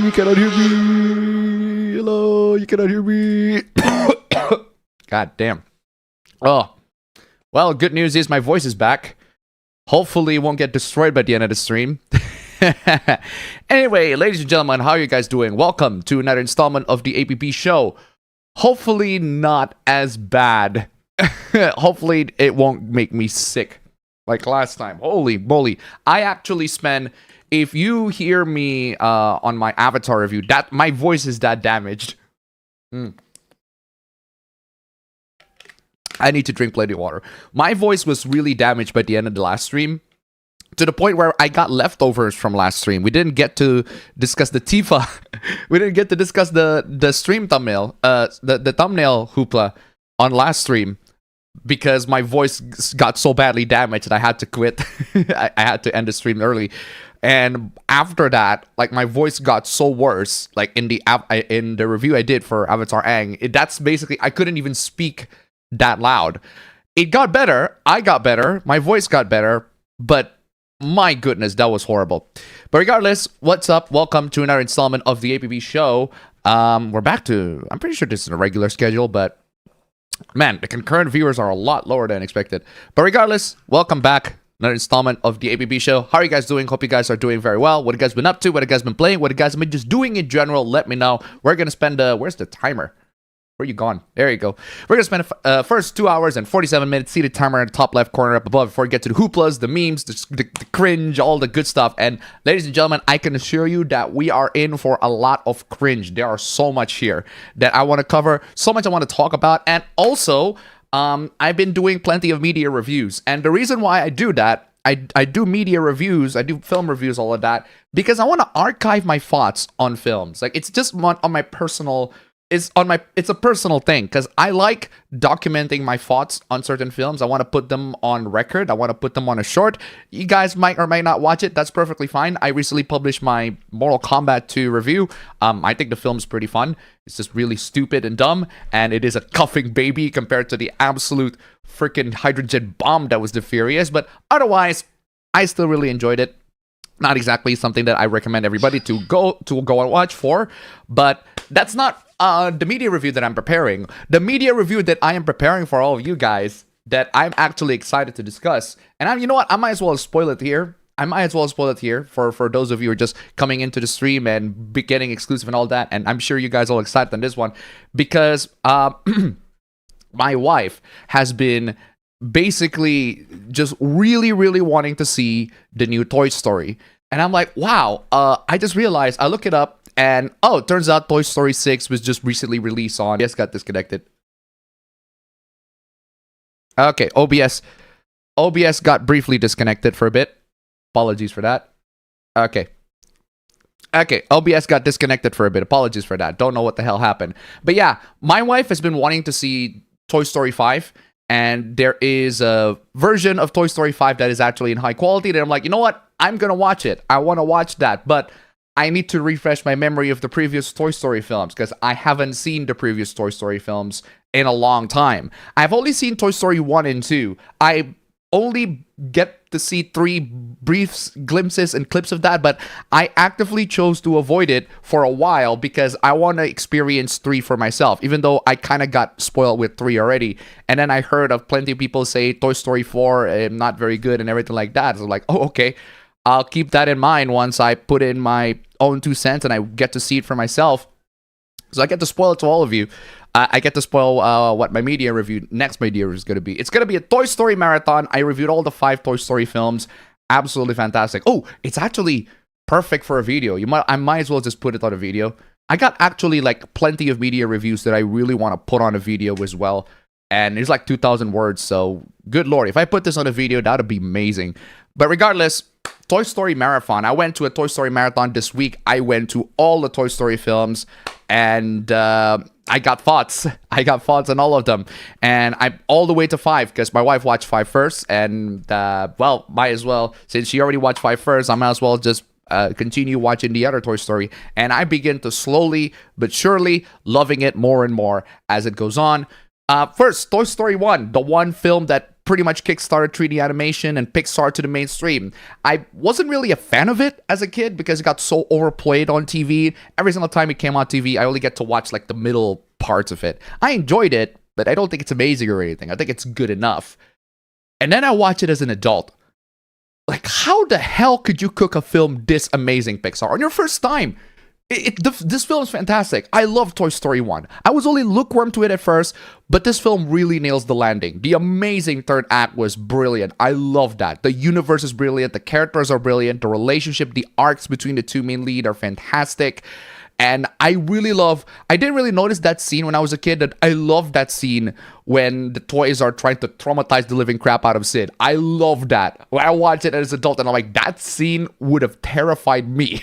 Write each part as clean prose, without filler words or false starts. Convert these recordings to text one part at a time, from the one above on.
You cannot hear me. Hello, you cannot hear me. God damn. Oh, well, good news is my voice is back. Hopefully it won't get destroyed by the end of the stream. Anyway, ladies and gentlemen, how are you guys doing? Welcome to another installment of the APB Show. Hopefully not as bad. Hopefully it won't make me sick like last time. Holy moly. I actually spent... If you hear me on my avatar review, that my voice is that damaged. I need to drink plenty of water. My voice was really damaged by the end of the last stream, to the point where I got leftovers from last stream. We didn't get to discuss the Tifa. We didn't get to discuss the stream thumbnail, the thumbnail hoopla on last stream, because my voice got so badly damaged that I had to quit. I had to end the stream early. And after that, like, my voice got so worse, like in the review I did for Avatar Aang, that's basically, I couldn't even speak that loud. It got better, I got better, my voice got better, but my goodness, that was horrible. But regardless, what's up? Welcome to another installment of the APB Show. We're back to, I'm pretty sure this is a regular schedule, but man, the concurrent viewers are a lot lower than expected. But regardless, welcome back. Another installment of the APB Show. How are you guys doing? Hope you guys are doing very well. What you guys been up to? What you guys been playing? What you guys been just doing in general? Let me know. We're gonna spend where's the timer? Where you gone? There you go. We're gonna spend the first 2 hours and 47 minutes. See the timer in the top left corner up above before we get to the hooplas, the memes, the cringe, all the good stuff. And ladies and gentlemen, I can assure you that we are in for a lot of cringe. There are so much here that I want to cover, so much I want to talk about, and also I've been doing plenty of media reviews, and the reason why I do that, I do media reviews, I do film reviews, all of that, because I want to archive my thoughts on films. Like, it's just on my personal, it's a personal thing, because I like documenting my thoughts on certain films. I want to put them on record. I want to put them on a short. You guys might or might not watch it. That's perfectly fine. I recently published my Mortal Kombat 2 review. I think the film's pretty fun. It's just really stupid and dumb, and it is a coughing baby compared to the absolute freaking hydrogen bomb that was the Furious. But otherwise, I still really enjoyed it. Not exactly something that I recommend everybody to go and watch for, but that's not the media review that I'm preparing. The media review that I am preparing for all of you guys, that I'm actually excited to discuss, and you know what? I might as well spoil it here. For those of you who are just coming into the stream and getting exclusive and all that. And I'm sure you guys are all excited on this one, because my wife has been basically just really, really wanting to see the new Toy Story. And I'm like, wow, I just realized, I look it up, and oh, it turns out Toy Story 6 was just recently released on... Yes, got disconnected. Okay, OBS got briefly disconnected for a bit. Apologies for that. Okay, OBS got disconnected for a bit. Apologies for that. Don't know what the hell happened. But yeah, my wife has been wanting to see Toy Story 5, and there is a version of Toy Story 5 that is actually in high quality, and I'm like, you know what? I'm gonna watch it. I want to watch that, but I need to refresh my memory of the previous Toy Story films, because I haven't seen the previous Toy Story films in a long time. I've only seen Toy Story 1 and 2. I only get to see 3 brief glimpses and clips of that, but I actively chose to avoid it for a while because I want to experience 3 for myself, even though I kind of got spoiled with 3 already. And then I heard of plenty of people say Toy Story 4 not very good and everything like that. So I'm like, oh, okay, I'll keep that in mind once I put in my own 2 cents and I get to see it for myself. So I get to spoil it to all of you. I get to spoil what my next media review is going to be. It's going to be a Toy Story marathon. I reviewed all the 5 Toy Story films. Absolutely fantastic. Oh, it's actually perfect for a video. I might as well just put it on a video. I got actually like plenty of media reviews that I really want to put on a video as well. And it's like 2,000 words, so good lord. If I put this on a video, that would be amazing. But regardless, Toy Story marathon. I went to a Toy Story marathon this week. I went to all the Toy Story films, and I got thoughts. I got thoughts on all of them. And I'm all the way to 5, because my wife watched 5 first. And, well, might as well, since she already watched 5 first, I might as well just continue watching the other Toy Story. And I begin to slowly but surely loving it more and more as it goes on. First, Toy Story 1, the one film that pretty much kickstarted 3D animation and Pixar to the mainstream. I wasn't really a fan of it as a kid because it got so overplayed on TV. Every single time it came on TV, I only get to watch like the middle parts of it. I enjoyed it, but I don't think it's amazing or anything. I think it's good enough. And then I watch it as an adult. Like, how the hell could you cook a film this amazing, Pixar, on your first time? This film is fantastic. I love Toy Story 1. I was only lukewarm to it at first, but this film really nails the landing. The amazing third act was brilliant. I love that. The universe is brilliant. The characters are brilliant. The relationship, the arcs between the two main lead are fantastic. And I didn't really notice that scene when I was a kid, that I love that scene when the toys are trying to traumatize the living crap out of Sid. I love that. When I watched it as an adult and I'm like, that scene would have terrified me.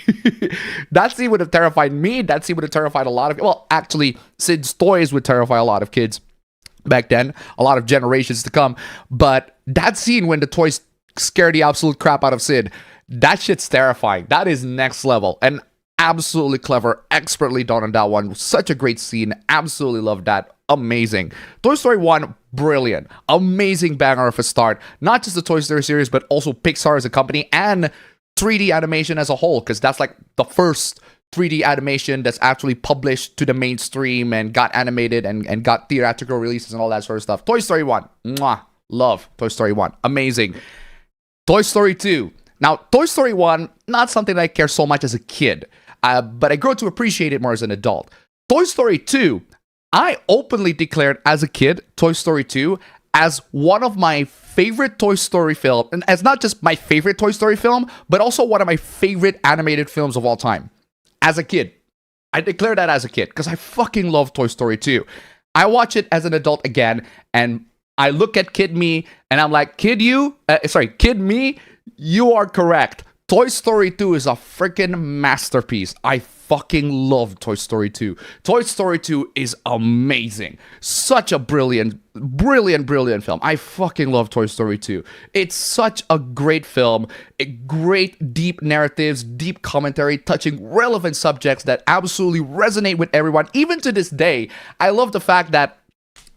That scene would have terrified me. That scene would have terrified a lot of, well, actually, Sid's toys would terrify a lot of kids back then, a lot of generations to come. But that scene when the toys scare the absolute crap out of Sid, that shit's terrifying. That is next level. And absolutely clever, expertly done on that one. Such a great scene. Absolutely love that. Amazing. Toy Story 1, brilliant. Amazing banger of a start. Not just the Toy Story series, but also Pixar as a company and 3D animation as a whole, because that's like the first 3D animation that's actually published to the mainstream and got animated and got theatrical releases and all that sort of stuff. Toy Story 1, mwah, love Toy Story 1. Amazing. Toy Story 2. Now, Toy Story 1, not something that I care so much as a kid. But I grew to appreciate it more as an adult. Toy Story 2, I openly declared as a kid Toy Story 2 as one of my favorite Toy Story film, and as not just my favorite Toy Story film, but also one of my favorite animated films of all time. As a kid, I declared that as a kid because I fucking love Toy Story 2. I watch it as an adult again, and I look at kid me, and I'm like, kid me, you are correct. Toy Story 2 is a freaking masterpiece. I fucking love Toy Story 2. Toy Story 2 is amazing. Such a brilliant film. I fucking love Toy Story 2. It's such a great film. Great deep narratives, deep commentary, touching relevant subjects that absolutely resonate with everyone. Even to this day, I love the fact that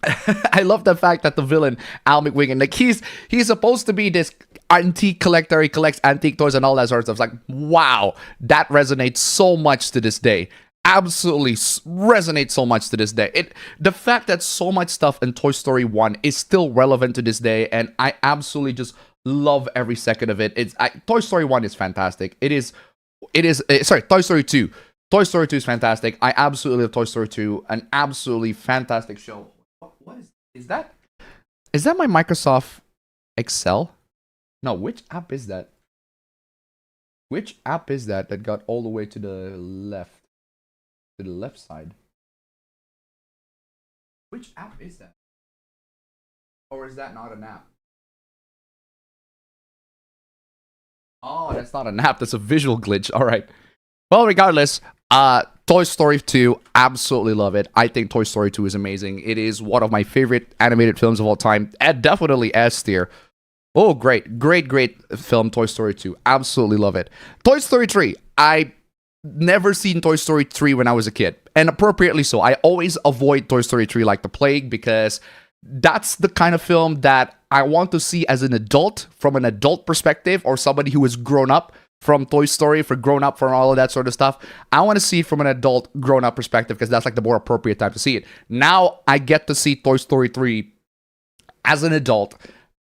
the villain, Al McWigan, like he's supposed to be this antique collector. He collects antique toys and all that sort of stuff. It's like, wow, that resonates so much to this day. Absolutely resonates so much to this day. The fact that so much stuff in Toy Story 1 is still relevant to this day, and I absolutely just love every second of it. Toy Story 1 is fantastic. Toy Story 2. Toy Story 2 is fantastic. I absolutely love Toy Story 2. An absolutely fantastic show. What is that? Is that my Microsoft Excel? No, which app is that? Which app is that got all the way to the left? To the left side. Which app is that? Or is that not an app? Oh, that's not an app. That's a visual glitch. All right. Well, regardless, Toy Story 2, absolutely love it. I think Toy Story 2 is amazing. It is one of my favorite animated films of all time. And definitely S tier. Oh, great film, Toy Story 2. Absolutely love it. Toy Story 3. I never seen Toy Story 3 when I was a kid. And appropriately so. I always avoid Toy Story 3 like the plague because that's the kind of film that I want to see as an adult, from an adult perspective, or somebody who has grown up from Toy Story, grown up from all of that sort of stuff. I want to see it from an adult, grown up perspective because that's like the more appropriate time to see it. Now I get to see Toy Story 3 as an adult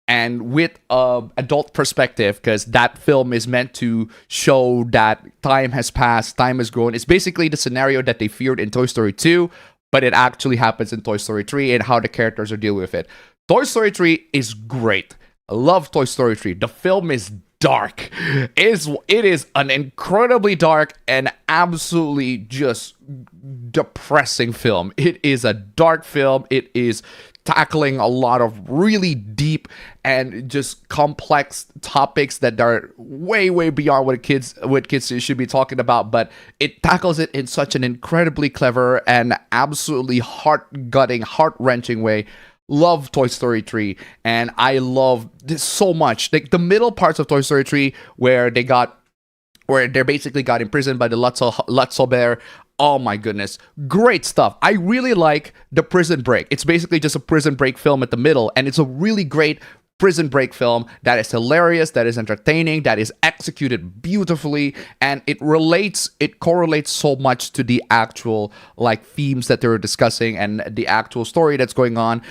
and with an adult perspective because that film is meant to show that time has passed, time has grown. It's basically the scenario that they feared in Toy Story 2, but it actually happens in Toy Story 3 and how the characters are dealing with it. Toy Story 3 is great. I love Toy Story 3. The film is dark. It is an incredibly dark and absolutely just depressing film. It is a dark film. It is tackling a lot of really deep and just complex topics that are way beyond what kids should be talking about, but it tackles it in such an incredibly clever and absolutely heart-gutting, heart-wrenching way. Love Toy Story 3, and I love this so much. Like the middle parts of Toy Story 3 where they basically got imprisoned by the Lotso Bear. Oh my goodness. Great stuff. I really like the prison break. It's basically just a prison break film at the middle, and it's a really great Prison Break film that is hilarious, that is entertaining, that is executed beautifully, and it correlates so much to the actual like themes that they were discussing and the actual story that's going on.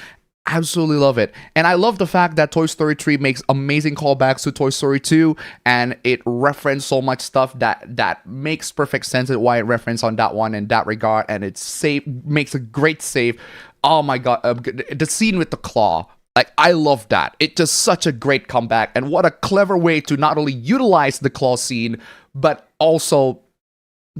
Absolutely love it. And I love the fact that Toy Story 3 makes amazing callbacks to Toy Story 2, and it referenced so much stuff that makes perfect sense at why it referenced on that one in that regard, and makes a great save. Oh my god, the scene with the claw. Like, I love that. It's just such a great comeback, and what a clever way to not only utilize the claw scene, but also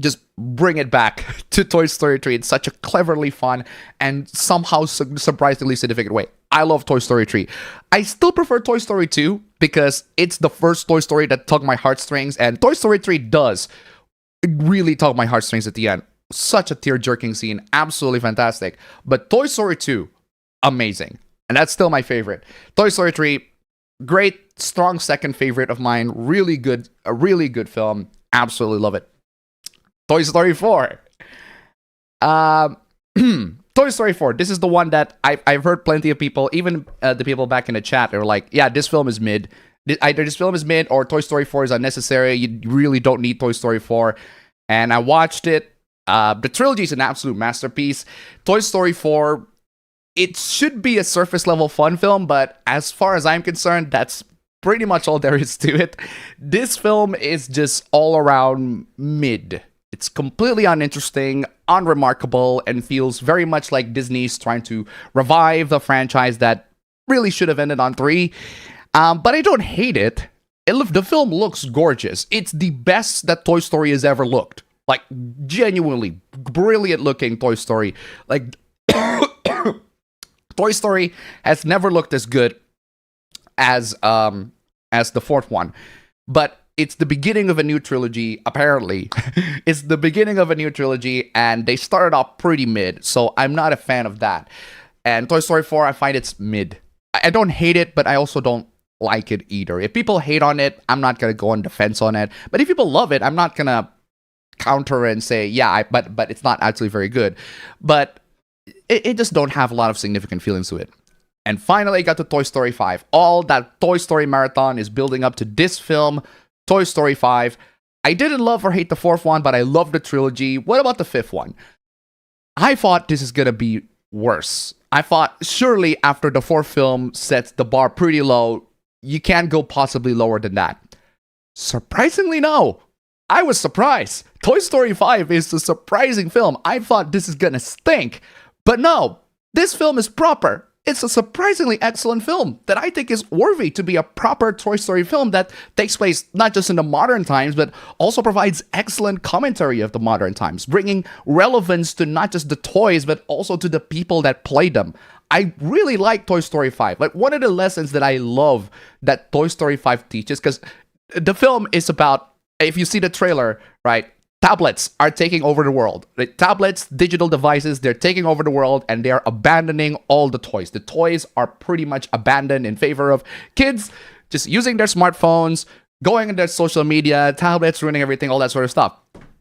just bring it back to Toy Story 3 in such a cleverly fun and somehow surprisingly significant way. I love Toy Story 3. I still prefer Toy Story 2 because it's the first Toy Story that tugged my heartstrings, and Toy Story 3 does really tug my heartstrings at the end. Such a tear-jerking scene. Absolutely fantastic. But Toy Story 2, amazing. And that's still my favorite. Toy Story 3, great, strong second favorite of mine. Really good, a really good film. Absolutely love it. Toy Story 4. Toy Story 4. This is the one that I've heard plenty of people, even the people back in the chat, are like, yeah, this film is mid. Either this film is mid or Toy Story 4 is unnecessary. You really don't need Toy Story 4. And I watched it. The trilogy is an absolute masterpiece. Toy Story 4, it should be a surface level fun film, but as far as I'm concerned, that's pretty much all there is to it. This film is just all around mid. It's completely uninteresting, unremarkable, and feels very much like Disney's trying to revive the franchise that really should have ended on 3. But I don't hate it. The film looks gorgeous. It's the best that Toy Story has ever looked. Like, genuinely brilliant looking Toy Story. Like, Toy Story has never looked as good as the fourth one. But it's the beginning of a new trilogy, apparently. It's the beginning of a new trilogy, and they started off pretty mid, so I'm not a fan of that. And Toy Story 4, I find it's mid. I don't hate it, but I also don't like it either. If people hate on it, I'm not going to go on defense on it. But if people love it, I'm not going to counter and say, yeah, but it's not actually very good. But it just don't have a lot of significant feelings to it. And finally, I got to Toy Story 5. All that Toy Story marathon is building up to this film, Toy Story 5. I didn't love or hate the fourth one, but I love the trilogy. What about the fifth one? I thought this is going to be worse. I thought surely after the fourth film sets the bar pretty low, you can't go possibly lower than that. Surprisingly, no. I was surprised. Toy Story 5 is a surprising film. I thought this is going to stink. But no, this film is proper. It's a surprisingly excellent film that I think is worthy to be a proper Toy Story film that takes place not just in the modern times, but also provides excellent commentary of the modern times, bringing relevance to not just the toys, but also to the people that play them. I really like Toy Story 5. Like, one of the lessons that I love that Toy Story 5 teaches, because the film is about, if you see the trailer, right, tablets are taking over the world. Tablets, digital devices, they're taking over the world, and they're abandoning all the toys. The toys are pretty much abandoned in favor of kids just using their smartphones, going on their social media, tablets ruining everything, all that sort of stuff.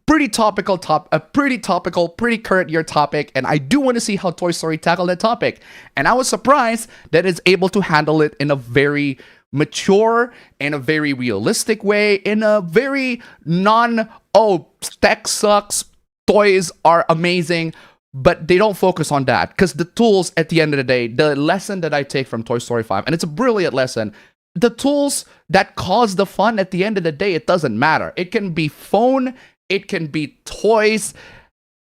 Pretty topical, pretty current year topic, and I do want to see how Toy Story tackled that topic. And I was surprised that it's able to handle it in a very mature, in a very realistic way, in a very tech sucks, toys are amazing, but they don't focus on that. Because the tools, at the end of the day, the lesson that I take from Toy Story 5, and it's a brilliant lesson, the tools that cause the fun, at the end of the day, it doesn't matter. It can be phone, it can be toys.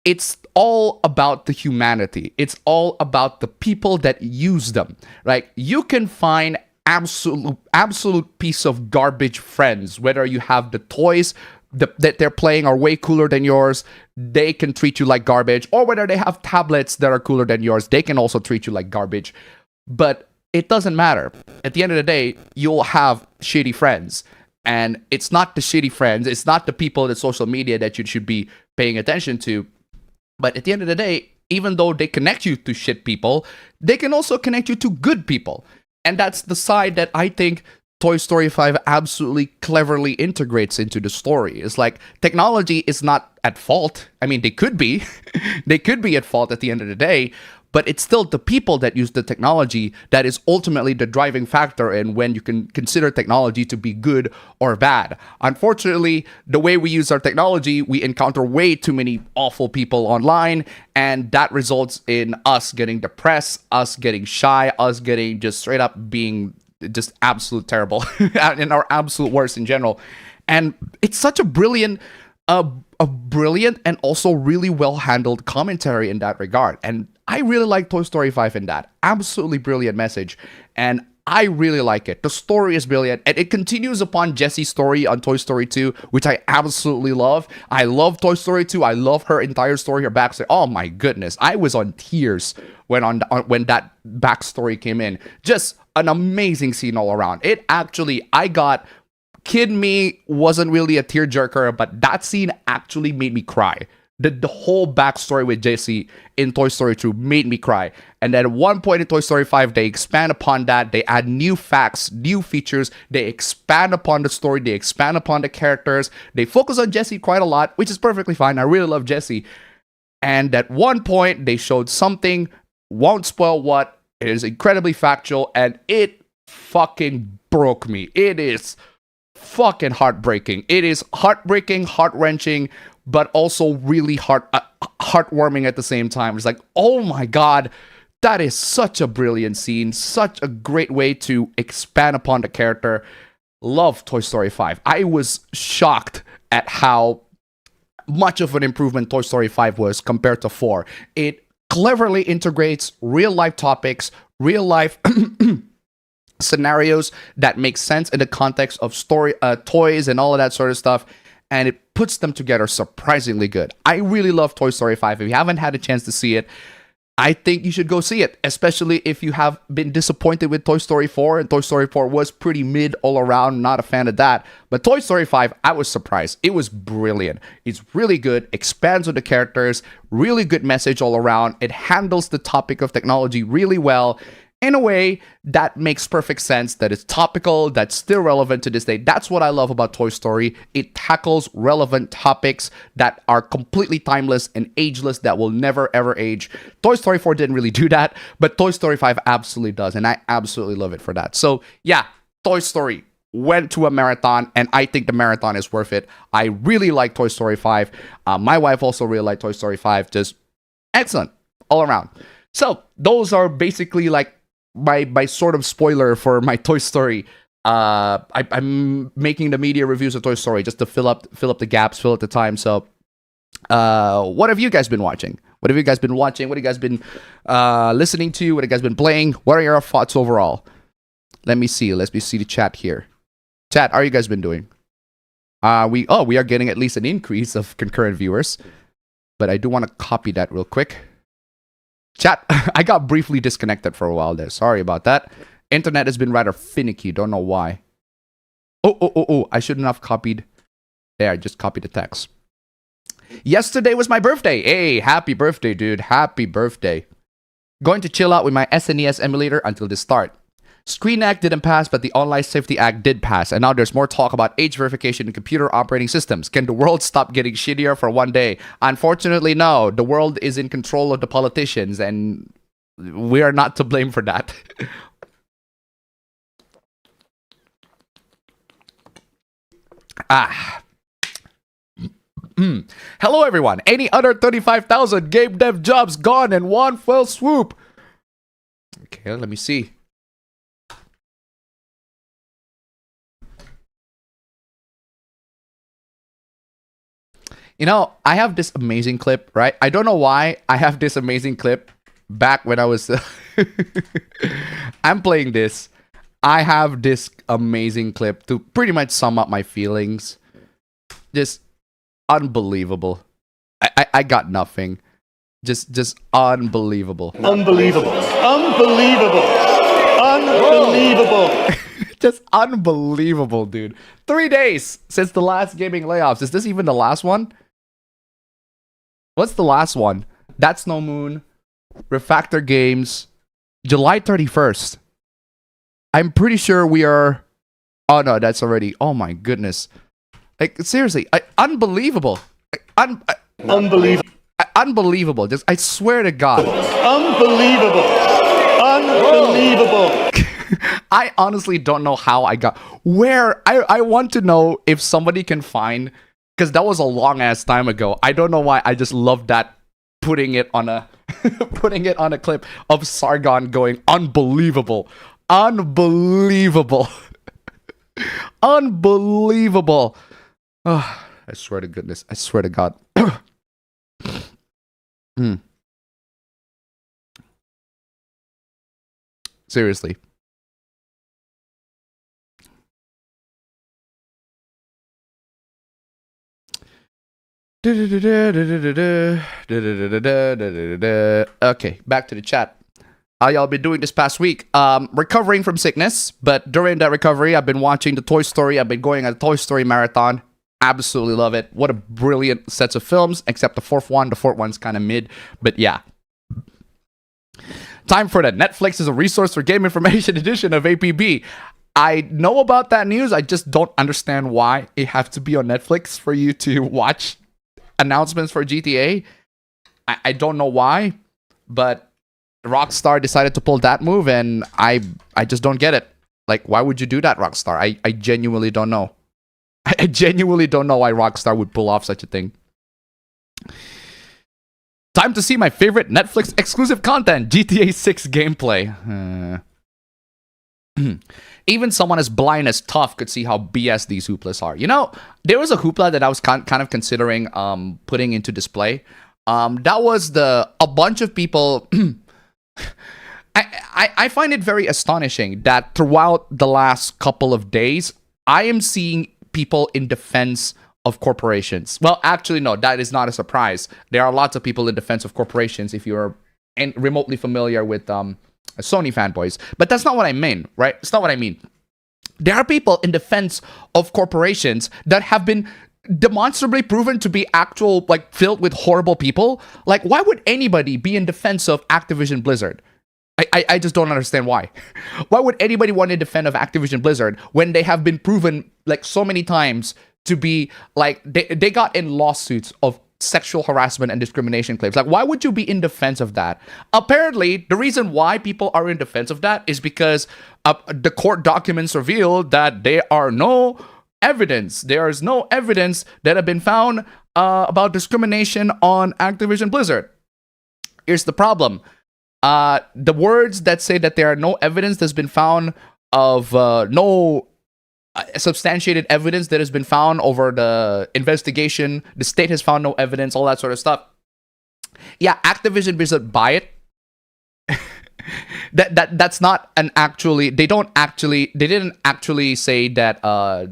It's all about the humanity. It's all about the people that use them, right? You can find absolute piece of garbage friends, whether you have the toys that they're playing are way cooler than yours, they can treat you like garbage, or whether they have tablets that are cooler than yours, they can also treat you like garbage. But it doesn't matter. At the end of the day, you'll have shitty friends. And it's not the shitty friends, it's not the people in social media that you should be paying attention to. But at the end of the day, even though they connect you to shit people, they can also connect you to good people. And that's the side that I think Toy Story 5 absolutely cleverly integrates into the story. It's like, technology is not at fault. I mean, they could be. They could be at fault at the end of the day. but it's still the people that use the technology that is ultimately the driving factor in when you can consider technology to be good or bad. Unfortunately, the way we use our technology, we encounter way too many awful people online, and that results in us getting depressed, us getting shy, us getting just straight up being just absolute terrible and our absolute worst in general. And it's such a brilliant and also really well handled commentary in that regard. And I really like Toy Story 5 in that. Absolutely brilliant message. And I really like it. The story is brilliant. And it continues upon Jessie's story on Toy Story 2, which I absolutely love. I love Toy Story 2. I love her entire story, her backstory. Oh my goodness. I was on tears when that backstory came in. Just an amazing scene all around. Kid me wasn't really a tearjerker, but that scene actually made me cry. The whole backstory with Jessie in Toy Story 2 made me cry. And then at one point in Toy Story 5, they expand upon that. They add new facts, new features. They expand upon the story. They expand upon the characters. They focus on Jessie quite a lot, which is perfectly fine. I really love Jessie. And at one point, they showed something, won't spoil what, it is incredibly factual, and it fucking broke me. It is fucking heartbreaking. It is heartbreaking, heart-wrenching, but also really heartwarming at the same time. It's like, oh my god, that is such a brilliant scene, such a great way to expand upon the character. Love Toy Story 5. I was shocked at how much of an improvement Toy Story 5 was compared to 4. It cleverly integrates real-life topics, real-life scenarios that make sense in the context of story, toys and all of that sort of stuff, and it puts them together surprisingly good. I really love Toy Story 5. If you haven't had a chance to see it, I think you should go see it, especially if you have been disappointed with Toy Story 4, and Toy Story 4 was pretty mid all around, not a fan of that. But Toy Story 5, I was surprised. It was brilliant. It's really good, expands on the characters, really good message all around. It handles the topic of technology really well, in a way that makes perfect sense, that it's topical, that's still relevant to this day. That's what I love about Toy Story. It tackles relevant topics that are completely timeless and ageless, that will never ever age. Toy Story 4 didn't really do that, but Toy Story 5 absolutely does, and I absolutely love it for that. So yeah, Toy Story went to a marathon, and I think the marathon is worth it. I really like Toy Story 5. My wife also really liked Toy Story 5. Just excellent all around. So those are basically like my sort of spoiler for my Toy Story. I'm making the media reviews of Toy Story just to fill up the gaps, fill up the time. So what have you guys been watching? What have you guys been watching? What have you guys been listening to? What have you guys been playing? What are your thoughts overall? Let me see the chat here. Chat, how are you guys been doing? We are getting at least an increase of concurrent viewers, but I do want to copy that real quick. Chat, I got briefly disconnected for a while there. Sorry about that. Internet has been rather finicky. Don't know why. Oh. I shouldn't have copied. There, I just copied the text. Yesterday was my birthday. Hey, happy birthday, dude. Happy birthday. Going to chill out with my SNES emulator until the start. Screen Act didn't pass, but the Online Safety Act did pass, and now there's more talk about age verification in computer operating systems. Can the world stop getting shittier for one day? Unfortunately, no. The world is in control of the politicians, and we are not to blame for that. Hello, everyone. Any other 35,000 game dev jobs gone in one fell swoop? Okay, let me see. You know, I have this amazing clip, right? I don't know why I have this amazing clip back when I was... I'm playing this. I have this amazing clip to pretty much sum up my feelings. Just unbelievable. I got nothing. Just unbelievable. Unbelievable. Just unbelievable, dude. 3 days since the last gaming layoffs. Is this even the last one? What's the last one? That's No Moon, Refactor Games, July 31st. I'm pretty sure we are... Oh no, that's already... Oh my goodness. Like, seriously, unbelievable. Unbelievable. unbelievable. Just, I swear to God. Unbelievable. Unbelievable. I honestly don't know how I got where. I want to know if somebody can find, because that was a long ass time ago. I don't know why. I just love that, putting it on a putting it on a clip of Sargon going unbelievable, unbelievable, unbelievable. Oh, I swear to goodness. I swear to God. Seriously. Okay, back to the chat. How y'all been doing this past week? Recovering from sickness, but during that recovery, I've been watching the Toy Story. I've been going on a Toy Story marathon. Absolutely love it. What a brilliant sets of films, except the fourth one. The fourth one's kind of mid, but yeah. Time for the Netflix is a resource for game information edition of APB. I know about that news. I just don't understand why it has to be on Netflix for you to watch announcements for GTA. I don't know why, but Rockstar decided to pull that move, and I just don't get it. Like, why would you do that, Rockstar? I genuinely don't know. I genuinely don't know why Rockstar would pull off such a thing. Time to see my favorite Netflix exclusive content, GTA 6 gameplay. Even someone as blind as Toph could see how BS these hooplas are. You know, there was a hoopla that I was kind of considering putting into display. That was a bunch of people. I find it very astonishing that throughout the last couple of days, I am seeing people in defense of corporations. Well, actually, no, that is not a surprise. There are lots of people in defense of corporations if you're remotely familiar with Sony fanboys. But that's not what I mean, right? It's not what I mean. There are people in defense of corporations that have been demonstrably proven to be actual, like, filled with horrible people. Like, why would anybody be in defense of Activision Blizzard? I just don't understand why. Why would anybody want to defend of Activision Blizzard when they have been proven, like, so many times to be, like, they got in lawsuits of sexual harassment and discrimination claims? Like, why would you be in defense of that? Apparently, the reason why people are in defense of that is because the court documents reveal that there are no evidence. There is no evidence that have been found about discrimination on Activision Blizzard. Here's the problem. The words that say that there are no evidence that's been found of no substantiated evidence that has been found over the investigation. The state has found no evidence, all that sort of stuff. Yeah, Activision Blizzard buy it. That's not an actually. They didn't actually say that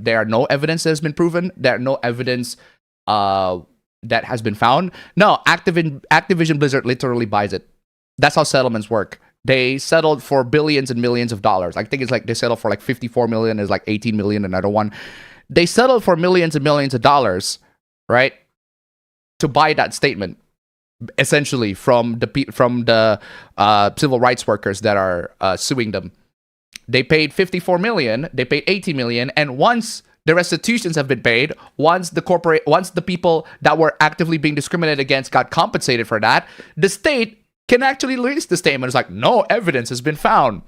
there are no evidence that has been proven. There are no evidence that has been found. No, Activision Blizzard literally buys it. That's how settlements work. They settled for billions and millions of dollars. I think it's like they settled for like 54 million. Is like 18 million. Another one. They settled for millions and millions of dollars, right? To buy that statement, essentially from the civil rights workers that are suing them. They paid 54 million. They paid 18 million, and once the restitutions have been paid, once the people that were actively being discriminated against got compensated for that, the state can actually release the statement. It's like, no evidence has been found.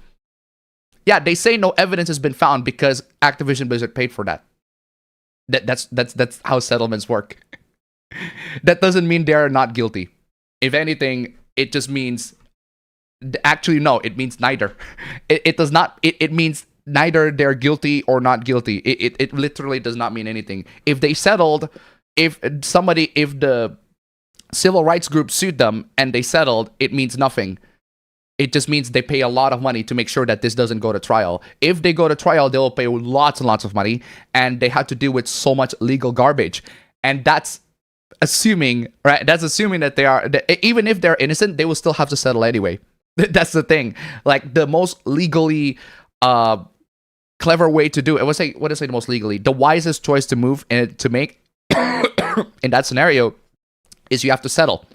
Yeah, they say no evidence has been found because Activision Blizzard paid for that. That's how settlements work. That doesn't mean they are not guilty. If anything, it just means, actually no, it means neither. It does not. It means neither they're guilty or not guilty. It literally does not mean anything. If they settled, if the civil rights group sued them and they settled, it means nothing. It just means they pay a lot of money to make sure that this doesn't go to trial. If they go to trial, they will pay lots and lots of money, and they have to deal with so much legal garbage. And that's assuming, right? That's assuming that even if they're innocent, they will still have to settle anyway. That's the thing. Like, the most legally clever way to do it. What is the most legally? The wisest choice to make in that scenario is you have to settle.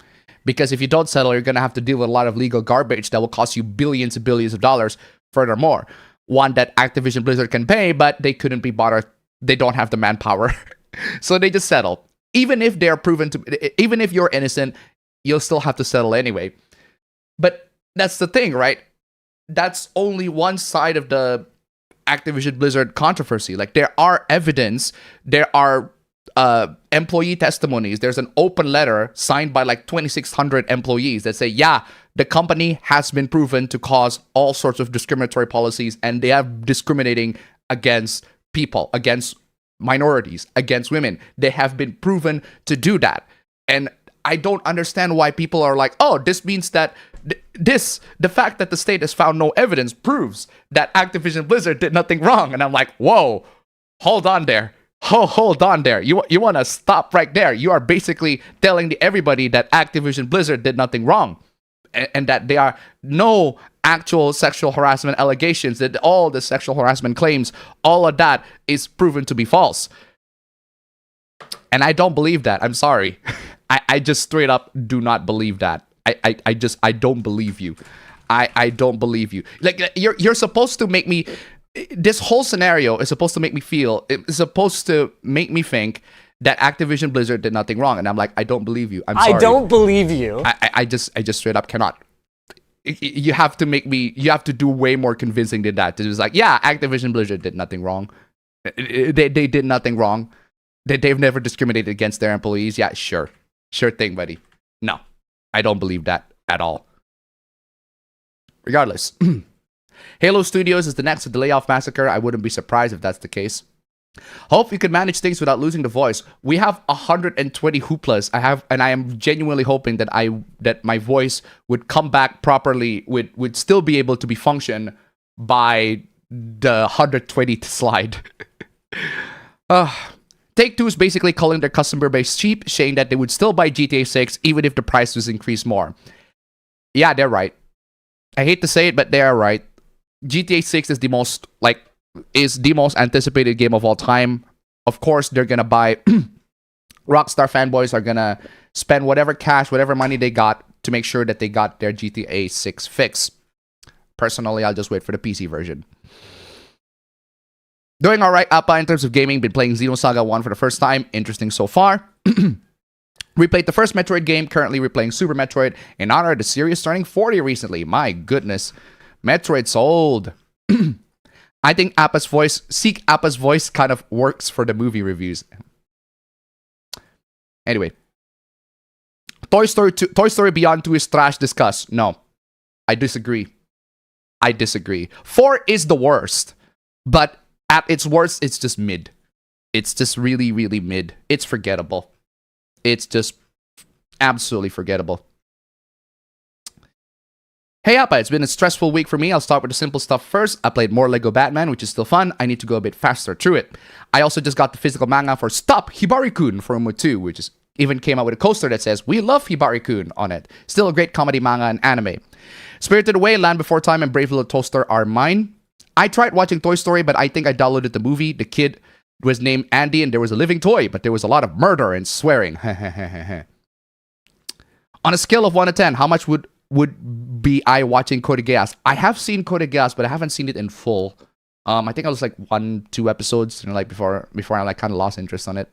Because if you don't settle, you're going to have to deal with a lot of legal garbage that will cost you billions and billions of dollars. Furthermore, one that Activision Blizzard can pay, but they couldn't be bothered. They don't have the manpower. So they just settle. Even if they're proven to, even if you're innocent, you'll still have to settle anyway. But that's the thing, right? That's only one side of the Activision Blizzard controversy. Like, there are evidence, there are employee testimonies. There's an open letter signed by like 2,600 employees that say, yeah, the company has been proven to cause all sorts of discriminatory policies, and they are discriminating against people, against minorities, against women. They have been proven to do that. And I don't understand why people are like, oh, this means that the fact that the state has found no evidence proves that Activision Blizzard did nothing wrong. And I'm like, whoa, hold on there. Hold on there. You want to stop right there. You are basically telling everybody that Activision Blizzard did nothing wrong, and that there are no actual sexual harassment allegations, that all the sexual harassment claims, all of that is proven to be false. And I don't believe that. I'm sorry. I just straight up do not believe that. I don't believe you. I don't believe you. Like, you're supposed to make me... This whole scenario is supposed to make me feel... It's supposed to make me think that Activision Blizzard did nothing wrong. And I'm like, I don't believe you. I'm sorry. I don't believe you. I just straight up cannot. You have to make me... You have to do way more convincing than that. It's like, yeah, Activision Blizzard did nothing wrong. They did nothing wrong. They've never discriminated against their employees. Yeah, sure. Sure thing, buddy. No, I don't believe that at all. Regardless, Halo Studios is the next to the layoff massacre. I wouldn't be surprised if that's the case. Hope you can manage things without losing the voice. We have 120 hooplas. I am genuinely hoping that my voice would come back properly, would still be able to be function by the 120th slide. Take-Two is basically calling their customer base cheap, saying that they would still buy GTA 6 even if the price was increased more. Yeah, they're right. I hate to say it, but they are right. GTA 6 is the most anticipated game of all time. Of course, they're gonna buy... Rockstar fanboys are gonna spend whatever cash, whatever money they got to make sure that they got their GTA 6 fix. Personally, I'll just wait for the PC version. Doing alright, Appa, in terms of gaming. Been playing Xenosaga 1 for the first time. Interesting so far. Replayed the first Metroid game. Currently replaying Super Metroid in honor of the series turning 40 recently. My goodness. Metroid's old. I think Seek Appa's voice kind of works for the movie reviews. Anyway. Toy Story Beyond 2 is trash, discuss. No. I disagree. 4 is the worst. But at its worst, it's just mid. It's just really, really mid. It's forgettable. It's just absolutely forgettable. Hey Appa, it's been a stressful week for me. I'll start with the simple stuff first. I played more Lego Batman, which is still fun. I need to go a bit faster through it. I also just got the physical manga for Stop Hibari-kun from Mutu, which is even came out with a coaster that says, "We love Hibari-kun" on it. Still a great comedy manga and anime. Spirited Away, Land Before Time, and Brave Little Toaster are mine. I tried watching Toy Story, but I think I downloaded the movie. The kid was named Andy, and there was a living toy, but there was a lot of murder and swearing. On a scale of 1 to 10, how much would be I watching Code Geass? I have seen Code Geass, but I haven't seen it in full. I think I was like 1-2 episodes, like before I like kind of lost interest on it.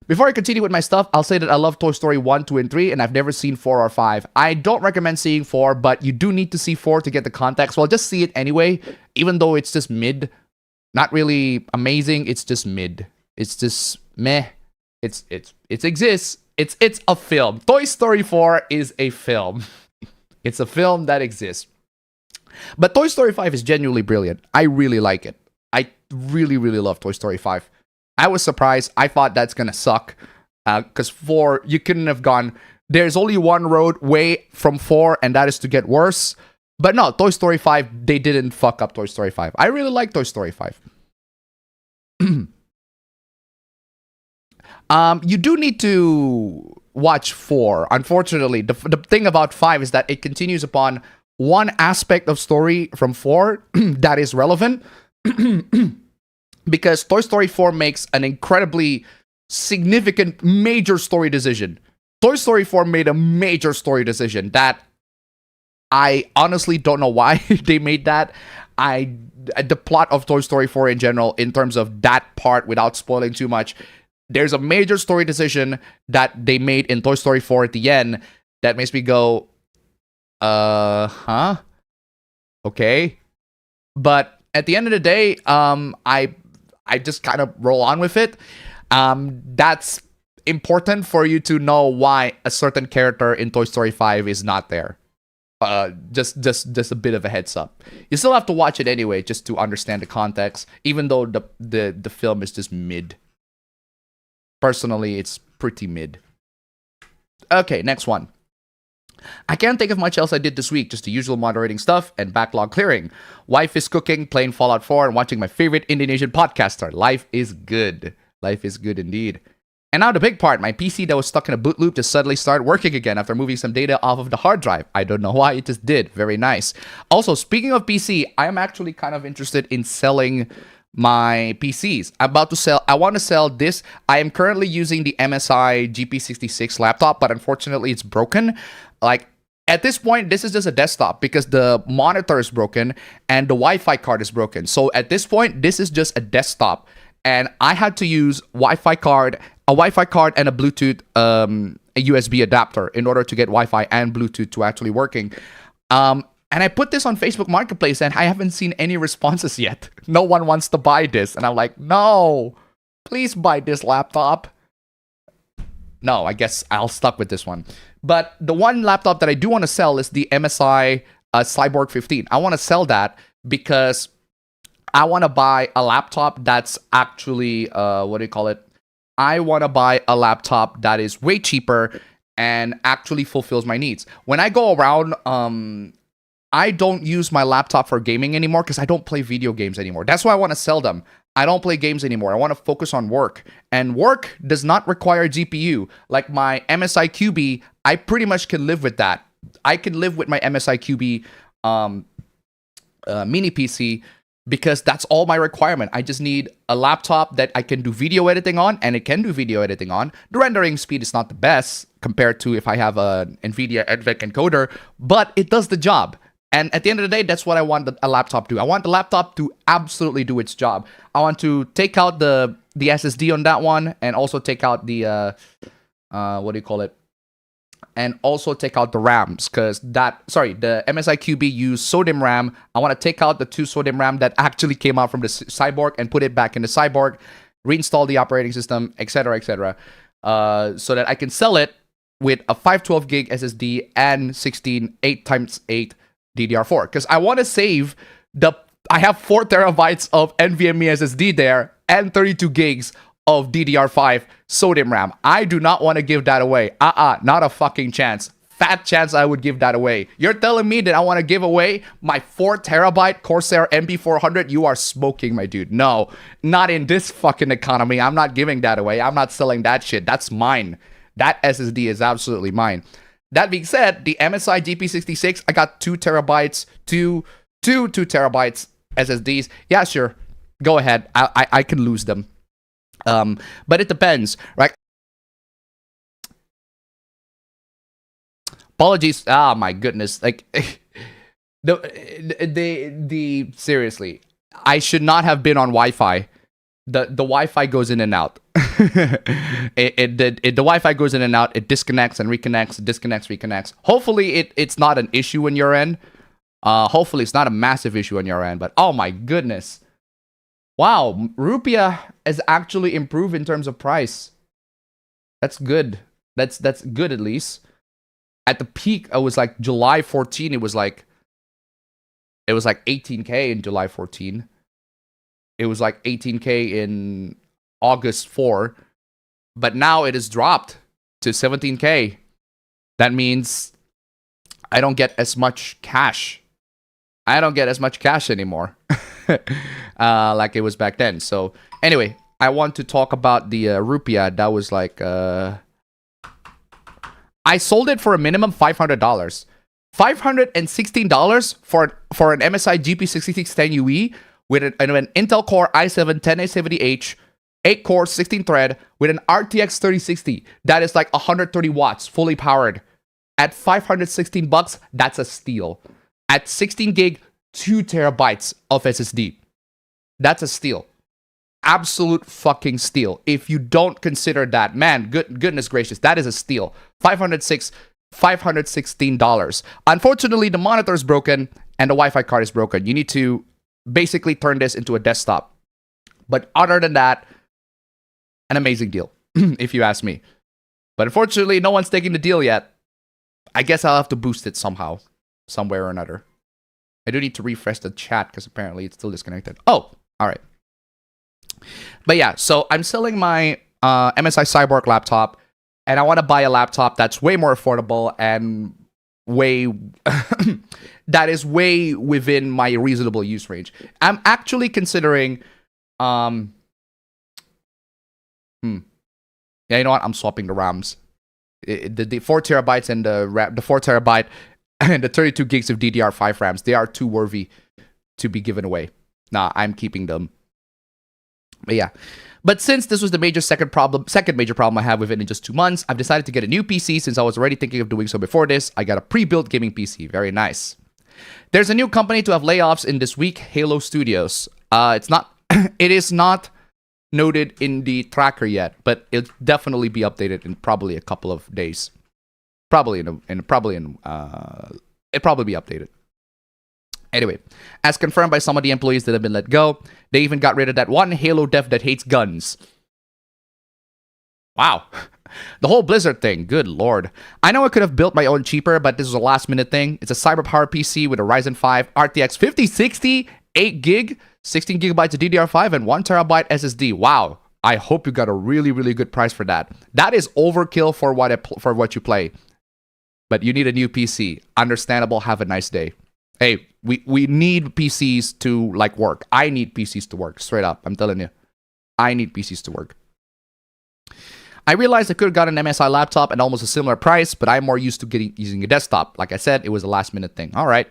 Before I continue with my stuff, I'll say that I love Toy Story 1, 2, and 3, and I've never seen 4 or 5. I don't recommend seeing 4, but you do need to see 4 to get the context. Well, just see it anyway, even though it's just mid. Not really amazing, it's just mid. It's just meh. It exists. It's a film. Toy Story 4 is a film. It's a film that exists. But Toy Story 5 is genuinely brilliant. I really like it. I really, really love Toy Story 5. I was surprised. I thought that's gonna suck. Because 4, you couldn't have gone... There's only one road way from 4, and that is to get worse. But no, Toy Story 5, they didn't fuck up Toy Story 5. I really like Toy Story 5. You do need to watch 4. Unfortunately, the thing about 5 is that it continues upon one aspect of story from 4 that is relevant. Because Toy Story 4 makes an incredibly significant major story decision. Toy Story 4 made a major story decision that I honestly don't know why they made that. The plot of Toy Story 4 in general, in terms of that part, without spoiling too much, there's a major story decision that they made in Toy Story 4 at the end that makes me go, huh? Okay. But at the end of the day, I just kind of roll on with it. That's important for you to know why a certain character in Toy Story 5 is not there. Just a bit of a heads up. You still have to watch it anyway, just to understand the context, even though the film is just mid. Personally, it's pretty mid. Okay, next one. I can't think of much else I did this week, just the usual moderating stuff and backlog clearing. Wife is cooking, playing Fallout 4, and watching my favorite Indonesian podcaster. Life is good. Life is good indeed. And now the big part, my PC that was stuck in a boot loop just suddenly started working again after moving some data off of the hard drive. I don't know why, it just did. Very nice. Also, speaking of PC, I am actually kind of interested in selling my PCs. I want to sell this. I am currently using the MSI GP66 laptop, but unfortunately it's broken. Like, at this point, this is just a desktop because the monitor is broken and the Wi-Fi card is broken. So at this point, this is just a desktop. And I had to use a Wi-Fi card and a Bluetooth, a USB adapter in order to get Wi-Fi and Bluetooth to actually working. And I put this on Facebook Marketplace and I haven't seen any responses yet. No one wants to buy this. And I'm like, no, please buy this laptop. No, I guess I'll stuck with this one. But the one laptop that I do want to sell is the MSI Cyborg 15. I want to sell that because I want to buy a laptop that's actually, what do you call it? I want to buy a laptop that is way cheaper and actually fulfills my needs. When I go around, I don't use my laptop for gaming anymore because I don't play video games anymore. That's why I want to sell them. I don't play games anymore. I want to focus on work. And work does not require GPU. Like my MSI QB, I pretty much can live with that. I can live with my MSI QB mini PC because that's all my requirement. I just need a laptop that I can do video editing on, and it can do video editing on. The rendering speed is not the best compared to if I have a NVIDIA NVENC encoder, but it does the job. And at the end of the day, that's what I want a laptop to do. I want the laptop to absolutely do its job. I want to take out the SSD on that one, and also take out the what do you call it? And also take out the RAMs, because the MSI QB used SODIMM RAM. I want to take out the 2 SODIMM RAM that actually came out from the Cyborg and put it back in the Cyborg, reinstall the operating system, etc., etc., so that I can sell it with a 512 gig SSD and 16 8x8 DDR4. Because I want to save I have 4 terabytes of NVMe SSD there and 32 gigs of DDR5 SODIMM RAM. I do not want to give that away. Not a fucking chance. Fat chance I would give that away. You're telling me that I want to give away my 4 terabyte Corsair MP400? You are smoking, my dude. No, not in this fucking economy. I'm not giving that away. I'm not selling that shit. That's mine. That SSD is absolutely mine. That being said, the MSI GP66, I got 2 terabytes, two 2 terabytes SSDs. Yeah, sure. Go ahead. I can lose them. But it depends, right? Apologies. Ah, my goodness. Like, seriously, I should not have been on Wi-Fi. The Wi-Fi goes in and out. The Wi-Fi goes in and out. It disconnects and reconnects, disconnects, reconnects. Hopefully, it's not an issue on your end. Hopefully, it's not a massive issue on your end. But oh my goodness. Wow, Rupiah has actually improved in terms of price. That's good. That's good at least. At the peak, it was like July 14. It was like 18K in July 14. It was like 18K in August 4. But now it has dropped to 17K. That means I don't get as much cash. I don't get as much cash anymore. Like it was back then. So anyway, I want to talk about the Rupiah. That was like I sold it for a minimum $500. $516 for an MSI GP6610UE with an Intel Core i7 10870H 8 core 16 thread with an RTX 3060 that is like 130 watts fully powered. At $516, that's a steal. At 16 gig, 2 terabytes of SSD. That's a steal. absolute fucking steal. If you don't consider that, man, goodness gracious, that is a steal. $516. Unfortunately, the monitor is broken and the Wi-Fi card is broken. You need to basically turn this into a desktop. But other than that, an amazing deal, if you ask me. But unfortunately, no one's taking the deal yet. I guess I'll have to boost it somehow, somewhere or another. I do need to refresh the chat because apparently it's still disconnected. Oh, all right. But yeah, so I'm selling my MSI Cyborg laptop, and I want to buy a laptop that's way more affordable and way that is way within my reasonable use range. I'm actually considering yeah, you know what? I'm swapping the RAMs. The 4 terabytes and the 4 terabyte and the 32 gigs of DDR5 RAMs, they are too worthy to be given away. Nah, I'm keeping them. But yeah. But since this was the second major problem I have with it in just 2 months, I've decided to get a new PC since I was already thinking of doing so before this. I got a pre-built gaming PC. Very nice. There's a new company to have layoffs in this week, Halo Studios. It is not noted in the tracker yet, but it'll definitely be updated in probably a couple of days. It'll probably be updated. Anyway, as confirmed by some of the employees that have been let go, they even got rid of that one Halo dev that hates guns. Wow. The whole Blizzard thing, good lord. I know I could have built my own cheaper, but this was a last minute thing. It's a cyberpower PC with a Ryzen 5 RTX 5060, 8 gig, 16 gigabytes of DDR5, and 1 terabyte SSD. Wow. I hope you got a really, really good price for that. That is overkill for what you play. But you need a new PC. Understandable. Have a nice day. Hey, we need PCs to like work. I need PCs to work. Straight up. I'm telling you. I need PCs to work. I realized I could have got an MSI laptop at almost a similar price, but I'm more used to using a desktop. Like I said, it was a last minute thing. All right.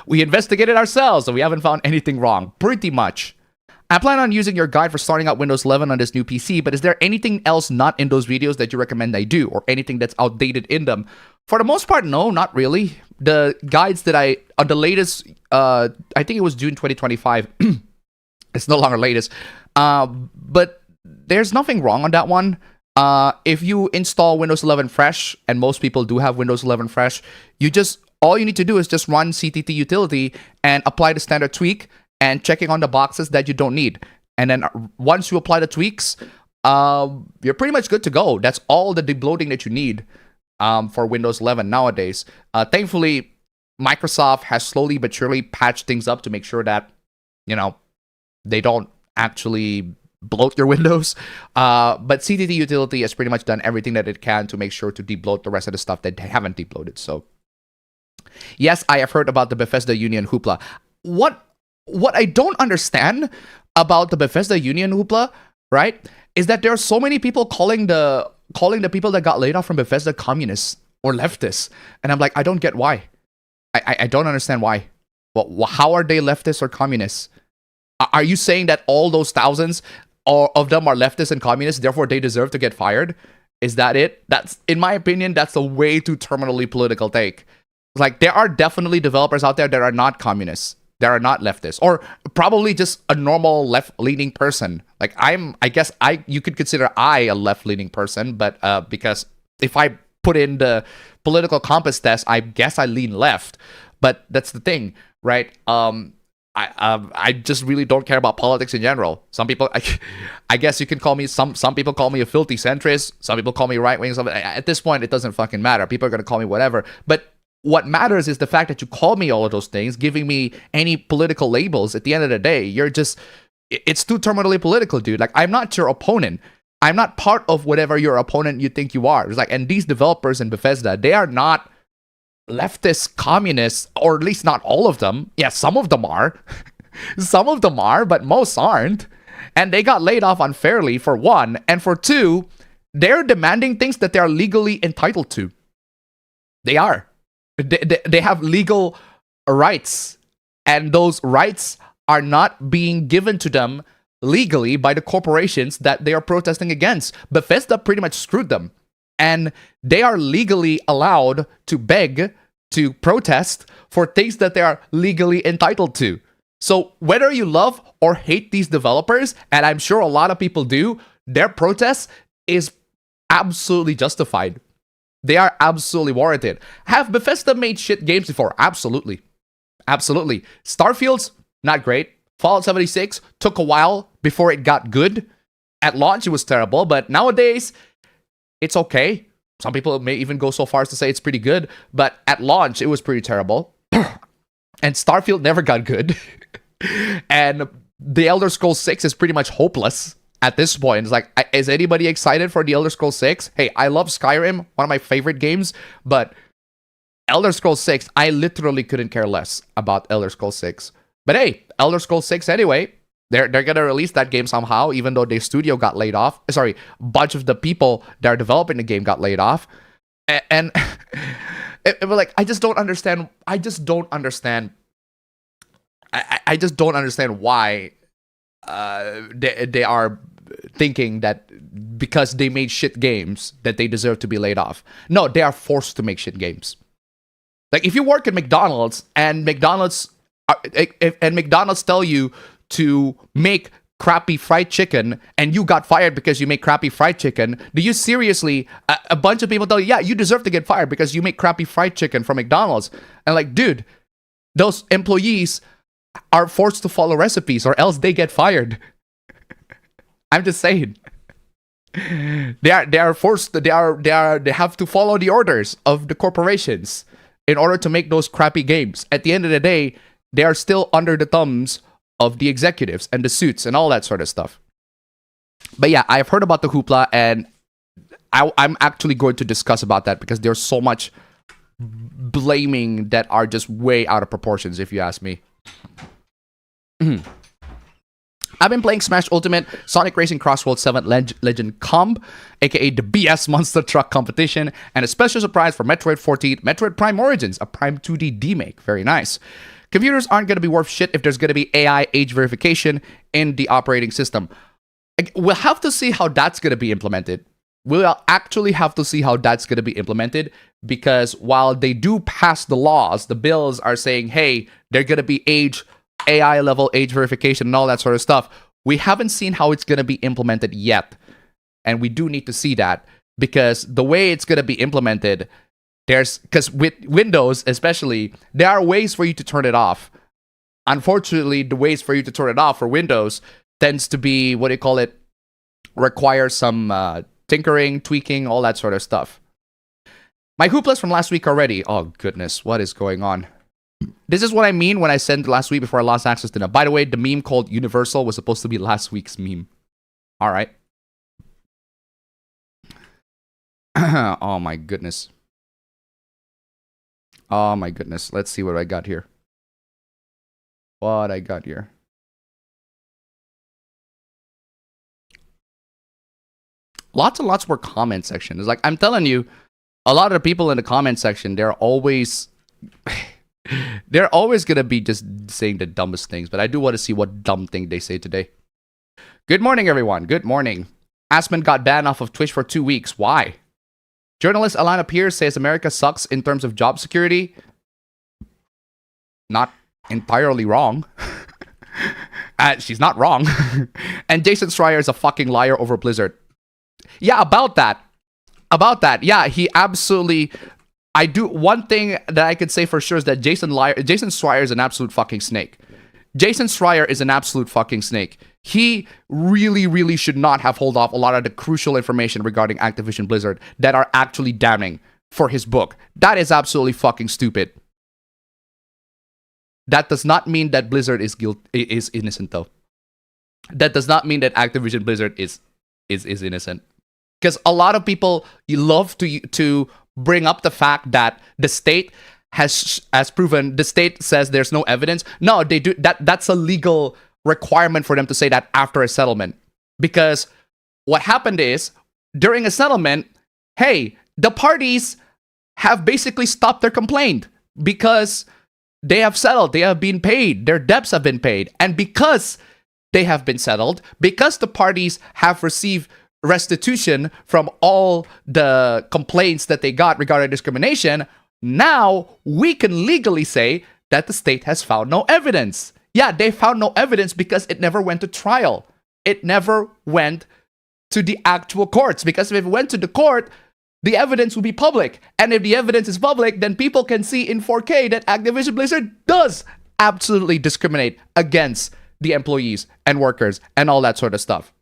We investigated ourselves and we haven't found anything wrong. Pretty much. I plan on using your guide for starting out Windows 11 on this new PC, but is there anything else not in those videos that you recommend I do, or anything that's outdated in them? For the most part, no, not really. The guides that on the latest, I think it was June 2025. It's no longer latest. But there's nothing wrong on that one. If you install Windows 11 fresh, and most people do have Windows 11 fresh, all you need to do is just run CTT utility and apply the standard tweak and checking on the boxes that you don't need. And then once you apply the tweaks, you're pretty much good to go. That's all the debloating that you need for Windows 11 nowadays. Thankfully, Microsoft has slowly but surely patched things up to make sure that, they don't actually bloat your Windows. But CTT utility has pretty much done everything that it can to make sure to debloat the rest of the stuff that they haven't debloated. So, yes, I have heard about the Bethesda Union hoopla. What I don't understand about the Bethesda Union hoopla, right, is that there are so many people calling the people that got laid off from Bethesda communists or leftists. And I'm like, I don't get why. I don't understand why. Well, how are they leftists or communists? Are you saying that all those thousands of them are leftists and communists, therefore they deserve to get fired? Is that it? That's, in my opinion, that's a way too terminally political take. Like, there are definitely developers out there that are not communists, that are not leftists, or probably just a normal left-leaning person. Like, I guess you could consider I a left-leaning person, but because if I put in the political compass test, I guess I lean left. But that's the thing, right? I just really don't care about politics in general. Some people, I guess you can call me, some people call me a filthy centrist. Some people call me right-wing. At this point, it doesn't fucking matter. People are going to call me whatever. But what matters is the fact that you call me all of those things, giving me any political labels. At the end of the day, it's too terminally political, dude. Like, I'm not your opponent. I'm not part of whatever your opponent you think you are. It's like, and these developers in Bethesda, they are not leftist communists, or at least not all of them. Yeah, some of them are. Some of them are, but most aren't. And they got laid off unfairly, for one. And for two, they're demanding things that they are legally entitled to. They are. They have legal rights. And those rights are not being given to them legally by the corporations that they are protesting against. Bethesda pretty much screwed them. And they are legally allowed to beg, to protest for things that they are legally entitled to. So whether you love or hate these developers, and I'm sure a lot of people do, their protest is absolutely justified. They are absolutely warranted. Have Bethesda made shit games before? Absolutely. Absolutely. Starfield's not great. Fallout 76 took a while before it got good. At launch, it was terrible, but nowadays, it's okay. Some people may even go so far as to say it's pretty good, but at launch, it was pretty terrible. And Starfield never got good. And The Elder Scrolls 6 is pretty much hopeless at this point. It's like, is anybody excited for The Elder Scrolls 6? Hey, I love Skyrim, one of my favorite games, but Elder Scrolls 6, I literally couldn't care less about Elder Scrolls 6. But hey, Elder Scrolls 6 anyway, they're gonna release that game somehow, even though their studio got laid off. Sorry, a bunch of the people that are developing the game got laid off. And like, I just don't understand. I just don't understand why they are thinking that because they made shit games that they deserve to be laid off. No, they are forced to make shit games. Like, if you work at McDonald's and McDonald's tell you to make crappy fried chicken and you got fired because you make crappy fried chicken, do you seriously, a bunch of people tell you, yeah, you deserve to get fired because you make crappy fried chicken from McDonald's. And like, dude, those employees are forced to follow recipes or else they get fired. I'm just saying. They are forced, they have to follow the orders of the corporations in order to make those crappy games. At the end of the day, they are still under the thumbs of the executives and the suits and all that sort of stuff. But yeah, I've heard about the hoopla, and I'm actually going to discuss about that because there's so much blaming that are just way out of proportions, if you ask me. I've been playing Smash Ultimate, Sonic Racing Crossworld 7 Legend Comb, aka the BS Monster Truck Competition, and a special surprise for Metroid 14, Metroid Prime Origins, a Prime 2D remake. Very nice. Computers aren't going to be worth shit if there's going to be AI age verification in the operating system. We'll have to see how that's going to be implemented. We'll actually have to see how that's going to be implemented, because while they do pass the laws, the bills are saying, hey, they're going to be AI level age verification and all that sort of stuff. We haven't seen how it's going to be implemented yet. And we do need to see that, because the way it's going to be implemented, because with Windows especially, there are ways for you to turn it off. Unfortunately, the ways for you to turn it off for Windows tends to be, what do you call it, require some tinkering, tweaking, all that sort of stuff. My hooplas from last week already. Oh goodness, what is going on? This is what I mean when I said last week before I lost access to them. By the way, the meme called Universal was supposed to be last week's meme. All right. Oh my goodness. Oh my goodness. Let's see what I got here. What I got here. Lots and lots more comment section. It's like, I'm telling you, a lot of the people in the comment section, they're always going to be just saying the dumbest things. But I do want to see what dumb thing they say today. Good morning, everyone. Good morning. Aspen got banned off of Twitch for 2 weeks. Why? Journalist Alana Pierce says America sucks in terms of job security. Not entirely wrong. She's not wrong. And Jason Schreier is a fucking liar over Blizzard. Yeah, about that. Yeah, he absolutely... I do... One thing that I could say for sure is that Jason Schreier is an absolute fucking snake. Jason Schreier is an absolute fucking snake. He really, really should not have held off a lot of the crucial information regarding Activision Blizzard that are actually damning for his book. That is absolutely fucking stupid. That does not mean that Blizzard is innocent, though. That does not mean that Activision Blizzard is innocent. Because a lot of people love to bring up the fact that the state has proven, the state says there's no evidence. No, they do that's a legal requirement for them to say that after a settlement. Because what happened is, during a settlement, hey, the parties have basically stopped their complaint because they have settled, they have been paid, their debts have been paid. And because they have been settled, because the parties have received restitution from all the complaints that they got regarding discrimination, now we can legally say that the state has found no evidence. Yeah, they found no evidence because it never went to trial. It never went to the actual courts, because if it went to the court, the evidence will be public. And if the evidence is public, then people can see in 4K that Activision Blizzard does absolutely discriminate against the employees and workers and all that sort of stuff.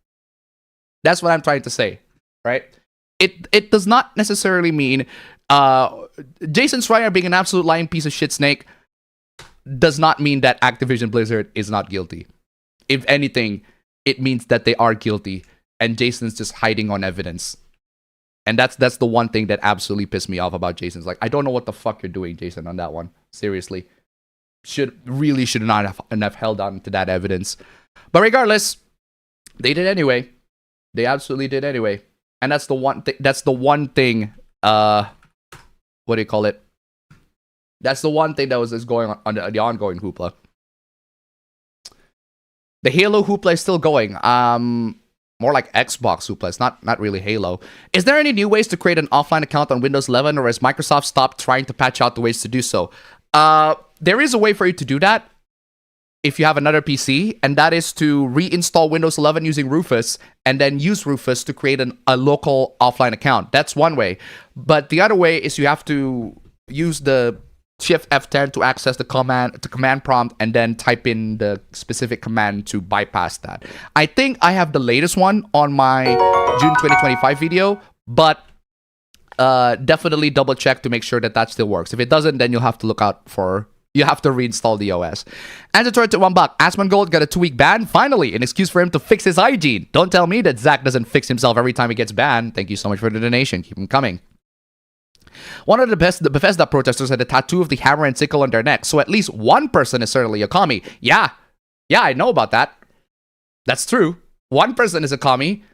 That's what I'm trying to say, right? It does not necessarily mean Jason Schreier being an absolute lying piece of shit snake does not mean that Activision Blizzard is not guilty. If anything, it means that they are guilty and Jason's just hiding on evidence. And that's the one thing that absolutely pissed me off about Jason's. Like, I don't know what the fuck you're doing, Jason, on that one. Seriously. Should not have held on to that evidence. But regardless, they did anyway. They absolutely did anyway. And that's the one thing, what do you call it? That's the one thing that was just going on the ongoing hoopla. The Halo hoopla is still going. More like Xbox hoopla. It's not really Halo. Is there any new ways to create an offline account on Windows 11, or has Microsoft stopped trying to patch out the ways to do so? There is a way for you to do that if you have another PC, and that is to reinstall Windows 11 using Rufus, and then use Rufus to create a local offline account. That's one way. But the other way is you have to use the Shift F10 to access the command prompt, and then type in the specific command to bypass that. I think I have the latest one on my June 2025 video, but definitely double check to make sure that still works. If it doesn't, then you'll have to look out for... You have to reinstall the OS. And to turn to $1, Asmongold got a 2-week ban. Finally, an excuse for him to fix his hygiene. Don't tell me that Zach doesn't fix himself every time he gets banned. Thank you so much for the donation. Keep them coming. One of the Bethesda protesters had a tattoo of the hammer and sickle on their neck, so at least one person is certainly a commie. Yeah, I know about that. That's true. One person is a commie.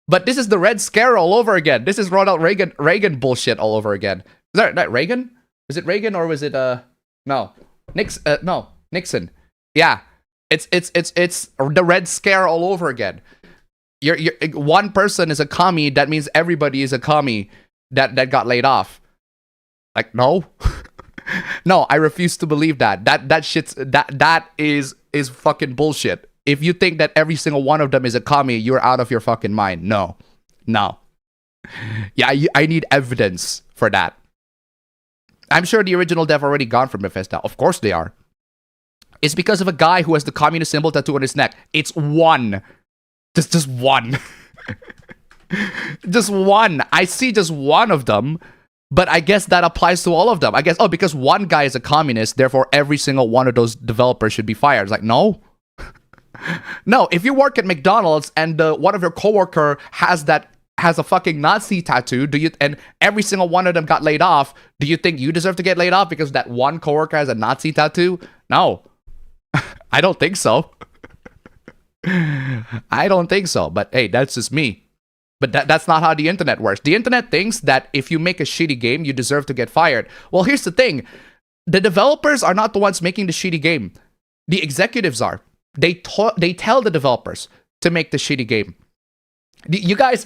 But this is the Red Scare all over again. This is Ronald Reagan bullshit all over again. Is that Reagan? Was it Reagan or was it no, Nixon. Yeah, it's the Red Scare all over again. You're one person is a commie. That means everybody is a commie that got laid off. Like, no, no, I refuse to believe that. That shit's that is fucking bullshit. If you think that every single one of them is a commie, you're out of your fucking mind. No. Yeah, I need evidence for that. I'm sure the original dev already gone from Bethesda. Of course they are. It's because of a guy who has the communist symbol tattoo on his neck. It's one. Just one. Just one. I see just one of them, but I guess that applies to all of them. I guess, because one guy is a communist, therefore every single one of those developers should be fired. It's like, no. No, if you work at McDonald's and one of your coworker has a fucking Nazi tattoo, and every single one of them got laid off, do you think you deserve to get laid off because that one coworker has a Nazi tattoo? No. I don't think so. I don't think so. But hey, that's just me. But that's not how the internet works. The internet thinks that if you make a shitty game, you deserve to get fired. Well, here's the thing. The developers are not the ones making the shitty game. The executives are. They tell the developers to make the shitty game. You guys...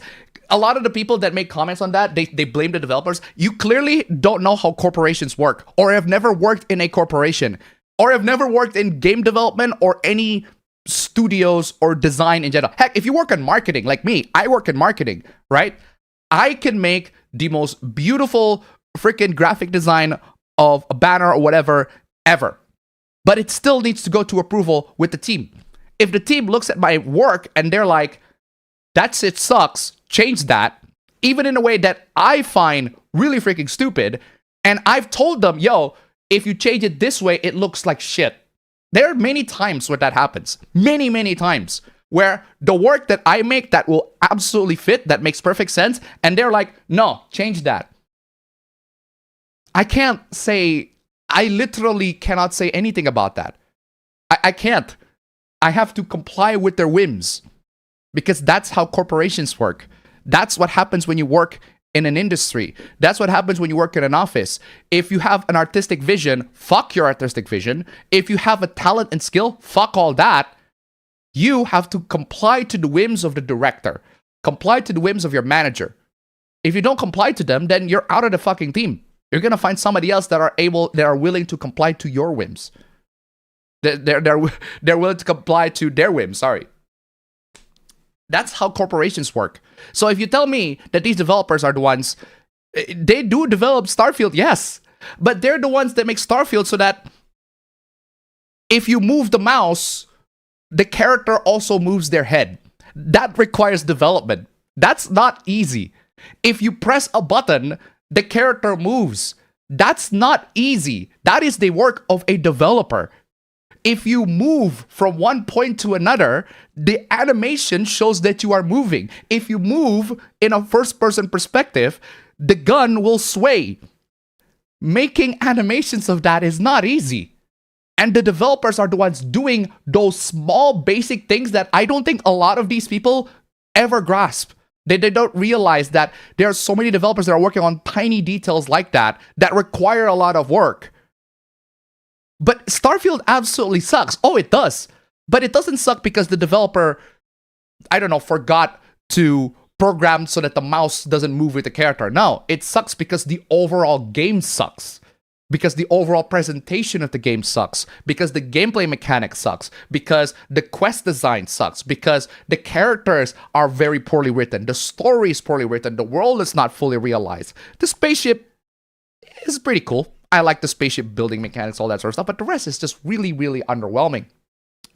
A lot of the people that make comments on that, they blame the developers. You clearly don't know how corporations work, or have never worked in a corporation, or have never worked in game development or any studios or design in general. Heck, if you work in marketing, like me, I work in marketing, right? I can make the most beautiful freaking graphic design of a banner or whatever ever. But it still needs to go to approval with the team. If the team looks at my work and they're like, that's it sucks, change that, even in a way that I find really freaking stupid, and I've told them, yo, if you change it this way, it looks like shit. There are many times where that happens. Many times. Where the work that I make that will absolutely fit, that makes perfect sense, and they're like, no, change that. I literally cannot say anything about that. I can't. I have to comply with their whims. Because that's how corporations work. That's what happens when you work in an industry. That's what happens when you work in an office. If you have an artistic vision, fuck your artistic vision. If you have a talent and skill, fuck all that. You have to comply to the whims of the director. Comply to the whims of your manager. If you don't comply to them, then you're out of the fucking team. You're gonna find somebody else that are willing to comply to your whims. They're willing to comply to their whim. Sorry. That's how corporations work. So if you tell me that these developers are the ones, they do develop Starfield, yes, but they're the ones that make Starfield so that if you move the mouse, the character also moves their head. That requires development. That's not easy. If you press a button, the character moves. That's not easy. That is the work of a developer. If you move from one point to another, the animation shows that you are moving. If you move in a first-person perspective, the gun will sway. Making animations of that is not easy. And the developers are the ones doing those small basic things that I don't think a lot of these people ever grasp. They don't realize that there are so many developers that are working on tiny details like that require a lot of work. But Starfield absolutely sucks. Oh, it does. But it doesn't suck because the developer, I don't know, forgot to program so that the mouse doesn't move with the character. No, it sucks because the overall game sucks. Because the overall presentation of the game sucks. Because the gameplay mechanic sucks. Because the quest design sucks. Because the characters are very poorly written. The story is poorly written. The world is not fully realized. The spaceship is pretty cool. I like the spaceship building mechanics, all that sort of stuff, but the rest is just really, really underwhelming.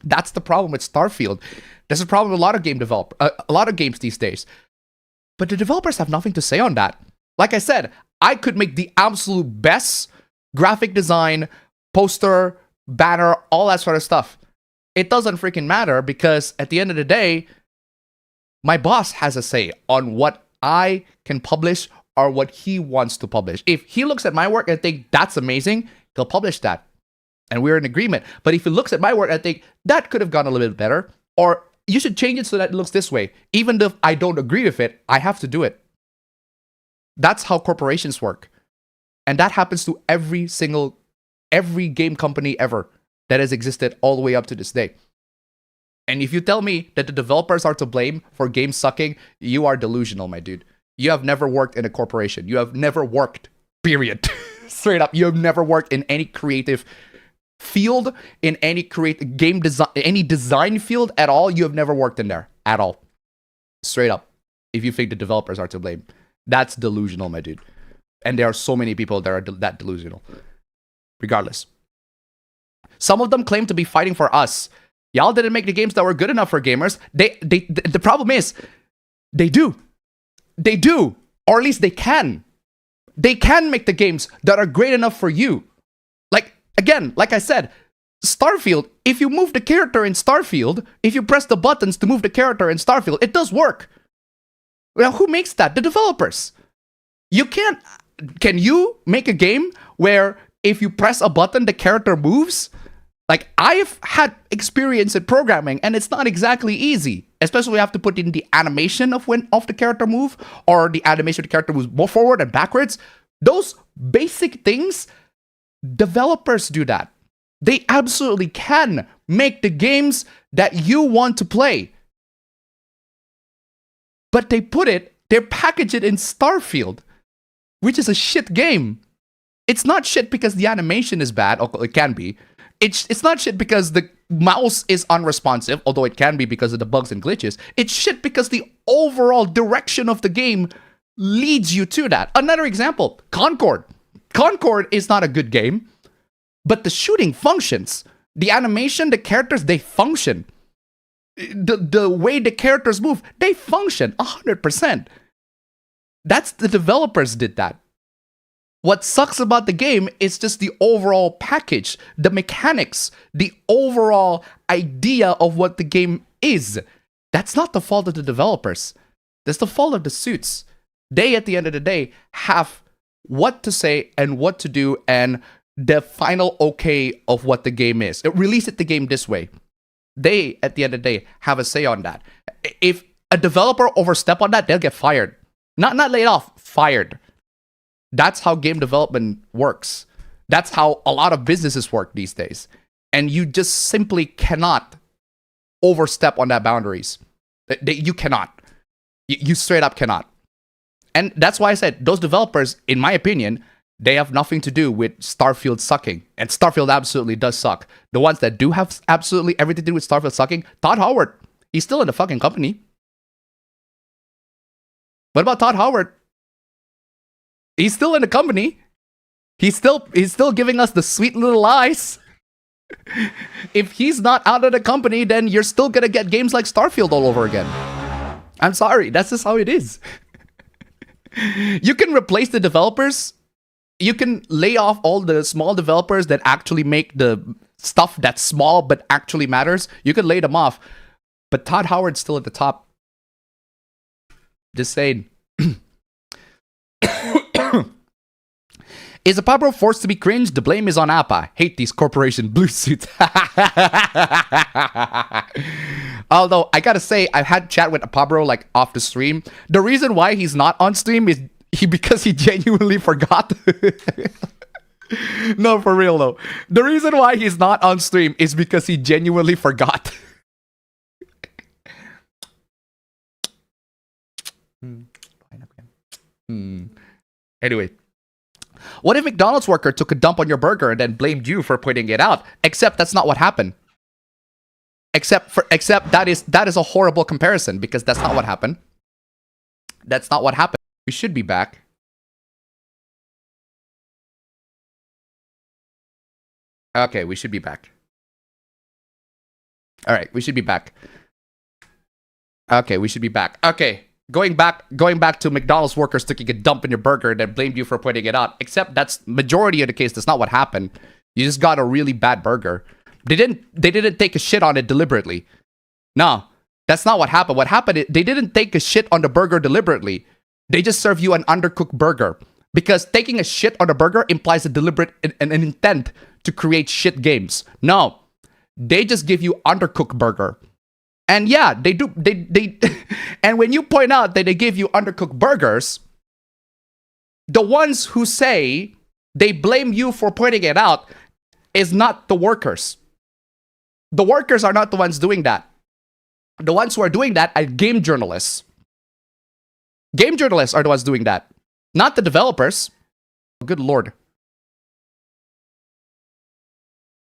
That's the problem with Starfield. That's the problem with a lot of a lot of games these days. But the developers have nothing to say on that. Like I said, I could make the absolute best graphic design, poster, banner, all that sort of stuff. It doesn't freaking matter because at the end of the day, my boss has a say on what I can publish or what he wants to publish. If he looks at my work and think that's amazing, he'll publish that. And we're in agreement. But if he looks at my work and think that could have gone a little bit better, or you should change it so that it looks this way, even if I don't agree with it, I have to do it. That's how corporations work. And that happens to every game company ever that has existed all the way up to this day. And if you tell me that the developers are to blame for games sucking, you are delusional, my dude. You have never worked in a corporation. You have never worked, period. Straight up. You have never worked in any creative field, in any creative game design, any design field at all. You have never worked in there at all. Straight up. If you think the developers are to blame, that's delusional, my dude. And there are so many people that are that delusional. Regardless. Some of them claim to be fighting for us. Y'all didn't make the games that were good enough for gamers. The problem is, they do. They do. Or at least they can. They can make the games that are great enough for you. Like, again, like I said, Starfield, if you move the character in Starfield, if you press the buttons to move the character in Starfield, it does work. Well, who makes that? The developers. You can't... Can you make a game where if you press a button, the character moves? Like, I've had experience in programming, and it's not exactly easy. Especially when you have to put in the animation of when the character move, or the animation of the character moves more forward and backwards. Those basic things, developers do that. They absolutely can make the games that you want to play. But they package it in Starfield, which is a shit game. It's not shit because the animation is bad, or it can be. It's not shit because the mouse is unresponsive, although it can be because of the bugs and glitches. It's shit because the overall direction of the game leads you to that. Another example, Concord. Concord is not a good game, but the shooting functions. The animation, the characters, they function. The way the characters move, they function 100%. That's the developers did that. What sucks about the game is just the overall package, the mechanics, the overall idea of what the game is. That's not the fault of the developers. That's the fault of the suits. They, at the end of the day, have what to say and what to do and the final okay of what the game is. Release it the game this way. They, at the end of the day, have a say on that. If a developer overstep on that, they'll get fired. Not laid off, fired. That's how game development works. That's how a lot of businesses work these days. And you just simply cannot overstep on that boundaries. You cannot. You straight up cannot. And that's why I said those developers, in my opinion, They have nothing to do with Starfield sucking. And Starfield absolutely does suck. The ones that do have absolutely everything to do with Starfield sucking, Todd Howard. He's still in the fucking company. What about Todd Howard? He's still in the company. He's still giving us the sweet little lies. If he's not out of the company, then you're still gonna get games like Starfield all over again. I'm sorry, that's just how it is. You can replace the developers. You can lay off all the small developers that actually make the stuff that's small but actually matters. You can lay them off. But Todd Howard's still at the top. Just saying. Is Apabro forced to be cringe? The blame is on Appa. Hate these corporation blue suits. Although, I gotta say, I've had chat with Apabro like off the stream. The reason why he's not on stream is because he genuinely forgot. No, for real though. The reason why he's not on stream is because he genuinely forgot. Anyway. What if McDonald's worker took a dump on your burger and then blamed you for putting it out? Except that's not what happened. Except that is a horrible comparison because that's not what happened. That's not what happened. We should be back. Okay, we should be back. All right, we should be back. Okay, we should be back. Okay. Going back to McDonald's workers taking a dump in your burger and then blamed you for putting it out. Except that's majority of the case. That's not what happened. You just got a really bad burger. They didn't take a shit on it deliberately. No, that's not what happened. What happened is they didn't take a shit on the burger deliberately. They just serve you an undercooked burger. Because taking a shit on a burger implies a deliberate an intent to create shit games. No, they just give you undercooked burger. And yeah, they do. They and when you point out that they give you undercooked burgers, the ones who say they blame you for putting it out is not the workers. The workers are not the ones doing that. The ones who are doing that are game journalists. Game journalists are the ones doing that, not the developers. Good lord.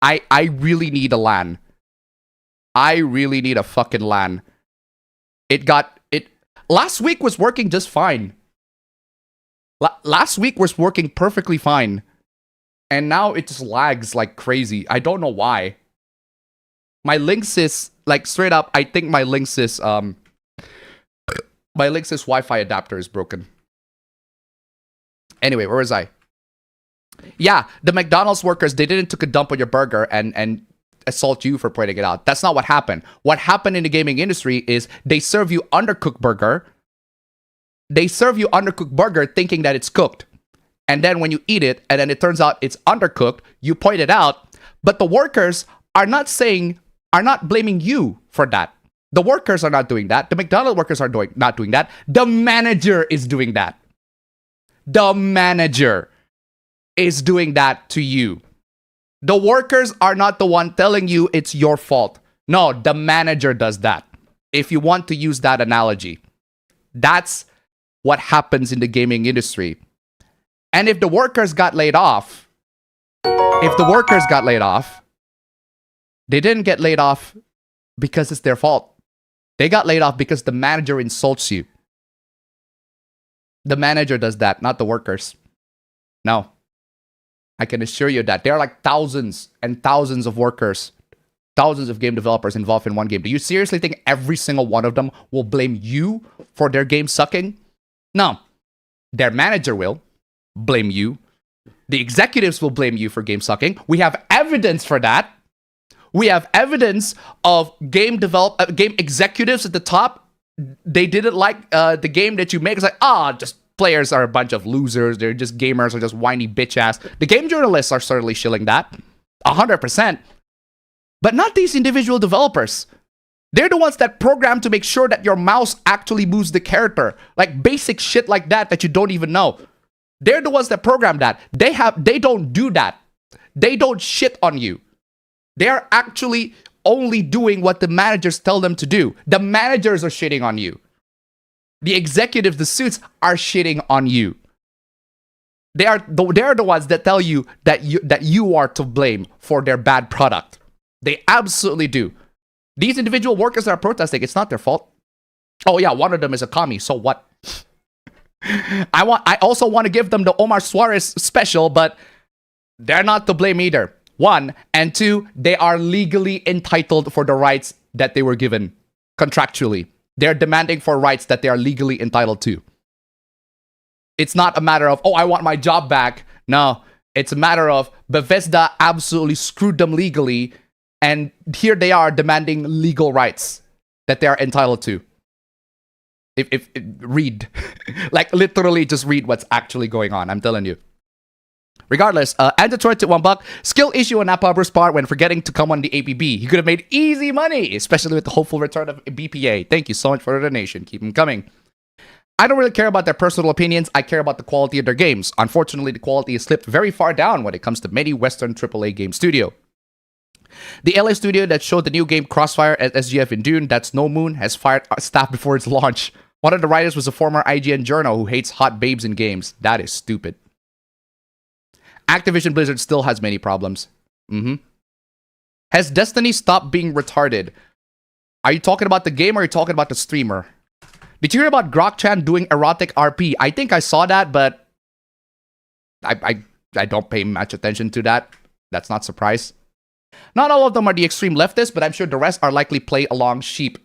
I really need a LAN. I really need a fucking LAN. Last week was working just fine. Last week was working perfectly fine. And now it just lags like crazy. I don't know why. My Linksys, like straight up, I think my Linksys Wi-Fi adapter is broken. Anyway, where was I? Yeah, the McDonald's workers, they didn't took a dump on your burger and assault you for pointing it out. That's not what happened. What happened in the gaming industry is they serve you undercooked burger. They serve you undercooked burger thinking that it's cooked. And then when you eat it and then it turns out it's undercooked, you point it out. But the workers are not blaming you for that. The workers are not doing that. The McDonald's workers are not doing that. The manager is doing that. The manager is doing that to you. The workers are not the one telling you it's your fault. No, the manager does that. If you want to use that analogy, that's what happens in the gaming industry. And if the workers got laid off, they didn't get laid off because it's their fault. They got laid off because the manager insults you. The manager does that, not the workers. No. I can assure you that there are like thousands and thousands of workers, thousands of game developers involved in one game. Do you seriously think every single one of them will blame you for their game sucking? No. Their manager will blame you. The executives will blame you for game sucking. We have evidence for that. We have evidence of game executives at the top. They didn't like the game that you make. It's like, just players are a bunch of losers. They're just gamers are just whiny bitch ass. The game journalists are certainly shilling that. 100%. But not these individual developers. They're the ones that program to make sure that your mouse actually moves the character. Like basic shit like that you don't even know. They're the ones that program that. They don't do that. They don't shit on you. They're actually only doing what the managers tell them to do. The managers are shitting on you. The executives, the suits, are shitting on you. They're the ones that tell you that you are to blame for their bad product. They absolutely do. These individual workers that are protesting, it's not their fault. Oh yeah, one of them is a commie, so what? I also want to give them the Omar Suarez special, but they're not to blame either. One, and two, they are legally entitled for the rights that they were given contractually. They're demanding for rights that they are legally entitled to. It's not a matter of, oh, I want my job back. No, it's a matter of Bethesda absolutely screwed them legally, and here they are demanding legal rights that they are entitled to. If read, like literally just read what's actually going on. I'm telling you. Regardless, Antitroid to $1, skill issue on APB's part when forgetting to come on the APB. He could have made easy money, especially with the hopeful return of BPA. Thank you so much for the donation. Keep them coming. I don't really care about their personal opinions. I care about the quality of their games. Unfortunately, the quality has slipped very far down when it comes to many Western AAA game studio. The LA studio that showed the new game Crossfire at SGF in June, that's No Moon, has fired staff before its launch. One of the writers was a former IGN journal who hates hot babes in games. That is stupid. Activision Blizzard still has many problems. Has Destiny stopped being retarded? Are you talking about the game or are you talking about the streamer? Did you hear about Grok-chan doing erotic RP? I think I saw that, but I don't pay much attention to that. That's not a surprise. Not all of them are the extreme leftists, but I'm sure the rest are likely play-along sheep.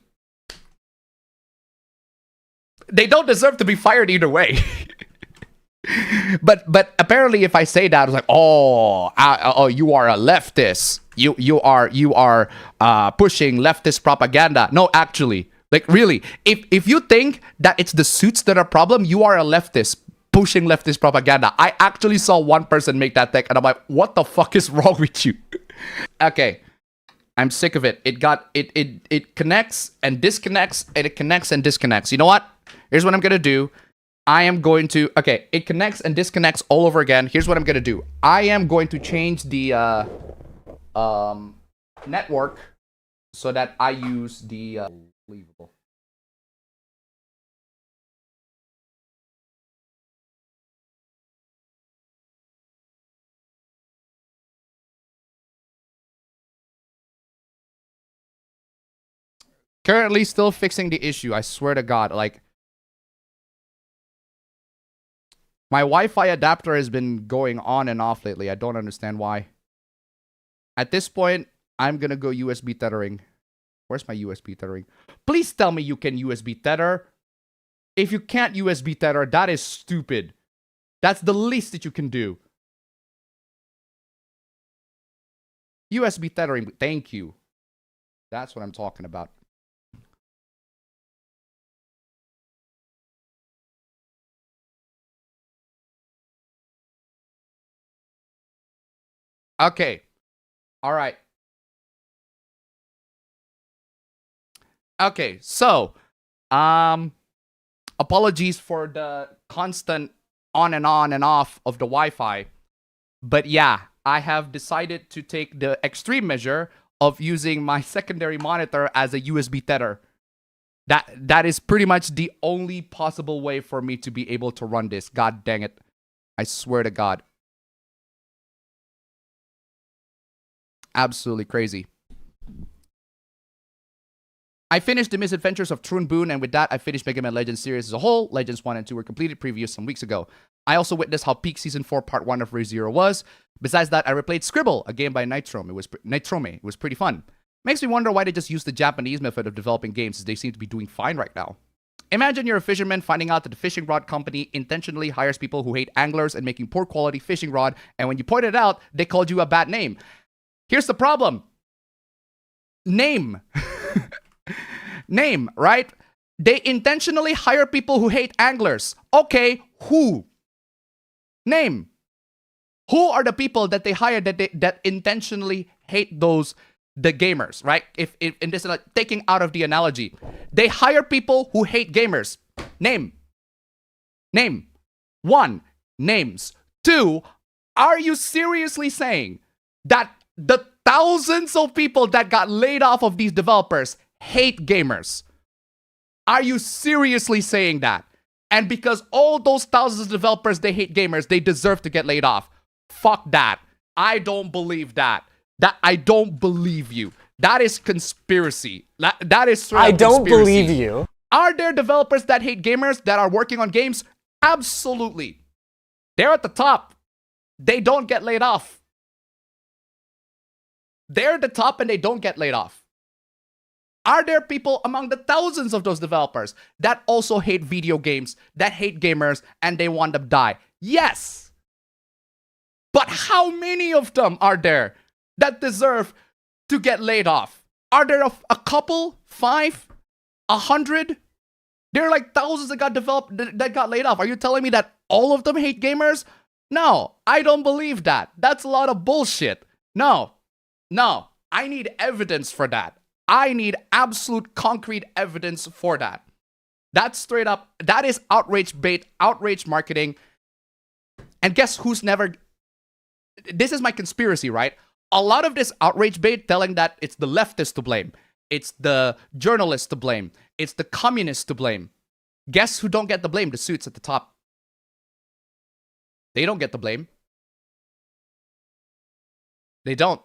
They don't deserve to be fired either way. But apparently, if I say that, it's like, oh, you are a leftist. You are pushing leftist propaganda. No, actually, like really, if you think that it's the suits that are a problem, you are a leftist pushing leftist propaganda. I actually saw one person make that tech, and I'm like, what the fuck is wrong with you? Okay, I'm sick of it. It connects and disconnects, and it connects and disconnects. You know what? Here's what I'm gonna do. I am going to, okay, it connects and disconnects all over again. Here's what I'm going to do. I am going to change the network so that I use the unbelievable. Currently still fixing the issue. I swear to God, like, my Wi-Fi adapter has been going on and off lately. I don't understand why. At this point, I'm going to go USB tethering. Where's my USB tethering? Please tell me you can USB tether. If you can't USB tether, that is stupid. That's the least that you can do. USB tethering. Thank you. That's what I'm talking about. Okay. All right. Okay, so apologies for the constant on and off of the Wi-Fi. But yeah, I have decided to take the extreme measure of using my secondary monitor as a USB tether. That is pretty much the only possible way for me to be able to run this. God dang it. I swear to God. Absolutely crazy. I finished The Misadventures of Trun Boon, and with that, I finished Mega Man Legends series as a whole. Legends 1 and 2 were completed previous some weeks ago. I also witnessed how peak Season 4 Part 1 of ReZero was. Besides that, I replayed Scribble, a game by Nitrome. It was pretty fun. Makes me wonder why they just use the Japanese method of developing games, as they seem to be doing fine right now. Imagine you're a fisherman finding out that the fishing rod company intentionally hires people who hate anglers and making poor quality fishing rod, and when you point it out, they called you a bad name. Here's the problem. Name. Name, right? They intentionally hire people who hate anglers. Okay, who? Name. Who are the people that they hire that intentionally hate the gamers, right? If in this, like, taking out of the analogy, they hire people who hate gamers. Name. Name. 1. Names. 2. Are you seriously saying that the thousands of people that got laid off of these developers hate gamers? Are you seriously saying that? And because all those thousands of developers, they hate gamers, they deserve to get laid off. Fuck that. I don't believe that. I don't believe you. That is conspiracy. That is straight I don't conspiracy. believe you. Are there developers that hate gamers that are working on games? Absolutely. They're at the top. They don't get laid off. They're at the top and they don't get laid off. Are there people among the thousands of those developers that also hate video games, that hate gamers, and they want them to die? Yes. But how many of them are there that deserve to get laid off? Are there a couple? 5? 100? There are like thousands that got laid off. Are you telling me that all of them hate gamers? No, I don't believe that. That's a lot of bullshit. No. I need evidence for that. I need absolute concrete evidence for that. That's straight up, that is outrage bait, outrage marketing. And guess who's never, this is my conspiracy, right? A lot of this outrage bait telling that it's the leftists to blame. It's the journalists to blame. It's the communists to blame. Guess who don't get the blame? The suits at the top. They don't get the blame. They don't.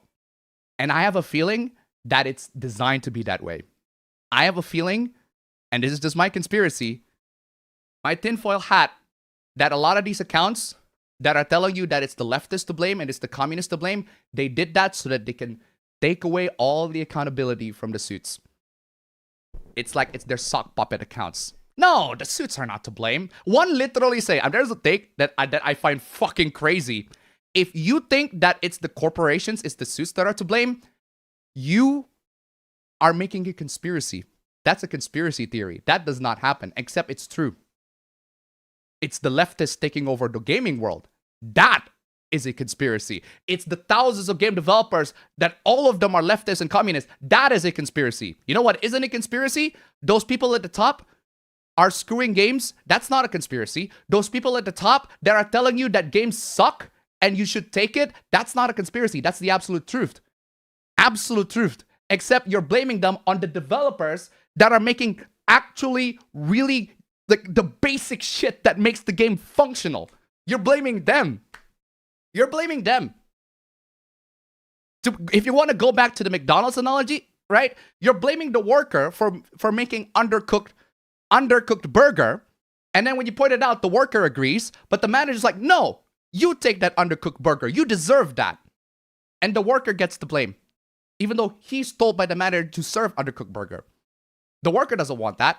And I have a feeling that it's designed to be that way. I have a feeling, and this is just my conspiracy, my tinfoil hat, that a lot of these accounts that are telling you that it's the leftists to blame and it's the communists to blame, they did that so that they can take away all the accountability from the suits. It's like it's their sock puppet accounts. No, the suits are not to blame. One literally say, and there's a take that I find fucking crazy. If you think that it's the corporations, it's the suits that are to blame, you are making a conspiracy. That's a conspiracy theory. That does not happen, except it's true. It's the leftists taking over the gaming world. That is a conspiracy. It's the thousands of game developers that all of them are leftists and communists. That is a conspiracy. You know what isn't a conspiracy? Those people at the top are screwing games. That's not a conspiracy. Those people at the top that are telling you that games suck and you should take it, that's not a conspiracy. That's the absolute truth. Absolute truth. Except you're blaming them on the developers that are making actually really the basic shit that makes the game functional. You're blaming them. You're blaming them. If you want to go back to the McDonald's analogy, right? You're blaming the worker for making undercooked burger. And then when you point it out, the worker agrees, but the manager's like, no, you take that undercooked burger. You deserve that. And the worker gets the blame, even though he's told by the manager to serve undercooked burger. The worker doesn't want that.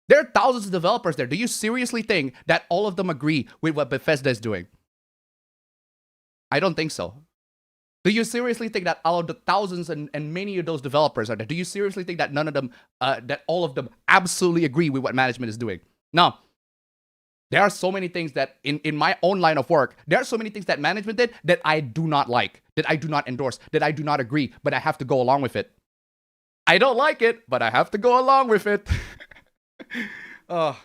There are thousands of developers there. Do you seriously think that all of them agree with what Bethesda is doing? I don't think so. Do you seriously think that all of the thousands and many of those developers are there? Do you seriously think that none of them, that all of them absolutely agree with what management is doing? No. There are so many things that in my own line of work, there are so many things that management did that I do not like, that I do not endorse, that I do not agree, but I have to go along with it. I don't like it, but I have to go along with it. But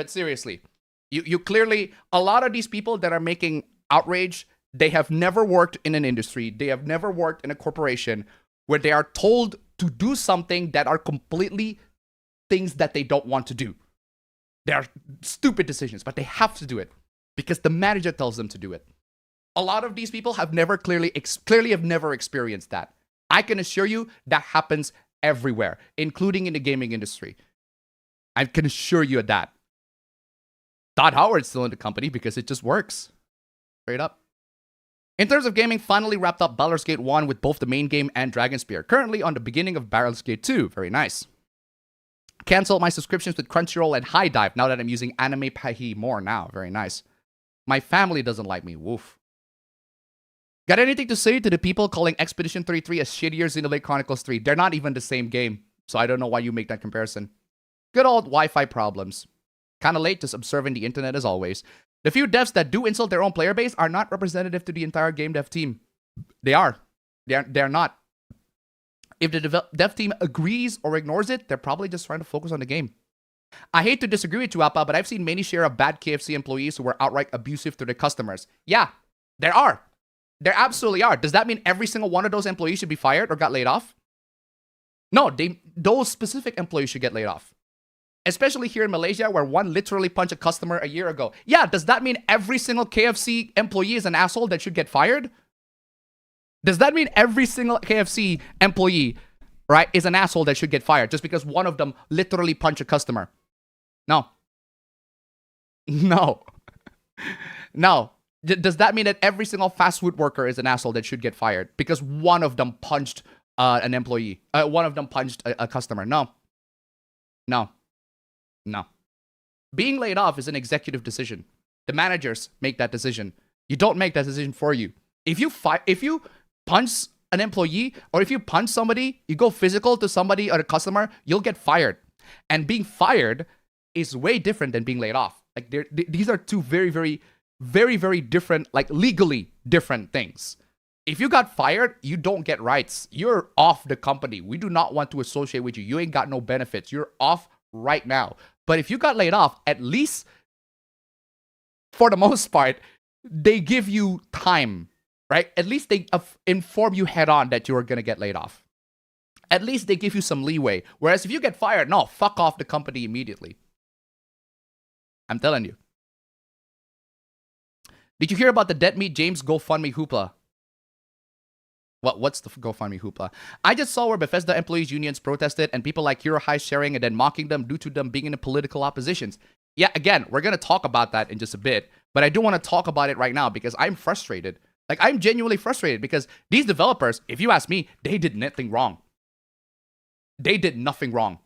seriously, you clearly, a lot of these people that are making outrage, they have never worked in an industry, they have never worked in a corporation where they are told to do something that are completely things that they don't want to do. They are stupid decisions, but they have to do it because the manager tells them to do it. A lot of these people have never clearly have never experienced that. I can assure you that happens everywhere, including in the gaming industry. I can assure you of that. Todd Howard's still in the company because it just works. Straight up. In terms of gaming, finally wrapped up Baldur's Gate 1 with both the main game and Dragonspear. Currently on the beginning of Baldur's Gate 2. Very nice. Cancel my subscriptions with Crunchyroll and High Dive now that I'm using Anime Pahi more now. Very nice. My family doesn't like me. Woof. Got anything to say to the people calling Expedition 33 as shittier Xenoblade Chronicles 3? They're not even the same game, so I don't know why you make that comparison. Good old Wi-Fi problems. Kinda late, just observing the internet as always. The few devs that do insult their own player base are not representative to the entire game dev team. They are. They're not. If the dev team agrees or ignores it, they're probably just trying to focus on the game. I hate to disagree with you, Appa, but I've seen many share of bad KFC employees who were outright abusive to their customers. Yeah, there are. There absolutely are. Does that mean every single one of those employees should be fired or got laid off? No, those specific employees should get laid off. especially here in Malaysia, where one literally punched a customer a year ago. Yeah, does that mean every single KFC employee is an asshole that should get fired? Does that mean every single KFC employee, right, is an asshole that should get fired just because one of them literally punched a customer? No. No. No. Does that mean that every single fast food worker is an asshole that should get fired because one of them punched an employee? One of them punched a customer? No. No. No. Being laid off is an executive decision. The managers make that decision. You don't make that decision for you. If you punch an employee, or if you punch somebody, you go physical to somebody or a customer, you'll get fired. And being fired is way different than being laid off. Like these are two very, very, very, very different, like legally different things. If you got fired, you don't get rights. You're off the company. We do not want to associate with you. You ain't got no benefits. You're off right now. But if you got laid off, at least for the most part, they give you time, right? At least they inform you head on that you are going to get laid off. At least they give you some leeway. Whereas if you get fired, no, fuck off the company immediately. I'm telling you. Did you hear about the Dead Meat James GoFundMe hoopla? What's the GoFundMe hoopla? I just saw where Bethesda employees unions protested and people like Hero High sharing and then mocking them due to them being in political oppositions. Yeah, again, we're going to talk about that in just a bit, but I do want to talk about it right now because I'm frustrated. Like, I'm genuinely frustrated because these developers, if you ask me, they did nothing wrong. They did nothing wrong.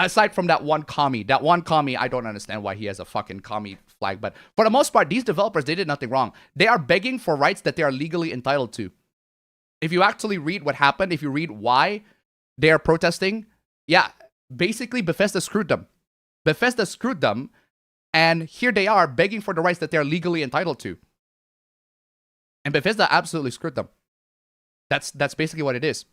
Aside from that one commie, I don't understand why he has a fucking commie flag. But for the most part, these developers, they did nothing wrong. They are begging for rights that they are legally entitled to. If you actually read what happened, if you read why they are protesting, yeah, basically Bethesda screwed them. Bethesda screwed them, and here they are begging for the rights that they are legally entitled to. And Bethesda absolutely screwed them. That's basically what it is.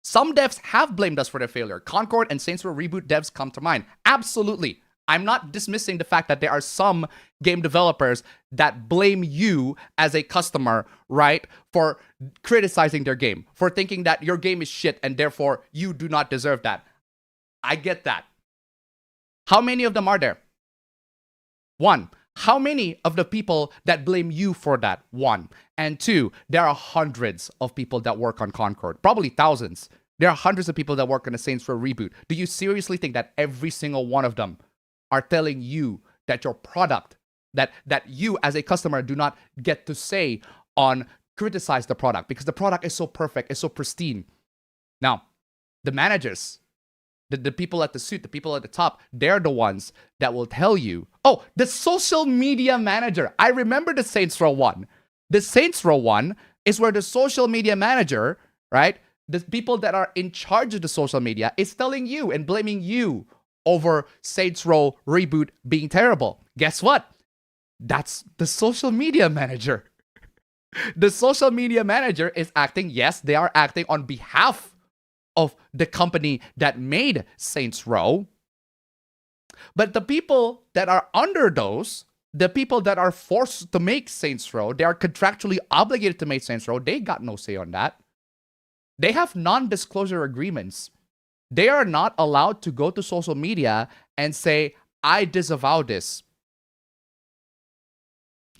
Some devs have blamed us for their failure. Concord and Saints Row Reboot devs come to mind. Absolutely. I'm not dismissing the fact that there are some game developers that blame you as a customer, right, for criticizing their game, for thinking that your game is shit and therefore you do not deserve that. I get that. How many of them are there? One. How many of the people that blame you for that? One. And two, there are hundreds of people that work on Concord. Probably thousands. There are hundreds of people that work on the Saints Row Reboot. Do you seriously think that every single one of them are telling you that your product, that you as a customer do not get to say on criticize the product because the product is so perfect, it's so pristine? Now, the managers, the people at the suit, the people at the top, they're the ones that will tell you. Oh, the social media manager. I remember the Saints Row one. The Saints Row one is where the social media manager, right, the people that are in charge of the social media is telling you and blaming you over Saints Row Reboot being terrible. Guess what? That's the social media manager. The social media manager is acting, yes, they are acting on behalf of the company that made Saints Row. But the people that are under those, the people that are forced to make Saints Row, they are contractually obligated to make Saints Row, they got no say on that. They have non-disclosure agreements. They are not allowed to go to social media and say, I disavow this.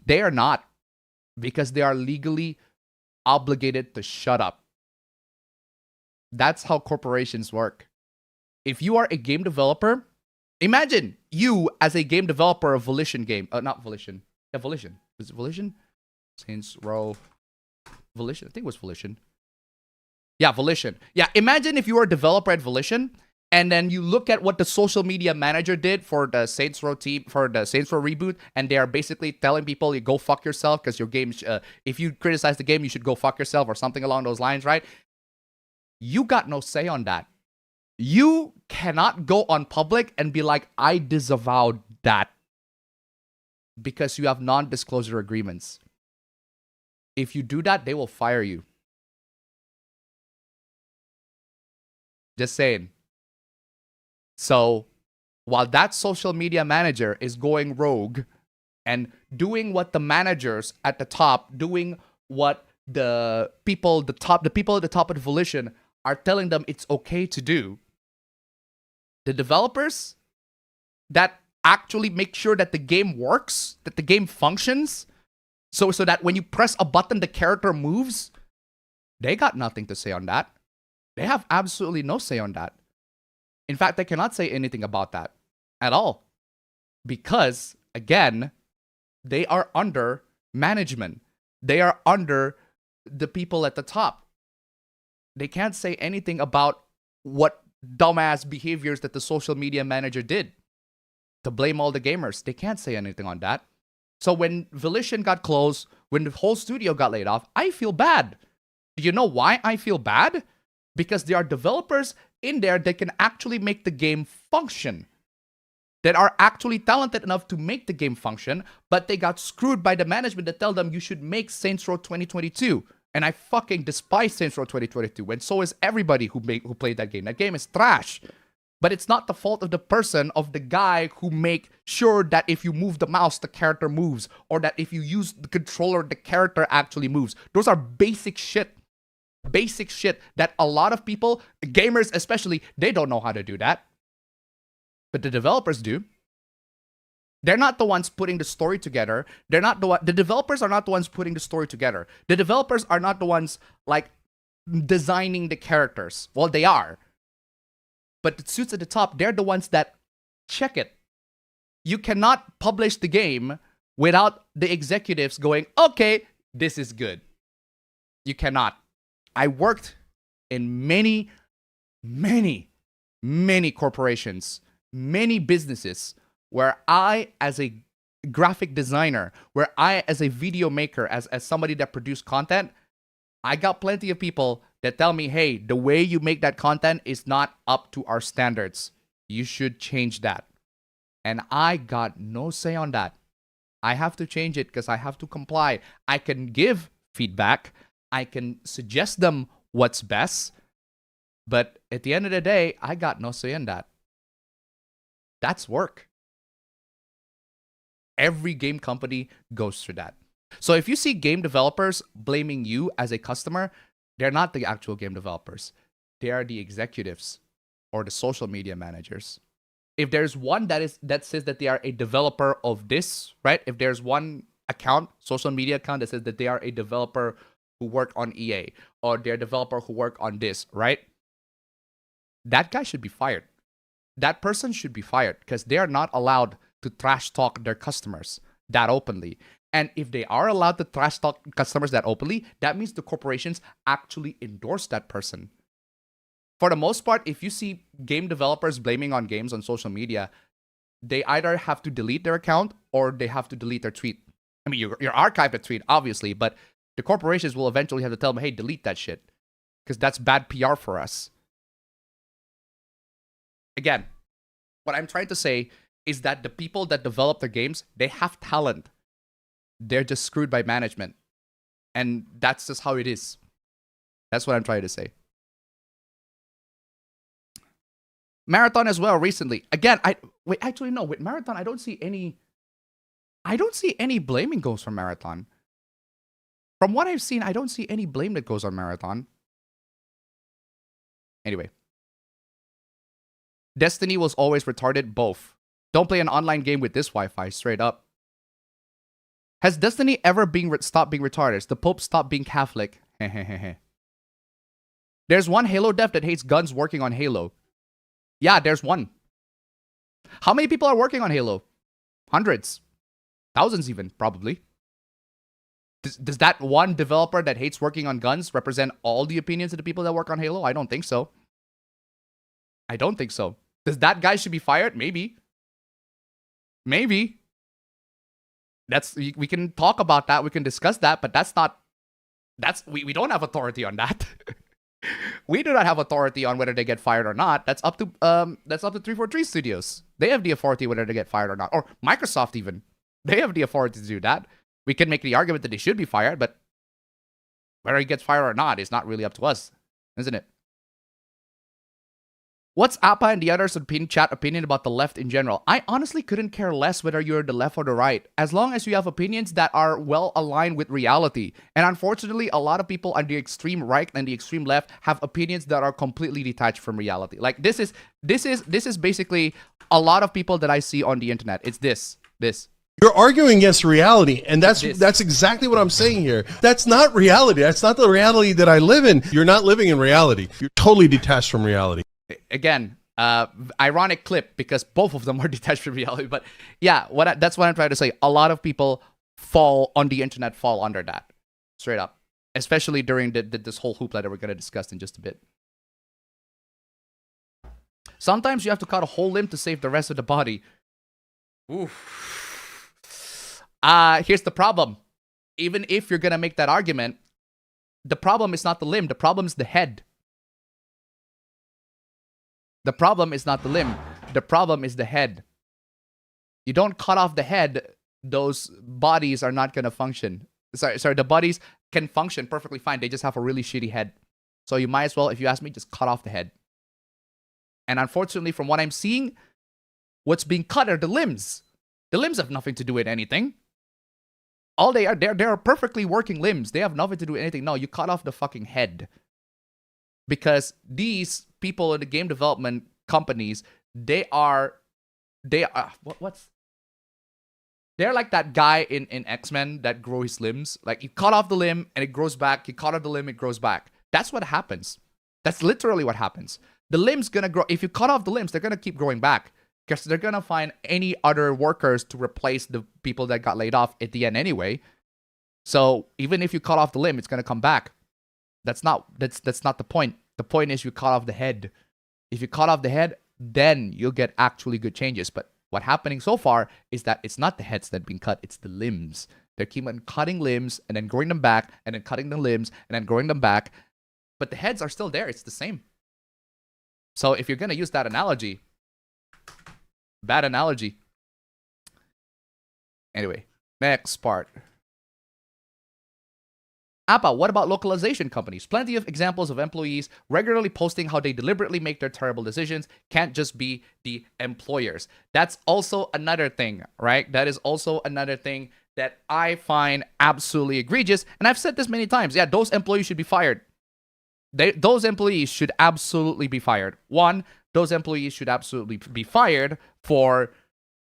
They are not, because they are legally obligated to shut up. That's how corporations work. If you are a game developer, imagine you as a game developer of Volition game. Not Volition. Yeah, Volition. Is it Volition? Saints Row. Volition. I think it was Volition. Yeah, Volition. Yeah, imagine if you were a developer at Volition, and then you look at what the social media manager did for the Saints Row team, for the Saints Row Reboot, and they are basically telling people, you go fuck yourself, because your game, if you criticize the game, you should go fuck yourself, or something along those lines, right? You got no say on that. You cannot go on public and be like, I disavowed that, because you have non-disclosure agreements. If you do that, they will fire you. Just saying. So, while that social media manager is going rogue and doing what the managers at the top, doing what the people at the top of the Volition are telling them it's okay to do, The developers that actually make sure that the game works, that the game functions, so that when you press a button, the character moves, they got nothing to say on that. They have absolutely no say on that. In fact, they cannot say anything about that at all. Because, again, they are under management. They are under the people at the top. They can't say anything about what dumbass behaviors that the social media manager did to blame all the gamers. They can't say anything on that. So when Volition got closed, when the whole studio got laid off, I feel bad. Do you know why I feel bad? Because there are developers in there that can actually make the game function, that are actually talented enough to make the game function, but they got screwed by the management that tell them you should make Saints Row 2022. And I fucking despise Saints Row 2022, and so is everybody who played that game. That game is trash. But it's not the fault of the person, of the guy who make sure that if you move the mouse, the character moves, or that if you use the controller, the character actually moves. Those are basic shit. Basic shit that a lot of people, gamers especially, they don't know how to do that. But the developers do. They're not the ones putting the story together. They're not the developers are not the ones putting the story together. The developers are not the ones like designing the characters. Well, they are. But the suits at the top, they're the ones that check it. You cannot publish the game without the executives going, okay, this is good. You cannot. I worked in many corporations, many businesses where I, as a graphic designer, where I, as a video maker, as somebody that produced content, I got plenty of people that tell me, hey, the way you make that content is not up to our standards. You should change that. And I got no say on that. I have to change it because I have to comply. I can give feedback. I can suggest them what's best. But at the end of the day, I got no say in that. That's work. Every game company goes through that. So if you see game developers blaming you as a customer, they're not the actual game developers. They are the executives or the social media managers. If there's one that says that they are a developer of this, right? If there's one account, social media account that says that they are a developer who work on EA or they're a developer who work on this, right? That guy should be fired. That person should be fired because they are not allowed to trash talk their customers that openly. And if they are allowed to trash talk customers that openly, that means the corporations actually endorse that person. For the most part, if you see game developers blaming on games on social media, they either have to delete their account or they have to delete their tweet. I mean, you're archived a tweet, obviously, but the corporations will eventually have to tell them, hey, delete that shit. Because that's bad PR for us. Again, what I'm trying to say is that the people that develop their games, they have talent. They're just screwed by management. And that's just how it is. That's what I'm trying to say. Marathon as well recently. Again, with Marathon, I don't see any blaming goes from Marathon. From what I've seen, I don't see any blame that goes on Marathon. Anyway. Destiny was always retarded, both. Don't play an online game with this Wi-Fi, straight up. Has Destiny ever stopped being retarded? Has the Pope stopped being Catholic? There's one Halo dev that hates guns working on Halo. Yeah, there's one. How many people are working on Halo? Hundreds. Thousands even, probably. Does that one developer that hates working on guns represent all the opinions of the people that work on Halo? I don't think so. I don't think so. Does that guy should be fired? Maybe. Maybe. We can talk about that. We can discuss that, but we don't have authority on that. We do not have authority on whether they get fired or not. That's up to 343 Studios. They have the authority whether they get fired or not. Or Microsoft even. They have the authority to do that. We can make the argument that they should be fired, but whether he gets fired or not is not really up to us, isn't it? What's Appa and the others' chat opinion about the left in general? I honestly couldn't care less whether you're the left or the right, as long as you have opinions that are well aligned with reality. And unfortunately, a lot of people on the extreme right and the extreme left have opinions that are completely detached from reality. Like this is basically a lot of people that I see on the internet. It's this. You're arguing against reality, and that's exactly what I'm saying here. That's not reality. That's not the reality that I live in. You're not living in reality. You're totally detached from reality. Again, ironic clip because both of them are detached from reality. But yeah, that's what I'm trying to say. A lot of people on the internet fall under that, straight up, especially during this whole hoopla that we're going to discuss in just a bit. Sometimes you have to cut a whole limb to save the rest of the body. Oof. Here's the problem. Even if you're going to make that argument, the problem is not the limb. The problem is the head. The problem is not the limb. The problem is the head. You don't cut off the head, those bodies are not going to function. Sorry, the bodies can function perfectly fine. They just have a really shitty head. So you might as well, if you ask me, just cut off the head. And unfortunately, from what I'm seeing, what's being cut are the limbs. The limbs have nothing to do with anything. All they are perfectly working limbs. They have nothing to do with anything. No, you cut off the fucking head. Because these people in the game development companies, they're like that guy in X-Men that grow his limbs. Like you cut off the limb and it grows back. You cut off the limb, it grows back. That's what happens. That's literally what happens. The limb's gonna grow. If you cut off the limbs, they're gonna keep growing back. Because they're gonna find any other workers to replace the people that got laid off at the end anyway. So even if you cut off the limb, it's gonna come back. That's not the point. The point is you cut off the head. If you cut off the head, then you'll get actually good changes. But what's happening so far is that it's not the heads that are being cut, it's the limbs. They keep on cutting limbs and then growing them back and then cutting the limbs and then growing them back. But the heads are still there. It's the same. So if you're going to use that analogy, bad analogy. Anyway, next part. Appa, what about localization companies? Plenty of examples of employees regularly posting how they deliberately make their terrible decisions. Can't just be the employers. That's also another thing, right? That is also another thing that I find absolutely egregious. And I've said this many times. Yeah, those employees should be fired. Those employees should absolutely be fired. One, those employees should absolutely be fired for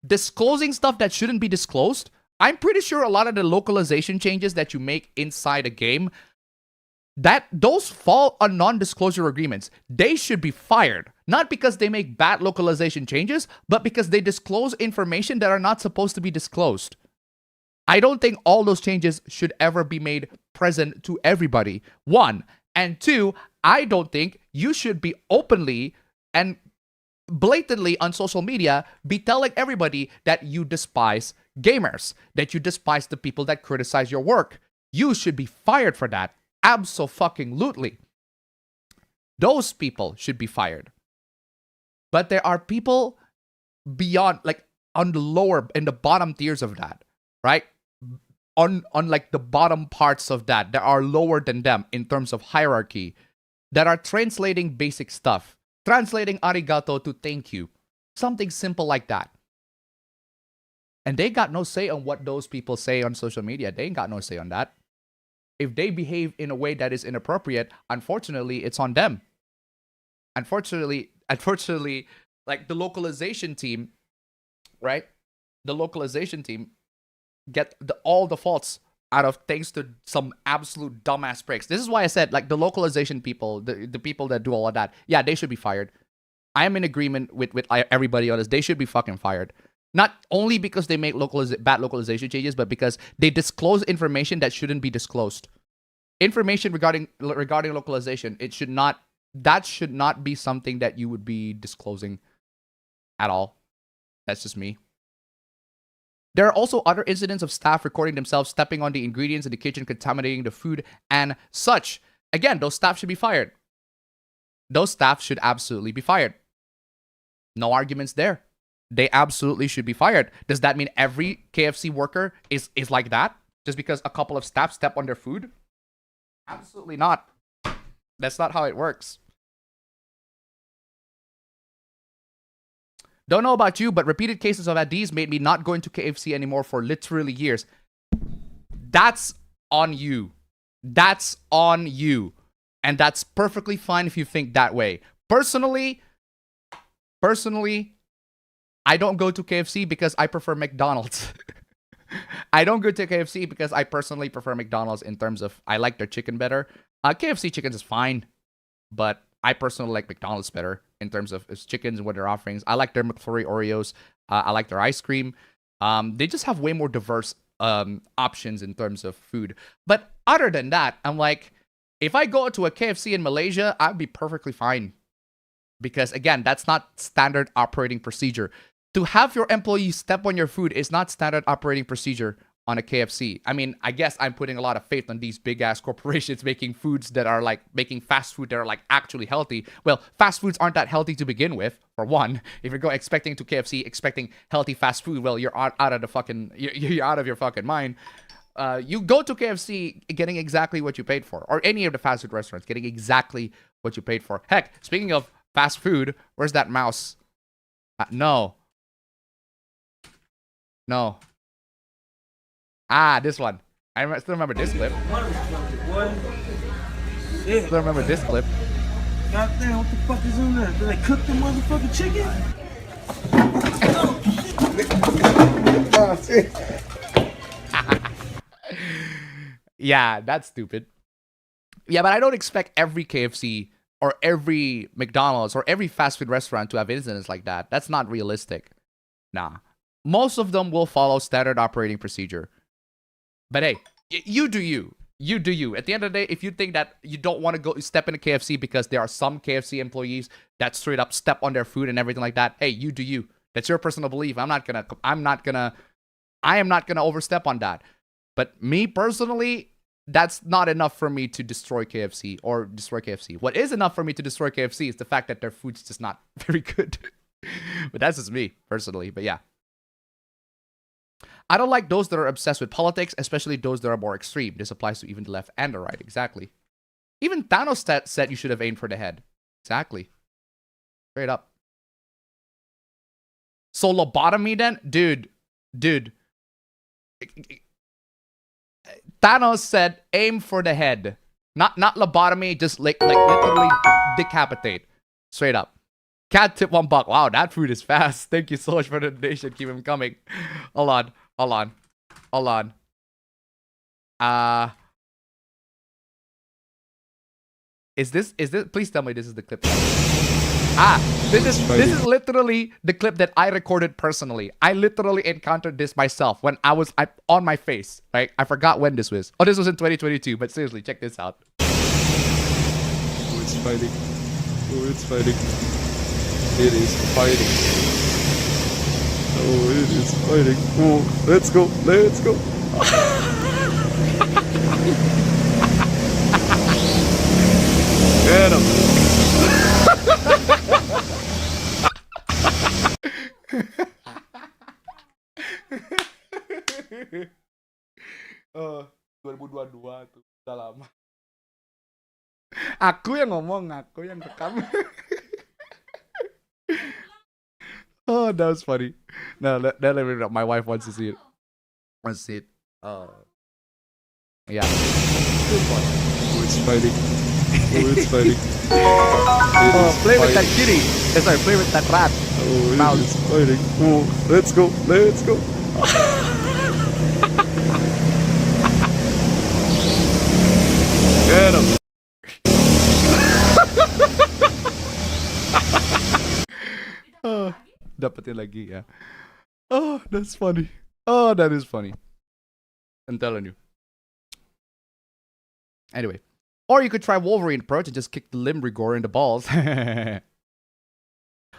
disclosing stuff that shouldn't be disclosed. I'm pretty sure a lot of the localization changes that you make inside a game, those fall on non-disclosure agreements. They should be fired. Not because they make bad localization changes, but because they disclose information that are not supposed to be disclosed. I don't think all those changes should ever be made present to everybody. One. And two, I don't think you should be openly and blatantly on social media be telling everybody that you despise gamers, that you despise the people that criticize your work. You should be fired for that. Abso-fucking-lutely. Those people should be fired. But there are people beyond, like, on the lower, in the bottom tiers of that, right? On like the bottom parts of that are lower than them in terms of hierarchy, that are translating basic stuff. Translating arigato to thank you. Something simple like that. And they got no say on what those people say on social media. They ain't got no say on that. If they behave in a way that is inappropriate, unfortunately, it's on them. Unfortunately, like the localization team, right? The localization team get all the faults out of thanks to some absolute dumbass breaks. This is why I said, like, the localization people, the people that do all of that, yeah, they should be fired. I am in agreement with everybody on this. They should be fucking fired. Not only because they make bad localization changes, but because they disclose information that shouldn't be disclosed. Information regarding localization, that should not be something that you would be disclosing at all. That's just me. There are also other incidents of staff recording themselves stepping on the ingredients in the kitchen, contaminating the food and such. Again, those staff should be fired. Those staff should absolutely be fired. No arguments there. They absolutely should be fired. Does that mean every KFC worker is like that? Just because a couple of staff step on their food? Absolutely not. That's not how it works. Don't know about you, but repeated cases of ADs made me not going to KFC anymore for literally years. That's on you. That's on you. And that's perfectly fine if you think that way. Personally, I don't go to KFC because I prefer McDonald's. I don't go to KFC because I personally prefer McDonald's in terms of I like their chicken better. KFC chicken is fine, but I personally like McDonald's better in terms of its chickens and what their offerings. I like their McFlurry Oreos. I like their ice cream. They just have way more diverse options in terms of food. But other than that, I'm like, if I go to a KFC in Malaysia, I'd be perfectly fine. Because again, that's not standard operating procedure. To have your employees step on your food is not standard operating procedure on a KFC. I mean, I guess I'm putting a lot of faith on these big ass corporations making foods that are like making fast food that are like actually healthy. Well, fast foods aren't that healthy to begin with, for one. If you're expecting to KFC expecting healthy fast food, well, you're out of the fucking you're out of your fucking mind. You go to KFC getting exactly what you paid for, or any of the fast food restaurants getting exactly what you paid for. Heck, speaking of fast food, where's that mouse? No. This one. I still remember this clip. Still remember this clip. Goddamn, what the fuck is in there? Did they cook the motherfucking chicken? Yeah, that's stupid. Yeah, but I don't expect every KFC or every McDonald's or every fast food restaurant to have incidents like that. That's not realistic. Nah. Most of them will follow standard operating procedure. But hey, you do you. You do you. At the end of the day, if you think that you don't want to go step into KFC because there are some KFC employees that straight up step on their food and everything like that, hey, you do you. That's your personal belief. I am not gonna overstep on that. But me personally, that's not enough for me to destroy KFC or destroy KFC. What is enough for me to destroy KFC is the fact that their food's just not very good. But that's just me personally. But yeah. I don't like those that are obsessed with politics, especially those that are more extreme. This applies to even the left and the right. Exactly. Even Thanos said you should have aimed for the head. Exactly. Straight up. So lobotomy then? Dude. Thanos said aim for the head. Not lobotomy, just like literally decapitate. Straight up. Cat tip $1. Wow, that food is fast. Thank you so much for the donation. Keep him coming. Hold on. Is this please tell me this is the clip. This is literally the clip that I recorded personally. I literally encountered this myself when I was on my face. Right? I forgot when this was. Oh, this was in 2022, but seriously, check this out. Oh, it's fighting. It is fighting. Oh, it is fighting. Oh, let's go. Get him. Oh, 2022 tuh. Udah lama. Aku yang ngomong, aku yang rekam. Oh, that was funny. No, my wife wants to see it. Yeah. Oh, it's fighting. Play with that kitty. Sorry, play with that rat. Oh, it is fighting. Oh, let's go. Get him. Dapetin lagi ya. Oh, that's funny. Oh, that is funny. I'm telling you. Anyway. Or you could try Wolverine approach and just kick the Limbrigor in the balls.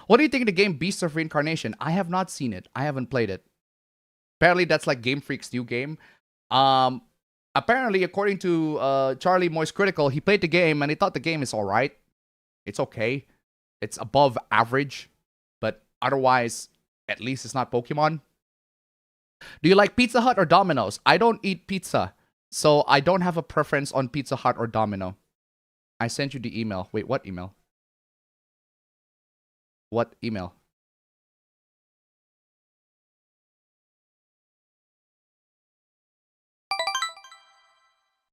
What do you think of the game Beasts of Reincarnation? I have not seen it. I haven't played it. Apparently that's like Game Freak's new game. Apparently, according to Charlie Moist Critical, he played the game and he thought the game is alright. It's okay. It's above average. But otherwise, at least it's not Pokemon. Do you like Pizza Hut or Domino's? I don't eat pizza. So I don't have a preference on Pizza Hut or Domino. I sent you the email. Wait, what email? What email?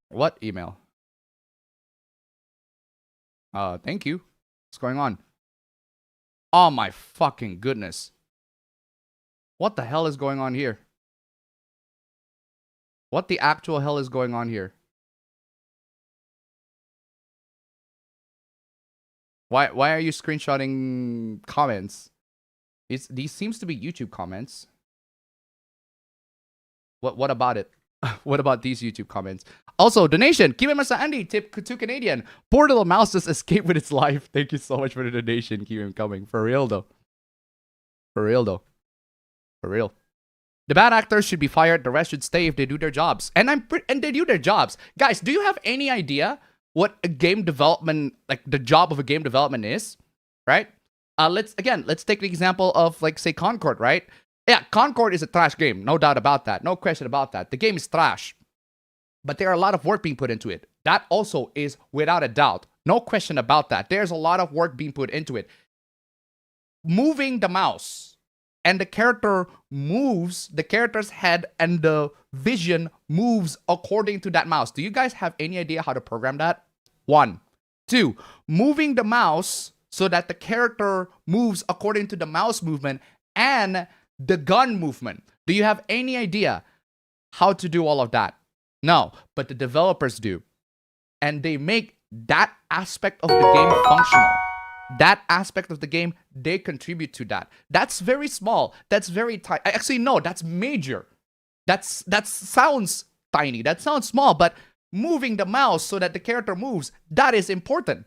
What email? Thank you. What's going on? Oh my fucking goodness. What the hell is going on here? What the actual hell is going on here? Why are you screenshotting comments? These seems to be YouTube comments. What about it? What about these YouTube comments? Also, donation. Kiwe Masa Andy, tip 2 Canadian. Poor little mouse just escaped with its life. Thank you so much for the donation. Keep him coming. For real though. For real though. For real. The bad actors should be fired. The rest should stay if they do their jobs. And they do their jobs. Guys, do you have any idea what a game development, like the job of a game development is? Right? Let's take the example of, like, say, Concord, right? Yeah, Concord is a trash game. No doubt about that. No question about that. The game is trash. But there are a lot of work being put into it. That also is without a doubt. No question about that. There's a lot of work being put into it. Moving the mouse and the character moves, the character's head and the vision moves according to that mouse. Do you guys have any idea how to program that? 1. 2, moving the mouse so that the character moves according to the mouse movement and the gun movement. Do you have any idea how to do all of that? No, but the developers do. And they make that aspect of the game functional. That aspect of the game, they contribute to that. That's very small. That's very tiny. Actually, no, that's major. That sounds tiny. That sounds small, but moving the mouse so that the character moves, that is important.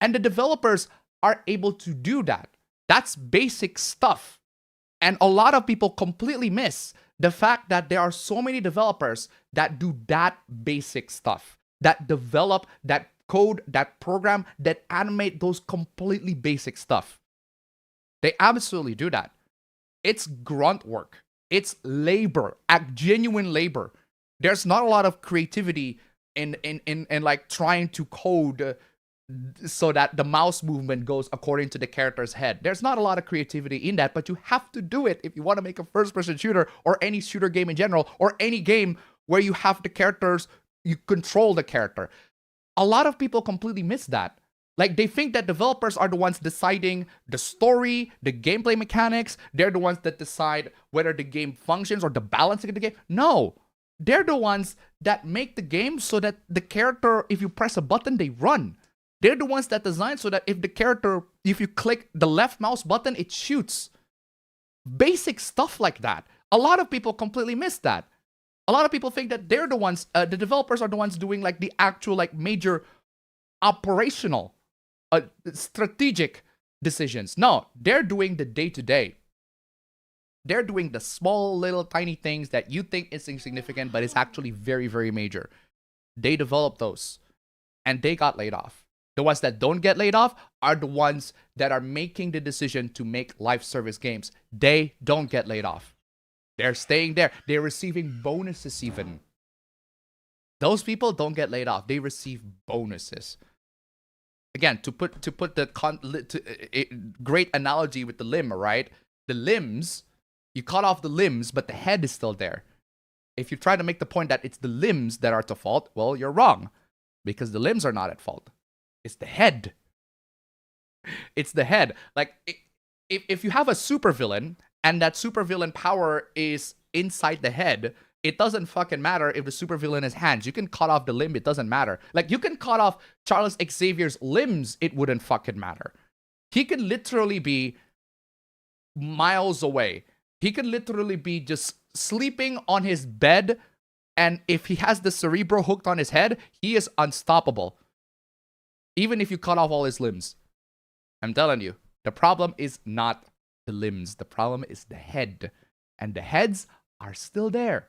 And the developers are able to do that. That's basic stuff. And a lot of people completely miss the fact that there are so many developers that do that basic stuff, that develop, that code, that program, that animate those completely basic stuff. They absolutely do that. It's grunt work. It's labor, genuine labor. There's not a lot of creativity in like trying to code so that the mouse movement goes according to the character's head. There's not a lot of creativity in that, but you have to do it if you want to make a first-person shooter or any shooter game in general or any game where you have the characters, you control the character. A lot of people completely miss that. Like, they think that developers are the ones deciding the story, the gameplay mechanics. They're the ones that decide whether the game functions or the balancing of the game. No, they're the ones that make the game so that the character, if you press a button, they run. They're the ones that design so that if you click the left mouse button, it shoots. Basic stuff like that. A lot of people completely miss that. A lot of people think that they're the ones, the developers are the ones doing like the actual like major operational, strategic decisions. No, they're doing the day-to-day. They're doing the small little tiny things that you think is insignificant, but it's actually very, very major. They developed those and they got laid off. The ones that don't get laid off are the ones that are making the decision to make live service games. They don't get laid off. They're staying there. They're receiving bonuses even. Those people don't get laid off. They receive bonuses. Again, to put the great analogy with the limb, right? The limbs, you cut off the limbs, but the head is still there. If you try to make the point that it's the limbs that are at fault, well, you're wrong. Because the limbs are not at fault. It's the head. It's the head. Like, if you have a supervillain and that supervillain power is inside the head, it doesn't fucking matter if the supervillain has hands. You can cut off the limb, it doesn't matter. Like, you can cut off Charles Xavier's limbs, it wouldn't fucking matter. He can literally be miles away. He can literally be just sleeping on his bed, and if he has the Cerebro hooked on his head, he is unstoppable. Even if you cut off all his limbs. I'm telling you, the problem is not the limbs. The problem is the head. And the heads are still there.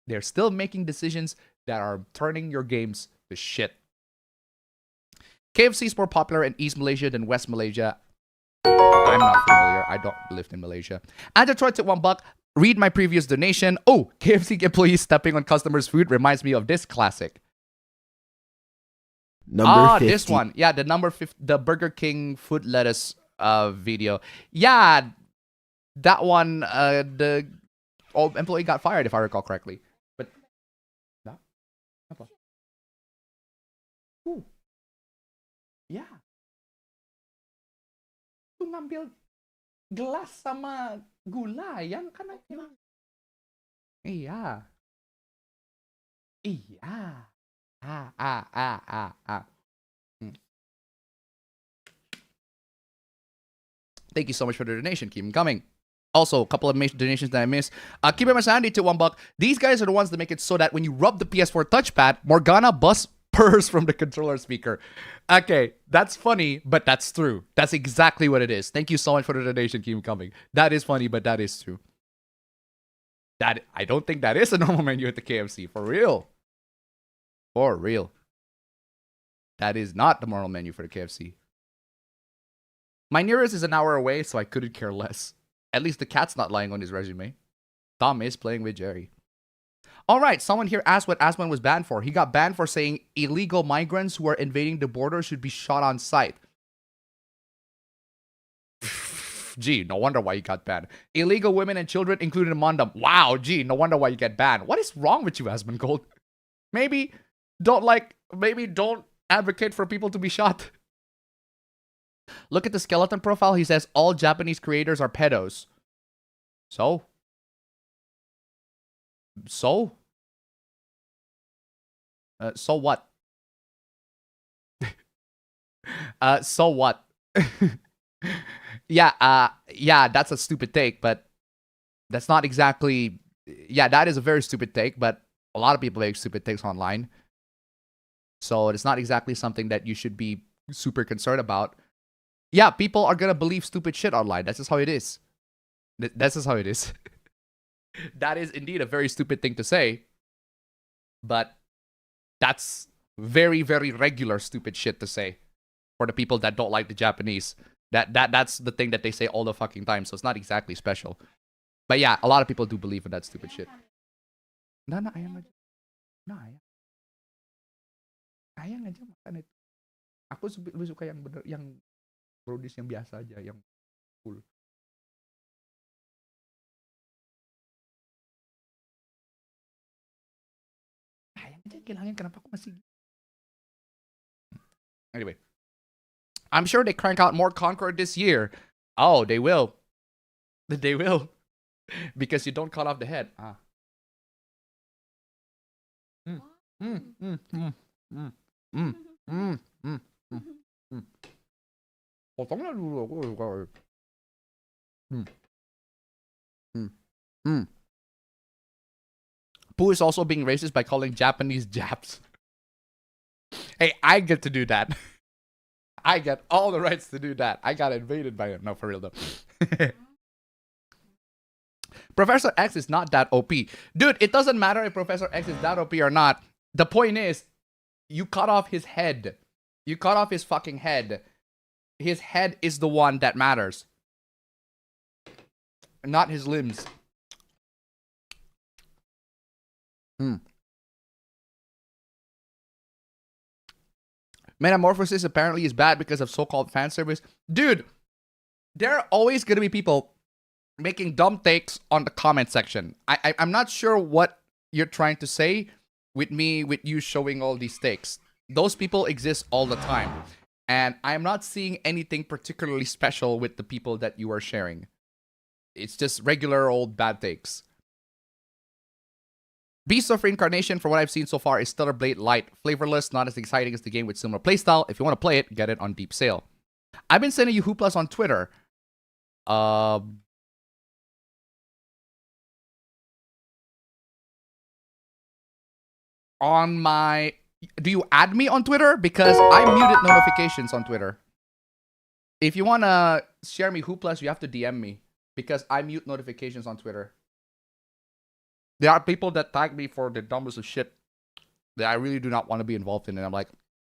They're still making decisions that are turning your games to shit. KFC is more popular in East Malaysia than West Malaysia. I'm not familiar. I don't live in Malaysia. And Detroit at $1. Read my previous donation. Oh, KFC employees stepping on customers' food reminds me of this classic. Number 50. This one. Yeah, the number 50, the Burger King food lettuce video. Yeah, that one, the employee got fired, if I recall correctly. But Tuh ngambil gelas sama gula yang kan iya. Iya. Hmm. Thank you so much for the donation. Keep them coming. Also, a couple of donations that I missed. Keep it Sandy to $1. These guys are the ones that make it so that when you rub the PS4 touchpad, Morgana busts purrs from the controller speaker. Okay, that's funny, but that's true. That's exactly what it is. Thank you so much for the donation. Keep them coming. That is funny, but that is true. That I don't think that is a normal menu at the KFC. For real. For real. That is not the normal menu for the KFC. My nearest is an hour away, so I couldn't care less. At least the cat's not lying on his resume. Tom is playing with Jerry. All right, someone here asked what Asman was banned for. He got banned for saying illegal migrants who are invading the border should be shot on sight. Gee, no wonder why you got banned. Illegal women and children included in Mondam. Wow, gee, no wonder why you get banned. What is wrong with you, Asman Gold? Maybe don't advocate for people to be shot. Look at the skeleton profile. He says all Japanese creators are pedos. So what? So what? Yeah, that's a stupid take, but that's not exactly... Yeah, that is a very stupid take, but a lot of people make stupid takes online. So it's not exactly something that you should be super concerned about. Yeah, people are gonna believe stupid shit online. That's just how it is. That's just how it is. That is indeed a very stupid thing to say. But that's very, very regular stupid shit to say for the people that don't like the Japanese. That's the thing that they say all the fucking time. So it's not exactly special. But yeah, a lot of people do believe in that stupid shit. No, ayang aja. No, ayang. Ayang aja makan itu. Aku lebih suka yang bener, yang brownies yang biasa aja, yang full. Ayang aja kilangin, kenapa aku masih... Anyway. I'm sure they crank out more Concord this year. Oh, they will. They will. Because you don't cut off the head. Potongnya dulu aku suka. Pooh is also being racist by calling Japanese Japs. Hey, I get to do that. I get all the rights to do that. I got invaded by him. No, for real though. Professor X is not that OP. Dude, it doesn't matter if Professor X is that OP or not. The point is, you cut off his head. You cut off his fucking head. His head is the one that matters. Not his limbs. Metamorphosis apparently is bad because of so-called fan service. Dude, there are always going to be people making dumb takes on the comment section. I'm not sure what you're trying to say with you showing all these takes. Those people exist all the time. And I'm not seeing anything particularly special with the people that you are sharing. It's just regular old bad takes. Beast of Reincarnation, for what I've seen so far, is Stellar Blade light, flavorless, not as exciting as the game with similar playstyle. If you want to play it, get it on deep sale. I've been sending you hooplas on Twitter. Do you add me on Twitter? Because I muted notifications on Twitter. If you want to share me hooplas, you have to DM me. Because I mute notifications on Twitter. There are people that tag me for the dumbest of shit that I really do not want to be involved in. And I'm like,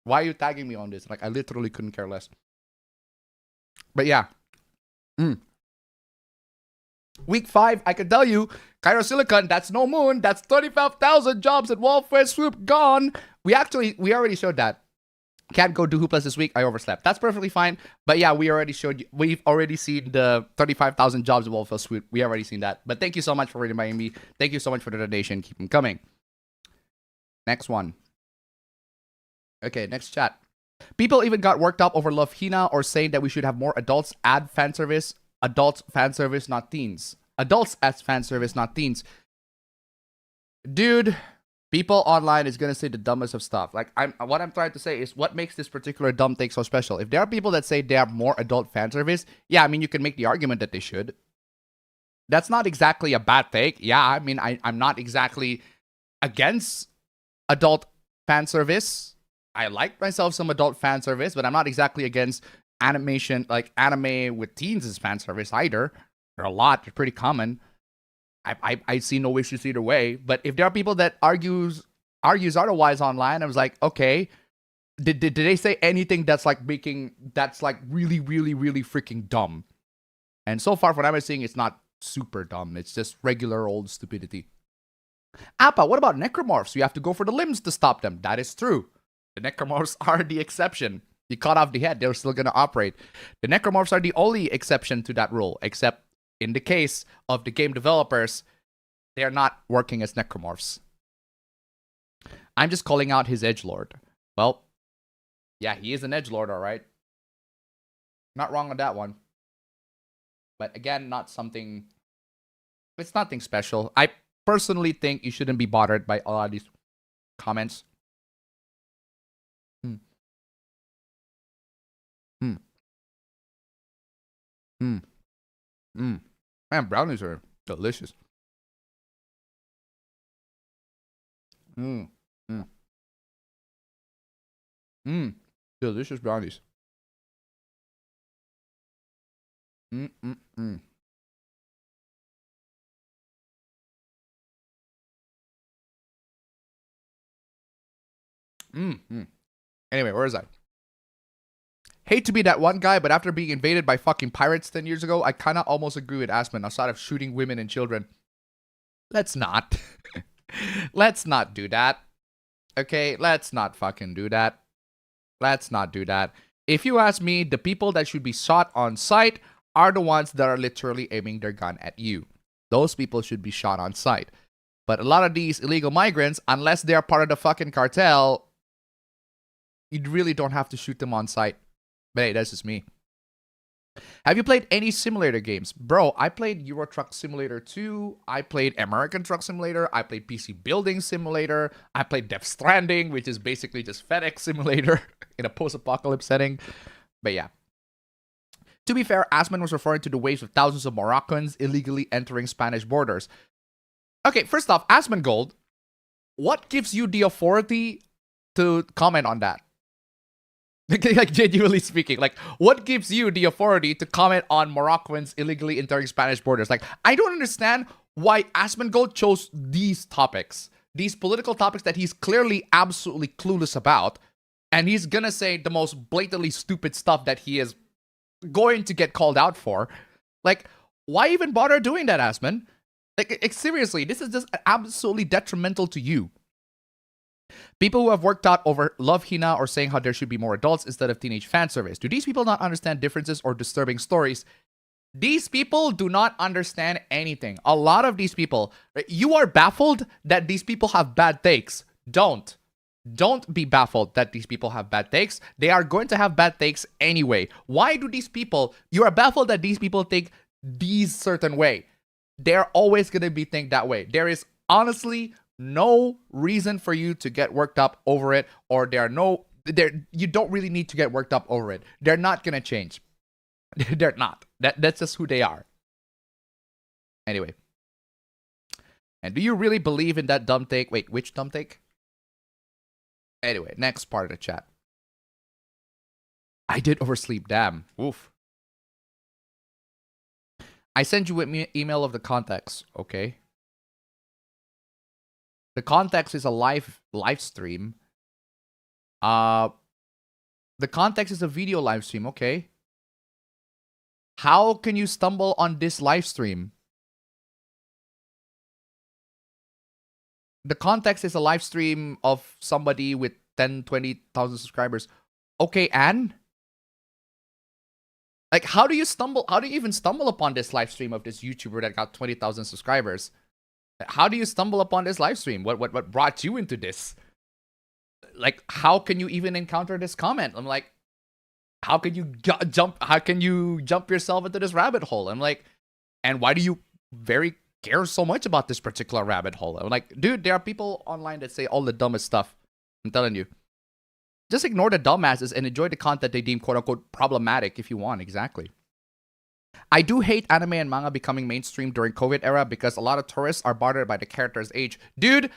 why are you tagging me on this? Like, I literally couldn't care less. But yeah. Week 5, I can tell you, Cairo Silicon, that's no moon. That's 35,000 jobs at Wolfware Swoop gone. We already showed that. Can't go do hooplas this week. I overslept. That's perfectly fine. But yeah, we've already seen the 35,000 jobs at Wolfware Swoop. We already seen that. But thank you so much for reminding me. Thank you so much for the donation. Keep them coming. Next one. Okay, next chat. People even got worked up over Love Hina or saying that we should have more adults add fan service. Adults fan service, not teens. Adults as fan service, not teens. Dude, people online is gonna say the dumbest of stuff. Like, what I'm trying to say is what makes this particular dumb take so special. If there are people that say they have more adult fan service, yeah, I mean, you can make the argument that they should. That's not exactly a bad take. Yeah, I mean, I'm not exactly against adult fan service. I like myself some adult fan service, but I'm not exactly against animation, like anime with teens as fan service either. There are a lot. They're pretty common. I see no issues either way. But if there are people that argues otherwise online, I was like, okay, did they say anything that's like really, really, really freaking dumb? And so far, from what I'm seeing, it's not super dumb. It's just regular old stupidity. Appa, what about necromorphs? You have to go for the limbs to stop them. That is true. The necromorphs are the exception. You cut off the head, they're still going to operate. The necromorphs are the only exception to that rule, except in the case of the game developers, they're not working as necromorphs. I'm just calling out his edgelord. Well, yeah, he is an edgelord, all right. Not wrong on that one. But again, it's nothing special. I personally think you shouldn't be bothered by a lot of these comments. Man, brownies are delicious. Delicious brownies. Anyway, where is I? Hate to be that one guy, but after being invaded by fucking pirates 10 years ago, I kind of almost agree with Aspen outside of shooting women and children. Let's not. Let's not do that. Okay, let's not fucking do that. Let's not do that. If you ask me, the people that should be shot on sight are the ones that are literally aiming their gun at you. Those people should be shot on sight. But a lot of these illegal migrants, unless they're part of the fucking cartel, you really don't have to shoot them on sight. But hey, that's just me. Have you played any simulator games? Bro, I played Euro Truck Simulator 2. I played American Truck Simulator. I played PC Building Simulator. I played Death Stranding, which is basically just FedEx Simulator in a post-apocalypse setting. But yeah. To be fair, Asman was referring to the waves of thousands of Moroccans illegally entering Spanish borders. Okay, first off, Asman Gold, what gives you the authority to comment on that? Like, genuinely speaking, like, what gives you the authority to comment on Moroccans illegally entering Spanish borders? Like, I don't understand why Asmongold chose these topics, these political topics that he's clearly absolutely clueless about, and he's gonna say the most blatantly stupid stuff that he is going to get called out for. Like, why even bother doing that, Asman? Like, seriously, this is just absolutely detrimental to you. People who have worked out over Love Hina or saying how there should be more adults instead of teenage fan service. Do these people not understand differences or disturbing stories? These people do not understand anything. A lot of these people, you are baffled that these people have bad takes. Don't be baffled that these people have bad takes. They are going to have bad takes anyway. Why do these people, you are baffled that these people think these certain way. They're always going to be think that way. There is honestly no reason for you to get worked up over it, or you don't really need to get worked up over it. They're not gonna change. They're not. That's just who they are. Anyway. And do you really believe in that dumb take? Wait, which dumb take? Anyway, next part of the chat. I did oversleep, damn. Oof. I sent you an email of the context, okay? The context is a live stream. The context is a video live stream, okay? How can you stumble on this live stream? The context is a live stream of somebody with 10, 20,000 subscribers. Okay, Anne? Like, how do you even stumble upon this live stream of this YouTuber that got 20,000 subscribers? How do you stumble upon this live stream? What brought you into this? like, how can you even encounter this comment? I'm like, how can you jump yourself into this rabbit hole? I'm like, and why do you care so much about this particular rabbit hole? I'm like, dude, there are people online that say all the dumbest stuff. I'm telling you. Just ignore the dumbasses and enjoy the content they deem quote-unquote problematic if you want. Exactly. I do hate anime and manga becoming mainstream during COVID era because a lot of tourists are bothered by the character's age. Dude,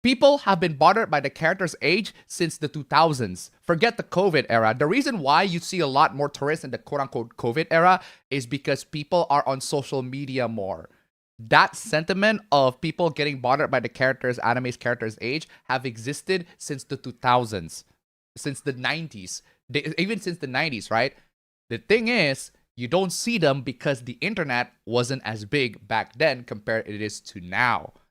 people have been bothered by the character's age since the 2000s. Forget the COVID era. The reason why you see a lot more tourists in the quote-unquote COVID era is because people are on social media more. That sentiment of people getting bothered by the anime's character's age have existed since the 2000s. Since the 90s. Even since the 90s, right? The thing is, you don't see them because the internet wasn't as big back then compared to it is to now. I'm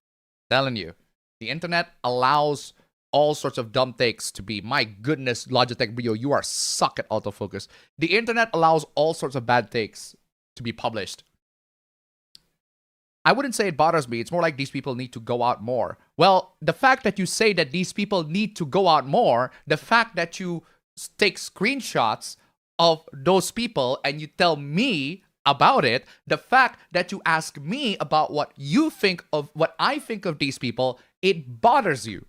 telling you. The internet allows all sorts of dumb takes to be, my goodness, Logitech Brio, you are suck at autofocus. The internet allows all sorts of bad takes to be published. I wouldn't say it bothers me. It's more like these people need to go out more. Well, the fact that you say that these people need to go out more, the fact that you take screenshots of those people and you tell me about it, the fact that you ask me about what you think of what I think of these people, it bothers you.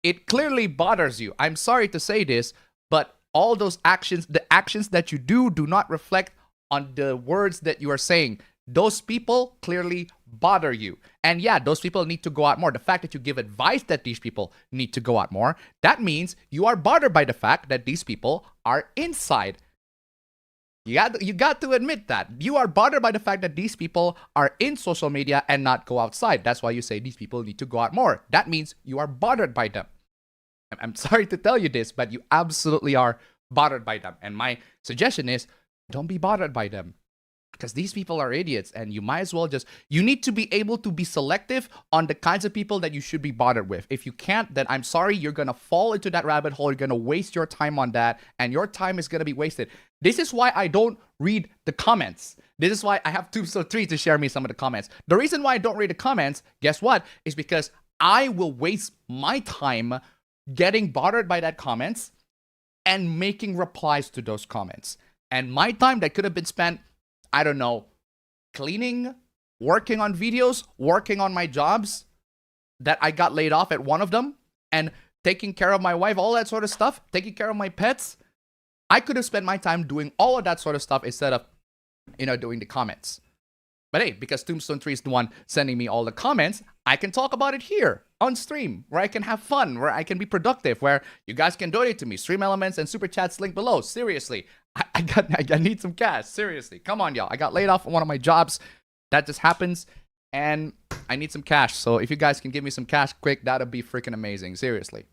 It clearly bothers you. I'm sorry to say this, but all those actions, the actions that you do not reflect on the words that you are saying. Those people clearly bother you. And yeah, those people need to go out more. The fact that you give advice that these people need to go out more, that means you are bothered by the fact that these people are inside. You got to admit that. You are bothered by the fact that these people are in social media and not go outside. That's why you say these people need to go out more. That means you are bothered by them. I'm sorry to tell you this, but you absolutely are bothered by them. And my suggestion is, don't be bothered by them. Because these people are idiots, and you might as well you need to be able to be selective on the kinds of people that you should be bothered with. If you can't, then I'm sorry, you're going to fall into that rabbit hole. You're going to waste your time on that, and your time is going to be wasted. This is why I don't read the comments. This is why I have three to share me some of the comments. The reason why I don't read the comments, guess what? Is because I will waste my time getting bothered by that comments and making replies to those comments. And my time that could have been spent, I don't know, cleaning, working on videos, working on my jobs that I got laid off at one of them, and taking care of my wife, all that sort of stuff, taking care of my pets. I could have spent my time doing all of that sort of stuff instead of, doing the comments. But hey, because Tombstone 3 is the one sending me all the comments, I can talk about it here on stream, where I can have fun, where I can be productive, where you guys can donate to me. Stream Elements and Super Chats link below. Seriously. I need some cash. Seriously. Come on, y'all. I got laid off on one of my jobs. That just happens. And I need some cash. So if you guys can give me some cash quick, that'd be freaking amazing. Seriously.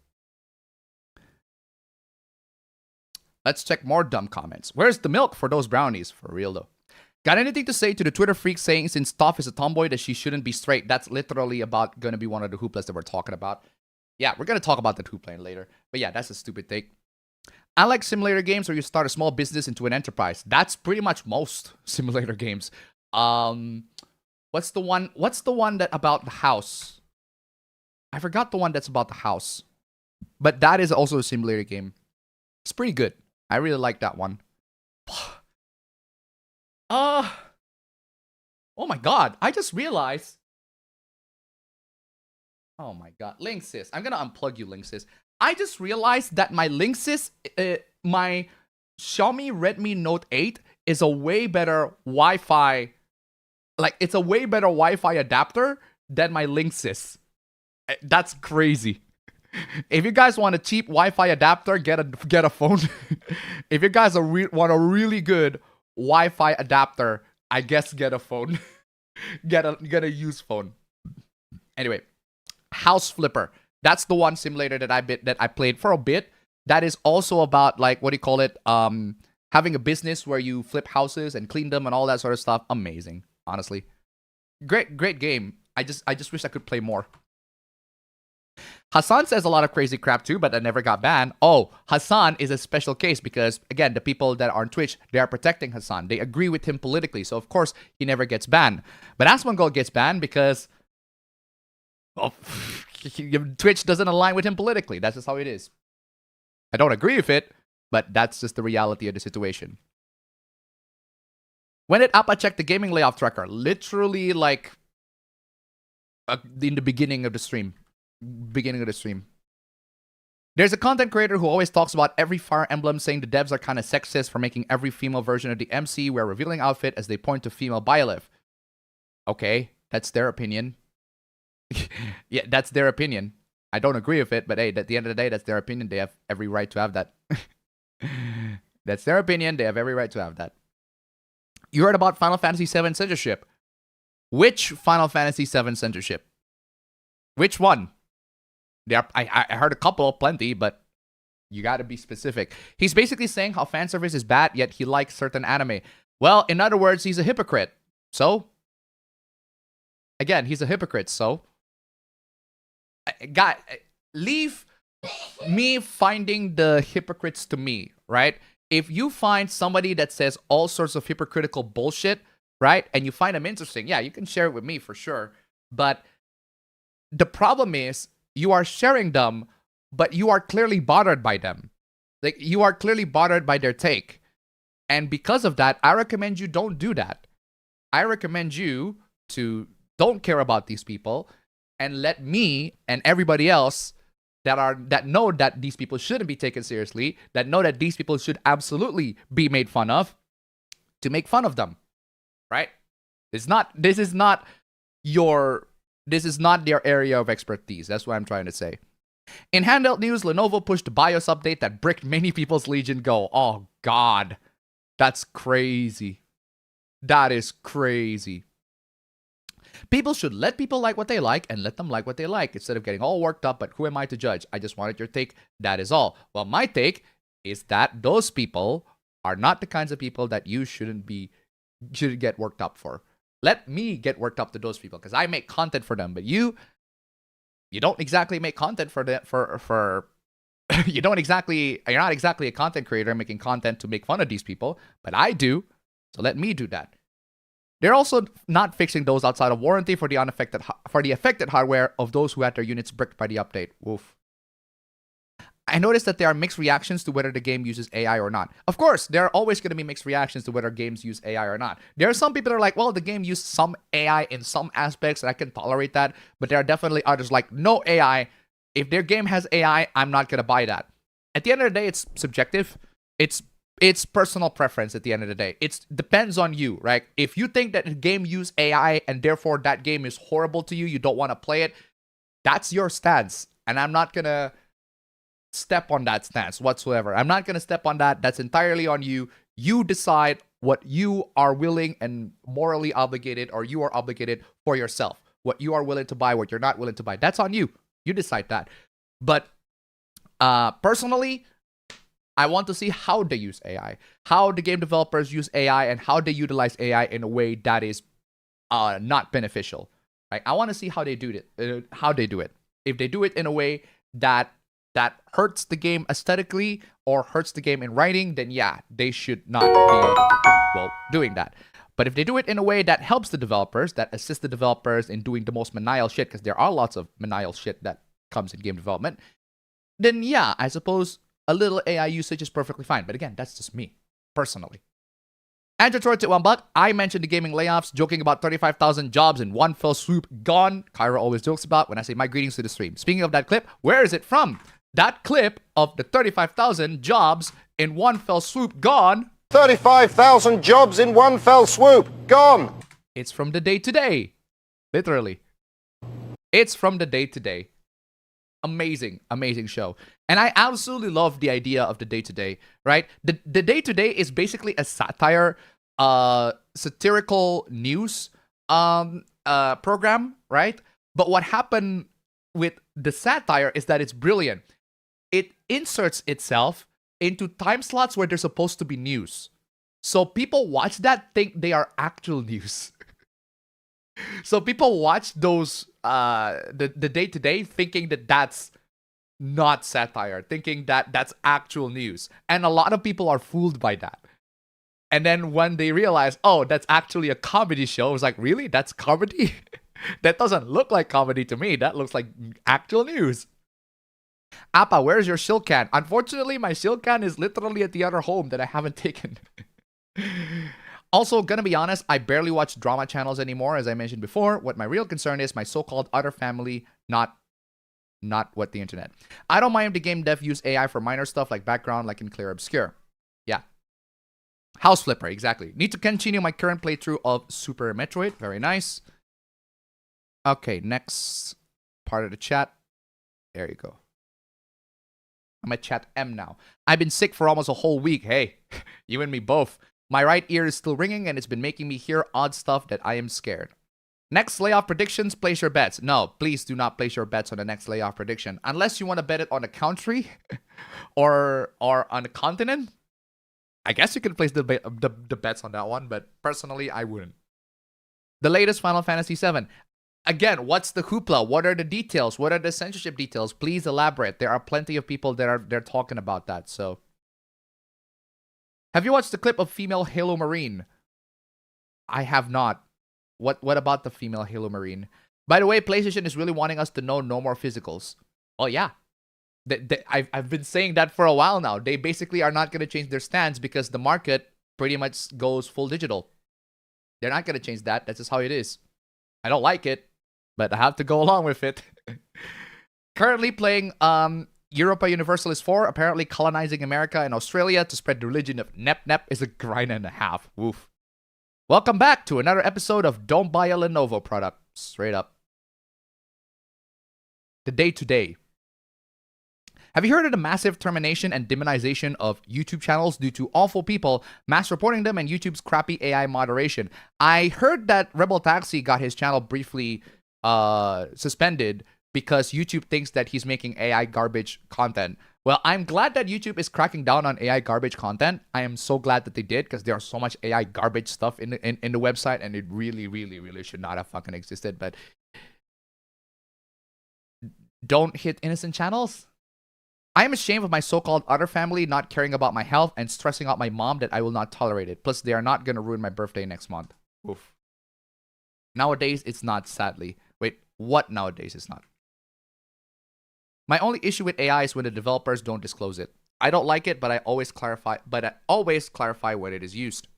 Let's check more dumb comments. Where's the milk for those brownies? For real, though. Got anything to say to the Twitter freaks saying since Toph is a tomboy that she shouldn't be straight? That's literally going to be one of the hooplas that we're talking about. Yeah, we're going to talk about the hoopla later. But yeah, that's a stupid take. I like simulator games where you start a small business into an enterprise. That's pretty much most simulator games. What's the one that about the house? I forgot the one that's about the house. But that is also a simulator game. It's pretty good. I really like that one. Oh my god, I just realized. Oh my god, Linksys. I'm gonna unplug you, Linksys. I just realized that my Linksys, my Xiaomi Redmi Note 8 is a way better Wi-Fi. Like, it's a way better Wi-Fi adapter than my Linksys. That's crazy. If you guys want a cheap Wi-Fi adapter, get a phone. If you guys want a really good Wi-Fi adapter, I guess get a phone. get a used phone. Anyway, House Flipper. That's the one simulator that I played for a bit. That is also about, like, what do you call it? Having a business where you flip houses and clean them and all that sort of stuff. Amazing, honestly. Great game. I just wish I could play more. Hassan says a lot of crazy crap too, but that never got banned. Oh, Hassan is a special case because, again, the people that are on Twitch, they are protecting Hassan. They agree with him politically, so of course he never gets banned. But Asmongold gets banned because Twitch doesn't align with him politically. That's just how it is. I don't agree with it, but that's just the reality of the situation. When did Appa check the gaming layoff tracker? Literally, like, in the beginning of the stream. There's a content creator who always talks about every Fire Emblem, saying the devs are kind of sexist for making every female version of the MC wear revealing outfit as they point to female Byleth. Okay, that's their opinion. Yeah, that's their opinion. I don't agree with it, but hey, at the end of the day, that's their opinion. They have every right to have that. That's their opinion. They have every right to have that. You heard about Final Fantasy VII censorship. Which Final Fantasy VII censorship? Which one? I heard a couple, plenty, but you gotta be specific. He's basically saying how fan service is bad, yet he likes certain anime. Well, in other words, he's a hypocrite. So? Again, he's a hypocrite, so? God, leave me finding the hypocrites to me, right? If you find somebody that says all sorts of hypocritical bullshit, right, and you find them interesting, yeah, you can share it with me for sure. But the problem is, you are sharing them, but you are clearly bothered by them. Like, you are clearly bothered by their take. And because of that, I recommend you don't do that. I recommend you to don't care about these people and let me and everybody else that know that these people shouldn't be taken seriously, that know that these people should absolutely be made fun of, to make fun of them. Right? This is not their area of expertise. That's what I'm trying to say. In handheld news, Lenovo pushed the BIOS update that bricked many people's Legion Go. Oh, God. That's crazy. That is crazy. People should let people like what they like and let them like what they like instead of getting all worked up, but who am I to judge? I just wanted your take. That is all. Well, my take is that those people are not the kinds of people that you shouldn't get worked up for. Let me get worked up to those people because I make content for them, but you don't exactly make content for you're not exactly a content creator making content to make fun of these people, but I do. So let me do that. They're also not fixing those outside of warranty for the affected hardware of those who had their units bricked by the update. Woof. I noticed that there are mixed reactions to whether the game uses AI or not. Of course, there are always going to be mixed reactions to whether games use AI or not. There are some people that are like, well, the game used some AI in some aspects, and I can tolerate that. But there are definitely others like, no AI. If their game has AI, I'm not going to buy that. At the end of the day, it's subjective. It's personal preference at the end of the day. It depends on you, right? If you think that a game uses AI and therefore that game is horrible to you, you don't want to play it, that's your stance. And I'm not going to step on that stance whatsoever. I'm not going to step on that. That's entirely on you. You decide what you are willing and morally obligated, or you are obligated for yourself. What you are willing to buy, what you're not willing to buy. That's on you. You decide that. But personally, I want to see how they use AI, how the game developers use AI, and how they utilize AI in a way that is not beneficial. Right? I want to see how they do it. If they do it in a way that hurts the game aesthetically or hurts the game in writing, then yeah, they should not be doing that. But if they do it in a way that helps the developers, that assists the developers in doing the most maniacal shit, because there are lots of maniacal shit that comes in game development, then yeah, I suppose a little AI usage is perfectly fine. But again, that's just me, personally. Andrew Troy at $1, I mentioned the gaming layoffs, joking about 35,000 jobs in one fell swoop gone. Kyra always jokes about when I say my greetings to the stream. Speaking of that clip, where is it from? That clip of the 35,000 jobs in one fell swoop gone. 35,000 jobs in one fell swoop gone. It's from the day today. Literally. It's from the day today. Amazing, amazing show. And I absolutely love the idea of the day-to-day, right? The day-to-day is basically a satire, satirical news program, right? But what happened with the satire is that it's brilliant. It inserts itself into time slots where there's supposed to be news. So people watch that, think they are actual news. So people watch those, the day-to-day thinking that that's not satire, thinking that that's actual news. And a lot of people are fooled by that. And then when they realize, oh, that's actually a comedy show, it's like, really? That's comedy? That doesn't look like comedy to me. That looks like actual news. Appa, where's your shield can? Unfortunately, my shield can is literally at the other home that I haven't taken. Also, gonna be honest, I barely watch drama channels anymore, as I mentioned before. What my real concern is my so-called other family, not what the internet. I don't mind if the game dev use AI for minor stuff like background, like in Clear Obscure. Yeah. House Flipper, exactly. Need to continue my current playthrough of Super Metroid. Very nice. Okay, next part of the chat. There you go. I'm at chat M now. I've been sick for almost a whole week. Hey, you and me both. My right ear is still ringing and it's been making me hear odd stuff that I am scared. Next layoff predictions, place your bets. No, please do not place your bets on the next layoff prediction. Unless you want to bet it on a country or on a continent. I guess you can place the bets on that one, but personally, I wouldn't. The latest Final Fantasy VII. Again, what's the hoopla? What are the details? What are the censorship details? Please elaborate. There are plenty of people that they're talking about that, so... Have you watched the clip of female Halo Marine? I have not. What about the female Halo Marine? By the way, PlayStation is really wanting us to know no more physicals. Oh yeah. I've been saying that for a while now. They basically are not going to change their stance because the market pretty much goes full digital. They're not going to change that. That's just how it is. I don't like it, but I have to go along with it. Currently playing Europa Universalis 4, apparently colonizing America and Australia to spread the religion of Nep Nep is a grind and a half. Woof. Welcome back to another episode of Don't Buy a Lenovo Product. Straight up. The day-to-day. Have you heard of the massive termination and demonization of YouTube channels due to awful people mass reporting them and YouTube's crappy AI moderation? I heard that Rebel Taxi got his channel briefly suspended because YouTube thinks that he's making AI garbage content. Well, I'm glad that YouTube is cracking down on AI garbage content. I am so glad that they did because there's so much AI garbage stuff in the website and it really, really, really should not have fucking existed. But don't hit innocent channels. I am ashamed of my so-called other family not caring about my health and stressing out my mom that I will not tolerate it. Plus, they are not going to ruin my birthday next month. Oof. Nowadays, it's not, sadly. Wait, what nowadays is not? My only issue with AI is when the developers don't disclose it. I don't like it, but I always clarify when it is used.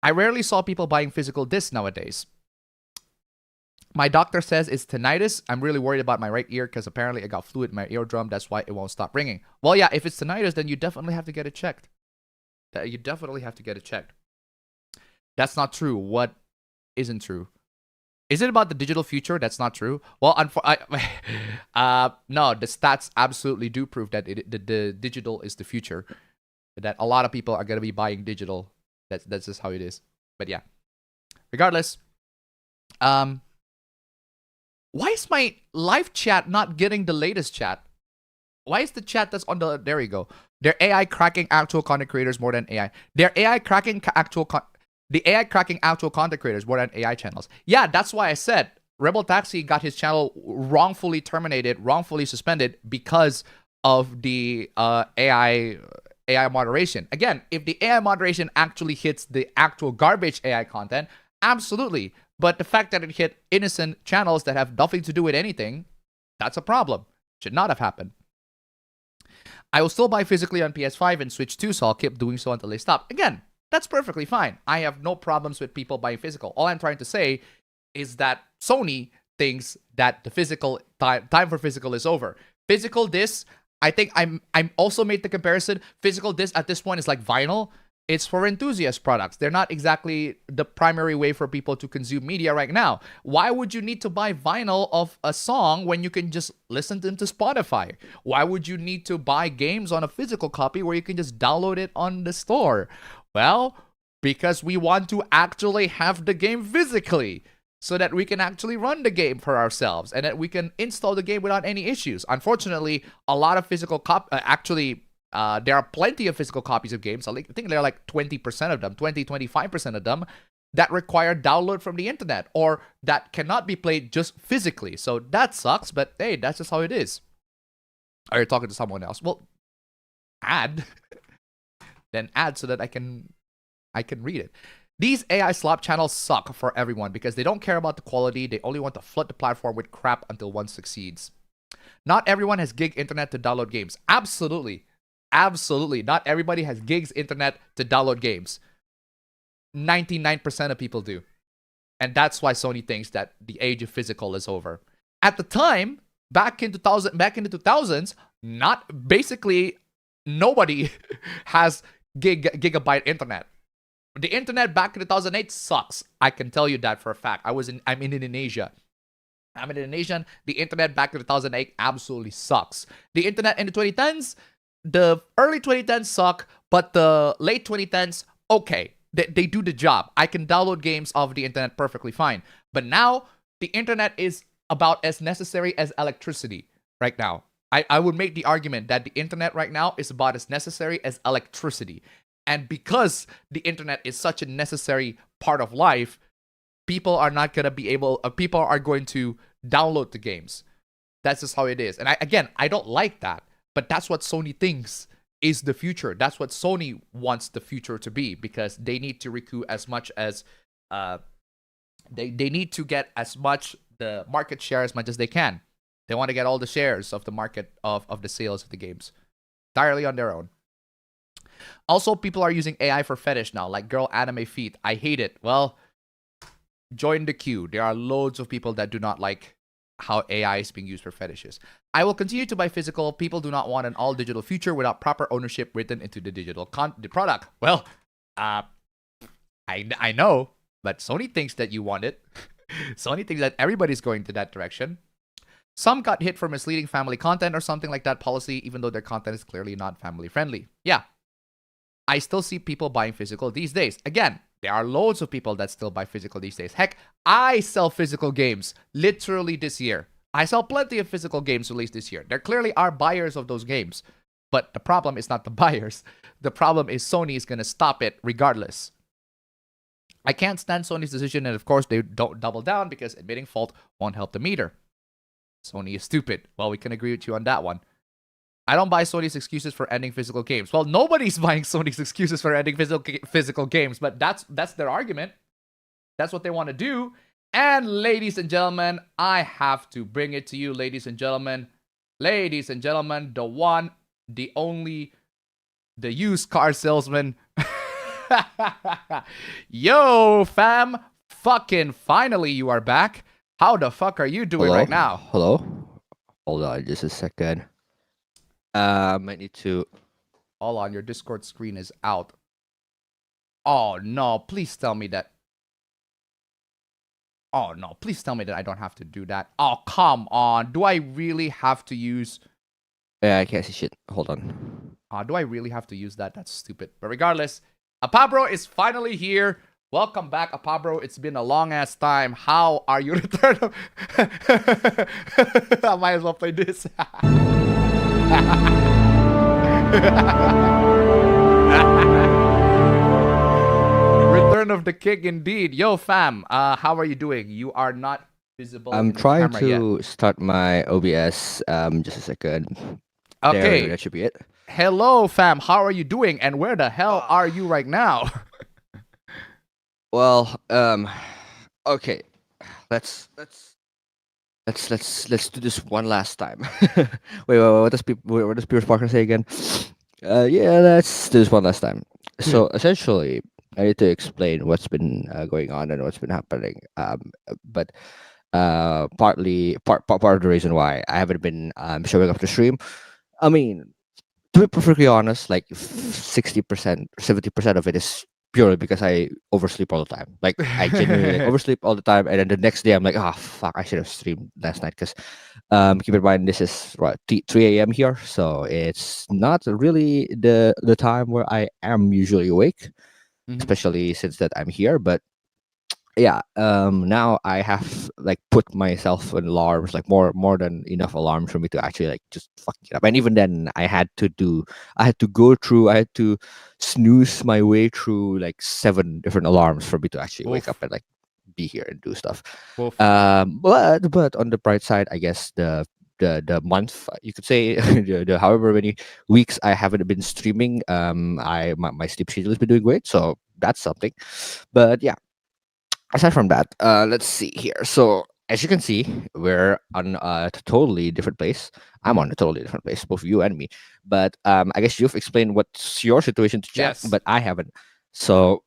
I rarely saw people buying physical discs nowadays. My doctor says it's tinnitus. I'm really worried about my right ear because apparently I got fluid in my eardrum. That's why it won't stop ringing. Well, yeah, if it's tinnitus, then you definitely have to get it checked. You definitely have to get it checked. That's not true. What isn't true? Is it about the digital future? That's not true. Well, no, the stats absolutely do prove that the digital is the future. That a lot of people are going to be buying digital. That's just how it is. But yeah. Regardless. Why is my live chat not getting the latest chat? Why is the chat that's on the... There you go. They're AI cracking actual content creators more than AI. They're AI cracking the AI cracking actual content creators more than AI channels. Yeah, that's why I said Rebel Taxi got his channel wrongfully terminated, wrongfully suspended because of the AI moderation. Again, if the AI moderation actually hits the actual garbage AI content, absolutely. But the fact that it hit innocent channels that have nothing to do with anything, that's a problem. Should not have happened. I will still buy physically on PS5 and Switch 2, so I'll keep doing so until they stop. Again, that's perfectly fine. I have no problems with people buying physical. All I'm trying to say is that Sony thinks that the physical time for physical is over. Physical discs, I think I'm also made the comparison. Physical disc at this point is like vinyl. It's for enthusiast products. They're not exactly the primary way for people to consume media right now. Why would you need to buy vinyl of a song when you can just listen to them to Spotify? Why would you need to buy games on a physical copy where you can just download it on the store? Well, because we want to actually have the game physically so that we can actually run the game for ourselves and that we can install the game without any issues. Unfortunately, a lot of physical there are plenty of physical copies of games. I think there are like 20% of them, 20-25% of them that require download from the internet or that cannot be played just physically. So that sucks, but hey, that's just how it is. Are you talking to someone else? Well, add. Then add so that I can read it. These AI slop channels suck for everyone because they don't care about the quality. They only want to flood the platform with crap until one succeeds. Not everyone has gig internet to download games. Absolutely. Absolutely. Not everybody has gigs internet to download games. 99% of people do. And that's why Sony thinks that the age of physical is over. At the time, back in the 2000s, not basically nobody has gigabyte internet. The internet back in 2008 sucks. I can tell you that for a fact. I'm in Indonesia. I'm an Indonesian. The internet back in 2008 absolutely sucks. The internet in the 2010s, the early 2010s suck, but the late 2010s, okay. They do the job. I can download games off the internet perfectly fine. But now, the internet is about as necessary as electricity right now. I would make the argument that the internet right now is about as necessary as electricity. And because the internet is such a necessary part of life, people are not going to be able, people are going to download the games. That's just how it is. And I don't like that, but that's what Sony thinks is the future. That's what Sony wants the future to be, because they need to recoup as much as they need to get as much the market share as much as they can. They want to get all the shares of the market of the sales of the games entirely on their own. Also, people are using AI for fetish now, like girl anime feet. I hate it. Well, join the queue. There are loads of people that do not like how AI is being used for fetishes. I will continue to buy physical. People do not want an all-digital future without proper ownership written into the digital the product. Well, I know, but Sony thinks that you want it. Sony thinks that everybody's going to that direction. Some got hit for misleading family content or something like that policy, even though their content is clearly not family-friendly. Yeah. I still see people buying physical these days. Again, there are loads of people that still buy physical these days. Heck, I sell physical games literally this year. I sell plenty of physical games released this year. There clearly are buyers of those games. But the problem is not the buyers. The problem is Sony is going to stop it regardless. I can't stand Sony's decision, and of course they don't double down because admitting fault won't help them either. Sony is stupid. Well, we can agree with you on that one. I don't buy Sony's excuses for ending physical games. Well, nobody's buying Sony's excuses for ending physical games, but that's their argument. That's what they want to do. And ladies and gentlemen, I have to bring it to you, ladies and gentlemen. Ladies and gentlemen, the one, the only, the used car salesman. Yo, fam. Fucking finally you are back. How the fuck are you doing right now? Hello? Hold on just a second. Might need to... Hold on, your Discord screen is out. Oh no, please tell me that... Oh no, please tell me that I don't have to do that. Oh, come on. Do I really have to use... Yeah, I can't see shit. Hold on. Do I really have to use that? That's stupid. But regardless, Apabro is finally here. Welcome back, Apabro. It's been a long-ass time. How are you? Return of... I might as well play this. Return of the King indeed. Yo, fam. How are you doing? You are not visible. I'm trying to start my OBS. Just a second. Okay. There, that should be it. Hello, fam. How are you doing? And where the hell are you right now? Well, okay. Let's do this one last time. wait, what does Peter Parker say again? Yeah, let's do this one last time. So essentially, I need to explain what's been going on and what's been happening. But part of the reason why I haven't been showing up to stream. I mean, to be perfectly honest, like 60%, 70% of it is purely because I oversleep all the time. Like I genuinely oversleep all the time, and then the next day I'm like, oh fuck, I should have streamed last night. Because keep in mind, this is 3 a.m. here, so it's not really the time where I am usually awake, especially since that I'm here. But yeah, now I have like put myself in alarms, like more than enough alarms for me to actually like just fuck it up. And even then, I had to snooze my way through like 7 different alarms for me to actually wake up and like be here and do stuff. But on the bright side, I guess the month, you could say, the however many weeks I haven't been streaming, my sleep schedule has been doing great, so that's something. But yeah. Aside from that, let's see here. So as you can see, we're on a totally different place. I'm on a totally different place, both you and me. But I guess you've explained what's your situation to chat, Yes. but I haven't. So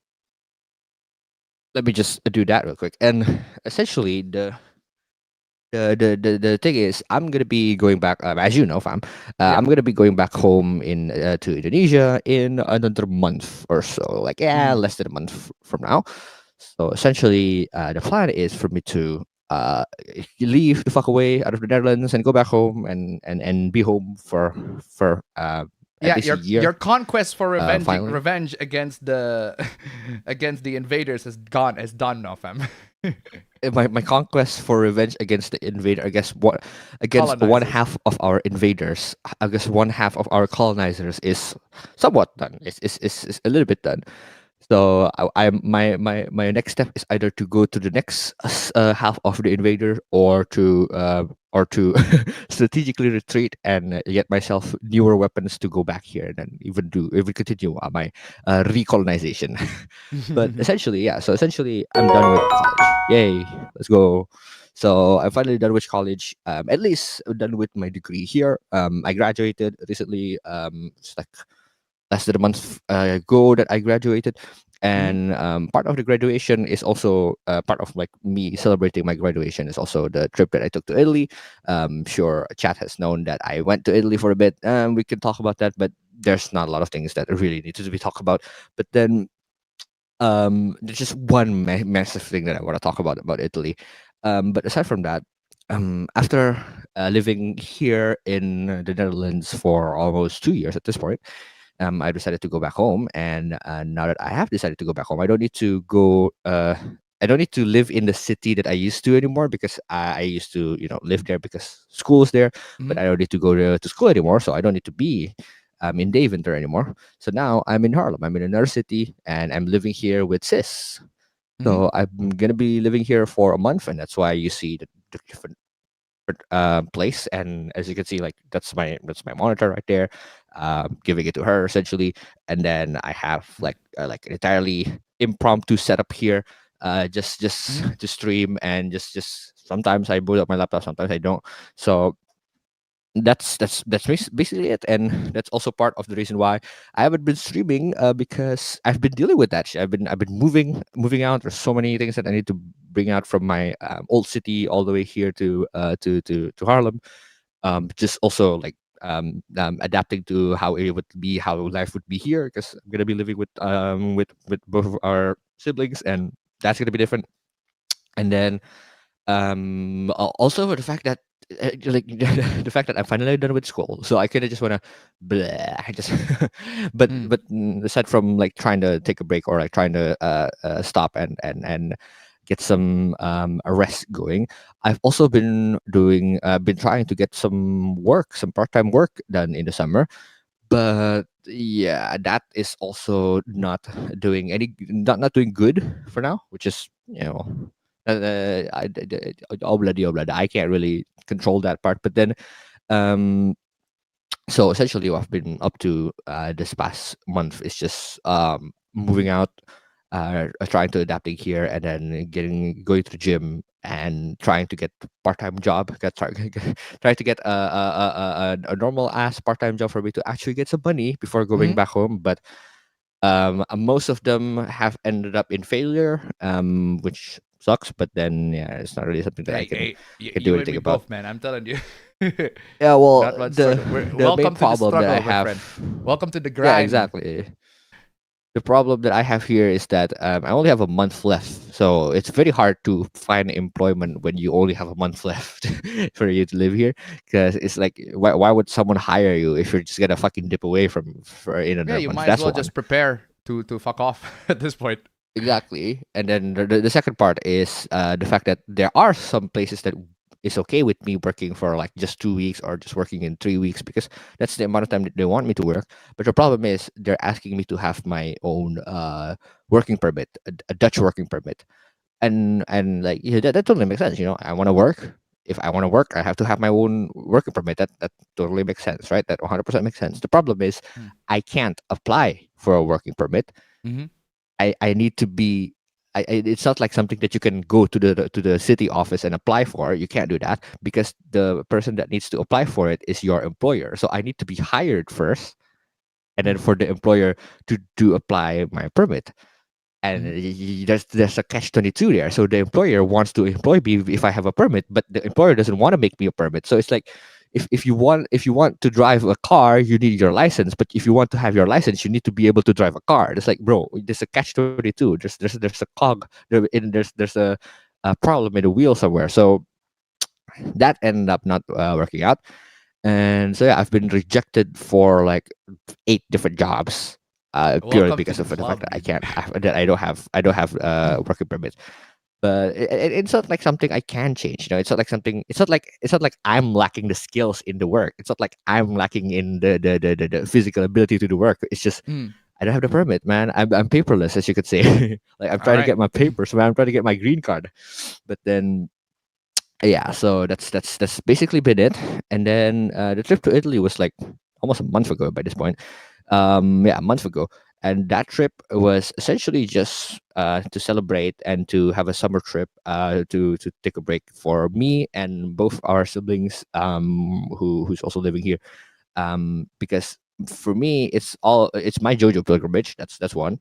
let me just do that real quick. And essentially, the thing is, I'm gonna be going back, as you know, fam. I'm gonna be going back home in to Indonesia in another month or so. Like, less than a month from now. So essentially, the plan is for me to leave the fuck away out of the Netherlands and go back home and be home for at least a year. Your conquest for finally. revenge against the against the invaders is done now, fam. My conquest for revenge against the invader, against one Colonizers. half of our invaders, I guess one half of our colonizers is somewhat done. It's a little bit done. So my next step is either to go to the next half of the invader, or to strategically retreat and get myself newer weapons to go back here and then even continue my recolonization. But essentially, yeah. So essentially, I'm done with college. Yay, let's go. So I'm finally done with college. At least I'm done with my degree here. I graduated recently. It's like less than a month ago that I graduated. And part of the graduation is also part of like me celebrating my graduation is also the trip that I took to Italy. Sure, chat has known that I went to Italy for a bit. We can talk about that, but there's not a lot of things that really need to be talked about. But then there's just one massive thing that I want to talk about Italy. But aside from that, after living here in the Netherlands for almost 2 years at this point, I decided to go back home. And now that I have decided to go back home, I don't need to go. I don't need to live in the city that I used to anymore, because I used to, live there because school is there. But I don't need to go to school anymore, so I don't need to be in Deventer anymore. So now I'm in Harlem. I'm in another city, and I'm living here with sis. So I'm gonna be living here for a month, and that's why you see the different place. And as you can see, like that's my monitor right there. Giving it to her essentially, and then I have like an entirely impromptu setup here, just to stream, and just sometimes I boot up my laptop, sometimes I don't. So that's basically it, and that's also part of the reason why I haven't been streaming, because I've been dealing with that shit. I've been moving out. There's so many things that I need to bring out from my old city all the way here to Harlem. Just also like adapting to how it would be, how life would be here, because I'm gonna be living with both of our siblings, and that's gonna be different. And then also the fact that like the fact that I'm finally done with school, so I kind of just want to I just but aside from like trying to take a break, or like trying to stop and get some a rest going, I've also been trying to get some part-time work done in the summer. But yeah, that is also not doing good for now, which is, I can't really control that part. But then so essentially what I've been up to this past month is just moving out, trying to adapting here, and then going to the gym and trying to get part-time job, trying to get a normal ass part-time job for me to actually get some money before going back home. But most of them have ended up in failure, which sucks. But then yeah, it's not really something that I can do anything about. Both, man, I'm telling you. Yeah, well, Not much the welcome main to problem the that I struggle, my have, friend. Welcome to the yeah, grind. exactly. The problem that I have here is that I only have a month left, so it's very hard to find employment when you only have a month left for you to live here. Because it's like, why would someone hire you if you're just gonna fucking dip away in another Yeah, you month? might That's as well one. just prepare to fuck off at this point. Exactly. And then the second part is the fact that there are some places that is okay with me working for like just 2 weeks, or just working in 3 weeks, because that's the amount of time that they want me to work. But the problem is they're asking me to have my own working permit, a Dutch working permit. And like, yeah, that totally makes sense. I want to work. If I want to work, I have to have my own working permit. That totally makes sense, right? That 100% makes sense. The problem is I can't apply for a working permit. Mhm. I need to be it's not like something that you can go to the city office and apply for. You can't do that because the person that needs to apply for it is your employer. So I need to be hired first, and then for the employer to apply my permit. And there's a catch-22 there. So the employer wants to employ me if I have a permit, but the employer doesn't want to make me a permit. So it's like, if you want to drive a car, you need your license. But if you want to have your license, you need to be able to drive a car. It's like, bro, there's a catch-22. There's a cog. There's a problem in the wheel somewhere. So that ended up not working out. And so yeah, I've been rejected for like 8 different jobs. Purely Welcome because to of the the club, fact that I dude. don't have working permits. But it's not like something I can change. You know, it's not like something. It's not like I'm lacking the skills in the work. It's not like I'm lacking in the physical ability to do work. It's just Mm. I don't have the permit, man. I'm paperless, as you could say. Like I'm trying to Alright. get my papers, man. I'm trying to get my green card, but then yeah. So that's basically been it. And then the trip to Italy was like almost a month ago by this point. Yeah, a month ago. And that trip was essentially just to celebrate and to have a summer trip, to take a break for me and both our siblings, who's also living here. Because for me, it's my JoJo pilgrimage. That's one.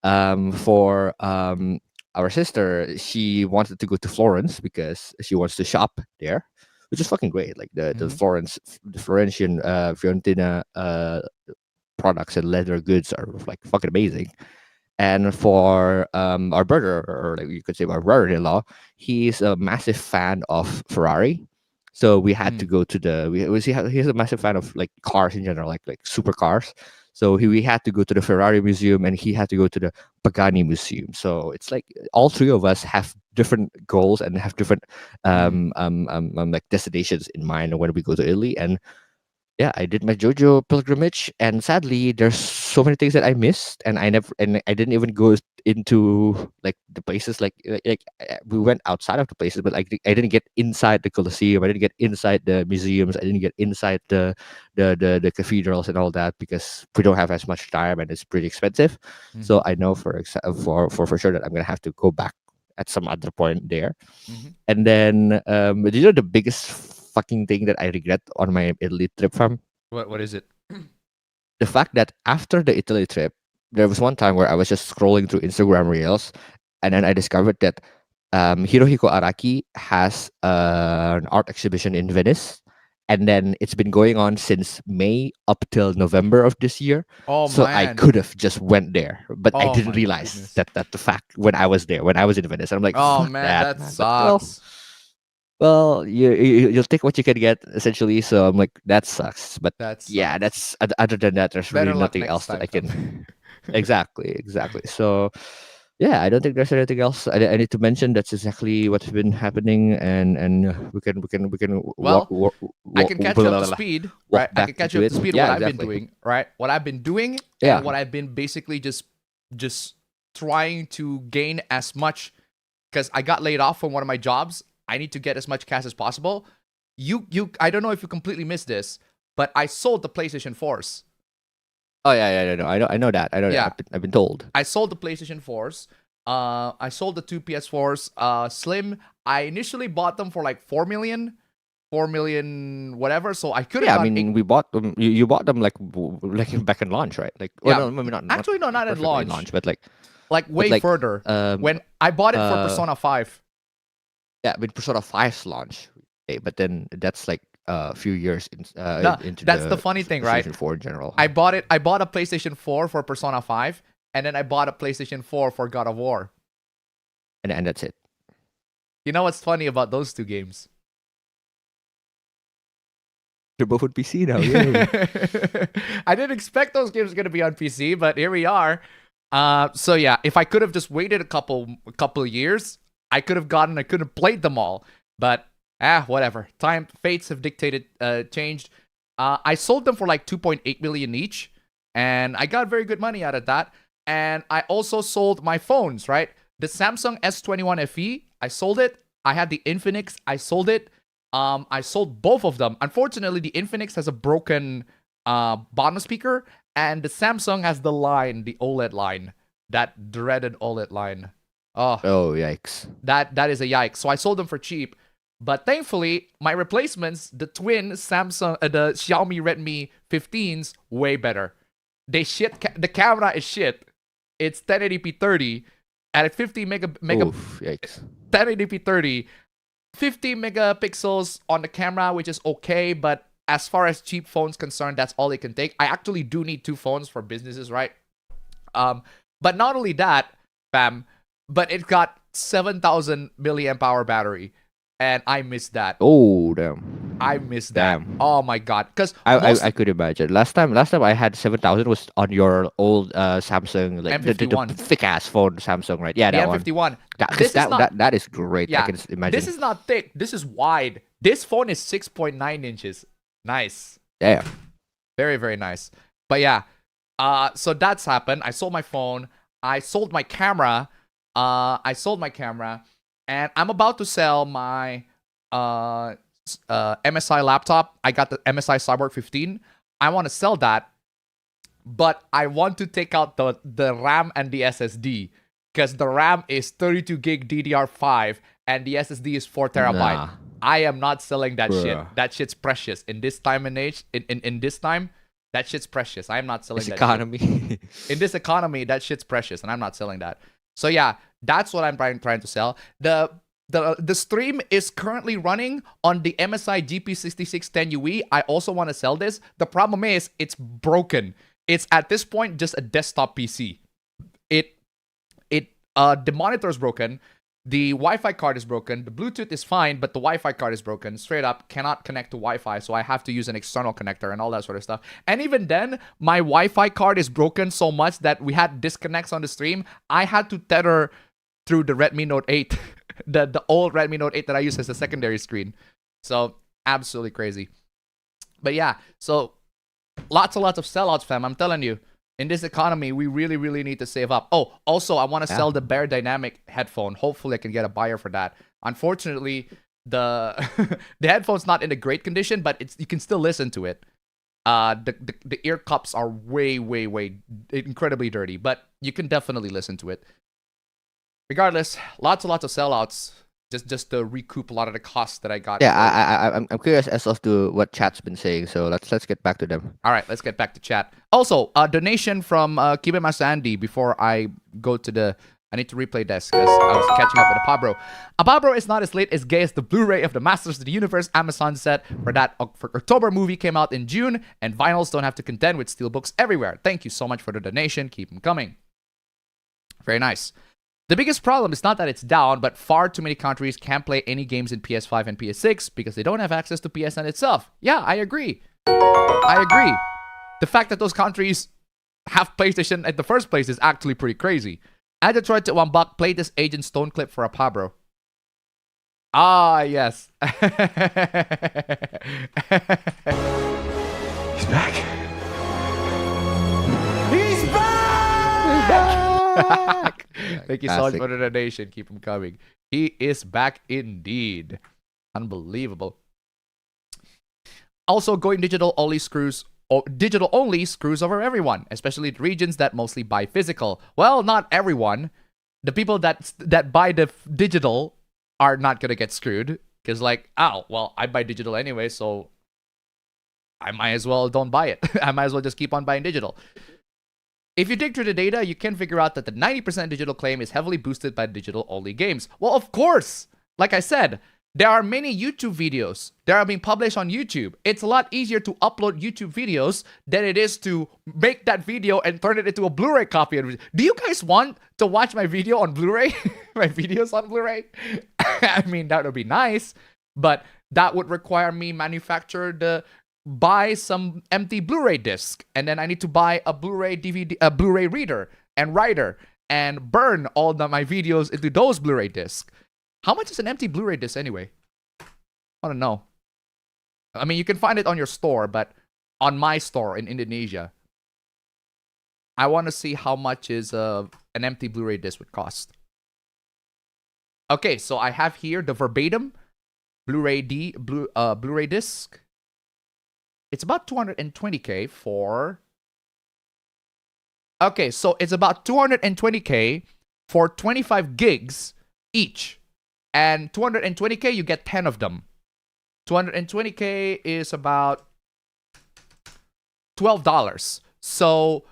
For our sister, she wanted to go to Florence because she wants to shop there, which is fucking great. Like the the Florentian Fiorentina products and leather goods are like fucking amazing. And for our brother, or like you could say our brother-in-law, he's a massive fan of Ferrari. So we had to go to he's a massive fan of like cars in general, like supercars. So we had to go to the Ferrari museum, and he had to go to the Pagani museum. So it's like all 3 of us have different goals and have different like destinations in mind when we go to Italy. And yeah, I did my JoJo pilgrimage, and sadly, there's so many things that I missed, and I didn't even go into like the places we went outside of the places, but like I didn't get inside the Colosseum, I didn't get inside the museums, I didn't get inside the cathedrals and all that because we don't have as much time and it's pretty expensive. So I know for sure that I'm gonna have to go back at some other point there. And then do you know the biggest fucking thing that I regret on my Italy trip from? What is it? The fact that after the Italy trip, there was one time where I was just scrolling through Instagram Reels, and then I discovered that Hirohiko Araki has an art exhibition in Venice, and then it's been going on since May up till November of this year. Oh So I man. could have just went there, but I Oh didn't my realize goodness. that the fact when I was there, when I was in Venice, and I'm like, Oh fuck man, that, that man. But, sucks. well, you'll take what you can get essentially. So I'm like, that sucks. But That yeah, sucks. that's other than that, there's Better really luck nothing next else that time, I can. Exactly. So yeah, I don't think there's anything else I need to mention. That's exactly what's been happening, and we can Well, I can catch you up to walk speed, right? I back can catch you into up to it. speed Yeah, what I've been exactly. doing, right? What I've been doing Yeah. and what I've been basically just trying to gain as much, because I got laid off from one of my jobs. I need to get as much cash as possible. I don't know if you completely missed this, but I sold the PlayStation 4s. Oh yeah, no, I know that. I know Yeah. that. I've been told. I sold the PlayStation 4s. I sold the 2 PS4s. Slim, I initially bought them for like 4 million whatever. So I could have Yeah, I gotten mean, we bought them. You bought them like back in launch, right? Like, well, Yeah, no, maybe not. actually, no, not at perfectly launch. but like way like, further. When I bought it for uh, Persona 5. yeah, with Persona 5's launch, but then that's like a few years No, into that's the funny thing, right? PlayStation 4 in general. I bought a PlayStation 4 for Persona 5, and then I bought a PlayStation 4 for God of War. And that's it. You know what's funny about those 2 games? They're both on PC now. Yeah. I didn't expect those games going to be on PC, but here we are. So yeah, if I could have just waited a couple of years, I could have played them all. But whatever. Fates have dictated changed. I sold them for like 2.8 million each, and I got very good money out of that. And I also sold my phones, right? The Samsung S21 FE, I sold it. I had the Infinix, I sold it. I sold both of them. Unfortunately, the Infinix has a broken bottom speaker, and the Samsung has the OLED line, that dreaded OLED line. Oh, Oh, yikes. that is a yikes. So I sold them for cheap. But thankfully, my replacements, the twin Samsung, the Xiaomi Redmi 15s, way better. They shit. The camera is shit. It's 1080p 30 at 50 Oof, yikes. 1080p 30, 50 megapixels on the camera, which is okay. But as far as cheap phones concerned, that's all they can take. I actually do need 2 phones for businesses, right? But not only that, fam, but it got 7,000 milliamp hour battery. And I missed that. Oh, damn. I missed that. Damn. Oh my god. Because I could imagine. Last time I had 7,000 was on your old Samsung, like the M51. thick ass phone Samsung, right? Yeah, the that one. M51. That is great. Yeah, I can imagine. this is not thick. This is wide. This phone is 6.9 inches. Nice. Damn. Very, very nice. But yeah, so that's happened. I sold my phone. I sold my camera. And I'm about to sell my MSI laptop. I got the MSI Cyborg 15. I want to sell that, but I want to take out the RAM and the SSD because the RAM is 32 gig DDR5 and the SSD is 4 terabyte. Nah. I am not selling that shit. Bruh. That shit's precious in this time and age. In this time, that shit's precious. I am not selling This that economy. shit. In this economy, that shit's precious, and I'm not selling that. So yeah, that's what I'm trying to sell. The stream is currently running on the MSI GP6610UE. I also want to sell this. The problem is it's broken. It's at this point just a desktop PC. The monitor is broken. The Wi-Fi card is broken. The Bluetooth is fine, but the Wi-Fi card is broken. Straight up, cannot connect to Wi-Fi, so I have to use an external connector and all that sort of stuff. And even then, my Wi-Fi card is broken so much that we had disconnects on the stream. I had to tether through the Redmi Note 8, the old Redmi Note 8 that I use as a secondary screen. So, absolutely crazy. But yeah, so lots and lots of sellouts, fam. I'm telling you. In this economy, we really, really need to save up. Oh, also, I want to sell the Bear Dynamic headphone. Hopefully, I can get a buyer for that. Unfortunately, the the headphone's not in a great condition, but you can still listen to it. The ear cups are way, way, way incredibly dirty, but you can definitely listen to it. Regardless, lots and lots of sellouts. Just to recoup a lot of the costs that I got. Yeah, I'm curious as to what chat's been saying. So let's get back to them. All right, let's get back to chat. Also, a donation from Kibema Sandy before I go to the. I need to replay this because I was catching up with Apabro. Apabro is not as late as gay as the Blu-ray of the Masters of the Universe Amazon set for October movie came out in June, and vinyls don't have to contend with steelbooks everywhere. Thank you so much for the donation. Keep them coming. Very nice. The biggest problem is not that it's down, but far too many countries can't play any games in PS5 and PS6 because they don't have access to PSN itself. Yeah, I agree. The fact that those countries have PlayStation in the first place is actually pretty crazy. I just tried to unblock, play this Agent Stone clip for a Pabro. Ah, yes. He's back. He's back! Thank you so much Classic. for the donation. Keep him coming. He is back indeed. Unbelievable. Also, going digital only screws over everyone, especially the regions that mostly buy physical. Well, not everyone. The people that buy the digital are not gonna get screwed because, like, oh, well, I buy digital anyway, so I might as well don't buy it. I might as well just keep on buying digital. If you dig through the data, you can figure out that the 90% digital claim is heavily boosted by digital-only games. Well, of course! Like I said, there are many YouTube videos that are being published on YouTube. It's a lot easier to upload YouTube videos than it is to make that video and turn it into a Blu-ray copy. Do you guys want to watch my video on Blu-ray? My videos on Blu-ray? I mean, that would be nice, but that would require me buy some empty Blu-ray disc, and then I need to buy a Blu-ray DVD, a Blu-ray reader and writer, and burn all my videos into those Blu-ray discs. How much is an empty Blu-ray disc anyway? I want to know. I mean, you can find it on your store, but on my store in Indonesia, I want to see how much is an empty Blu-ray disc would cost. Okay, so I have here the verbatim Blu-ray disc. It's about 220K for... Okay, so it's about 220K for 25 gigs each. And 220k, you get 10 of them. 220k is about $12. So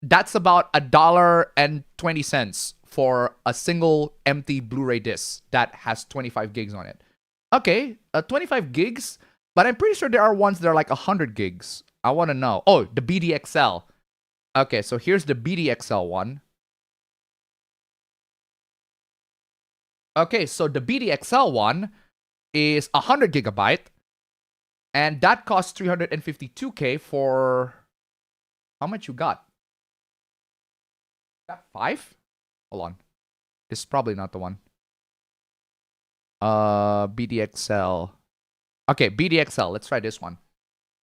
that's about $1.20 for a single empty Blu-ray disc that has 25 gigs on it. Okay, 25 gigs, but I'm pretty sure there are ones that are like 100 gigs. I want to know. Oh, the BDXL. Okay, so here's the BDXL one. Okay, so the BDXL one is 100 gigabyte, and that costs 352k for how much you got? Got 5? Hold on. This is probably not the one. BDXL. Okay, BDXL. Let's try this one.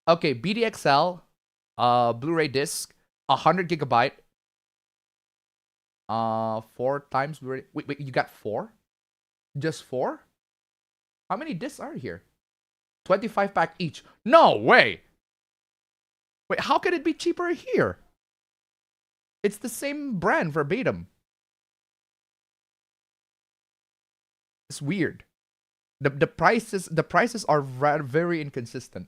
Okay, BDXL, Blu-ray disc, 100 gigabyte. 4 times Blu-ray. Wait, you got 4? Just 4? How many discs are here? 25 pack each. No way! Wait, how can it be cheaper here? It's the same brand verbatim. It's weird. The prices are very inconsistent.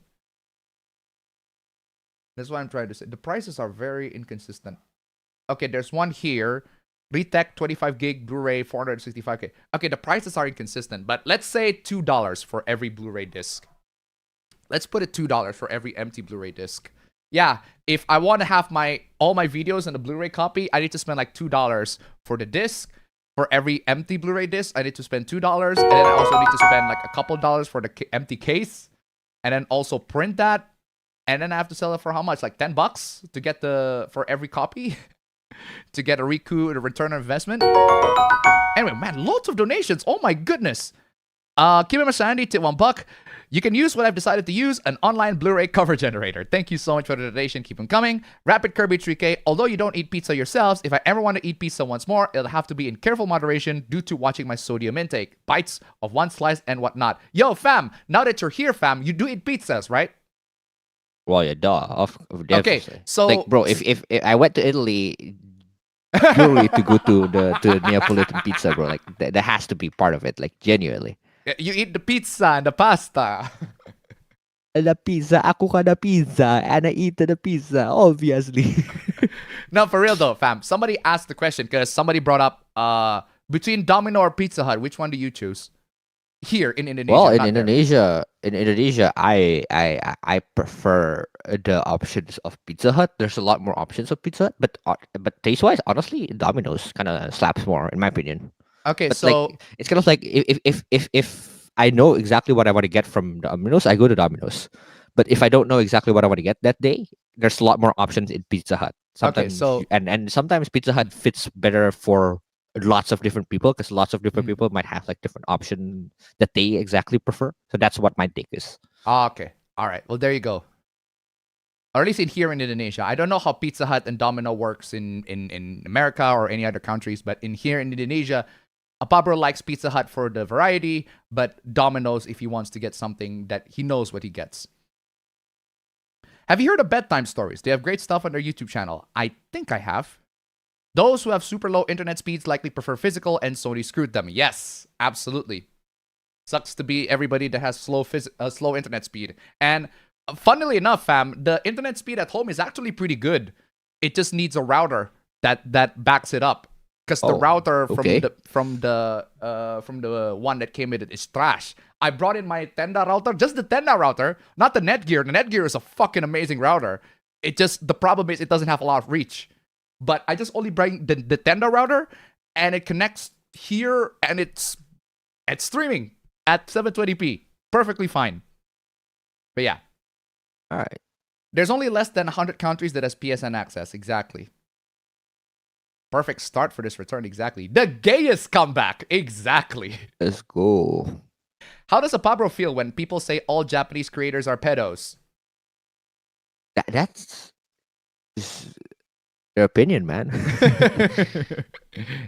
That's what I'm trying to say. The prices are very inconsistent. Okay, there's one here. Retech 25 gig Blu-ray 465k. Okay, the prices are inconsistent, but let's say $2 for every Blu-ray disc. Let's put it $2 for every empty Blu-ray disc. Yeah, if I want to have all my videos in a Blu-ray copy, I need to spend like $2 for the disc. For every empty Blu-ray disc, I need to spend $2, and then I also need to spend like a couple dollars for the empty case, and then also print that, and then I have to sell it for how much? Like $10 to get for every copy. To get a return on investment. Anyway, man, lots of donations. Oh my goodness. Keep it Sandy to $1. You can use what I've decided to use, an online Blu-ray cover generator. Thank you so much for the donation. Keep them coming. Rapid Kirby 3K. Although you don't eat pizza yourselves, if I ever want to eat pizza once more, it'll have to be in careful moderation due to watching my sodium intake. Bites of one slice and whatnot. Yo, fam, now that you're here, fam, you do eat pizzas, right? Well, yeah, duh. Okay, so like, bro, if I went to Italy purely to go to the Neapolitan pizza, bro, like that has to be part of it, like genuinely. You eat the pizza and the pasta. The pizza, ako kada pizza, and I eat the pizza, obviously. No, for real though, fam. Somebody asked the question because somebody brought up between Domino or Pizza Hut, which one do you choose? Here in Indonesia. Well, in Indonesia, I prefer the options of Pizza Hut. There's a lot more options of Pizza Hut, but taste wise, honestly, Domino's kind of slaps more, in my opinion. Okay, but so like, it's kind of like if I know exactly what I want to get from Domino's, I go to Domino's. But if I don't know exactly what I want to get that day, there's a lot more options in Pizza Hut. Sometimes, okay, so and sometimes Pizza Hut fits better for lots of different people because lots of different people might have like different options that they exactly prefer. So that's what my take is. Okay, all right. Well, there you go. Or at least here in Indonesia, I don't know how Pizza Hut and Domino works in America or any other countries, but here in Indonesia, Pablo likes Pizza Hut for the variety, but Domino's if he wants to get something that he knows what he gets. Have you heard of Bedtime Stories? They have great stuff on their YouTube channel. I think I have. Those who have super low internet speeds likely prefer physical, and Sony screwed them. Yes, absolutely. Sucks to be everybody that has slow internet speed. And funnily enough, fam, the internet speed at home is actually pretty good. It just needs a router that backs it up. Because the router from the one that came with it is trash. I brought in my Tenda router, just the Tenda router, not the Netgear. The Netgear is a fucking amazing router. The problem is it doesn't have a lot of reach. But I just only bring the Tenda router, and it connects here, and it's streaming at 720p. Perfectly fine. But yeah. All right. There's only less than 100 countries that has PSN access. Exactly. Perfect start for this return. Exactly. The gayest comeback. Exactly. Let's go. How does a Pablo feel when people say all Japanese creators are pedos? That's their opinion, man.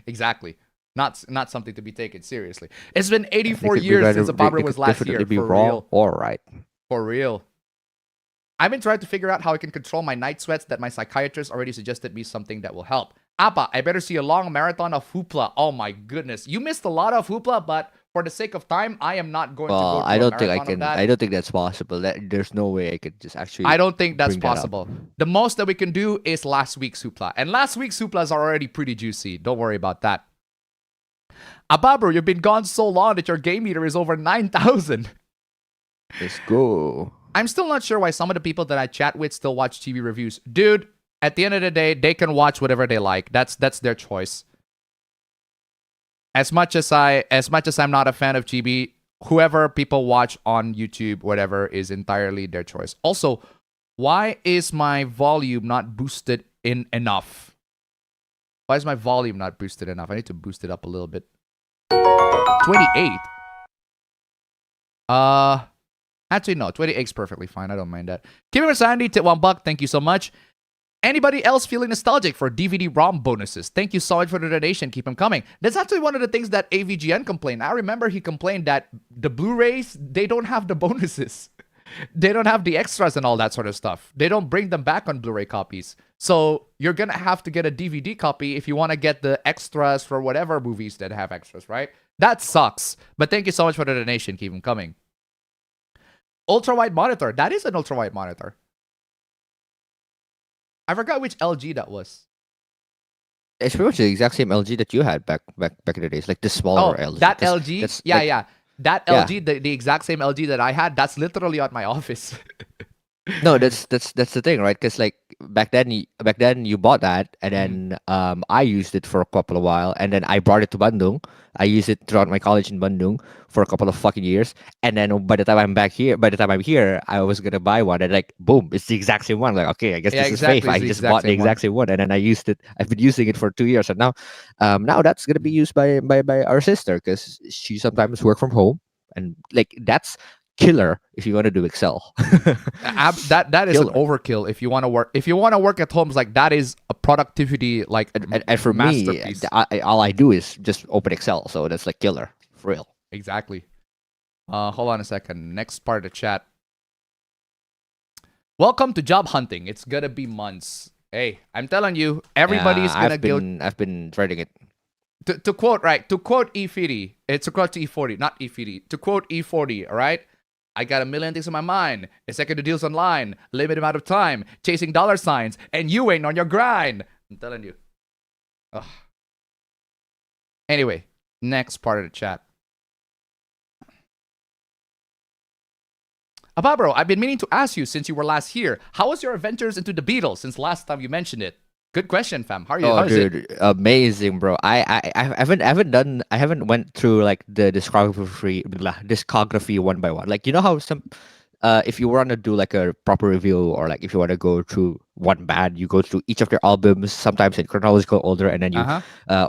Exactly. Not something to be taken seriously. It's been 84 years since a Pablo was last year. Be for wrong real. Or right. For real. I've been trying to figure out how I can control my night sweats that my psychiatrist already suggested me something that will help. Appa, I better see a long marathon of Hoopla. Oh my goodness. You missed a lot of Hoopla, but for the sake of time, I am not going to go Well, to I a don't think I marathon of can. that. I don't think that's possible. There's no way I could just actually. I don't think that's bring that up. possible. The most that we can do is last week's Hoopla. And last week's Hooplas are already pretty juicy. Don't worry about that. Ababro, you've been gone so long that your game meter is over 9,000. Let's go. I'm still not sure why some of the people that I chat with still watch TV reviews. Dude, at the end of the day, they can watch whatever they like. That's their choice. As much as I'm not a fan of GB, whoever people watch on YouTube, whatever, is entirely their choice. Also, why is my volume not boosted in enough? Why is my volume not boosted enough? I need to boost it up a little bit. 28. Actually, no. 28 is perfectly fine. I don't mind that. Kim Sandy, tip $1. Thank you so much. Anybody else feeling nostalgic for DVD-ROM bonuses? Thank you so much for the donation. Keep them coming. That's actually one of the things that AVGN complained. I remember he complained that the Blu-rays, they don't have the bonuses. They don't have the extras and all that sort of stuff. They don't bring them back on Blu-ray copies. So you're going to have to get a DVD copy if you want to get the extras for whatever movies that have extras, right? That sucks. But thank you so much for the donation. Keep them coming. Ultra-wide monitor. That is an ultra-wide monitor. I forgot which LG that was. It's pretty much the exact same LG that you had back in the days, like the smaller LG. That LG? Yeah. That Yeah. LG, the exact same LG that I had, that's literally at my office. No, that's the thing, right? Because like back then you bought that, and then I used it for a couple of while, and then I brought it to Bandung. I used it throughout my college in Bandung for a couple of fucking years, and then by the time I'm here, I was gonna buy one, and like boom, it's the exact same one. Like okay, I guess Yeah, this exactly, is safe. I it's the just exact bought the same exact same one, and then I used it. I've been using it for 2 years, and now that's gonna be used by our sister because she sometimes work from home, and like that's killer if you want to do Excel. That is an overkill if you want to work. If you want to work at home, it's like that is a productivity like and for me, masterpiece. all I do is just open Excel, so that's like killer for real. Exactly. Hold on a second. Next part of the chat. Welcome to job hunting. It's gonna be months. Hey, I'm telling you, everybody's gonna go. I've been dreading it. To quote E40, it's a quote to E40, not E40. To quote E40, all right? I got a million things on my mind. Executive deals online, limited amount of time, chasing dollar signs, and you ain't on your grind. I'm telling you. Ugh. Anyway, next part of the chat. Ababro, I've been meaning to ask you since you were last here. How was your adventures into the Beatles since last time you mentioned it? Good question, fam. How are you? Oh, How is dude, it? amazing, bro. I haven't went through like the discography one by one. Like you know how some if you want to do like a proper review, or like if you want to go through one band, you go through each of their albums, sometimes in chronological order, and then you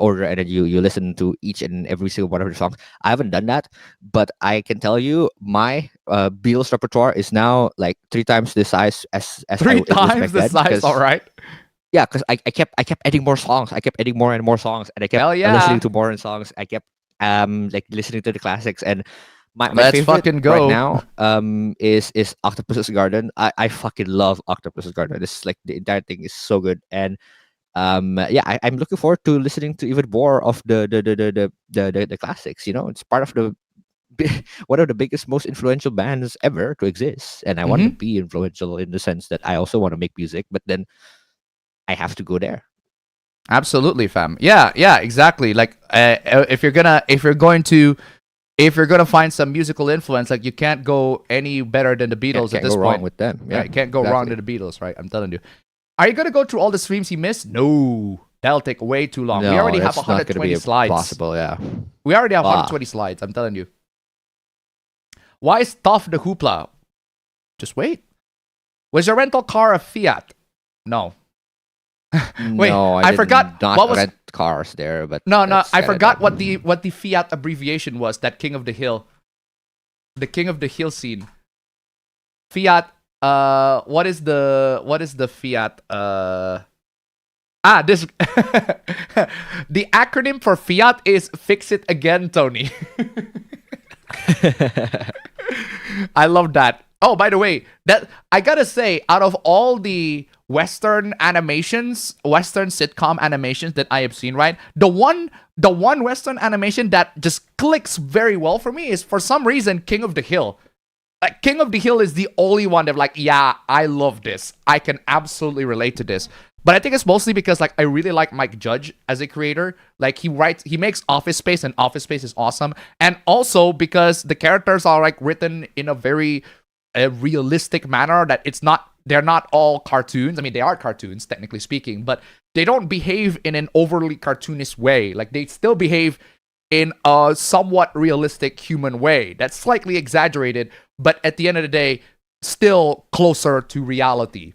order, and then you listen to each and every single one of their songs. I haven't done that, but I can tell you my Beatles repertoire is now like 3 times the size as Three it was back times the then, size, all right. Yeah, because I kept adding more songs. I kept adding more and more songs, and I kept Hell yeah. listening to more songs. I kept like listening to the classics, and my Let's favorite fucking go. right now is Octopus's Garden. I fucking love Octopus's Garden. This is like the entire thing is so good, and yeah, I'm looking forward to listening to even more of the classics. You know, it's part of the one of the biggest, most influential bands ever to exist, and I want to be influential in the sense that I also want to make music, but then I have to go there. Absolutely, fam. Yeah, exactly. Like if you're going to find some musical influence, like you can't go any better than the Beatles at this go point. wrong with them. Yeah, you can't go wrong to the Beatles, right? I'm telling you. Are you gonna go through all the streams he missed? No, that'll take way too long. No, We already have that's not gonna 120 be slides. Possible, yeah. We already have Wow. 120 slides. I'm telling you. Why is Toph the hoopla? Just wait. Was your rental car a Fiat? No. Wait, no, I forgot not what was rent cars there, but No, that's I kinda forgot dumb. what the Fiat abbreviation was. That King of the Hill, the King of the Hill scene. Fiat. What is the Fiat? This the acronym for Fiat is "Fix It Again, Tony." I love that. Oh, by the way, that I gotta say, out of all the Western animations, Western sitcom animations that I have seen, right, the one Western animation that just clicks very well for me is, for some reason, King of the Hill. Like, King of the Hill is the only one that, like, yeah, I love this. I can absolutely relate to this. But I think it's mostly because, like, I really like Mike Judge as a creator. Like, he makes Office Space, and Office Space is awesome. And also because the characters are, like, written in a very realistic manner, that they're not all cartoons. I mean, they are cartoons, technically speaking, but they don't behave in an overly cartoonish way. Like, they still behave in a somewhat realistic human way that's slightly exaggerated, but at the end of the day, still closer to reality.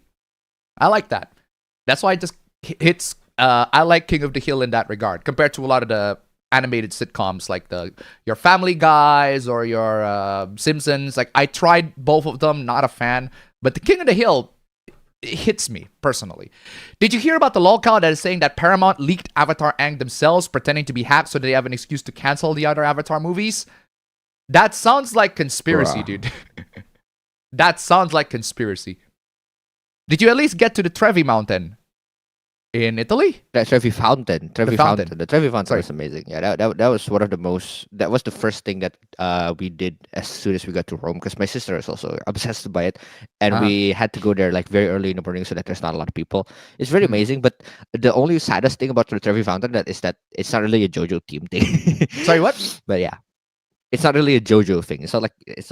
I like that. That's why it just hits. I like King of the Hill in that regard, compared to a lot of the animated sitcoms like your Family Guys or your Simpsons. Like, I tried both of them, not a fan, but the King of the Hill, it hits me personally. Did you hear about the lolcow that is saying that Paramount leaked Avatar Aang themselves, pretending to be hacked so that they have an excuse to cancel the other Avatar movies? That sounds like conspiracy, dude. That sounds like conspiracy. Did you at least get to the Trevi Mountain in Italy? That Trevi Fountain. Trevi fountain. Fountain. The Trevi Fountain Sorry. was amazing. Yeah, that was one of the most. That was the first thing that we did as soon as we got to Rome, because my sister is also obsessed by it, and we had to go there like very early in the morning so that there's not a lot of people. It's very amazing, but the only saddest thing about the Trevi Fountain is that it's not really a JoJo theme thing. Sorry, what? But yeah. It's not really a JoJo thing. It's not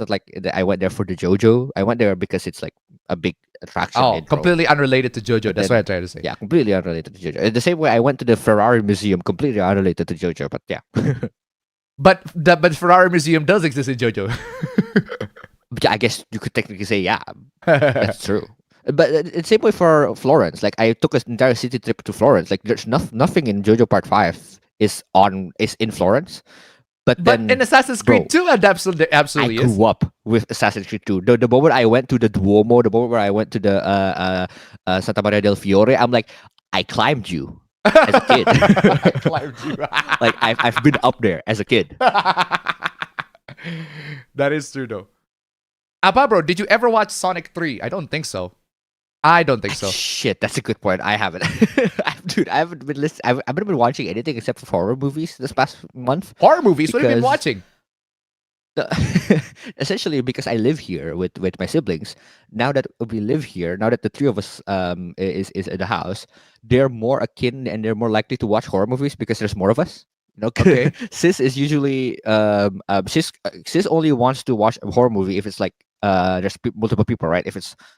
like I went there for the JoJo. I went there because it's like a big attraction. Oh, in Rome. completely unrelated to JoJo. But That's then- what I tried to say. Yeah, completely unrelated to JoJo. The same way I went to the Ferrari Museum, completely unrelated to JoJo. But yeah, But Ferrari Museum does exist in JoJo. But I guess you could technically say yeah, that's true. But it's same way for Florence. Like, I took an entire city trip to Florence. Like, there's nothing in JoJo Part 5 is in Florence. But then, in Assassin's Creed 2, it absolutely I is. grew up with Assassin's Creed 2. The moment I went to the Duomo, the moment where I went to the Santa Maria del Fiore, I'm like, I climbed you as a kid. I climbed you. Like, I've been up there as a kid. That is true, though. Apa, bro, did you ever watch Sonic 3? I don't think so. I don't think so. Shit, that's a good point. I haven't. Dude, I haven't been listening. I haven't been watching anything except for horror movies this past month. Horror movies? What have you been Because- watching? Essentially, because I live here with my siblings. Now that we live here, now that the three of us is in the house, they're more akin and they're more likely to watch horror movies because there's more of us. You know, Okay. Sis is usually sis only wants to watch a horror movie if it's like there's multiple people, right? If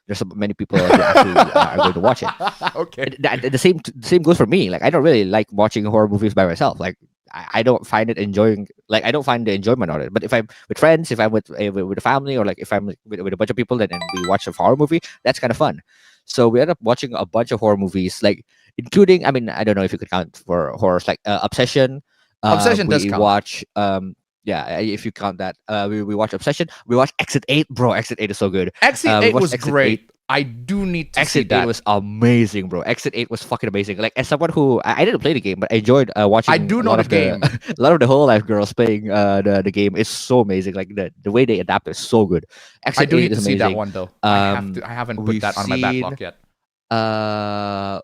there's many people who actually are going to watch it. Okay. The same goes for me. Like, I don't really like watching horror movies by myself. Like, I don't find it enjoying. Like, I don't find the enjoyment on it. But if I'm with friends, if I'm with a family, or like if I'm with a bunch of people, then and we watch a horror movie, that's kind of fun. So we end up watching a bunch of horror movies, like including. I mean, I don't know if you could count for horrors, like Obsession. Obsession does we count. watch. Yeah, if you count that, we watch Obsession. We watch Exit 8, bro. Exit 8 is so good. Exit we 8 watched was Exit great. 8. I do need to see Exit 8 that. was amazing, bro. Exit 8 was fucking amazing. Like, as someone who I didn't play the game, but I enjoyed watching. I do a know lot the of game. a lot of the whole life girls playing the game is so amazing. Like, the way they adapt is so good. Exit I do 8 need to is see that amazing. one, though. I haven't put we've that on my backlog seen- yet.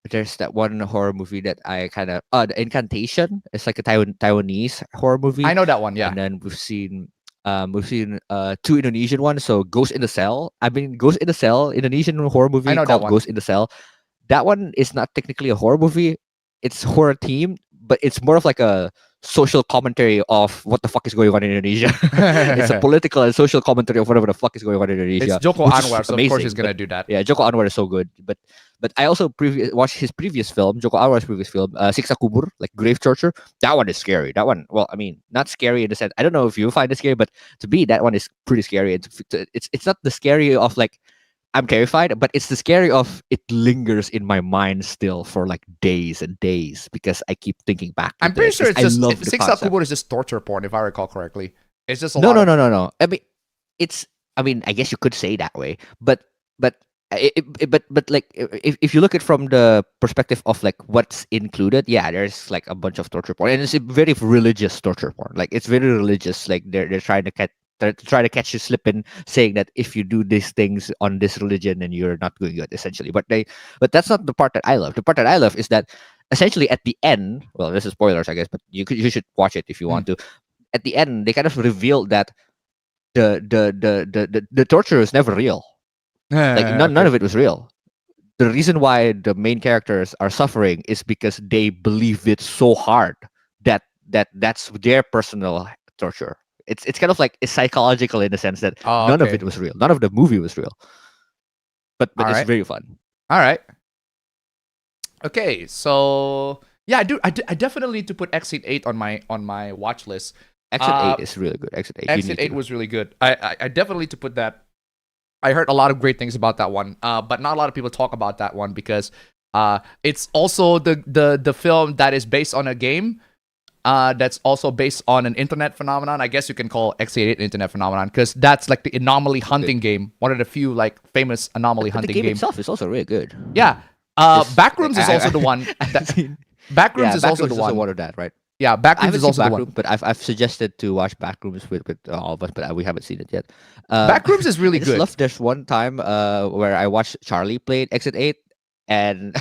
There's that one horror movie that I kind of The Incantation. It's like a Taiwanese horror movie. I know that one, yeah. And then we've seen two Indonesian ones. So Ghost in the Cell. I mean, Ghost in the Cell, Indonesian horror movie I know that called one. Ghost in the Cell. That one is not technically a horror movie. It's horror theme, but it's more of like a social commentary of what the fuck is going on in Indonesia. It's a political and social commentary of whatever the fuck is going on in Indonesia. It's Joko which is Anwar, so of course amazing, he's gonna do that. yeah, Joko Anwar is so good. But I also watched his previous film, Joko Anwar's previous film, Siksa Kubur, like Grave Torture. That one is scary. That one, well, I mean, not scary in the sense. I don't know if you find it scary, but to me, that one is pretty scary. It's not the scary of like I'm terrified, but it's the scary of it lingers in my mind still for like days and days because I keep thinking back. to I'm pretty this, sure 'cause it's just I love the Six concept. Kubur is just torture porn, if I recall correctly. It's just a No, lot no, of- no, no, no. I mean, it's. I mean, I guess you could say that way, but like if you look at from the perspective of like what's included, yeah, there's like a bunch of torture porn, and it's a very religious torture porn. Like it's very religious. Like they're trying to try to catch you slipping, saying that if you do these things on this religion, then you're not doing good, essentially. But that's not the part that I love. The part that I love is that essentially at the end, well, this is spoilers, I guess, but you should watch it if you want to. At the end, they kind of revealed that the torture is never real. Like none of it was real. The reason why the main characters are suffering is because they believe it so hard that's their personal torture. It's kind of like it's psychological in the sense that none of it was real. None of the movie was real. But it's very fun. All right. Okay, so yeah, I definitely need to put Exit 8 on my watch list. Exit 8 is really good. Exit 8. Exit 8 was really good. I definitely need to put that. I heard a lot of great things about that one, but not a lot of people talk about that one because it's also the film that is based on a game that's also based on an internet phenomenon. I guess you can call X88 an internet phenomenon because that's like the anomaly hunting game, one of the few like famous anomaly hunting games. The game itself is also really good. Yeah, Backrooms is also the one. Backrooms is also the one. One of that, right? Yeah, Backrooms is also the one. But I've suggested to watch Backrooms with all of us, but we haven't seen it yet. Backrooms is really good. There's one time where I watched Charlie play Exit 8, and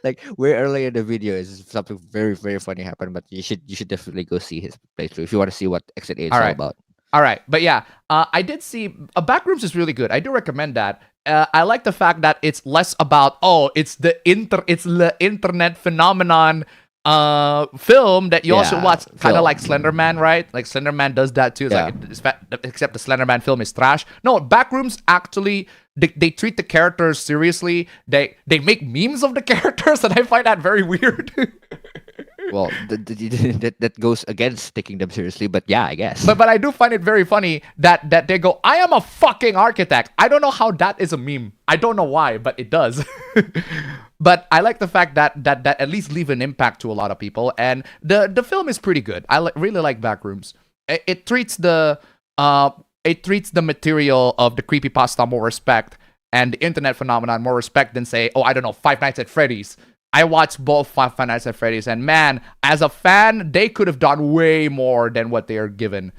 like way earlier in the video is something very, very funny happened. But you should definitely go see his playthrough if you want to see what Exit 8 is all about. All right, but yeah, I did see Backrooms is really good. I do recommend that. I like the fact that it's less about it's the internet phenomenon film that you also watch, kind of like Slenderman, right? Like Slenderman does that too. It's like except the Slenderman film is trash. No, Backrooms actually they treat the characters seriously. They make memes of the characters, and I find that very weird. Well, that goes against taking them seriously, but yeah, I guess. But I do find it very funny that they go, "I am a fucking architect." I don't know how that is a meme. I don't know why, but it does. But I like the fact that at least leave an impact to a lot of people, and the film is pretty good. I really like Backrooms. It treats the material of the creepypasta more respect, and the internet phenomenon more respect than say, I don't know, Five Nights at Freddy's. I watched both Five Nights at Freddy's, and man, as a fan, they could have done way more than what they are given.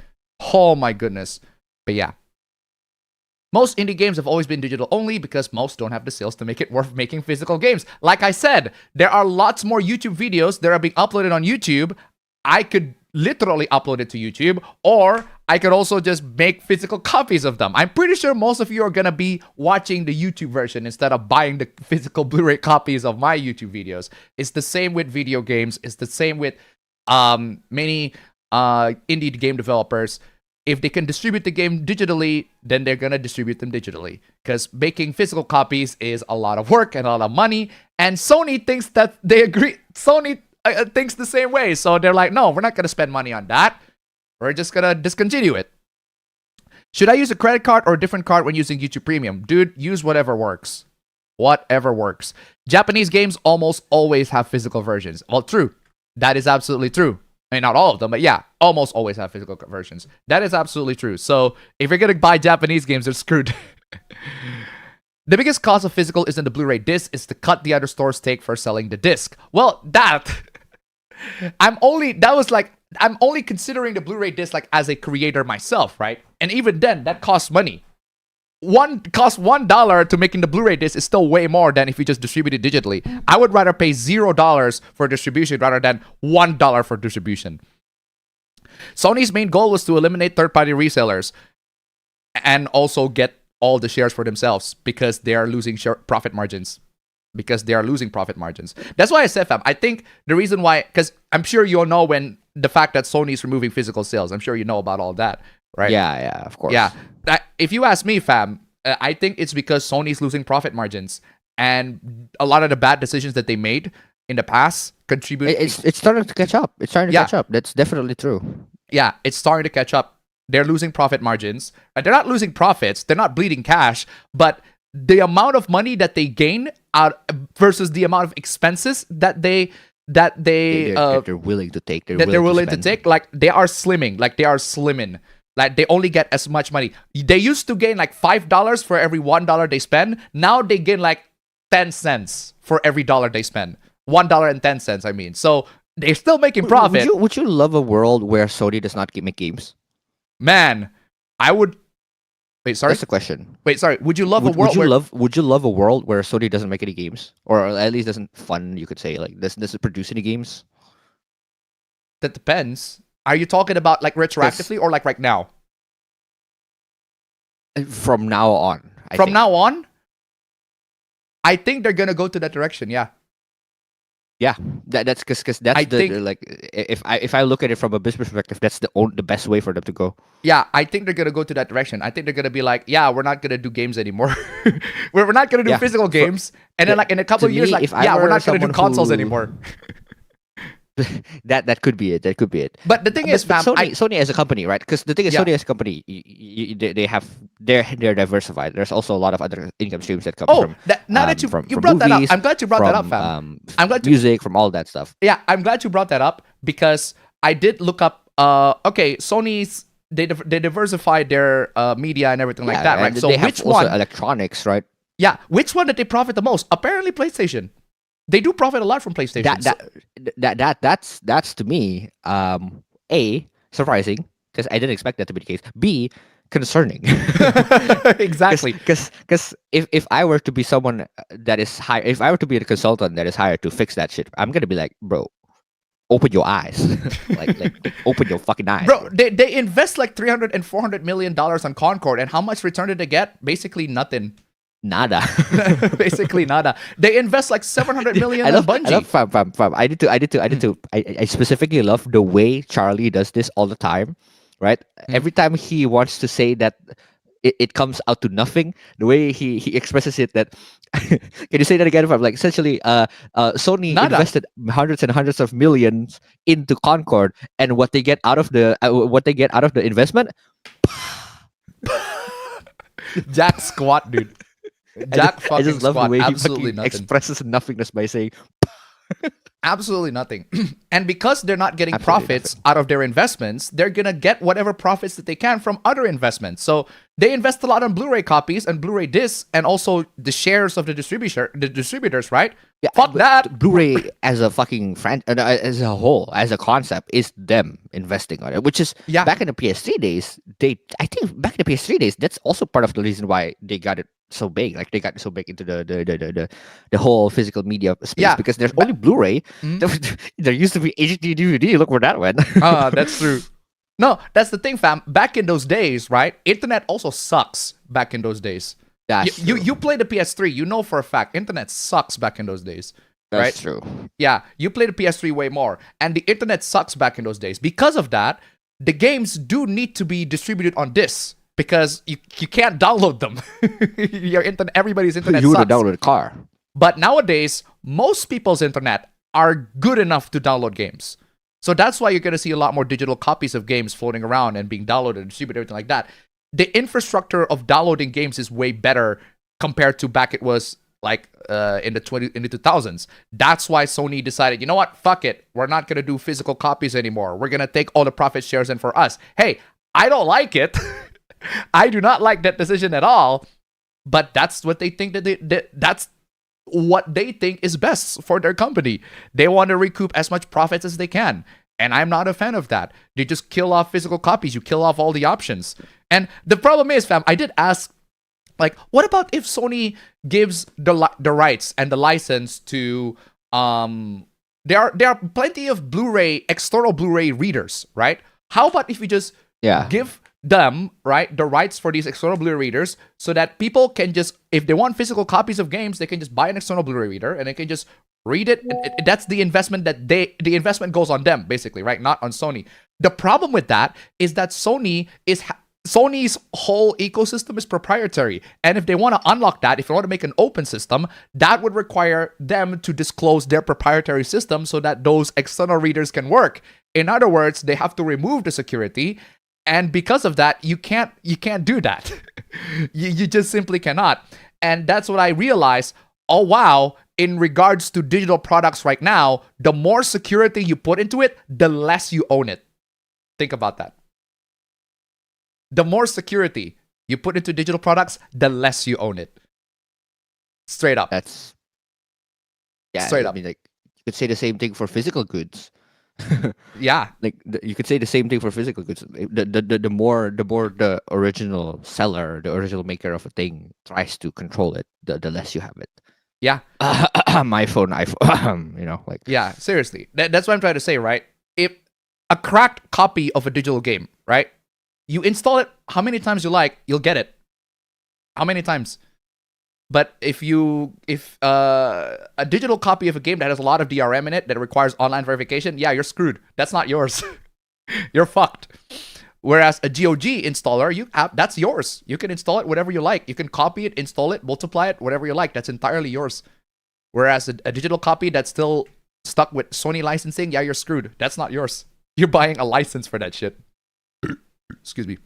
Oh my goodness. But yeah. Most indie games have always been digital only because most don't have the sales to make it worth making physical games. Like I said, there are lots more YouTube videos that are being uploaded on YouTube. I could literally upload it to YouTube, or I could also just make physical copies of them. I'm pretty sure most of you are going to be watching the YouTube version instead of buying the physical Blu-ray copies of my YouTube videos. It's the same with video games. It's the same with many indie game developers. If they can distribute the game digitally, then they're going to distribute them digitally. Because making physical copies is a lot of work and a lot of money. And Sony thinks that they agree. Sony thinks the same way. So they're like, no, we're not going to spend money on that. We're just going to discontinue it. Should I use a credit card or a different card when using YouTube Premium? Dude, use whatever works. Whatever works. Japanese games almost always have physical versions. Well, true. That is absolutely true. I mean, not all of them, but yeah, almost always have physical versions. That is absolutely true. So if you're going to buy Japanese games, they're screwed. The biggest cost of physical isn't the Blu-ray disc, it's the cut the other stores take for selling the disc. Well, I'm only considering the Blu-ray disc like as a creator myself, right? And even then, that costs money. Cost $1 to making the Blu-ray disc is still way more than if you just distribute it digitally. I would rather pay $0 for distribution rather than $1 for distribution. Sony's main goal was to eliminate third-party resellers and also get all the shares for themselves because they are losing profit margins. That's why I said, fam, I think the reason why, because I'm sure you all know when the fact that Sony's removing physical sales. I'm sure you know about all that, right? Yeah, of course. Yeah. If you ask me, fam, I think it's because Sony's losing profit margins, and a lot of the bad decisions that they made in the past contribute. It's starting to catch up. Catch up. That's definitely true. Yeah, it's starting to catch up. They're losing profit margins. They're not losing profits. They're not bleeding cash, but the amount of money that they gain out versus the amount of expenses that they're willing to take. Like they are slimming. Like they only get as much money. They used to gain like $5 for every $1 they spend. Now they gain like 10 cents for every dollar they spend. $1.10, I mean. So they're still making profit. Would you love a world where Sony does not make games? Man, I would. Wait, sorry. That's the question. Wait, sorry. Would you love a Would, world where? would you love a world where Sony doesn't make any games, or at least doesn't fund? You could say like doesn't produce any games. That depends. Are you talking about like retroactively or like right now? From now on. From now on, I think they're gonna go to that direction. Yeah. Yeah, that's because that's like if I look at it from a business perspective, that's the best way for them to go. Yeah, I think they're gonna go to that direction. I think they're gonna be like, yeah, we're not gonna do games anymore. we're not gonna do physical games, and then like in a couple of years, like yeah, we're not gonna do consoles anymore. that could be it. That could be it. But the thing is, fam, Sony as a company, right? Because the thing is, Sony as a company, they're diversified. There's also a lot of other income streams that come from. Now that you brought that up, I'm glad you brought that up, fam. I'm glad music from all that stuff. Yeah, I'm glad you brought that up because I did look up. Okay, Sony's they diversified their media and everything like that, right? So which one? Electronics, right? Yeah, which one did they profit the most? Apparently, PlayStation. They do profit a lot from PlayStation. That's to me, A, surprising because I didn't expect that to be the case. B, concerning. Exactly. Because if I were to be someone that is hired, if I were to be a consultant that is hired to fix that shit, I'm gonna be like, bro, open your eyes, like open your fucking eyes, bro. They invest like $300 and $400 million on Concord, and how much return did they get? Basically nothing. Nada. Basically nada. They invest like $700 million in Bungie. I specifically love the way Charlie does this all the time, right? Every time he wants to say that it comes out to nothing, the way he expresses it, that can you say that again? If I'm like, essentially, Sony invested hundreds and hundreds of millions into Concord, and what they get out of the investment, Jack squat, dude. Jack fucking I just love squat. the way Absolutely he nothing. expresses nothingness by saying absolutely nothing. And because they're not getting profits out of their investments, they're gonna get whatever profits that they can from other investments. So they invest a lot on Blu-ray copies and Blu-ray discs, and also the shares of the distributors, right? Yeah, fuck that. Blu-ray as a fucking as a whole, as a concept, is them investing on it. Which is back in the PS3 days. I think back in the PS3 days, that's also part of the reason why they got it so big. Like they got so big into the whole physical media space, because there's only Blu-ray. There used to be HD DVD. Look where that went. That's true. No, that's the thing, fam. Back in those days, right? Internet also sucks back in those days. You play the PS3, you know for a fact internet sucks back in those days. That's right? true. Yeah, you play the PS3 way more, and the internet sucks back in those days. Because of that, the games do need to be distributed on discs because you can't download them. Everybody's internet you sucks. would download a car. But nowadays, most people's internet are good enough to download games. So that's why you're going to see a lot more digital copies of games floating around and being downloaded and distributed, everything like that. The infrastructure of downloading games is way better compared to back it was like in the 2000s. That's why Sony decided, you know what? Fuck it. We're not going to do physical copies anymore. We're going to take all the profit shares in for us. Hey, I don't like it. I do not like that decision at all. But that's what they think that's what they think is best for their company. They want to recoup as much profits as they can. And I'm not a fan of that. They just kill off physical copies. You kill off all the options. And the problem is, fam, I did ask, like, what about if Sony gives the rights and the license to, there are plenty of external Blu-ray readers, right? How about if we just give them, right, the rights for these external Blu-ray readers so that people can just, if they want physical copies of games, they can just buy an external Blu-ray reader and they can just read it. That's the investment the investment goes on them, basically, right? Not on Sony. The problem with that is that Sony's whole ecosystem is proprietary. And if they want to unlock that, if they want to make an open system, that would require them to disclose their proprietary system so that those external readers can work. In other words, they have to remove the security. And because of that, you can't do that. you just simply cannot. And that's what I realized. Oh, wow. In regards to digital products right now, the more security you put into it, the less you own it. Think about that. The more security you put into digital products, the less you own it. Straight up. That's straight Straight up. up. I mean, like, you could say the same thing for physical goods. Yeah. Like you could say the same thing for physical goods. The more the original seller, the original maker of a thing tries to control it, the less you have it. Yeah. My iPhone, like Yeah, seriously. That's what I'm trying to say, right? If a cracked copy of a digital game, right? You install it how many times you like, you'll get it. How many times? But if a digital copy of a game that has a lot of DRM in it that requires online verification, yeah, you're screwed. That's not yours. You're fucked. Whereas a GOG installer, that's yours. You can install it whatever you like. You can copy it, install it, multiply it, whatever you like. That's entirely yours. Whereas a digital copy that's still stuck with Sony licensing, yeah, you're screwed. That's not yours. You're buying a license for that shit. Excuse me.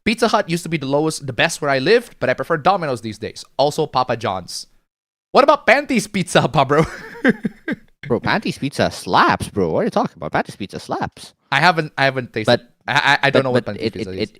Pizza Hut used to be the best where I lived, but I prefer Domino's these days. Also Papa John's. What about Panty's Pizza, bro? Bro, Panty's Pizza slaps, bro. What are you talking about? Panty's Pizza slaps. I haven't tasted. But I don't know what Panty's Pizza is.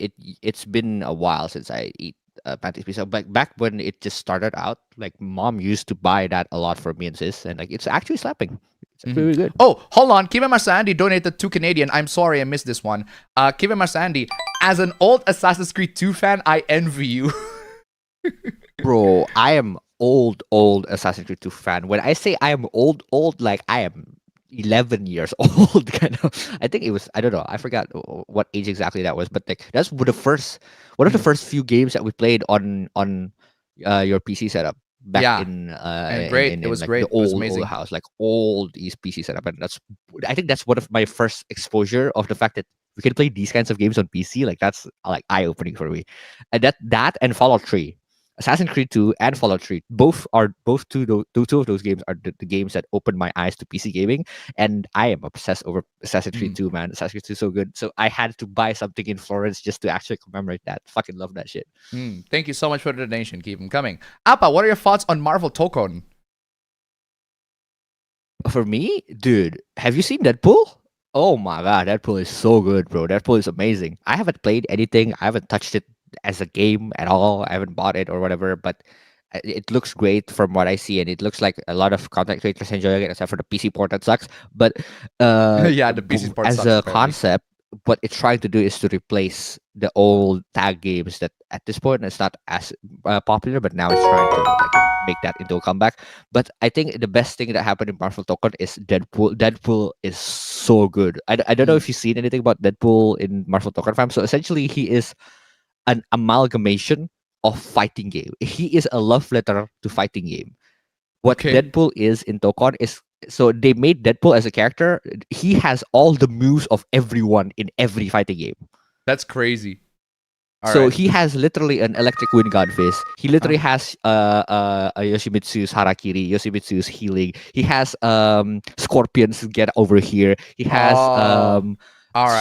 It's been a while since I eat Panty's Pizza. Back when it just started out, like mom used to buy that a lot for me and sis, and like it's actually slapping. It's really good. Oh, hold on. Kevin Masandi donated 2 Canadian. I'm sorry I missed this one. Kevin Masandi, as an old Assassin's Creed 2 fan, I envy you. Bro, I am old Assassin's Creed 2 fan. When I say I am old, like I am 11 years old, kind of. I think it was, I don't know, I forgot what age exactly that was, but like that's one of the first few games that we played on your PC setup back in it was like great. The old, it was amazing. Old house, like old East PC setup, and I think that's one of my first exposure of the fact that we can play these kinds of games on PC. Like that's like eye opening for me, and that and Fallout 3. Assassin's Creed 2 and Fallout 3, two of those games are the games that opened my eyes to PC gaming, and I am obsessed over Assassin's Creed 2, man. Assassin's Creed 2 is so good, so I had to buy something in Florence just to actually commemorate that. Fucking love that shit. Thank you so much for the donation. Keep them coming. Appa, what are your thoughts on Marvel Tokon? For me, dude, have you seen Deadpool? Oh my god, Deadpool is so good, bro. Deadpool is amazing. I haven't played anything. I haven't touched it as a game at all. I haven't bought it or whatever, but it looks great from what I see, and it looks like a lot of content creators enjoying it, except for the PC port that sucks. But yeah, the PC port as sucks, a apparently. concept, what it's trying to do is to replace the old tag games that at this point it's not as popular, but now it's trying to like make that into a comeback. But I think the best thing that happened in Marvel Token is Deadpool. Deadpool is so good. I don't know if you've seen anything about Deadpool in Marvel Token fam. So essentially, he is an amalgamation of fighting game. He is a love letter to fighting game. What Deadpool is in Tokon is, so they made Deadpool as a character. He has all the moves of everyone in every fighting game. That's crazy. So he has literally an electric wind god fist. He literally has a Yoshimitsu's harakiri, Yoshimitsu's healing. He has scorpions get over here. He has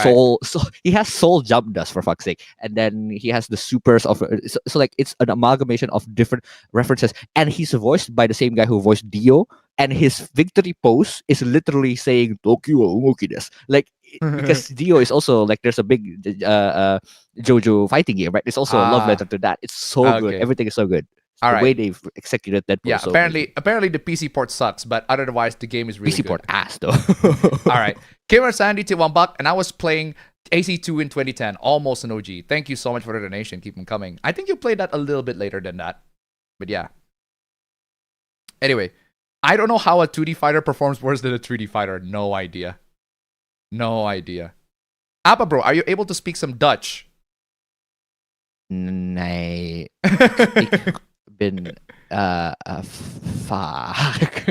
soul. So he has soul jump dust, for fuck's sake. And then he has the supers of so like it's an amalgamation of different references. And he's voiced by the same guy who voiced Dio. And his victory pose is literally saying Tokyo Umoki desu. Like because Dio is also like there's a big JoJo fighting game, right? It's also a love letter to that. It's so good. Everything is so good. The way they've executed that. Yeah, apparently the PC port sucks, but otherwise the game is really PC good. port ass though. All right. Gamer Sandy to $1, and I was playing AC2 in 2010, almost an OG. Thank you so much for the donation. Keep them coming. I think you played that a little bit later than that, but yeah. Anyway, I don't know how a 2D fighter performs worse than a 3D fighter. No idea. No idea. Appa bro, are you able to speak some Dutch? Nee. Been fuck.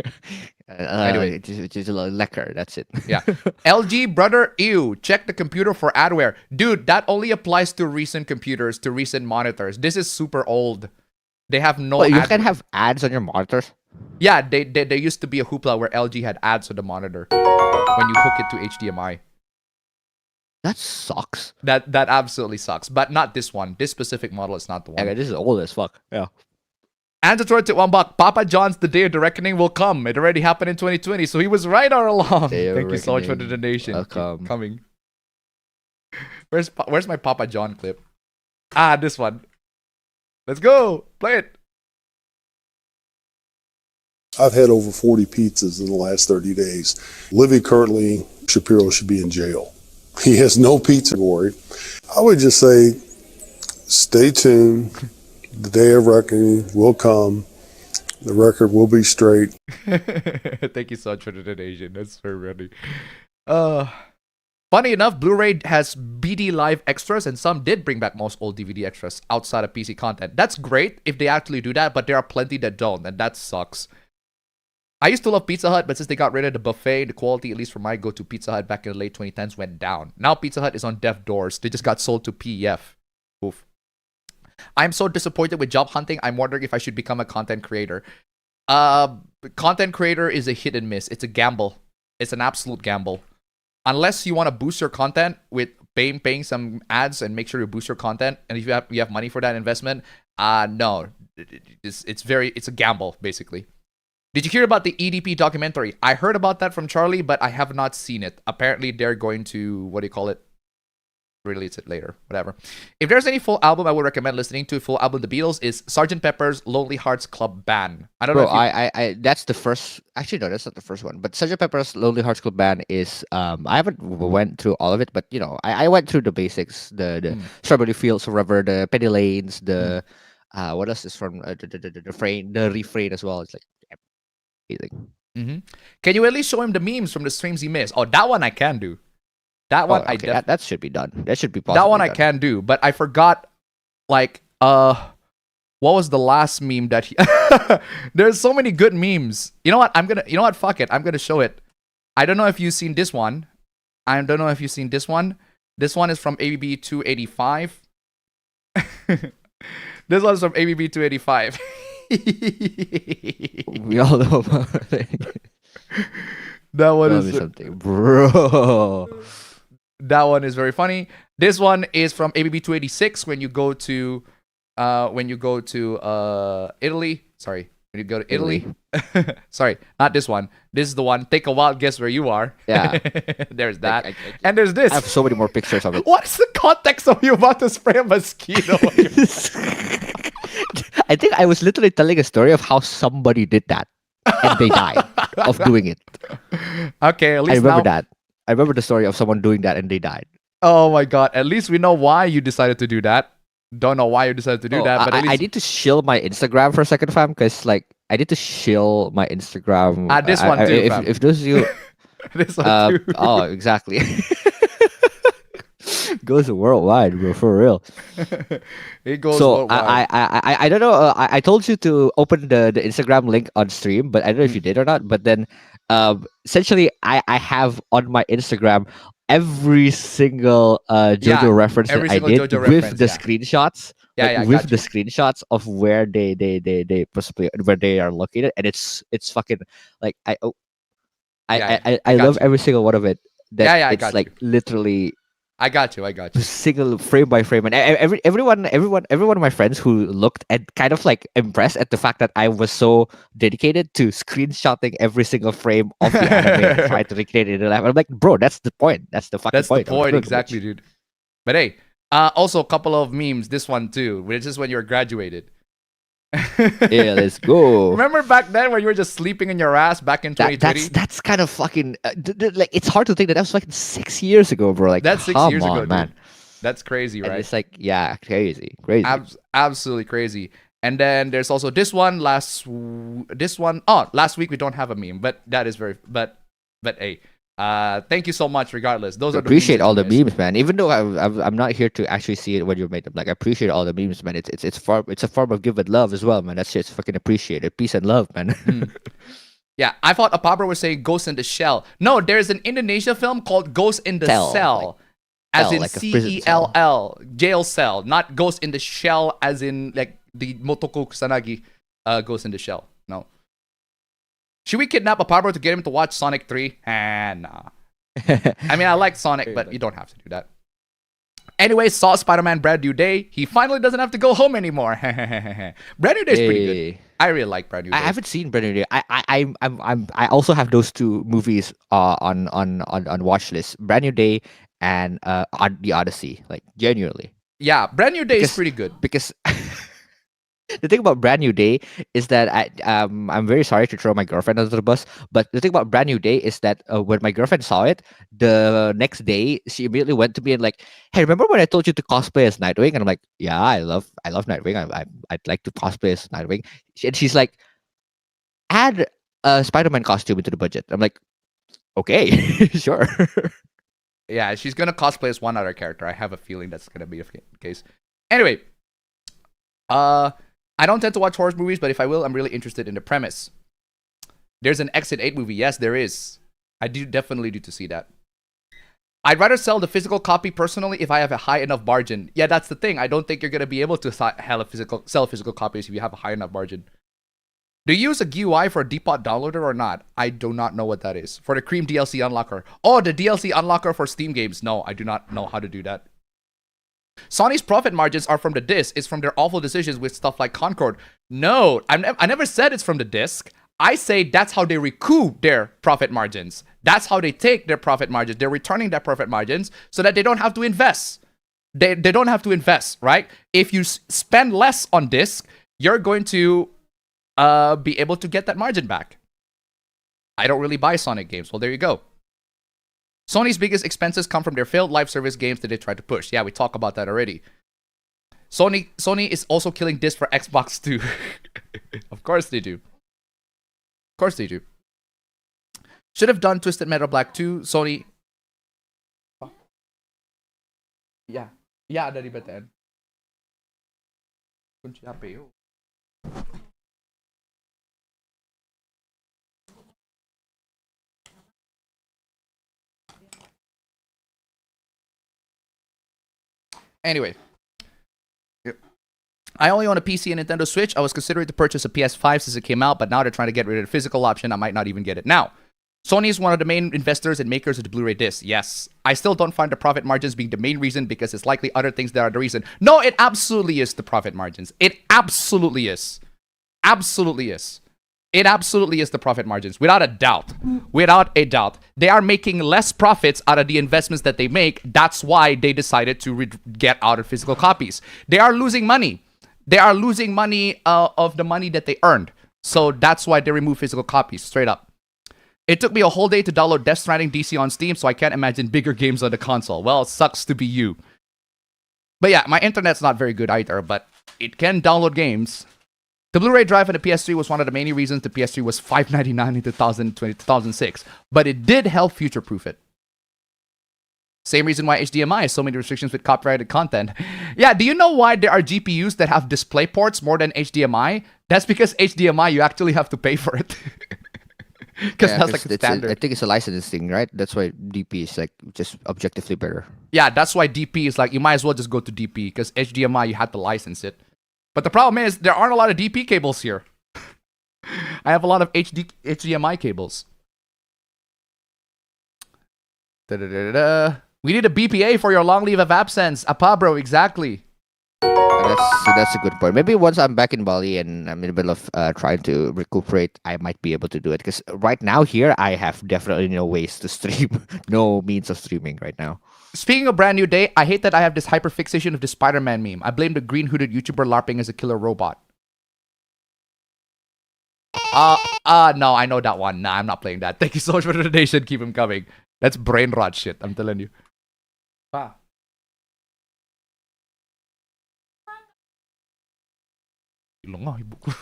Anyway, just a little lekker. That's it. Yeah. LG brother, ew. Check the computer for adware, dude. That only applies to recent computers, to recent monitors. This is super old. They have no. You can have ads on your monitors. Yeah, there used to be a hoopla where LG had ads on the monitor when you hook it to HDMI. That sucks. That absolutely sucks. But not this one. This specific model is not the one. Yeah, this is old as fuck. Yeah. Antitor to $1. Papa John's The Day of the Reckoning will come. It already happened in 2020, so he was right all along. Thank you so much for the donation. Welcome. Coming. Where's my Papa John clip? This one. Let's go. Play it. I've had over 40 pizzas in the last 30 days. Living currently, Shapiro should be in jail. He has no pizza category. I would just say, stay tuned. The day of reckoning will come. The record will be straight. Thank you so much for the donation. That's very funny. Funny enough, Blu-ray has BD Live extras, and some did bring back most old DVD extras outside of PC content. That's great if they actually do that, but there are plenty that don't, and that sucks. I used to love Pizza Hut, but since they got rid of the buffet, the quality, at least for my go-to Pizza Hut back in the late 2010s, went down. Now Pizza Hut is on deaf doors. They just got sold to PEF. Oof. I'm so disappointed with job hunting. I'm wondering if I should become a content creator. Content creator is a hit and miss. It's a gamble. It's an absolute gamble. Unless you want to boost your content with paying some ads and make sure you boost your content, and if you have money for that investment, no, it's a gamble basically. Did you hear about the EDP documentary? I heard about that from Charlie, but I have not seen it. Apparently, they're going to release it later, whatever. If there's any full album I would recommend listening to, full album The Beatles, is Sgt. Pepper's Lonely Hearts Club Band. I don't know. I that's the first. Actually, no, that's not the first one. But Sgt. Pepper's Lonely Hearts Club Band is. I haven't went through all of it, but you know, I went through the basics. The Strawberry Fields Forever, the Penny Lanes, the what else is from the refrain as well. It's like amazing. Can you at least show him the memes from the streams he missed? Oh, that one I can do. That one that should be done. That should be possible. That one I can do, but I forgot. Like, what was the last meme that he? There's so many good memes. You know what? Fuck it. I'm gonna show it. I don't know if you've seen this one. This one is from APB 285. This one's from APB 285. We all know about it. That one is something, bro. That one is very funny. This one is from APB 286 when you go to Italy. Sorry, when you go to Italy. Sorry, not this one. This is the one. Take a wild guess where you are. Yeah. There's that. And there's this. I have so many more pictures of it. What's the context of you about to spray a mosquito? I think I was literally telling a story of how somebody did that and they died of doing it. Okay, at least I remember that. I remember the story of someone doing that and they died. Oh my god! At least we know why you decided to do that. Don't know why you decided to do that, but at least I need to shill my Instagram for a second, fam, because like I need to shill my Instagram. This one too, fam. If those of you, this one too. Oh, exactly. Goes worldwide, bro, for real. It goes so worldwide. I don't know. I told you to open the Instagram link on stream, but I don't know if you did or not. But then, essentially, I have on my Instagram every single JoJo reference that I did with the screenshots. With the screenshots of where they possibly where they are located, and it's fucking like I love every single one of it. It's like literally. I got you. Single frame by frame, and everyone of my friends who looked and kind of like impressed at the fact that I was so dedicated to screenshotting every single frame of the anime and trying to recreate it in life. I'm like, bro, that's the point. That's the fucking point. That's the point, exactly, dude. But hey, also a couple of memes. This one too, which is when you were graduated. Yeah, let's go. Remember back then when you were just sleeping in your ass back in 2020? That's kind of fucking like it's hard to think that was fucking 6 years ago, bro. Like that's 6 years ago, man. Dude. That's crazy, right? And it's like crazy. Absolutely crazy. And then there's also this one. Last week we don't have a meme, but that is very. But hey. Thank you so much. Regardless, those appreciate all the memes, man. Even though I'm not here to actually see it when you made them, like I appreciate all the memes, man. It's a form of give and love as well, man. That's just fucking appreciated. Peace and love, man. Yeah, I thought Apabra was saying Ghost in the Shell. No, there's an Indonesia film called Ghost in the Cell, as in like CELL, jail cell, not Ghost in the Shell, as in like the Motoko Kusanagi, Ghost in the Shell. No. Should we kidnap a Pablo to get him to watch Sonic 3? Nah. I mean, I like Sonic, but you don't have to do that. Anyway, saw Spider-Man Brand New Day. He finally doesn't have to go home anymore. Brand New Day is pretty good. I really like Brand New Day. I haven't seen Brand New Day. I also have those two movies on watch list. Brand New Day and The Odyssey. Like genuinely. Yeah, Brand New Day is pretty good because The thing about Brand New Day is that I'm very sorry to throw my girlfriend under the bus, but the thing about Brand New Day is that when my girlfriend saw it, the next day she immediately went to me and like, "Hey, remember when I told you to cosplay as Nightwing?" And I'm like, "Yeah, I love Nightwing. I'd like to cosplay as Nightwing." And she's like, "Add a Spider-Man costume into the budget." I'm like, "Okay, sure." Yeah, she's gonna cosplay as one other character. I have a feeling that's gonna be the case. Anyway, I don't tend to watch horror movies, but if I will, I'm really interested in the premise. There's an Exit 8 movie. Yes, there is. I do definitely need to see that. I'd rather sell the physical copy personally if I have a high enough margin. Yeah, that's the thing. I don't think you're gonna be able to sell physical copies if you have a high enough margin. Do you use a GUI for a Depot downloader or not? I do not know what that is. For the Cream DLC unlocker. Oh, the DLC unlocker for Steam games. No, I do not know how to do that. Sony's profit margins are from the disc. It's from their awful decisions with stuff like Concord. No, I never said it's from the disc. I say that's how they recoup their profit margins. That's how they take their profit margins. They're returning their profit margins so that they don't have to invest. They don't have to invest, right? If you spend less on disc, you're going to be able to get that margin back. I don't really buy Sonic games. Well, there you go. Sony's biggest expenses come from their failed live service games that they try to push. Yeah, we talked about that already. Sony is also killing discs for Xbox too. Of course they do. Of course they do. Should have done Twisted Metal Black 2. Sony. Yeah. Yeah, dari BTN. Kunci HP yuk. Anyway, I only own a PC and Nintendo Switch. I was considering to purchase a PS5 since it came out, but now they're trying to get rid of the physical option. I might not even get it. Now, Sony is one of the main investors and makers of the Blu-ray disc. Yes, I still don't find the profit margins being the main reason because it's likely other things that are the reason. No, it absolutely is the profit margins. It absolutely is. Absolutely is. It absolutely is the profit margins, without a doubt. Without a doubt. They are making less profits out of the investments that they make. That's why they decided to get out of physical copies. They are losing money. They are losing money of the money that they earned. So that's why they remove physical copies, straight up. It took me a whole day to download Death Stranding DC on Steam, so I can't imagine bigger games on the console. Well, it sucks to be you. But yeah, my internet's not very good either, but it can download games. The Blu-ray drive on the PS3 was one of the main reasons the PS3 was $599 in 2006, but it did help future-proof it. Same reason why HDMI has so many restrictions with copyrighted content. Yeah, do you know why there are GPUs that have display ports more than HDMI? That's because HDMI, you actually have to pay for it. Because that's like a standard. I think it's a licensing, right? That's why DP is like just objectively better. Yeah, that's why DP is like, you might as well just go to DP, because HDMI, you had to license it. But the problem is, there aren't a lot of DP cables here. I have a lot of HDMI cables. We need a BPA for your long leave of absence. Bro, exactly. That's a good point. Maybe once I'm back in Bali and I'm in the middle of trying to recuperate, I might be able to do it. Because right now here, I have definitely no ways to stream. No means of streaming right now. Speaking of Brand New Day, I hate that I have this hyperfixation of the Spider-Man meme. I blame the green hooded YouTuber LARPing as a killer robot. No, I know that one. Nah, I'm not playing that. Thank you so much for the donation. Keep him coming. That's brain rot shit, I'm telling you. Ah. Ilang nga, ibu ko.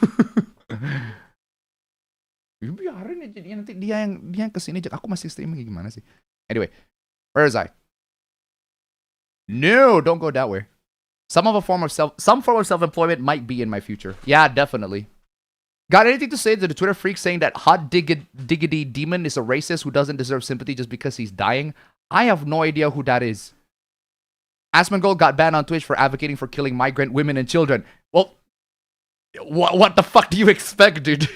Yung biyarin eh. Nanti dia yang kesini. Aku masih streaming gimana sih? Anyway, where is I? No, don't go that way. Some form of self-employment might be in my future. Yeah, definitely. Got anything to say to the Twitter freak saying that Hot Diggity Demon is a racist who doesn't deserve sympathy just because he's dying? I have no idea who that is. Asmongold got banned on Twitch for advocating for killing migrant women and children. Well, what the fuck do you expect, dude?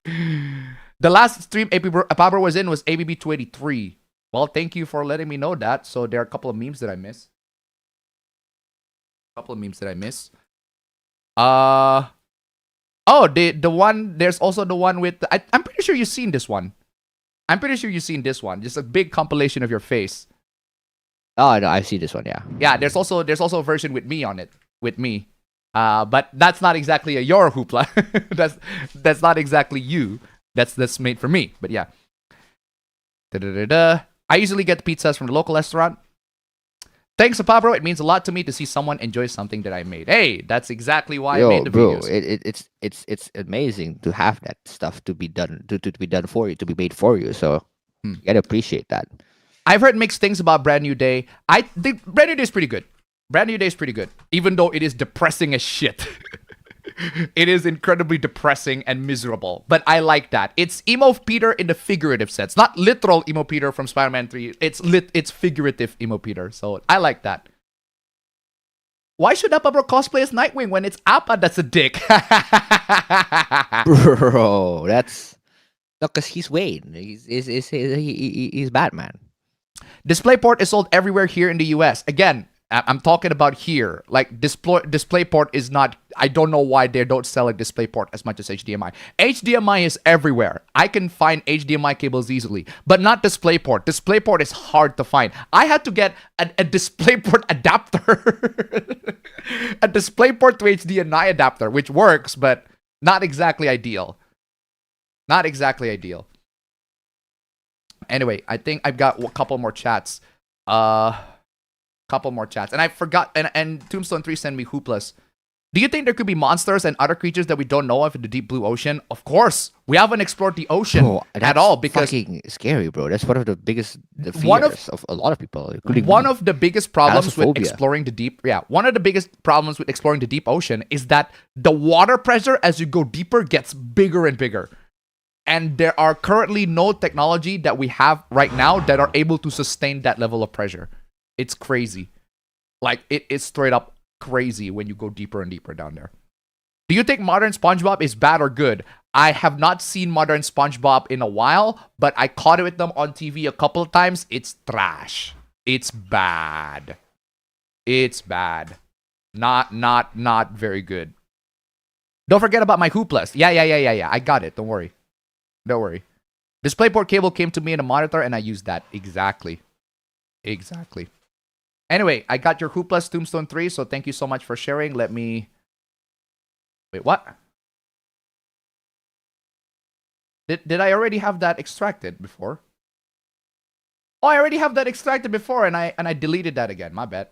The last stream APB was in was APB 283. Well, thank you for letting me know that. So there are a couple of memes that I missed. Oh, the one, there's also the one with, I'm pretty sure you've seen this one. Just a big compilation of your face. Oh, no, I see this one, yeah. Yeah, there's also a version with me on it. With me. But that's not exactly a your hoopla. that's not exactly you. That's made for me. But yeah. Da-da-da-da. I usually get pizzas from the local restaurant. Thanks, Apabro. It means a lot to me to see someone enjoy something that I made. Hey, that's exactly why I made the videos. It's amazing to have that stuff to be done to be done for you, to be made for you. So you gotta appreciate that. I've heard mixed things about Brand New Day. I think Brand New Day is pretty good. Brand New Day is pretty good, even though it is depressing as shit. It is incredibly depressing and miserable, but I like that. It's emo Peter in the figurative sense, not literal emo Peter from Spider-Man 3. It's figurative emo Peter, so I like that. Why should Appa cosplay as Nightwing when it's Appa that's a dick? Bro, that's no, because he's Wayne. He's Batman. DisplayPort is sold everywhere here in the US. Again, I'm talking about here. Like DisplayPort is not. I don't know why they don't sell a DisplayPort as much as HDMI. HDMI is everywhere. I can find HDMI cables easily, but not DisplayPort. DisplayPort is hard to find. I had to get a DisplayPort adapter, a DisplayPort to HDMI adapter, which works, but not exactly ideal. Not exactly ideal. Anyway, I think I've got a couple more chats. Couple more chats. And I forgot, and Tombstone 3 sent me hooplas. Do you think there could be monsters and other creatures that we don't know of in the deep blue ocean? Of course. We haven't explored the ocean at all because fucking scary, bro. That's one of the biggest fears of a lot of people, including one me. of the biggest problems with Thalassophobia. exploring the deep one of the biggest problems with exploring the deep ocean is that the water pressure as you go deeper gets bigger and bigger. And there are currently no technology that we have right now that are able to sustain that level of pressure. It's crazy. Like, it is straight up crazy when you go deeper and deeper down there. Do you think modern SpongeBob is bad or good? I have not seen modern SpongeBob in a while, but I caught it with them on TV a couple of times. It's trash. It's bad. It's bad. Not very good. Don't forget about my hooplas. Yeah. I got it. Don't worry. Don't worry. DisplayPort cable came to me in a monitor and I used that. Exactly. Anyway, I got your hooplas Tombstone 3, so thank you so much for sharing. Let me... Wait, what? Did I already have that extracted before? Oh, I already have that extracted before and I deleted that again. My bad.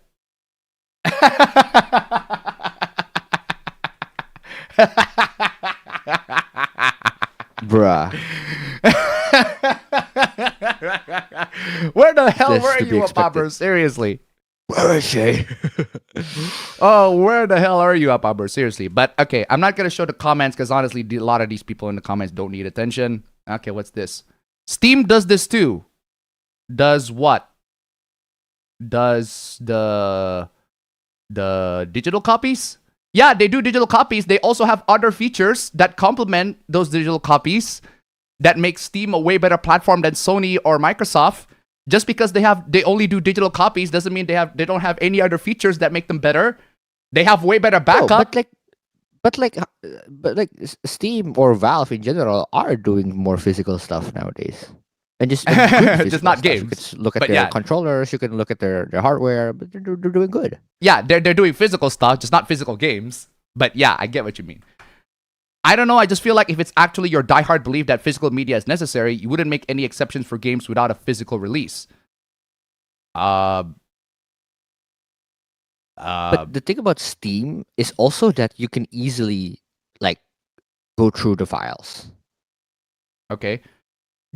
Bruh. Where the hell That's were to be you, expected. Apabber? Seriously. Where is she? Oh, where the hell are you, Apabber? Seriously. But, okay, I'm not going to show the comments because, honestly, a lot of these people in the comments don't need attention. Okay, what's this? Steam does this too. Does what? Does the digital copies? Yeah, they do digital copies. They also have other features that complement those digital copies that make Steam a way better platform than Sony or Microsoft. Just because they only do digital copies doesn't mean they don't have any other features that make them better. They have way better backup. But like Steam or Valve in general are doing more physical stuff nowadays, and just just not games. You could look at But their yeah. controllers, you can look at their hardware, but they're doing good. Yeah, they're doing physical stuff, just not physical games. But yeah, I get what you mean. I don't know, I just feel like if it's actually your diehard belief that physical media is necessary, you wouldn't make any exceptions for games without a physical release. But the thing about Steam is also that you can easily like go through the files. Okay.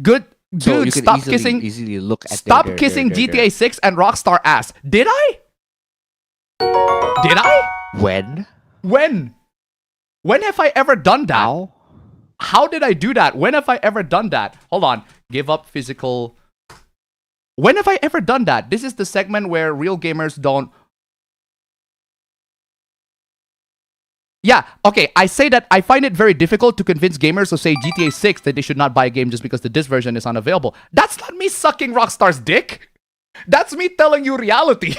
Good. So Dude, you can stop kissing. easily look at Stop their kissing GTA 6 and Rockstar ass. Did I? Did I? When? When have I ever done that? How? How did I do that? When have I ever done that? Hold on. Give up physical. When have I ever done that? This is the segment where real gamers don't. Yeah, okay. I say that I find it very difficult to convince gamers who say GTA 6 that they should not buy a game just because the disc version is unavailable. That's not me sucking Rockstar's dick. That's me telling you reality.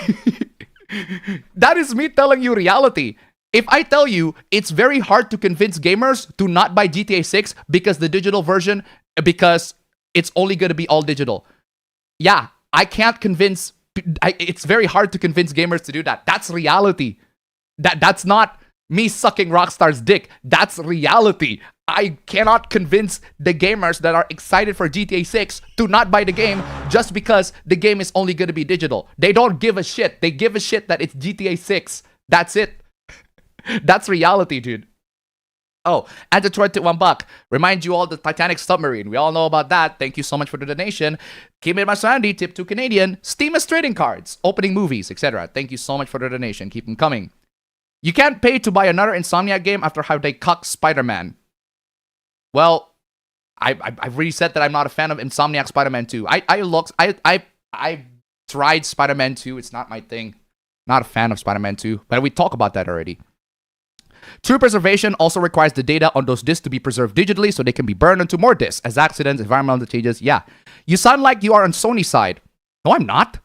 That is me telling you reality. If I tell you it's very hard to convince gamers to not buy GTA 6 because the digital version, because it's only going to be all digital. Yeah, I can't convince, it's very hard to convince gamers to do that. That's reality. That's not me sucking Rockstar's dick. That's reality. I cannot convince the gamers that are excited for GTA 6 to not buy the game just because the game is only going to be digital. They don't give a shit. They give a shit that it's GTA 6. That's it. That's reality, dude. Oh, and the $21. Remind you all the Titanic submarine. We all know about that. Thank you so much for the donation. Keep it Sandy, tip to Canadian. Steam as trading cards, opening movies, etc. Thank you so much for the donation. Keep them coming. You can't pay to buy another Insomniac game after how they cuck Spider-Man. Well, I've already said that I'm not a fan of Insomniac Spider-Man 2. I tried Spider-Man 2. It's not my thing. Not a fan of Spider-Man 2. But we talked about that already. True preservation also requires the data on those disks to be preserved digitally so they can be burned onto more disks as accidents, environmental changes. Yeah. You sound like you are on Sony's side. No, I'm not.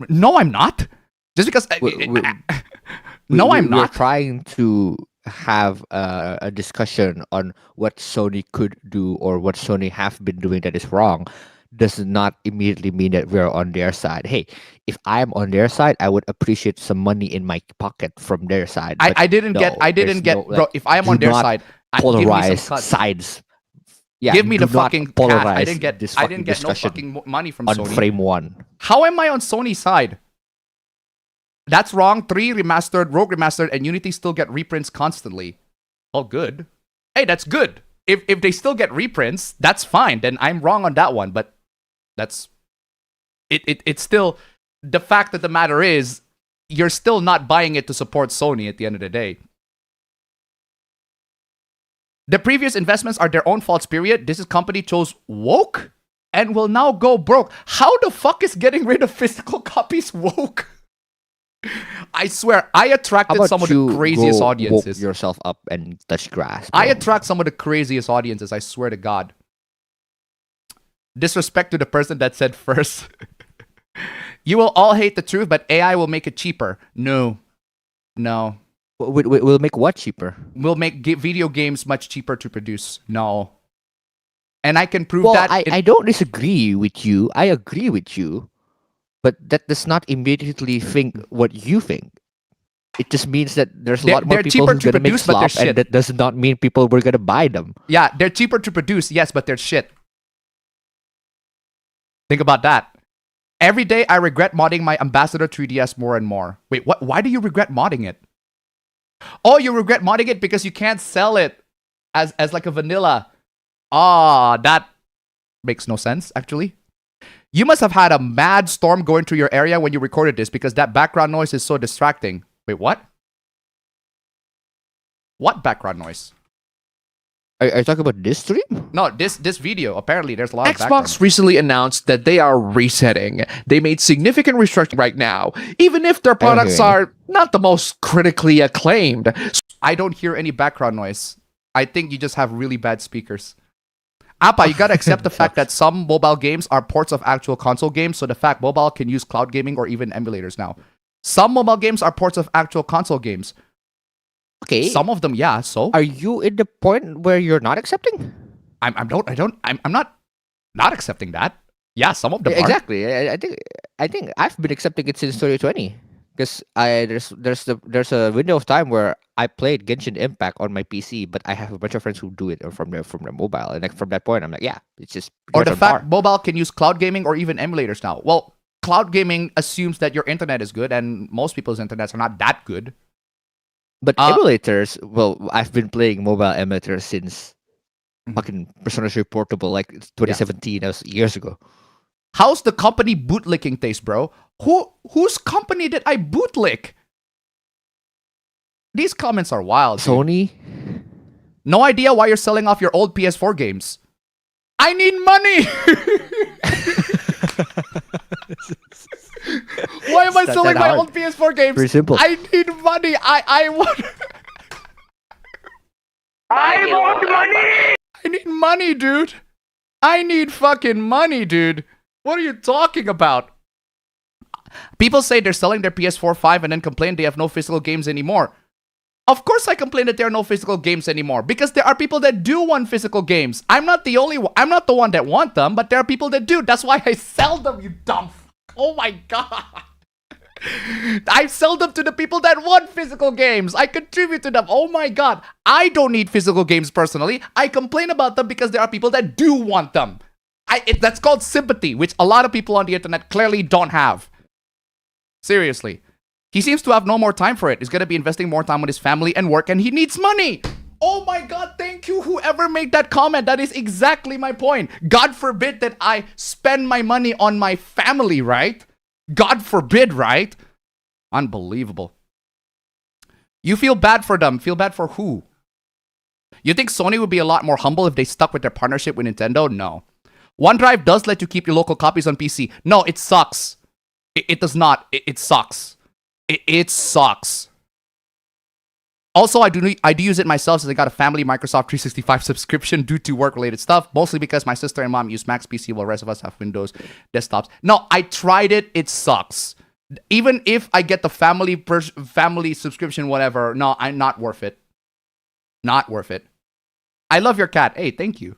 No, I'm not. Just because... No, I'm not. We're trying to have a discussion on what Sony could do or what Sony have been doing that is wrong. Does not immediately mean that we're on their side. Hey, if I'm on their side, I would appreciate some money in my pocket from their side. I didn't get, bro. If I'm on their side, polarize sides. Yeah, give me the fucking cash. I didn't get no fucking money from on Sony. Frame 1. How am I on Sony's side? That's wrong. 3 remastered, Rogue remastered, and Unity still get reprints constantly. Oh, good. Hey, that's good. If they still get reprints, that's fine. Then I'm wrong on that one. But that's it's still the fact that the matter is you're still not buying it to support Sony at the end of the day. The previous investments are their own faults, period. This company chose woke and will now go broke. How the fuck is getting rid of physical copies woke? I swear, I attracted some of the craziest audiences. Woke yourself up and touch grass. Bro. I attract some of the craziest audiences, I swear to God. Disrespect to the person that said first. You will all hate the truth, but AI will make it cheaper. No. No. We'll make what cheaper? We'll make video games much cheaper to produce. No. And I can prove that. I don't disagree with you. I agree with you. But that does not immediately think what you think. It just means that there's a lot more people who are going to make slop, and that does not mean people were going to buy them. Yeah, they're cheaper to produce, yes, but they're shit. Think about that. Every day, I regret modding my Ambassador 3DS more and more. Wait, what? Why do you regret modding it? Oh, you regret modding it because you can't sell it as like a vanilla. Ah, that makes no sense, actually. You must have had a mad storm going through your area when you recorded this because that background noise is so distracting. Wait, what? What background noise? Are you talking about this stream? No, this video. Apparently, there's a lot of Xbox recently announced that they are resetting. They made significant restructuring right now, even if their products are not the most critically acclaimed. I don't hear any background noise. I think you just have really bad speakers. Appa, you gotta accept the fact that some mobile games are ports of actual console games, so the fact mobile can use cloud gaming or even emulators now. Some mobile games are ports of actual console games. Okay. Some of them, yeah, so. Are you in the point where you're not accepting? I'm not accepting that. Yeah, some of them are. Exactly. I think I've been accepting it since 2020. Because there's a window of time where I played Genshin Impact on my PC, but I have a bunch of friends who do it from their mobile, and like from that point, I'm like, yeah, it's just. Or the fact mobile can use cloud gaming or even emulators now. Well, cloud gaming assumes that your internet is good, and most people's internets are not that good. But emulators, well, I've been playing mobile emulators since fucking Persona 3 Portable, like 2017. That was years ago. How's the company bootlicking taste, bro? Whose company did I bootlick? These comments are wild. Sony? No idea why you're selling off your old PS4 games. I need money! Why am I selling my old PS4 games? Pretty simple. I need money. I want... I want money! I need money, dude. I need fucking money, dude. What are you talking about? People say they're selling their PS4 5 and then complain they have no physical games anymore. Of course I complain that there are no physical games anymore because there are people that do want physical games. I'm not the only one. I'm not the one that want them, but there are people that do. That's why I sell them, you dumb f. Oh my god. I sell them to the people that want physical games. I contribute to them. Oh my god. I don't need physical games personally. I complain about them because there are people that do want them. That's called sympathy, which a lot of people on the internet clearly don't have. Seriously. He seems to have no more time for it. He's going to be investing more time with his family and work, and he needs money. Oh my god, thank you whoever made that comment. That is exactly my point. God forbid that I spend my money on my family, right? God forbid, right? Unbelievable. You feel bad for them. Feel bad for who? You think Sony would be a lot more humble if they stuck with their partnership with Nintendo? No. OneDrive does let you keep your local copies on PC. No, it sucks. It does not. It sucks. It sucks. Also, I do use it myself since I got a family Microsoft 365 subscription due to work-related stuff, mostly because my sister and mom use Mac's PC while the rest of us have Windows desktops. No, I tried it. It sucks. Even if I get the family subscription, whatever, no, I'm not worth it. Not worth it. I love your cat. Hey, thank you.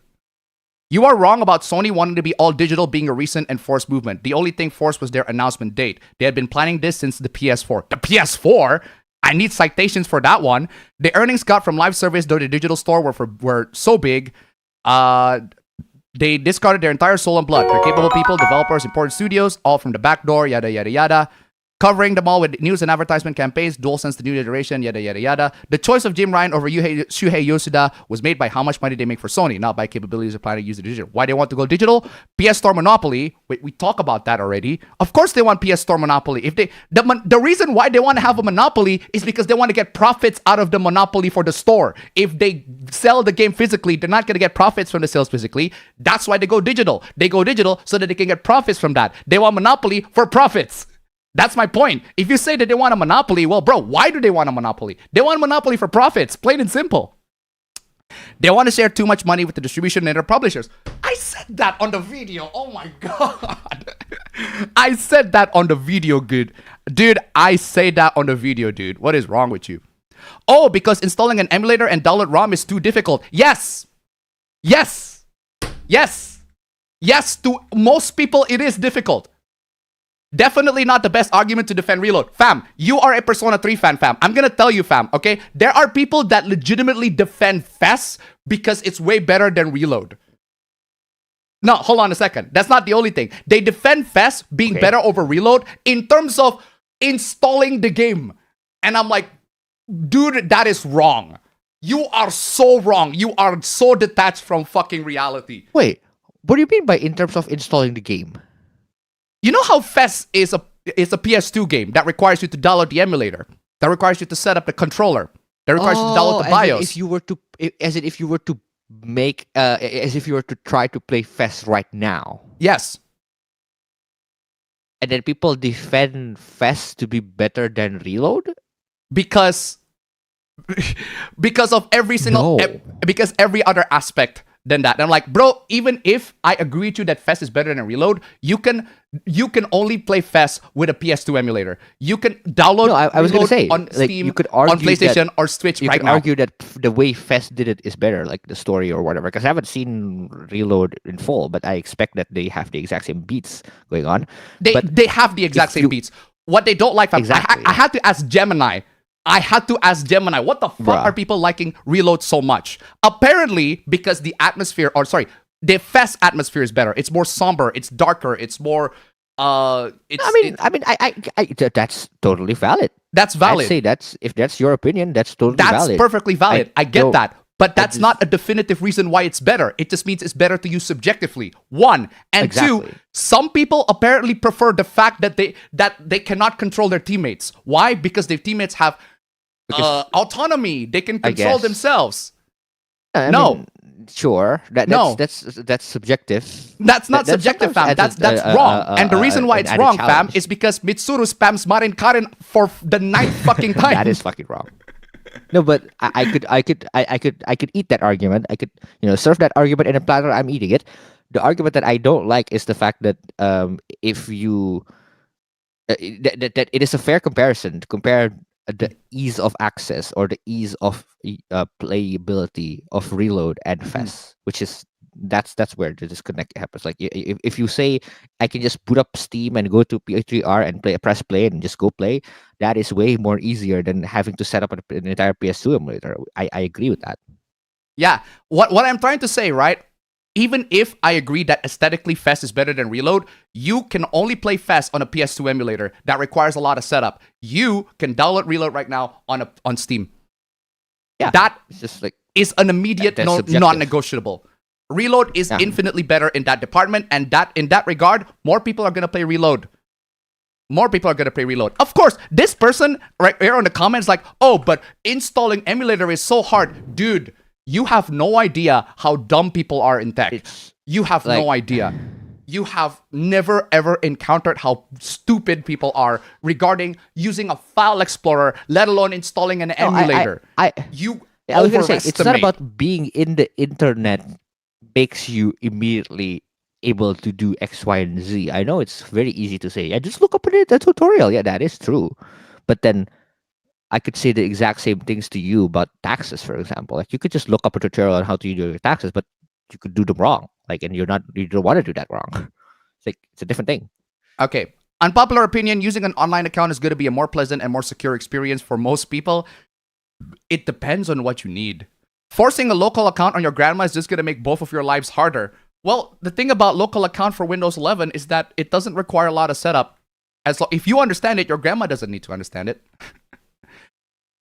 You are wrong about Sony wanting to be all digital being a recent and forced movement. The only thing forced was their announcement date. They had been planning this since the PS4. The PS4? I need citations for that one. The earnings got from live service, though the digital store were so big, they discarded their entire soul and blood. They're capable people, developers, important studios, all from the back door, yada, yada, yada. Covering them all with news and advertisement campaigns, DualSense the new generation, yada, yada, yada. The choice of Jim Ryan over Shuhei Yoshida was made by how much money they make for Sony, not by capabilities of planning to use the digital. Why they want to go digital? PS Store monopoly. Wait, we talk about that already. Of course they want PS Store monopoly. If the reason why they want to have a monopoly is because they want to get profits out of the monopoly for the store. If they sell the game physically, they're not going to get profits from the sales physically. That's why they go digital. They go digital so that they can get profits from that. They want monopoly for profits. That's my point. If you say that they want a monopoly, well, bro, why do they want a monopoly? They want a monopoly for profits, plain and simple. They want to share too much money with the distribution and their publishers. I said that on the video. Oh my god. I said that on the video, dude. Dude, I say that on the video, dude. What is wrong with you? Oh, because installing an emulator and download ROM is too difficult. Yes. Yes. Yes. Yes, to most people, it is difficult. Definitely not the best argument to defend Reload. Fam, you are a Persona 3 fan, fam. I'm gonna tell you, fam, okay? There are people that legitimately defend FES because it's way better than Reload. No, hold on a second. That's not the only thing. They defend FES being better over Reload in terms of installing the game. And I'm like, dude, that is wrong. You are so wrong. You are so detached from fucking reality. Wait, what do you mean by in terms of installing the game? You know how FES is a PS2 game that requires you to download the emulator, that requires you to set up the controller, that requires you to download the BIOS. If you were to, as if you were to make, as if you were to try to play FES right now. Yes. And then people defend FES to be better than Reload because of every single because every other aspect than that. And I'm like, bro, even if I agree to that FES is better than Reload, you can only play FES with a PS2 emulator. You can download I was going to say on Steam, you could argue on PlayStation or Switch right now. You could argue that the way FES did it is better, like the story or whatever, because I haven't seen Reload in full, but I expect that they have the exact same beats going on. They have the exact same beats. What they don't like, exactly. I had to ask Gemini. What the fuck are people liking Reload so much? Apparently, because the FES atmosphere is better. It's more somber. It's darker. It's more. That's totally valid. That's valid. I'd say if that's your opinion, that's totally valid. That's perfectly valid. I get that. But that's not a definitive reason why it's better. It just means it's better to you subjectively. One. And two, some people apparently prefer the fact that they cannot control their teammates. Why? Because their teammates have autonomy. They can control themselves. I mean, sure. That's subjective. That's not subjective, fam. That's wrong. And the reason why it's wrong, fam, is because Mitsuru spams Marin Karin for the ninth fucking time. That is fucking wrong. No, but I could eat that argument. I could, serve that argument in a platter. I'm eating it. The argument that I don't like is the fact that if you that it is a fair comparison to compare the ease of access or the ease of playability of Reload and FES, which is That's where the disconnect happens. Like if you say I can just boot up Steam and go to P3R and press play and just go play, that is way more easier than having to set up an entire PS2 emulator. I agree with that. Yeah. What I'm trying to say, right? Even if I agree that aesthetically Fest is better than Reload, you can only play Fest on a PS2 emulator. That requires a lot of setup. You can download Reload right now on Steam. Yeah, that it's just like is an immediate non-negotiable. Reload is infinitely better in that department, and that in that regard, more people are gonna play Reload. More people are gonna play Reload. Of course, this person right here in the comments like, oh, but installing emulator is so hard, dude. You have no idea how dumb people are in tech. You have no idea. You have never ever encountered how stupid people are regarding using a file explorer, let alone installing an emulator. I was gonna say, it's not about being in the internet makes you immediately able to do X, Y, and Z. I know it's very easy to say, yeah, just look up a tutorial. Yeah, that is true. But then I could say the exact same things to you about taxes, for example. Like you could just look up a tutorial on how to do your taxes, but you could do them wrong. Like, and you don't want to do that wrong. It's like it's a different thing. Okay. Unpopular opinion, using an online account is going to be a more pleasant and more secure experience for most people. It depends on what you need. Forcing a local account on your grandma is just going to make both of your lives harder. Well, the thing about local account for Windows 11 is that it doesn't require a lot of setup. If you understand it, your grandma doesn't need to understand it.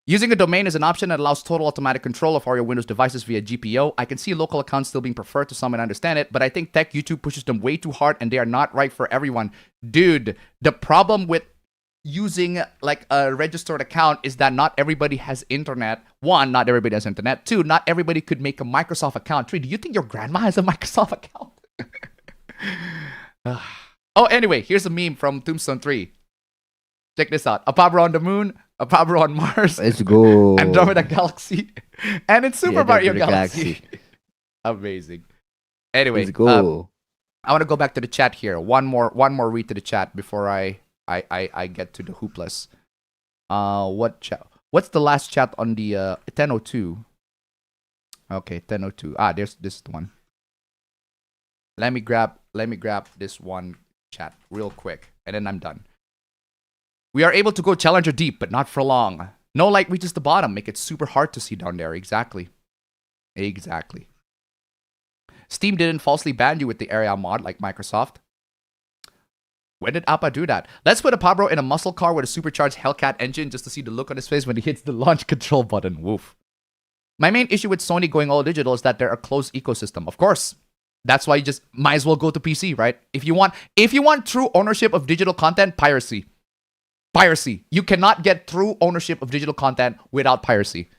Using a domain is an option that allows total automatic control of all your Windows devices via GPO. I can see local accounts still being preferred to some and understand it, but I think tech YouTube pushes them way too hard and they are not right for everyone. Dude, the problem with using like a registered account is that not everybody has internet. One, not everybody has internet. Two, not everybody could make a Microsoft account. Three, do you think your grandma has a Microsoft account? Oh, anyway, here's a meme from Tombstone 3. Check this out. Apabro on the moon, Apabro on Mars. Let's go. Andromeda Galaxy. And it's Super Mario Galaxy. Amazing. Anyway, let's go. I want to go back to the chat here. One more read to the chat before I get to the hoopless. What chat? What's the last chat on the 10:02? Okay, 10:02. There's this one. Let me grab this one chat real quick, and then I'm done. We are able to go Challenger deep, but not for long. No light reaches the bottom. Make it super hard to see down there. Exactly. Steam didn't falsely ban you with the area mod like Microsoft. When did APA do that? Let's put a Pabro in a muscle car with a supercharged Hellcat engine just to see the look on his face when he hits the launch control button. Woof. My main issue with Sony going all digital is that they're a closed ecosystem. Of course. That's why you just might as well go to PC, right? If you want true ownership of digital content, piracy. Piracy. You cannot get true ownership of digital content without piracy.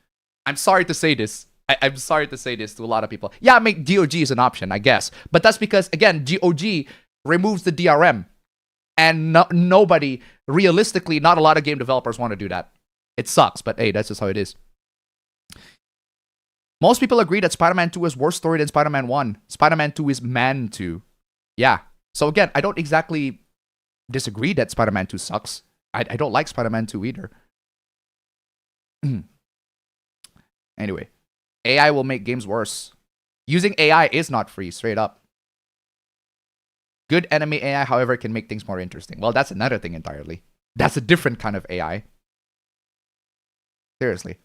I'm sorry to say this. I'm sorry to say this to a lot of people. Yeah, GOG is an option, I guess. But that's because, again, GOG removes the DRM. And nobody, realistically, not a lot of game developers want to do that. It sucks, but hey, that's just how it is. Most people agree that Spider-Man 2 is worse story than Spider-Man 1. Spider-Man 2 is Man 2. Yeah. So again, I don't exactly disagree that Spider-Man 2 sucks. I don't like Spider-Man 2 either. Anyway, AI will make games worse. Using AI is not free, straight up. Good enemy AI, however, can make things more interesting. Well, that's another thing entirely. That's a different kind of AI. Seriously.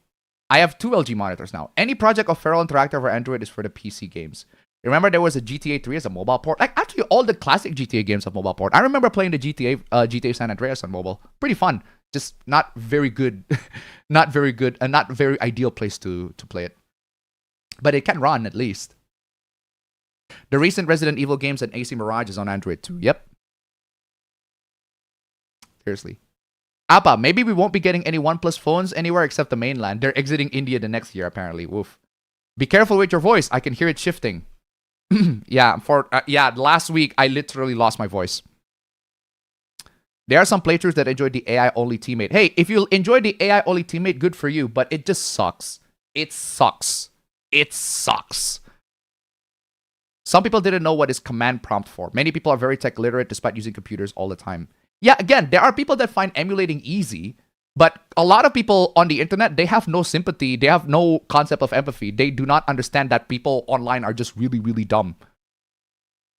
I have 2 LG monitors now. Any project of Feral Interactive or Android is for the PC games. Remember there was a GTA 3 as a mobile port? Like, actually, all the classic GTA games have mobile port. I remember playing the GTA San Andreas on mobile. Pretty fun. Just not very good. Not very good. And not very ideal place to play it. But it can run, at least. The recent Resident Evil games and AC Mirage is on Android too. Yep. Seriously. Appa, maybe we won't be getting any OnePlus phones anywhere except the mainland. They're exiting India the next year, apparently. Woof. Be careful with your voice. I can hear it shifting. Yeah, last week I literally lost my voice. There are some playthroughs that enjoy the AI-only teammate. Hey, if you enjoy the AI-only teammate, good for you, but it just sucks. It sucks. It sucks. Some people didn't know what is command prompt for. Many people are very tech literate despite using computers all the time. Yeah, again, there are people that find emulating easy. But a lot of people on the internet, they have no sympathy. They have no concept of empathy. They do not understand that people online are just really, really dumb.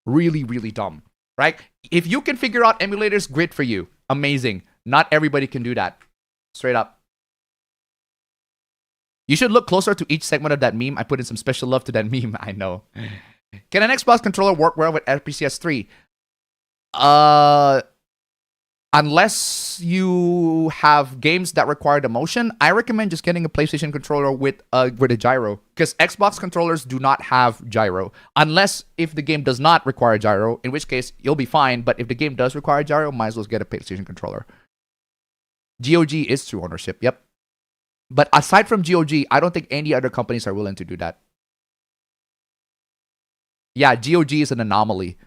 Really, really dumb, right? If you can figure out emulators, great for you. Amazing. Not everybody can do that. Straight up. You should look closer to each segment of that meme. I put in some special love to that meme. I know. Can an Xbox controller work well with RPCS 3? Unless you have games that require the motion, I recommend just getting a PlayStation controller with a gyro, because Xbox controllers do not have gyro. Unless if the game does not require gyro, in which case you'll be fine. But if the game does require gyro, might as well get a PlayStation controller. GOG is true ownership. Yep. But aside from GOG, I don't think any other companies are willing to do that. Yeah, GOG is an anomaly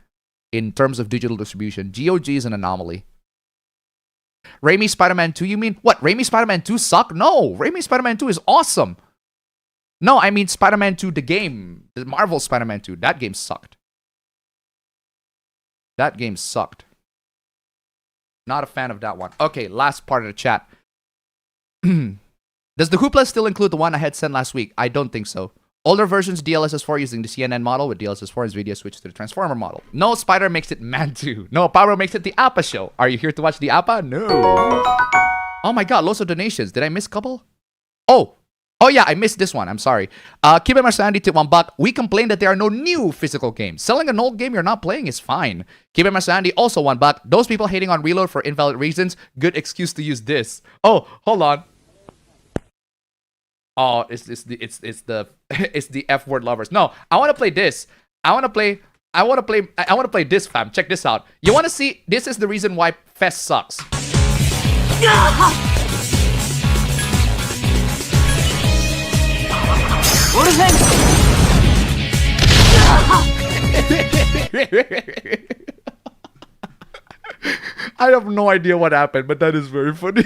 in terms of digital distribution. GOG is an anomaly. Raimi Spider-Man 2, you mean? What? Raimi Spider-Man 2 suck? No, Raimi Spider-Man 2 is awesome. No, I mean Spider-Man 2, the game. The Marvel Spider-Man 2. That game sucked. That game sucked. Not a fan of that one. Okay, last part of the chat. Does the Hoopla still include the one I had sent last week? I don't think so. Older versions DLSS4 using the CNN model with DLSS4's video switch to the Transformer model. No, Spider makes it Man 2. No, Pablo makes it the APA show. Are you here to watch the APA? No. Oh my god, lots of donations. Did I miss a couple? Oh yeah, I missed this one. I'm sorry. Keep it Sandy to $1. We complain that there are no new physical games. Selling an old game you're not playing is fine. Keep it Sandy also $1. Those people hating on Reload for invalid reasons, good excuse to use this. Oh, hold on. Oh, it's the F word lovers. No, I want to play this. I want to play this, fam. Check this out. You want to see? This is the reason why Fest sucks. What is it? I have no idea what happened, but that is very funny.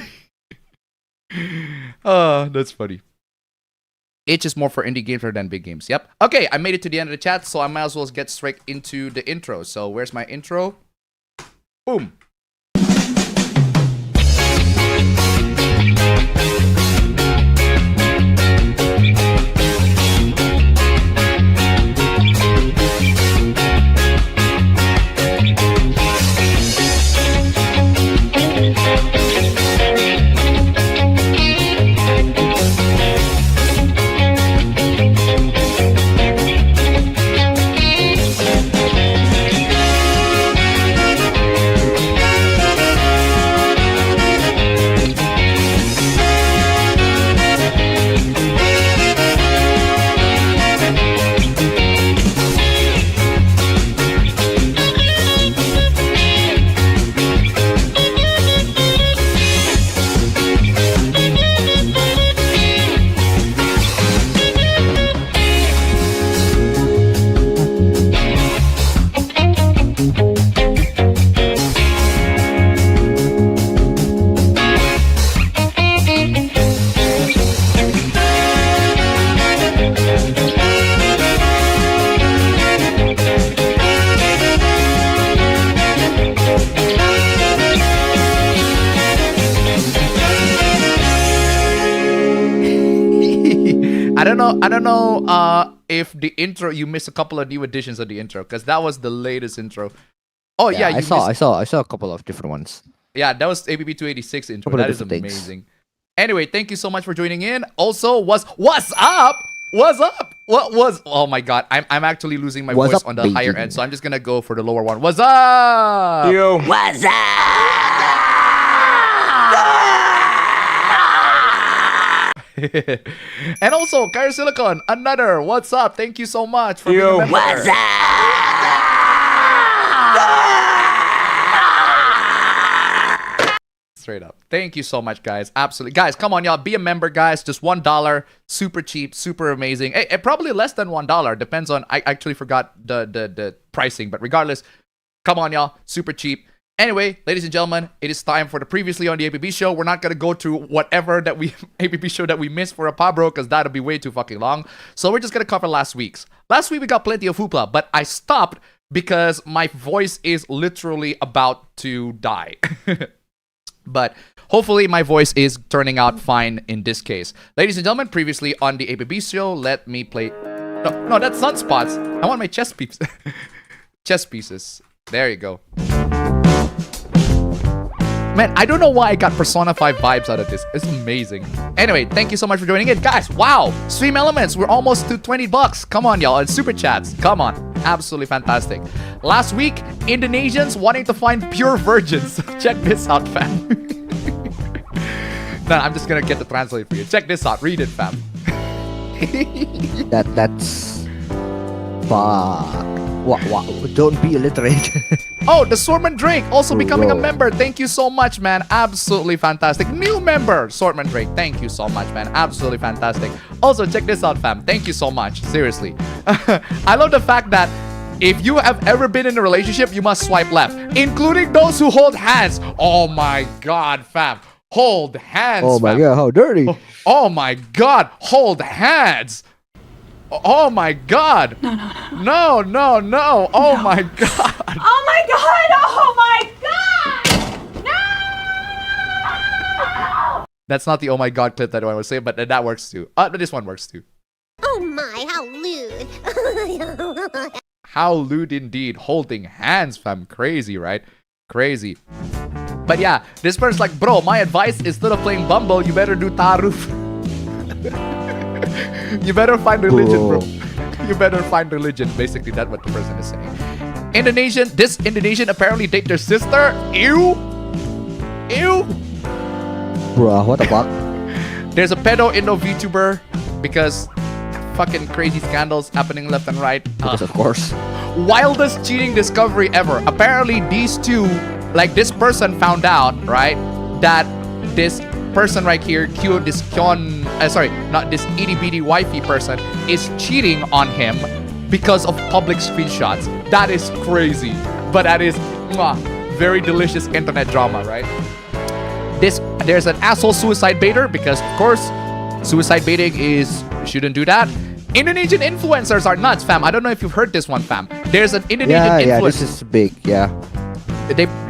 That's funny. Itch is more for indie games rather than big games. Yep. Okay, I made it to the end of the chat, so I might as well get straight into the intro. So where's my intro? Boom. I don't know if the intro, you missed a couple of new additions of the intro, because that was the latest intro. Oh yeah, I saw a couple of different ones. Yeah, that was APB 286 intro. That is amazing. Anyway, thank you so much for joining in. Also, what's up? What's up? What was? Oh my god, I'm actually losing my voice on the higher end, so I'm just gonna go for the lower one. What's up? Yo. What's up? And also, Kyra Silicon, another what's up? Thank you so much for being a member. What's up? Straight up. Thank you so much, guys. Absolutely. Guys, come on, y'all. Be a member, guys. Just $1. Super cheap. Super amazing. Hey, probably less than $1. Depends on... I actually forgot the pricing. But regardless, come on, y'all. Super cheap. Anyway, ladies and gentlemen, it is time for the previously on the APB show. We're not going to go through whatever that we APB show that we missed for a Pabro, because that'll be way too fucking long. So we're just going to cover last week's. Last week we got plenty of hoopla, but I stopped because my voice is literally about to die. But hopefully my voice is turning out fine in this case. Ladies and gentlemen, previously on the APB show, let me play... No, that's sunspots. I want my chess pieces. Chess pieces. There you go. Man, I don't know why I got Persona 5 vibes out of this. It's amazing. Anyway, thank you so much for joining in. Guys, wow. Stream Elements, we're almost to $20. Come on, y'all. And Super Chats. Come on. Absolutely fantastic. Last week, Indonesians wanting to find pure virgins. Check this out, fam. Nah, I'm just gonna get the translate for you. Check this out. Read it, fam. That's... Fuck. What? Don't be illiterate. Oh, the Swordman Drake also becoming a member. Thank you so much, man. Absolutely fantastic. New member, Swordman Drake. Thank you so much, man. Absolutely fantastic. Also, check this out, fam. Thank you so much. Seriously. I love the fact that if you have ever been in a relationship, you must swipe left, including those who hold hands. Oh my God, fam. Hold hands, Oh my fam. God, how dirty. Oh my God, hold hands. Oh my God. No. Oh my God. Oh my god! Oh my god! No! That's not the oh my God clip that I was saying, but that works too. But this one works too. Oh my, how lewd! How lewd indeed. Holding hands, fam. Crazy, right? Crazy. But yeah, this person's like, bro, my advice is instead of playing Bumble, you better do Taruf. You better find religion, bro. You better find religion. Basically, that's what the person is saying. This Indonesian apparently date their sister. Ew. Bruh, what the fuck? There's a pedo Indo VTuber because fucking crazy scandals happening left and right. Because of course. Wildest cheating discovery ever. Apparently, these two, like this person found out, right, that this person right here, this itty bitty wifey person is cheating on him because of public screenshots. That is crazy. But that is very delicious internet drama, right? There's an asshole suicide baiter because, of course, suicide baiting shouldn't do that. Indonesian influencers are nuts, fam. I don't know if you've heard this one, fam. There's an Indonesian influencer. Yeah, this is big, yeah.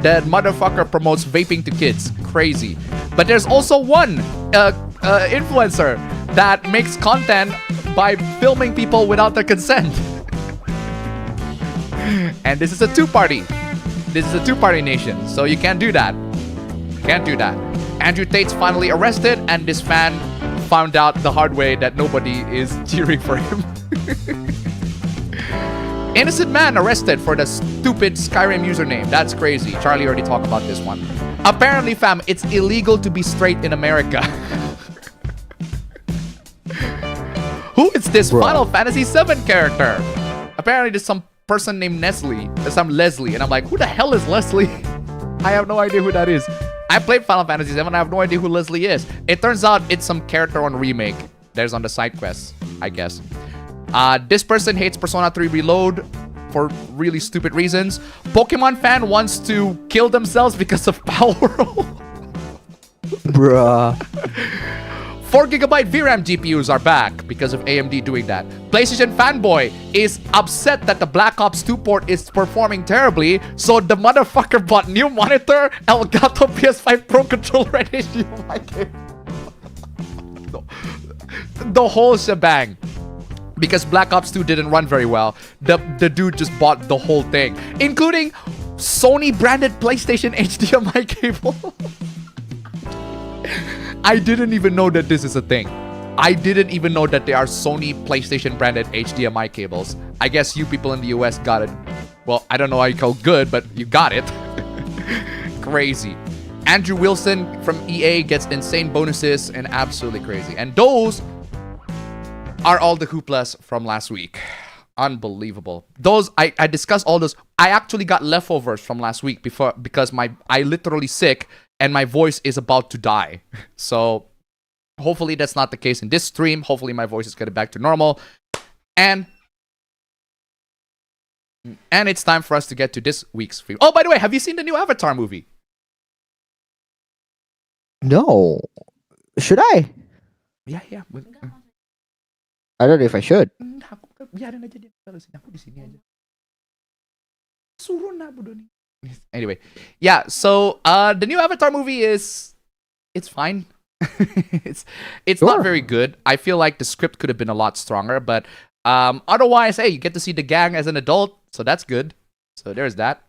That motherfucker promotes vaping to kids. Crazy. But there's also one influencer that makes content by filming people without their consent. And this is a two-party. This is a two-party nation, so you can't do that. Can't do that. Andrew Tate's finally arrested, and this fan found out the hard way that nobody is cheering for him. Innocent man arrested for the stupid Skyrim username. That's crazy. Charlie already talked about this one. Apparently, fam, it's illegal to be straight in America. Who is this Final Fantasy VII character? Apparently, there's some person named Leslie, and I'm like, who the hell is Leslie? I have no idea who that is. I played Final Fantasy VII, I have no idea who Leslie is. It turns out it's some character on Remake. There's on the side quests, I guess. This person hates Persona 3 Reload for really stupid reasons. Pokemon fan wants to kill themselves because of Palworld. Bruh. 4GB VRAM GPUs are back because of AMD doing that. PlayStation fanboy is upset that the Black Ops 2 port is performing terribly, so the motherfucker bought new monitor, Elgato PS5 Pro controller, and HDMI. The whole shebang. Because Black Ops 2 didn't run very well, the dude just bought the whole thing, including Sony branded PlayStation HDMI cable. I didn't even know that this is a thing. I didn't even know that there are Sony PlayStation branded HDMI cables. I guess you people in the US got it. Well, I don't know how you call good, but you got it. Crazy. Andrew Wilson from EA gets insane bonuses and absolutely crazy. And those are all the hooplas from last week. Unbelievable. Those, I discussed all those. I actually got leftovers from last week because I literally sick and my voice is about to die. So hopefully that's not the case in this stream. Hopefully my voice is getting back to normal. And it's time for us to get to this week's stream. Oh, by the way, have you seen the new Avatar movie? No. Should I? Yeah. I don't know if I should. Biarin aja dia kalau sini, aku di sini aja. Suruh na bodoh nih. Anyway, yeah. So the new Avatar movie it's fine. It's not very good. I feel like the script could have been a lot stronger, but otherwise, hey, you get to see the gang as an adult, so that's good. So there's that.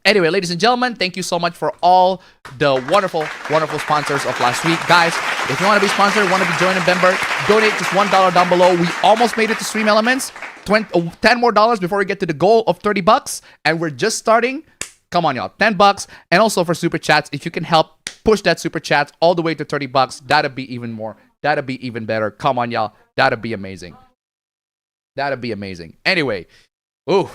Anyway, ladies and gentlemen, thank you so much for all the wonderful, wonderful sponsors of last week. Guys, if you want to be sponsored, want to be joined a member, donate just $1 down below. We almost made it to Stream Elements. 10 more dollars before we get to the goal of $30, and we're just starting. Come on, y'all. $10. And also for super chats, if you can help push that super chats all the way to $30, that'd be even more. That'd be even better. Come on, y'all. That'd be amazing. That'd be amazing. Anyway, ooh,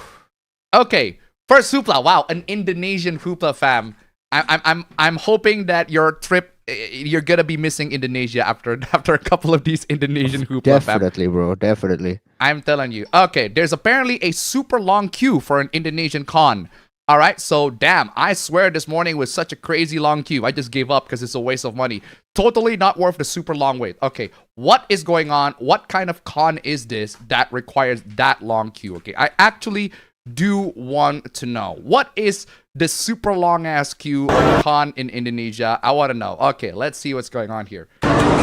okay. First hoopla. Wow, an Indonesian hoopla fam. I'm hoping that your trip, you're gonna be missing Indonesia after a couple of these Indonesian hoopla fam. Definitely, bro. Definitely. I'm telling you. Okay, there's apparently a super long queue for an Indonesian con. All right, so damn, I swear this morning was such a crazy long queue. I just gave up because it's a waste of money. Totally not worth the super long wait. Okay, what is going on? What kind of con is this that requires that long queue? Okay, I actually do want to know. What is the super long ass queue of con in Indonesia? I want to know. Okay, let's see what's going on here.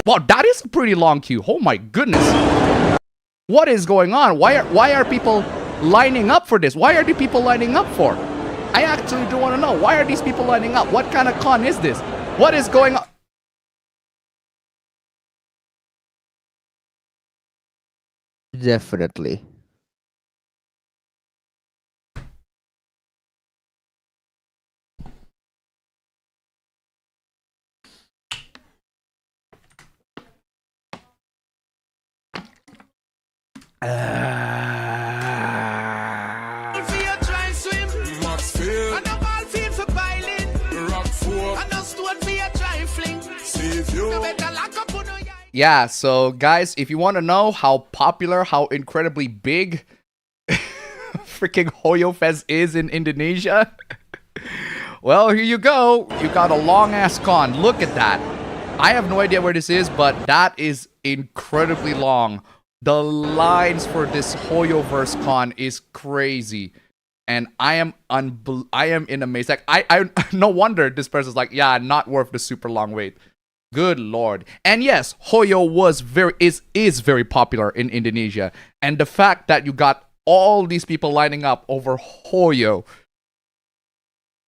Wow, that is a pretty long queue. Oh my goodness. What is going on? Why are people lining up for this? Why are the people lining up for? I actually do want to know. Why are these people lining up? What kind of con is this? What is going on? Definitely. Yeah, so guys, if you want to know how popular, how incredibly big freaking Hoyo Fest is in Indonesia, well, here you go. You got a long ass con. Look at that. I have no idea where this is, but that is incredibly long. The lines for this Hoyoverse con is crazy. And I am in amaze. Like I no wonder this person's like, yeah, not worth the super long wait. Good lord. And yes, Hoyo is very popular in Indonesia. And the fact that you got all these people lining up over Hoyo,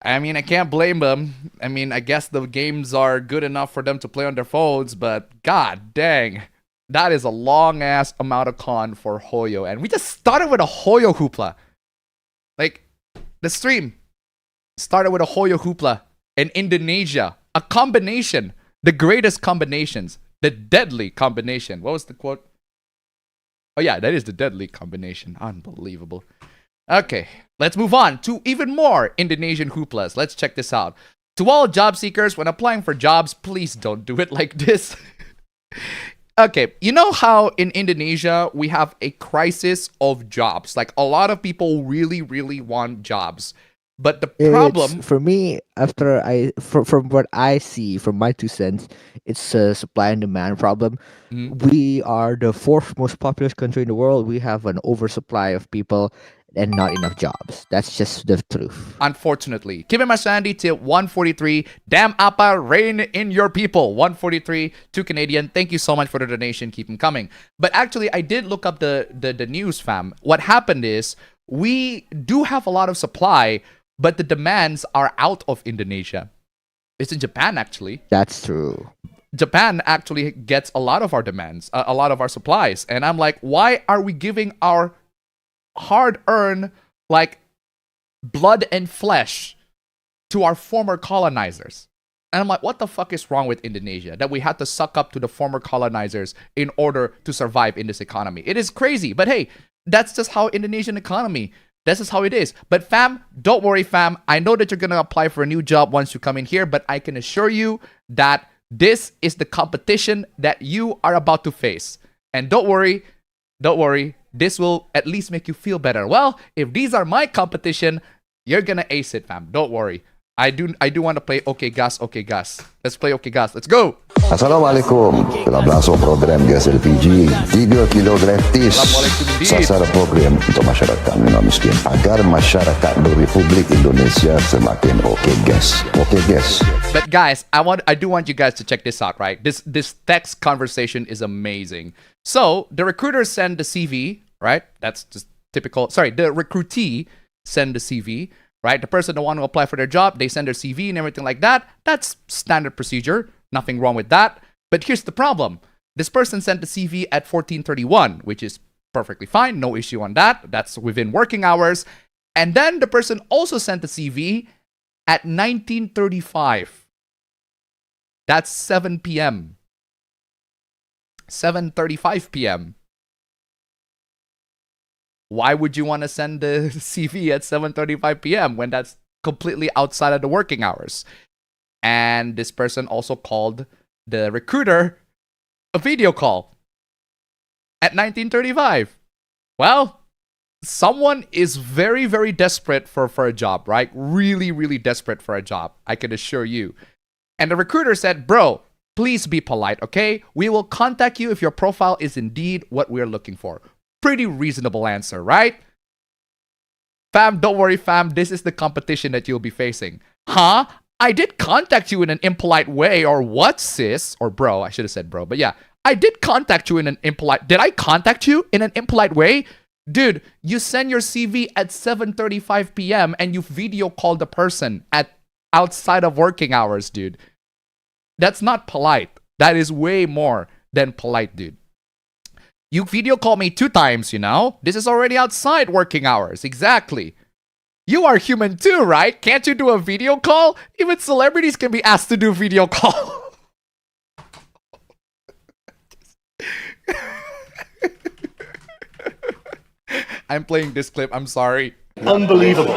I mean, I can't blame them. I mean, I guess the games are good enough for them to play on their phones, but god dang. That is a long ass amount of con for Hoyo. And we just started with a Hoyo hoopla. Like, the stream started with a Hoyo hoopla in Indonesia. A combination. The greatest combinations. The deadly combination. What was the quote? Oh yeah, that is the deadly combination. Unbelievable. Okay, let's move on to even more Indonesian hooplas. Let's check this out. To all job seekers, when applying for jobs, please don't do it like this. Okay, you know how in Indonesia we have a crisis of jobs? Like a lot of people really, really want jobs. But the problem for me, from what I see, from my 2 cents, it's a supply and demand problem. We are the 4th most populous country in the world. We have an oversupply of people and not enough jobs. That's just the truth. Unfortunately. Kevin Masandi to 143. Damn Appa, reign in your people. 143 to Canadian. Thank you so much for the donation. Keep them coming. But actually, I did look up the news, fam. What happened is we do have a lot of supply, but the demands are out of Indonesia. It's in Japan, actually. That's true. Japan actually gets a lot of our demands, a lot of our supplies. And I'm like, why are we giving our hard-earned, like, blood and flesh to our former colonizers? And I'm like, what the fuck is wrong with Indonesia that we had to suck up to the former colonizers in order to survive in this economy? It is crazy. But hey, that's just how Indonesian economy, this is how it is. But fam, don't worry, fam. I know that you're going to apply for a new job once you come in here, but I can assure you that this is the competition that you are about to face. And don't worry, this will at least make you feel better. Well, if these are my competition, you're going to ace it, fam. Don't worry. I do want to play Okay Gas. Let's play Okay Gas. Let's go. Assalamualaikum. Telah berlangsung program gas LPG 3 kilo gratis. Sasaran program untuk masyarakat non miskin agar masyarakat Republik Indonesia semakin okay gas. But guys, I do want you guys to check this out, right? This text conversation is amazing. So the recruiter send the CV, right? That's just typical. Sorry, the recruitee send the CV. Right? The person that want to apply for their job, they send their CV and everything like that. That's standard procedure. Nothing wrong with that. But here's the problem. This person sent the CV at 14:31, which is perfectly fine. No issue on that. That's within working hours. And then the person also sent the CV at 19:35. That's 7 p.m. 7:35 p.m. Why would you want to send the CV at 7:35 p.m. when that's completely outside of the working hours? And this person also called the recruiter a video call at 19:35. Well, someone is very, very desperate for a job, right? Really, really desperate for a job, I can assure you. And the recruiter said, bro, please be polite, okay? We will contact you if your profile is indeed what we're looking for. Pretty reasonable answer, right? Fam, don't worry, fam. This is the competition that you'll be facing. Huh? I did contact you in an impolite way, or what, sis? Or bro, I should have said bro. But yeah, I did contact you in an impolite... Did I contact you in an impolite way? Dude, you send your CV at 7:35 p.m. and you video call the person at outside of working hours, dude. That's not polite. That is way more than polite, dude. You video call me 2 times, you know? This is already outside working hours. Exactly. You are human too, right? Can't you do a video call? Even celebrities can be asked to do video call. I'm playing this clip. I'm sorry. Unbelievable.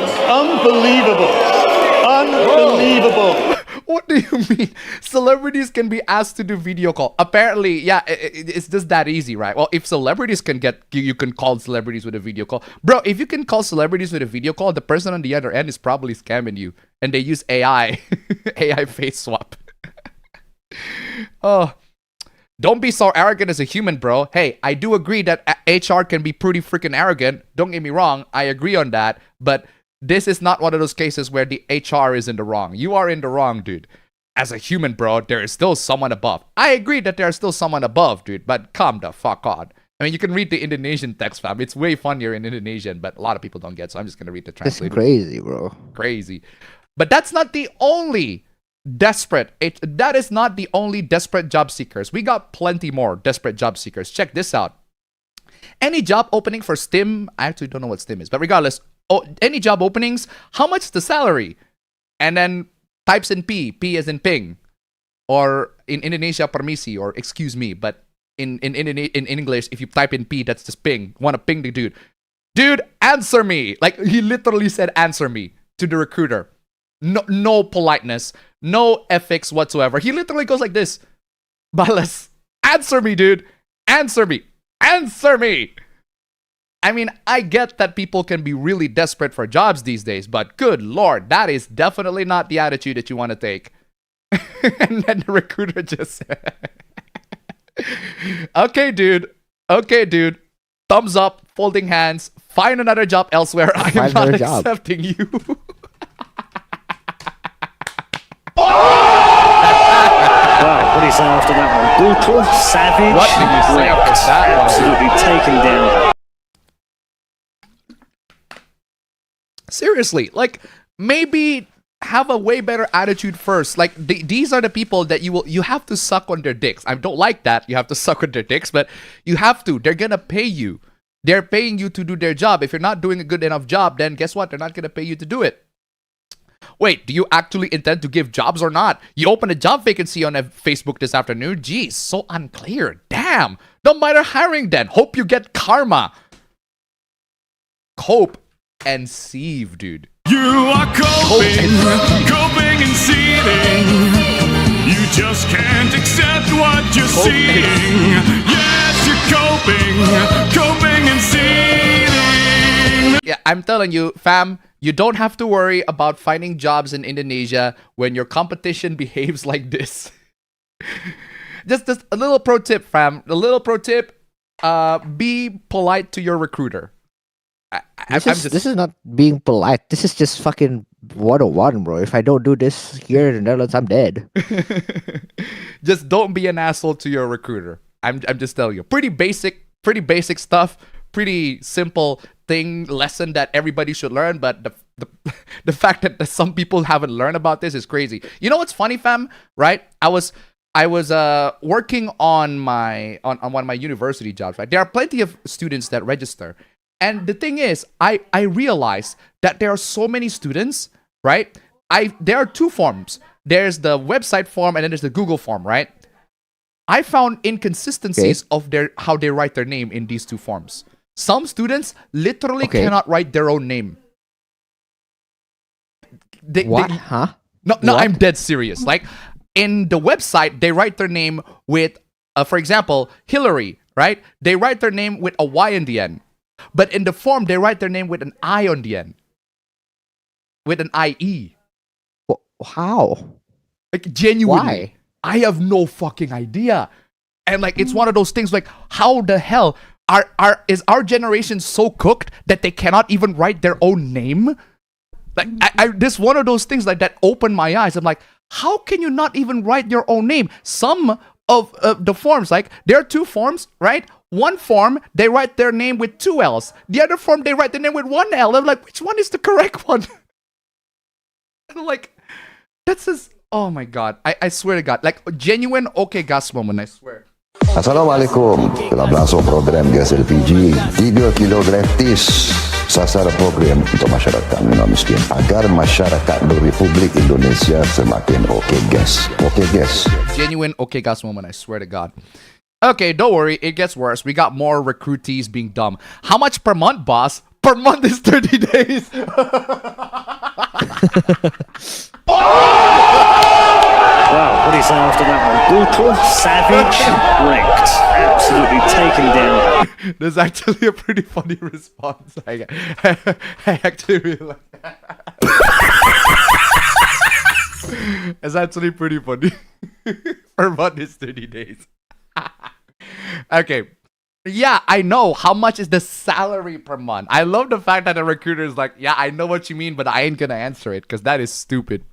What do you mean? Celebrities can be asked to do video call. Apparently, yeah, it's just that easy, right? Well, if celebrities can you can call celebrities with a video call. Bro, if you can call celebrities with a video call, the person on the other end is probably scamming you. And they use AI. AI face swap. Oh, don't be so arrogant as a human, bro. Hey, I do agree that HR can be pretty freaking arrogant. Don't get me wrong. I agree on that. But this is not one of those cases where the HR is in the wrong. You are in the wrong, dude. As a human, bro, there is still someone above. I agree that there's still someone above, dude, but calm the fuck on. I mean, you can read the Indonesian text, fam. It's way funnier in Indonesian, but a lot of people don't get, so I'm just going to read the translator. That's crazy, bro. Crazy. But that's not the only desperate. That is not the only desperate job seekers. We got plenty more desperate job seekers. Check this out. Any job opening for STEM, I actually don't know what STEM is, but regardless, any job openings, how much is the salary? And then types in P as in ping, or in Indonesia permisi, or excuse me, but in English, if you type in P, that's just ping. Want to ping the dude. Dude, answer me. Like, he literally said answer me to the recruiter. No politeness, no ethics whatsoever. He literally goes like this. Balas, answer me, dude. Answer me. Answer me. I mean, I get that people can be really desperate for jobs these days, but good lord, that is definitely not the attitude that you want to take. And then the recruiter just said, okay, dude. Thumbs up, folding hands, find another job elsewhere. I am not accepting you. Wow, what do you say after that one? Brutal, savage, what did you say after that one? Absolutely taken down. Seriously, like, maybe have a way better attitude first. Like, these are the people that you have to suck on their dicks. I don't like that. You have to suck on their dicks, but you have to. They're gonna pay you. They're paying you to do their job. If you're not doing a good enough job, then guess what? They're not gonna pay you to do it. Wait, do you actually intend to give jobs or not? You opened a job vacancy on Facebook this afternoon. Geez, so unclear. Damn. Don't bother hiring then. Hope you get karma. Cope and sieve, dude. You are coping and seething. You just can't accept what you're seeing. Yes, you're coping and seething. Yeah, I'm telling you, fam, You don't have to worry about finding jobs in Indonesia when your competition behaves like this. just a little pro tip, fam. A little pro tip. Be polite to your recruiter. This is not being polite. This is just fucking 101, bro. If I don't do this here in the Netherlands, I'm dead. Just don't be an asshole to your recruiter. I'm just telling you. Pretty basic stuff. Pretty simple lesson that everybody should learn. But the fact that some people haven't learned about this is crazy. You know what's funny, fam? Right? I was working on one of my university jobs. Right? There are plenty of students that register. And the thing is, I realized that there are so many students, right? There are two forms. There's the website form and then there's the Google form, right? I found inconsistencies of how they write their name in these two forms. Some students literally cannot write their own name. What? Huh? No, what? I'm dead serious. Like, in the website, they write their name with, for example, Hillary, right? They write their name with a Y in the end. But in the form, they write their name with an I on the end. With an IE. How? Like, genuinely. Why? I have no fucking idea. And like, it's one of those things like, how the hell is our generation so cooked that they cannot even write their own name? Like, this one of those things like that opened my eyes. I'm like, how can you not even write your own name? Some of the forms, like, there are two forms, right? One form, they write their name with 2 L's. The other form, they write their name with 1 L. I'm like, which one is the correct one? And I'm like, that's just, oh my God. I swear to God. Like, genuine okay gas moment, I swear. Assalamualaikum. Dalam langsung program gas LPG 3 kilo gratis. Sasaran program untuk masyarakat minum miskin agar masyarakat di Republik Indonesia semakin okay gas. Okay gas. Genuine okay gas moment, I swear to God. Okay, don't worry, it gets worse. We got more recruitees being dumb. How much per month, boss? Per month is 30 days. Wow, what do you say after that one? Brutal, savage, wrecked. Absolutely taken down. That's actually a pretty funny response. I actually really like that. It's actually pretty funny. Per month is 30 days. Okay. Yeah, I know. How much is the salary per month? I love the fact that the recruiter is like, yeah, I know what you mean, but I ain't gonna answer it because that is stupid.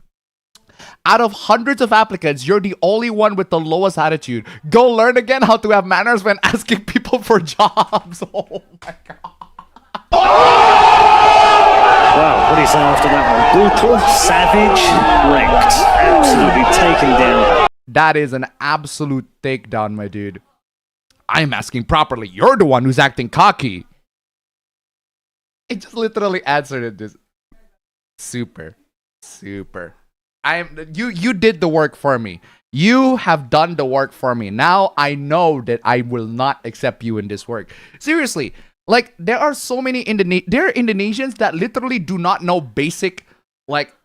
Out of hundreds of applicants, you're the only one with the lowest attitude. Go learn again how to have manners when asking people for jobs. Oh my God. Wow, what do you say after that one? Brutal, savage, wrecked. Absolutely taken down. That is an absolute takedown, my dude. I'm asking properly. You're the one who's acting cocky. It just literally answered it this. Super. You did the work for me. You have done the work for me. Now I know that I will not accept you in this work. Seriously, like, there are so many there are Indonesians that literally do not know basic, like,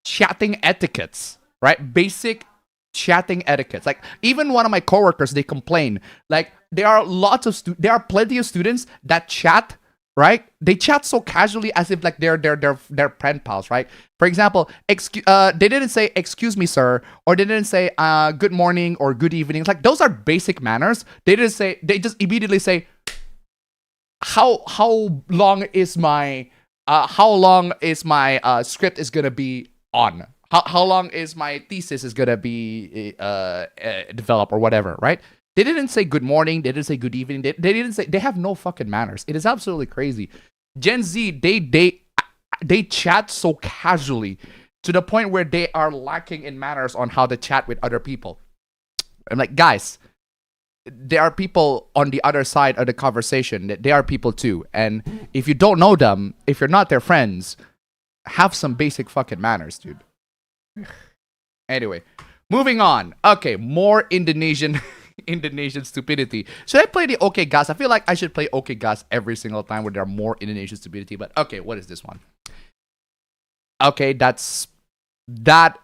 chatting etiquettes, right? Basic chatting etiquettes. Like, even one of my coworkers, they complain. Like, there are plenty of students that chat, right? They chat so casually as if like they're pen pals, right? For example, they didn't say excuse me, sir, or they didn't say good morning or good evening. It's like, those are basic manners. They just immediately say, how long is my script is gonna be on? How long is my thesis is gonna be developed or whatever, right? They didn't say good morning. They didn't say good evening. They didn't say. They have no fucking manners. It is absolutely crazy. Gen Z, they chat so casually to the point where they are lacking in manners on how to chat with other people. I'm like, guys, there are people on the other side of the conversation. They are people too. And if you don't know them, if you're not their friends, have some basic fucking manners, dude. Anyway, moving on. Okay, more Indonesian stupidity. Should I play the okay gas? I feel like I should play okay gas every single time where there are more Indonesian stupidity. But okay, what is this one? Okay, that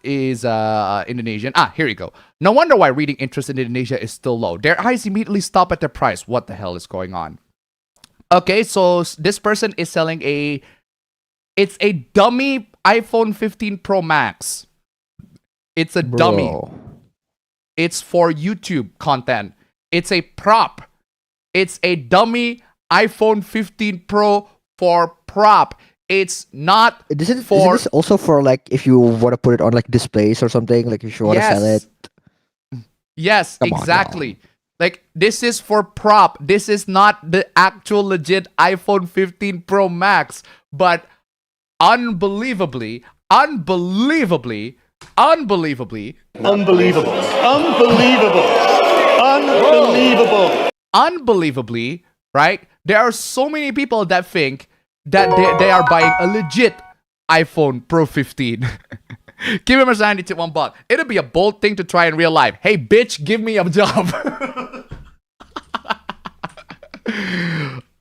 is Indonesian. Here you go. No wonder why reading interest in Indonesia is still low. Their eyes immediately stop at the price. What the hell is going on? Okay, so this person is selling a It's a dummy iPhone 15 Pro Max. It's a dummy. It's for YouTube content. It's a prop. It's a dummy iPhone 15 Pro for prop. It's not Isn't for... this also for like if you want to put it on like displays or something? Like if you want to sell it? Yes, Come on, exactly. Like, this is for prop. This is not the actual legit iPhone 15 Pro Max. But unbelievably, unbelievably, right? There are so many people that think that they are buying a legit iPhone Pro 15. Give him a sandy tip $1. It'll be a bold thing to try in real life. Hey, bitch, give me a job.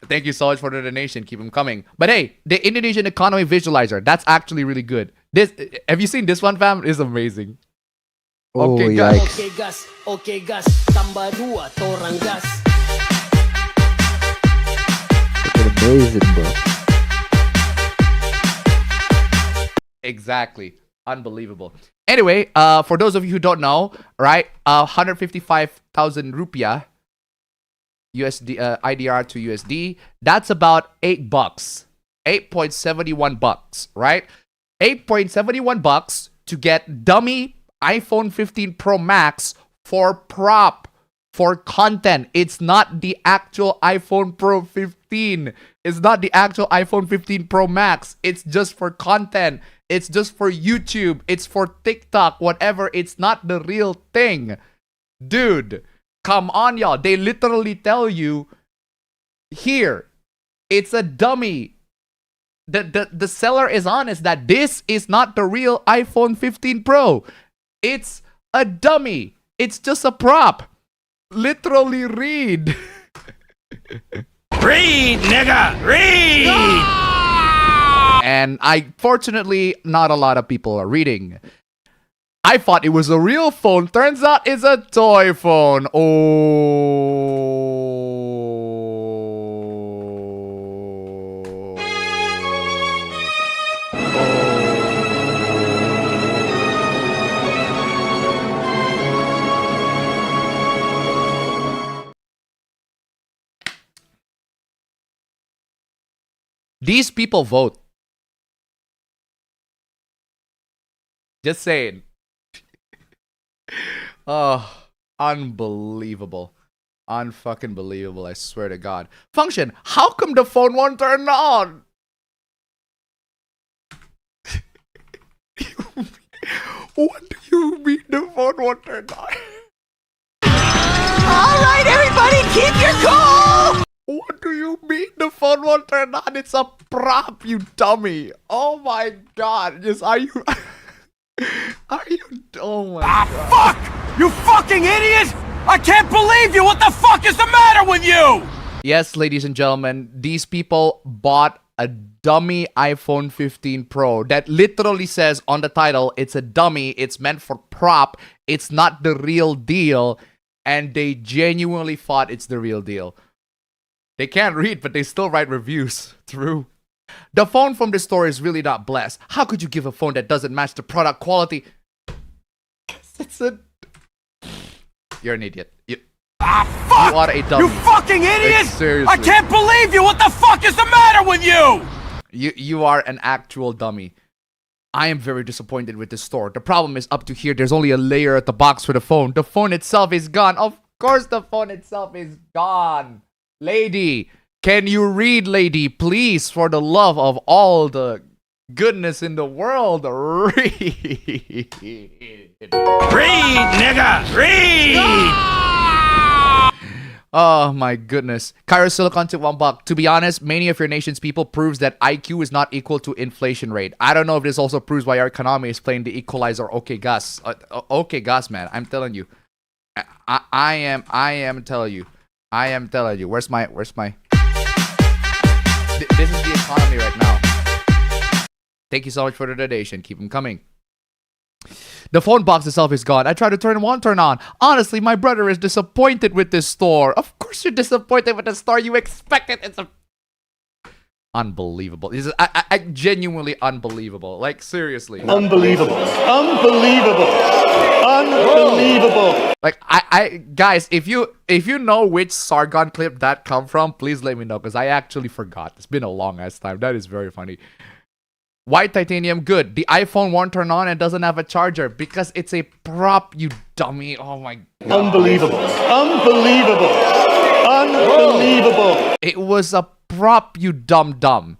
Thank you so much for the donation. Keep them coming. But hey, the Indonesian economy visualizer, that's actually really good. This, have you seen this one, fam? It's amazing. Oh, Okay, yikes. gas. Okay, gas. Tambah 2, torang gas. It's amazing, bro. Exactly. Unbelievable. Anyway, for those of you who don't know, right, 155,000 rupiah, USD, IDR to USD, that's about $8, 8.71 bucks, right? 8.71 bucks to get dummy iPhone 15 Pro Max for prop, for content. It's not the actual iPhone Pro 15. It's not the actual iPhone 15 Pro Max. It's just for content. It's just for YouTube. It's for TikTok, whatever. It's not the real thing. Dude, come on, y'all. They literally tell you, here, it's a dummy. The seller is honest that this is not the real iPhone 15 Pro. It's a dummy. It's just a prop. Literally read. Read, nigga! Read! And fortunately, not a lot of people are reading. I thought it was a real phone. Turns out it's a toy phone. These people vote. Just saying. Oh, unbelievable. Unfucking believable, I swear to God. Function, how come the phone won't turn on? What do you mean the phone won't turn on? Alright, everybody, keep your cool! What do you mean the phone won't turn on? It's a prop, you dummy. Oh my God. Just, are you... Oh my God. Fuck! You fucking idiot! I can't believe you! What the fuck is the matter with you? Yes, ladies and gentlemen, these people bought a dummy iPhone 15 Pro that literally says on the title, it's a dummy, it's meant for prop, it's not the real deal, and they genuinely thought it's the real deal. They can't read, but they still write reviews. True. The phone from the store is really not blessed. How could you give a phone that doesn't match the product quality? It's a... You're an idiot. You Fuck! are a dummy. You fucking idiot! Like, seriously. I can't believe you! What the fuck is the matter with you? You are an actual dummy. I am very disappointed with this store. The problem is up to here. There's only a layer at the box for the phone. The phone itself is gone. Of course the phone itself is gone. Lady, can you read, lady? Please, for the love of all the goodness in the world, read. Read, nigga! Read! Oh my goodness. Cairo Silicon to $1. To be honest, many of your nation's people proves that IQ is not equal to inflation rate. I don't know if this also proves why our economy is playing the equalizer. Okay, gas. Okay, gas, man. I'm telling you. I am telling you. I am telling you. Where's my... This is the economy right now. Thank you so much for the donation. Keep them coming. The phone box itself is gone. I tried to turn it on, turn on. Honestly, my brother is disappointed with this store. Of course you're disappointed with the store. You expect it. It's a... Unbelievable. This is I genuinely unbelievable. Like seriously. Unbelievable. Unbelievable. Unbelievable. Like I guys, if you know which Sargon clip that come from, please let me know because I actually forgot. It's been a long ass time. That is very funny. White titanium, good. The iPhone won't turn on and doesn't have a charger because it's a prop, you dummy. Oh my god. Unbelievable. Unbelievable. Unbelievable. It was a prop, you dumb.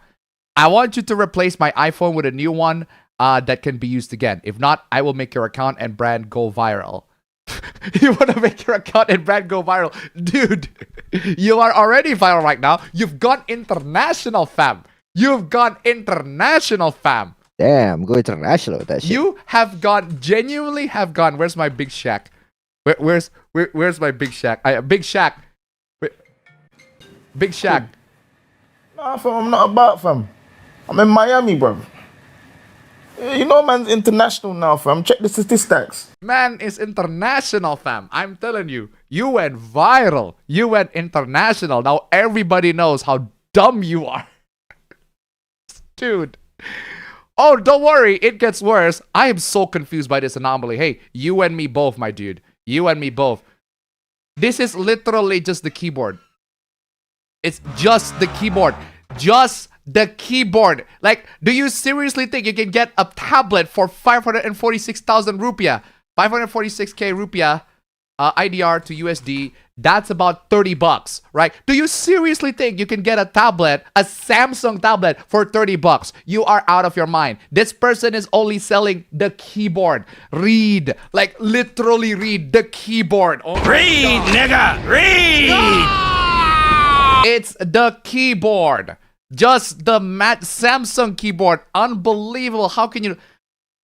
I want you to replace my iPhone with a new one that can be used again. If not, I will make your account and brand go viral. You want to make your account and brand go viral? Dude, you are already viral right now. You've gone international, fam. You've gone international, fam. Damn, go international with that shit. You have gone, genuinely have gone. Where's my big shack? Where's my big shack? Big shack. Big shack. Nah, fam, I'm not about, fam. I'm in Miami, bro. You know, man's international now, fam. Check the statistics. Man is international, fam. I'm telling you. You went viral. You went international. Now everybody knows how dumb you are. Dude. Oh, don't worry. It gets worse. I am so confused by this anomaly. Hey, you and me both, my dude. You and me both. This is literally just the keyboard. It's just the keyboard. Just the keyboard. Like, do you seriously think you can get a tablet for 546,000 rupiah? 546k rupiah, IDR to USD. That's about 30 bucks, right? Do you seriously think you can get a tablet, a Samsung tablet for 30 bucks? You are out of your mind. This person is only selling the keyboard. Read, like literally read the keyboard. Oh Read, nigga, read! It's the keyboard. Just the Samsung keyboard. Unbelievable. How can you...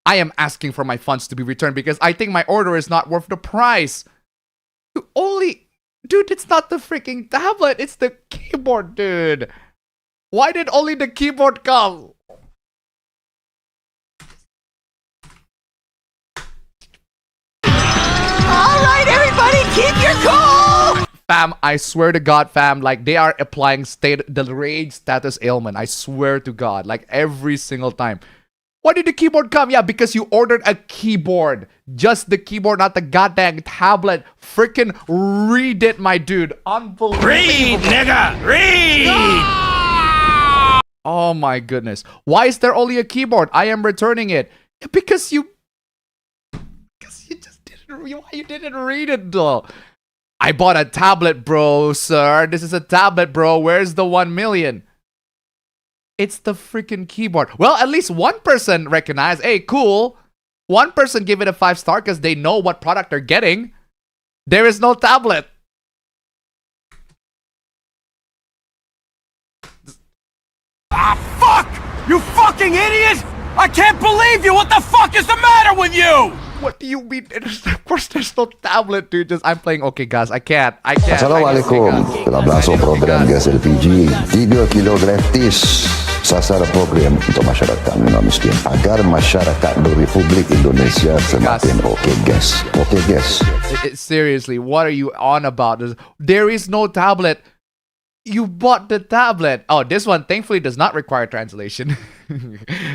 I am asking for my funds to be returned because I think my order is not worth the price. You only... Dude, it's not the freaking tablet. It's the keyboard, dude. Why did only the keyboard come? Alright, everybody, keep your cool! Fam, I swear to God, fam, like they are applying the rage status ailment. I swear to God, like every single time. Why did the keyboard come? Yeah, because you ordered a keyboard. Just the keyboard, not the goddamn tablet. Freaking read it, my dude. Unbelievable. Read, nigga, read! Oh my goodness. Why is there only a keyboard? I am returning it. Because you just didn't, why you didn't read it though? I bought a tablet, bro, sir. This is a tablet, bro. Where's the 1 million? It's the freaking keyboard. Well, at least one person recognized, hey, cool. One person gave it a 5-star because they know what product they're getting. There is no tablet. Ah, fuck! You fucking idiot! I can't believe you! What the fuck is the matter with you? What do you mean? Of course, there's no tablet, dude. Just I'm playing. Okay, guys, I can't. Assalamualaikum. Telah berlangsung program gas LPG 3 kilo gratis. Sasaran program untuk masyarakat minum miskin agar masyarakat di Republik Indonesia semakin okay gas. Okay gas. Seriously, what are you on about? There is no tablet. You bought the tablet. Oh, this one thankfully does not require translation.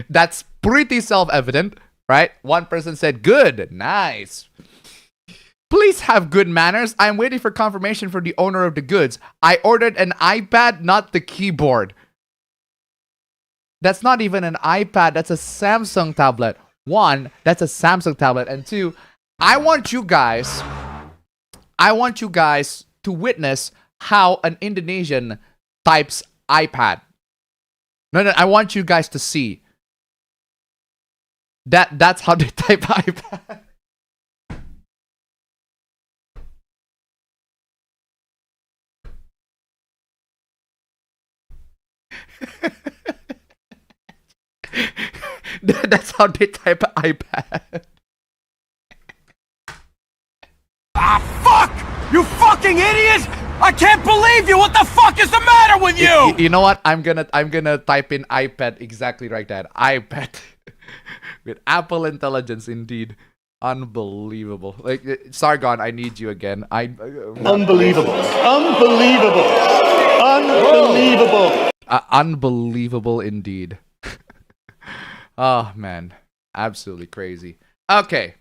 That's pretty self-evident. Right? One person said, good, nice. Please have good manners. I'm waiting for confirmation from the owner of the goods. I ordered an iPad, not the keyboard. That's not even an iPad. That's a Samsung tablet. One, that's a Samsung tablet. And two, I want you guys to witness how an Indonesian types iPad. No, I want you guys to see. That's how they type iPad. That's how they type iPad. Ah, fuck! You fucking idiot! I can't believe you! What the fuck is the matter with you? You know what? I'm gonna type in iPad exactly like that. iPad. With Apple Intelligence, indeed. Unbelievable. Like, Sargon, I need you again. Unbelievable. Unbelievable. Unbelievable. Unbelievable indeed. Oh, man. Absolutely crazy. Okay.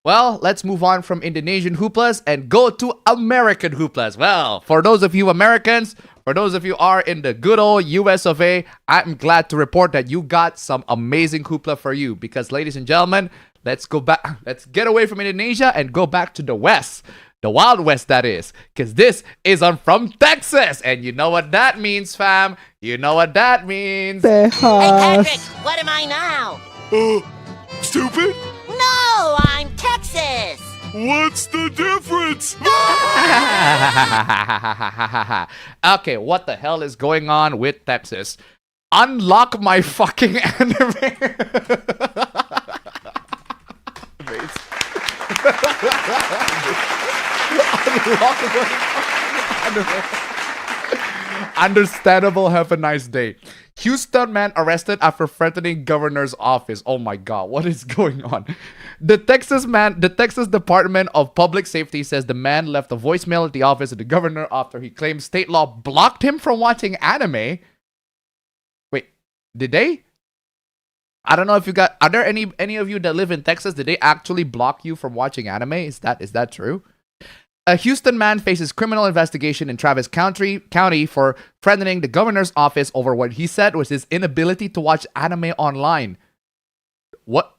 Well, let's move on from Indonesian hooplas and go to American hooplas. Well, for those of you Americans, for those of you are in the good old US of A, I'm glad to report that you got some amazing hoopla for you. Because, ladies and gentlemen, let's go back. Let's get away from Indonesia and go back to the West. The Wild West, that is. Because this is from Texas. And you know what that means, fam. You know what that means. Hey, Patrick, what am I now? Stupid? No, I'm Texas. What's the difference? Okay, what the hell is going on with Texas? Unlock my fucking anime. Understandable. Have a nice day. Houston man arrested after threatening governor's office. Oh my god, what is going on? The Texas Department of Public Safety says the man left a voicemail at the office of the governor after he claimed state law blocked him from watching anime. Wait, did they? I don't know if you got. Are there any of you that live in Texas? Did they actually block you from watching anime? Is that true? A Houston man faces criminal investigation in Travis County for threatening the governor's office over what he said was his inability to watch anime online. What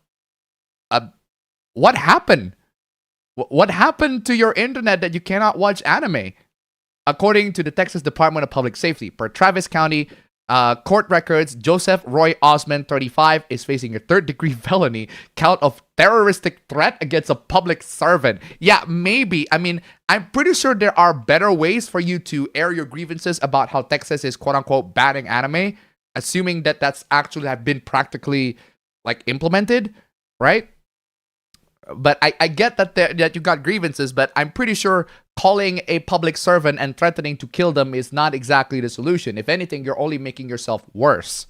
happened? What happened to your internet that you cannot watch anime? According to the Texas Department of Public Safety, per Travis County court records, Joseph Roy Osman, 35, is facing a third-degree felony count of terroristic threat against a public servant. Yeah, maybe. I mean, I'm pretty sure there are better ways for you to air your grievances about how Texas is quote-unquote banning anime, assuming that that's actually have been practically like implemented, right? But I get that you got grievances, but I'm pretty sure calling a public servant and threatening to kill them is not exactly the solution. If anything, you're only making yourself worse.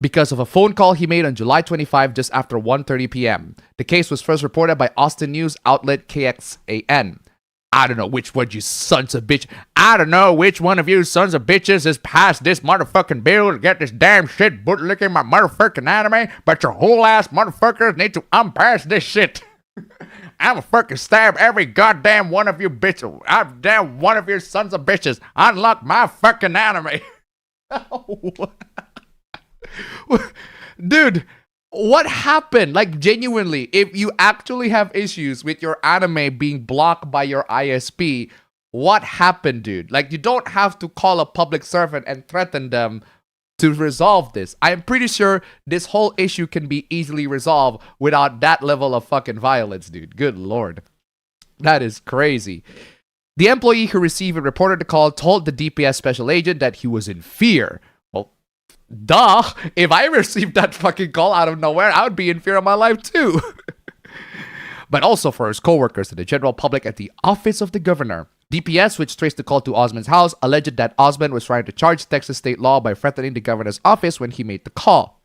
Because of a phone call he made on July 25 just after 1:30 p.m. The case was first reported by Austin news outlet KXAN. I don't know which one you sons of bitch. I don't know which one of you sons of bitches has passed this motherfucking bill to get this damn shit bootlicking my motherfucking anime, but your whole ass motherfuckers need to unpass this shit. I'ma fucking stab every goddamn one of you bitches. I'm damn one of your sons of bitches. Unlock my fucking anime. Dude, what happened? Like, genuinely, if you actually have issues with your anime being blocked by your ISP, what happened, dude? Like, you don't have to call a public servant and threaten them to resolve this. I'm pretty sure this whole issue can be easily resolved without that level of fucking violence, dude. Good lord. That is crazy. The employee who received and reported the call told the DPS special agent that he was in fear. Well, duh. If I received that fucking call out of nowhere, I would be in fear of my life too. But also for his co-workers and the general public at the office of the governor. DPS, which traced the call to Osman's house, alleged that Osman was trying to charge Texas state law by threatening the governor's office when he made the call.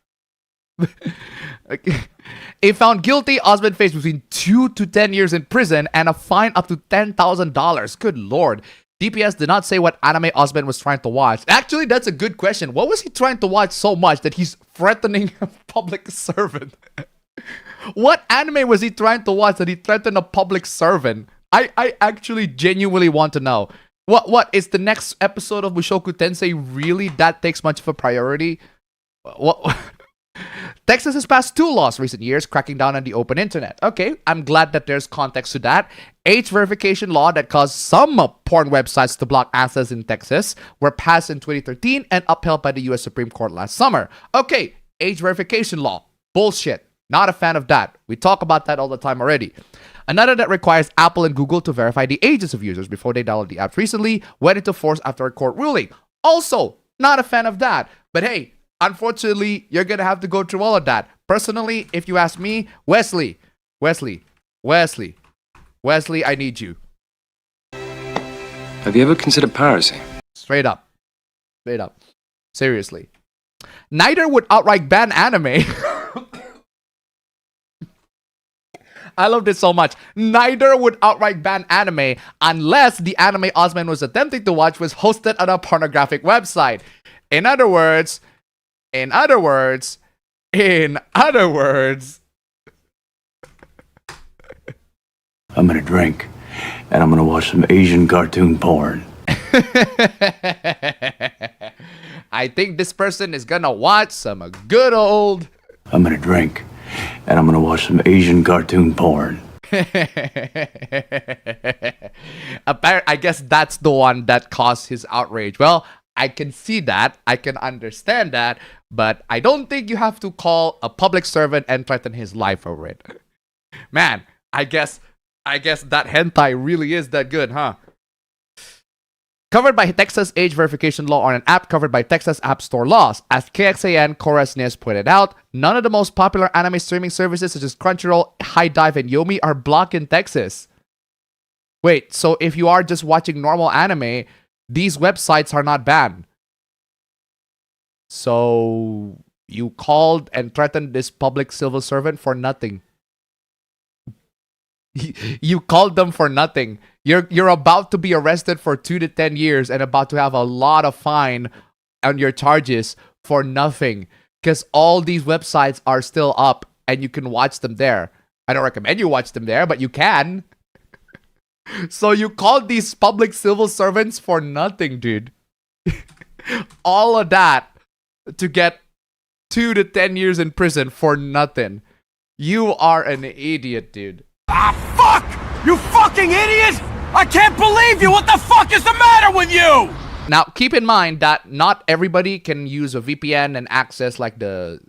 If found guilty, Osman faced between 2 to 10 years in prison and a fine up to $10,000. Good lord. DPS did not say what anime Osman was trying to watch. Actually, that's a good question. What was he trying to watch so much that he's threatening a public servant? What anime was he trying to watch that he threatened a public servant? I actually genuinely want to know. What is the next episode of Mushoku Tensei really that takes much of a priority? What? Texas has passed 2 laws recent years cracking down on the open internet. Okay, I'm glad that there's context to that. Age verification law that caused some porn websites to block access in Texas were passed in 2013 and upheld by the US Supreme Court last summer. Okay, age verification law. Bullshit. Not a fan of that. We talk about that all the time already. Another that requires Apple and Google to verify the ages of users before they download the apps recently went into force after a court ruling. Also, not a fan of that. But hey, unfortunately, you're going to have to go through all of that. Personally, if you ask me, Wesley, I need you. Have you ever considered piracy? Straight up. Seriously. Neither would outright ban anime. I love this so much. Neither would outright ban anime unless the anime Osman was attempting to watch was hosted on a pornographic website. In other words, I'm gonna drink, and I'm gonna watch some Asian cartoon porn. I think this person is gonna watch some good old... I'm gonna drink, and I'm gonna watch some Asian cartoon porn. I guess that's the one that caused his outrage. Well, I can see that, I can understand that, but I don't think you have to call a public servant and threaten his life over it. Man, I guess that hentai really is that good, huh? Covered by Texas age verification law on an app covered by Texas App Store laws. As KXAN Chorus Nis pointed out, none of the most popular anime streaming services such as Crunchyroll, High Dive, and Yomi are blocked in Texas. Wait, so if you are just watching normal anime, these websites are not banned. So you called and threatened this public civil servant for nothing. You called them for nothing. You're about to be arrested for 2 to 10 years and about to have a lot of fine on your charges for nothing. Because all these websites are still up and you can watch them there. I don't recommend you watch them there, but you can. So you called these public civil servants for nothing, dude. All of that to get 2 to 10 years in prison for nothing. You are an idiot, dude. Ah, fuck! You fucking idiot! I can't believe you! What the fuck is the matter with you? Now, keep in mind that not everybody can use a VPN and access like the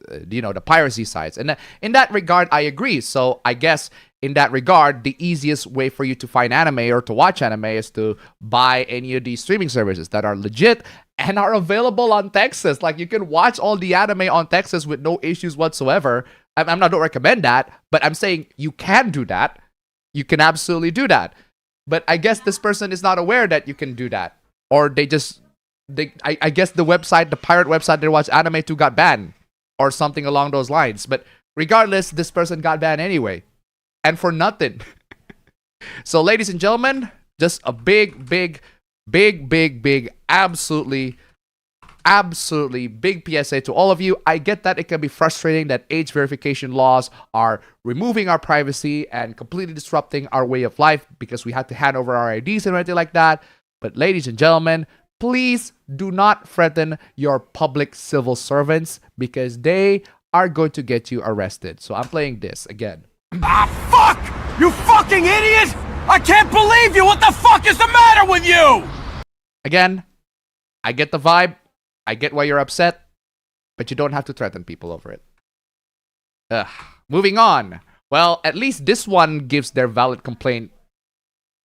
piracy sites. And in that regard, I agree. So I guess in that regard, the easiest way for you to find anime or to watch anime is to buy any of these streaming services that are legit and are available on Texas. Like, you can watch all the anime on Texas with no issues whatsoever. I'm not, don't recommend that, but I'm saying you can do that. You can absolutely do that. But I guess this person is not aware that you can do that. Or I guess the website, the pirate website they watch anime to got banned. Or something along those lines. But regardless, this person got banned anyway. And for nothing. So ladies and gentlemen, just a big, absolutely big PSA to all of you. I get that it can be frustrating that age verification laws are removing our privacy and completely disrupting our way of life because we had to hand over our IDs and anything like that. But ladies and gentlemen, please do not threaten your public civil servants because they are going to get you arrested. So I'm playing this again. Ah, fuck! You fucking idiot! I can't believe you! What the fuck is the matter with you? Again, I get the vibe. I get why you're upset, but you don't have to threaten people over it. Moving on. Well, at least this one gives their valid complaint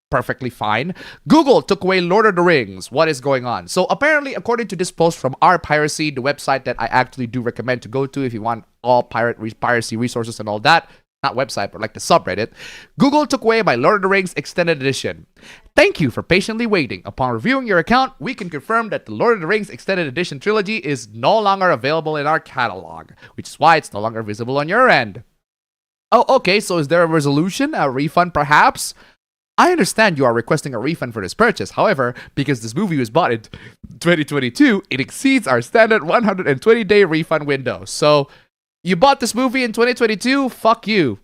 perfectly fine. Google took away Lord of the Rings. What is going on? So apparently, according to this post from Our Piracy, the website that I actually do recommend to go to if you want all piracy resources and all that, not website, but like the subreddit, Google took away my Lord of the Rings Extended Edition. Thank you for patiently waiting. Upon reviewing your account, we can confirm that the Lord of the Rings Extended Edition trilogy is no longer available in our catalog, which is why it's no longer visible on your end. Oh, okay, so is there a resolution, a refund perhaps? I understand you are requesting a refund for this purchase. However, because this movie was bought in 2022, it exceeds our standard 120-day refund window. So, you bought this movie in 2022? Fuck you.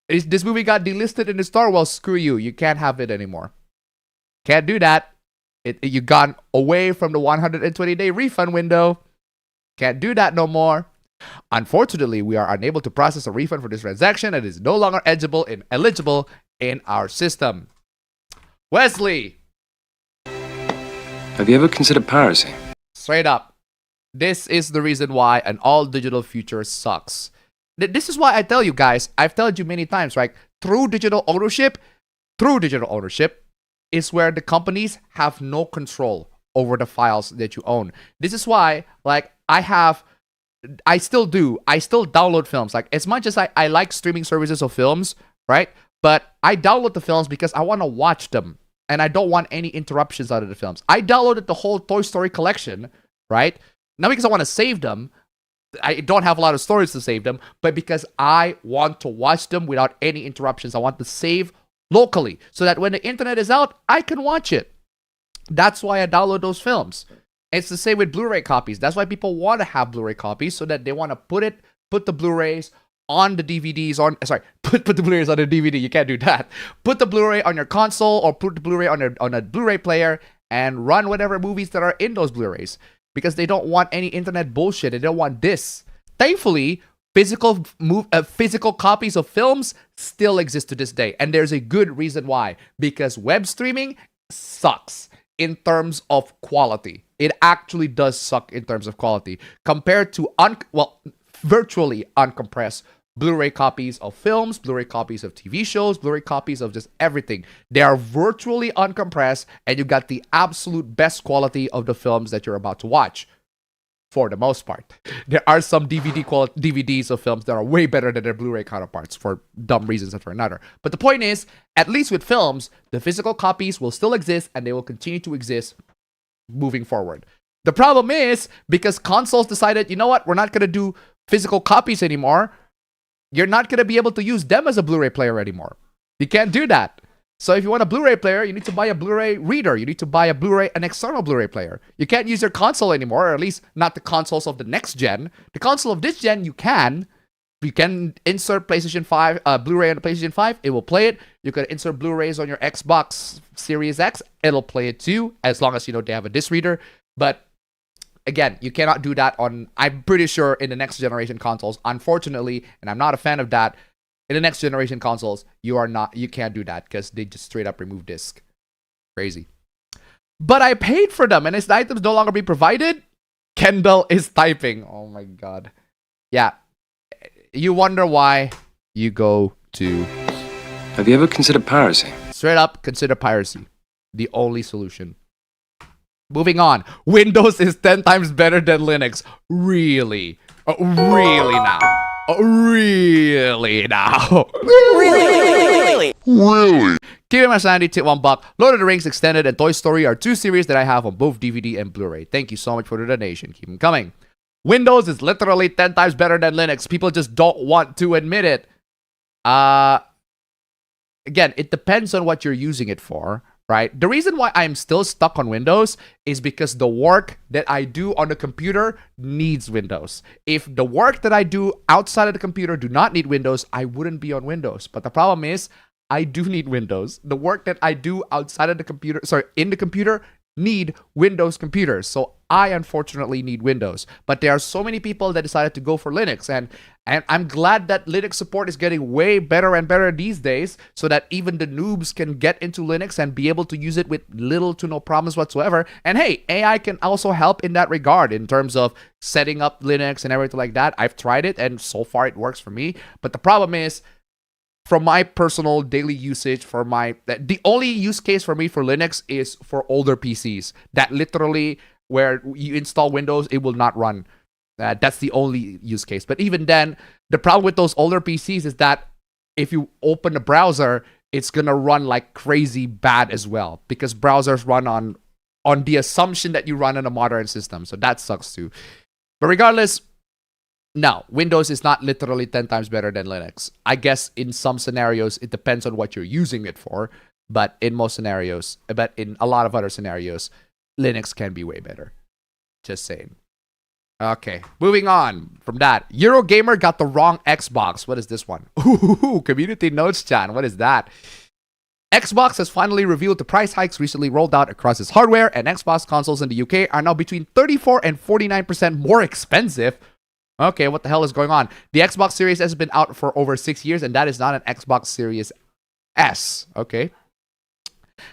This movie got delisted in the store? Well, screw you. You can't have it anymore. Can't do that. You gone away from the 120-day refund window. Can't do that no more. Unfortunately, we are unable to process a refund for this transaction and is no longer eligible in our system. Wesley! Have you ever considered piracy? Straight up. This is the reason why an all-digital future sucks. This is why I tell you guys, I've told you many times, right? True digital ownership is where the companies have no control over the files that you own. This is why, like, I still download films. Like, as much as I like streaming services of films, right? But I download the films because I want to watch them. And I don't want any interruptions out of the films. I downloaded the whole Toy Story collection, right? Not because I want to save them, I don't have a lot of storage to save them, but because I want to watch them without any interruptions. I want to save locally so that when the internet is out, I can watch it. That's why I download those films. It's the same with Blu-ray copies. That's why people want to have Blu-ray copies, so that they want to put the Blu-rays on the DVDs put the Blu-rays on the DVD. You can't do that. Put the Blu-ray on your console or put the Blu-ray on a Blu-ray player and run whatever movies that are in those Blu-rays, because they don't want any internet bullshit. They don't want this. Thankfully, physical copies of films still exist to this day, and there's a good reason why. Because web streaming sucks in terms of quality. It actually does suck in terms of quality compared to virtually uncompressed Blu-ray copies of films, Blu-ray copies of TV shows, Blu-ray copies of just everything. They are virtually uncompressed, and you got the absolute best quality of the films that you're about to watch. For the most part, there are some DVDs of films that are way better than their Blu-ray counterparts for dumb reasons and for another. But the point is, at least with films, the physical copies will still exist, and they will continue to exist moving forward. The problem is, because consoles decided, you know what, we're not going to do physical copies anymore, you're not going to be able to use them as a Blu-ray player anymore. You can't do that. So if you want a Blu-ray player, you need to buy a Blu-ray reader. You need to buy an external Blu-ray player. You can't use your console anymore, or at least not the consoles of the next gen. The console of this gen, you can. You can insert PlayStation 5, Blu-ray on the PlayStation 5, it will play it. You can insert Blu-rays on your Xbox Series X, it'll play it too, as long as they have a disc reader. But again, you cannot do that on, I'm pretty sure, in the next generation consoles. Unfortunately, and I'm not a fan of that, in the next generation consoles, you can't do that because they just straight up remove disc. Crazy. But I paid for them, and as the items no longer be provided, Kendall is typing. Oh my god. Yeah. You wonder why you go to... Have you ever considered piracy? Straight up, consider piracy. The only solution. Moving on. Windows is 10 times better than Linux. Really? Really now? Really now? Really? Keeping my sanity, tip $1. Lord of the Rings Extended and Toy Story are two series that I have on both DVD and Blu-ray. Thank you so much for the donation. Keep them coming. Windows is literally 10 times better than Linux. People just don't want to admit it. Again, it depends on what you're using it for, right? The reason why I'm still stuck on Windows is because the work that I do on the computer needs Windows. If the work that I do outside of the computer do not need Windows, I wouldn't be on Windows. But the problem is, I do need Windows. The work that I do outside of the computer, in the computer, need Windows computers. So I unfortunately need Windows. But there are so many people that decided to go for Linux, and I'm glad that Linux support is getting way better and better these days, so that even the noobs can get into Linux and be able to use it with little to no problems whatsoever. And hey, AI can also help in that regard in terms of setting up Linux and everything like that. I've tried it, and so far it works for me. But the problem is, from my personal daily usage, the only use case for me for Linux is for older PCs that literally, where you install Windows, it will not run. That's the only use case. But even then, the problem with those older PCs is that if you open a browser, it's gonna run like crazy bad as well, because browsers run on the assumption that you run on a modern system. So that sucks too. But regardless, no, Windows is not literally 10 times better than Linux. I guess in some scenarios, it depends on what you're using it for. But in most scenarios, but in a lot of other scenarios, Linux can be way better. Just saying. Okay, moving on from that. EuroGamer got the wrong Xbox. What is this one? Ooh, community notes, Chan. What is that? Xbox has finally revealed the price hikes recently rolled out across its hardware, and Xbox consoles in the UK are now between 34 and 49% more expensive. Okay, what the hell is going on? The Xbox Series S has been out for over 6 years, and that is not an Xbox Series S. Okay.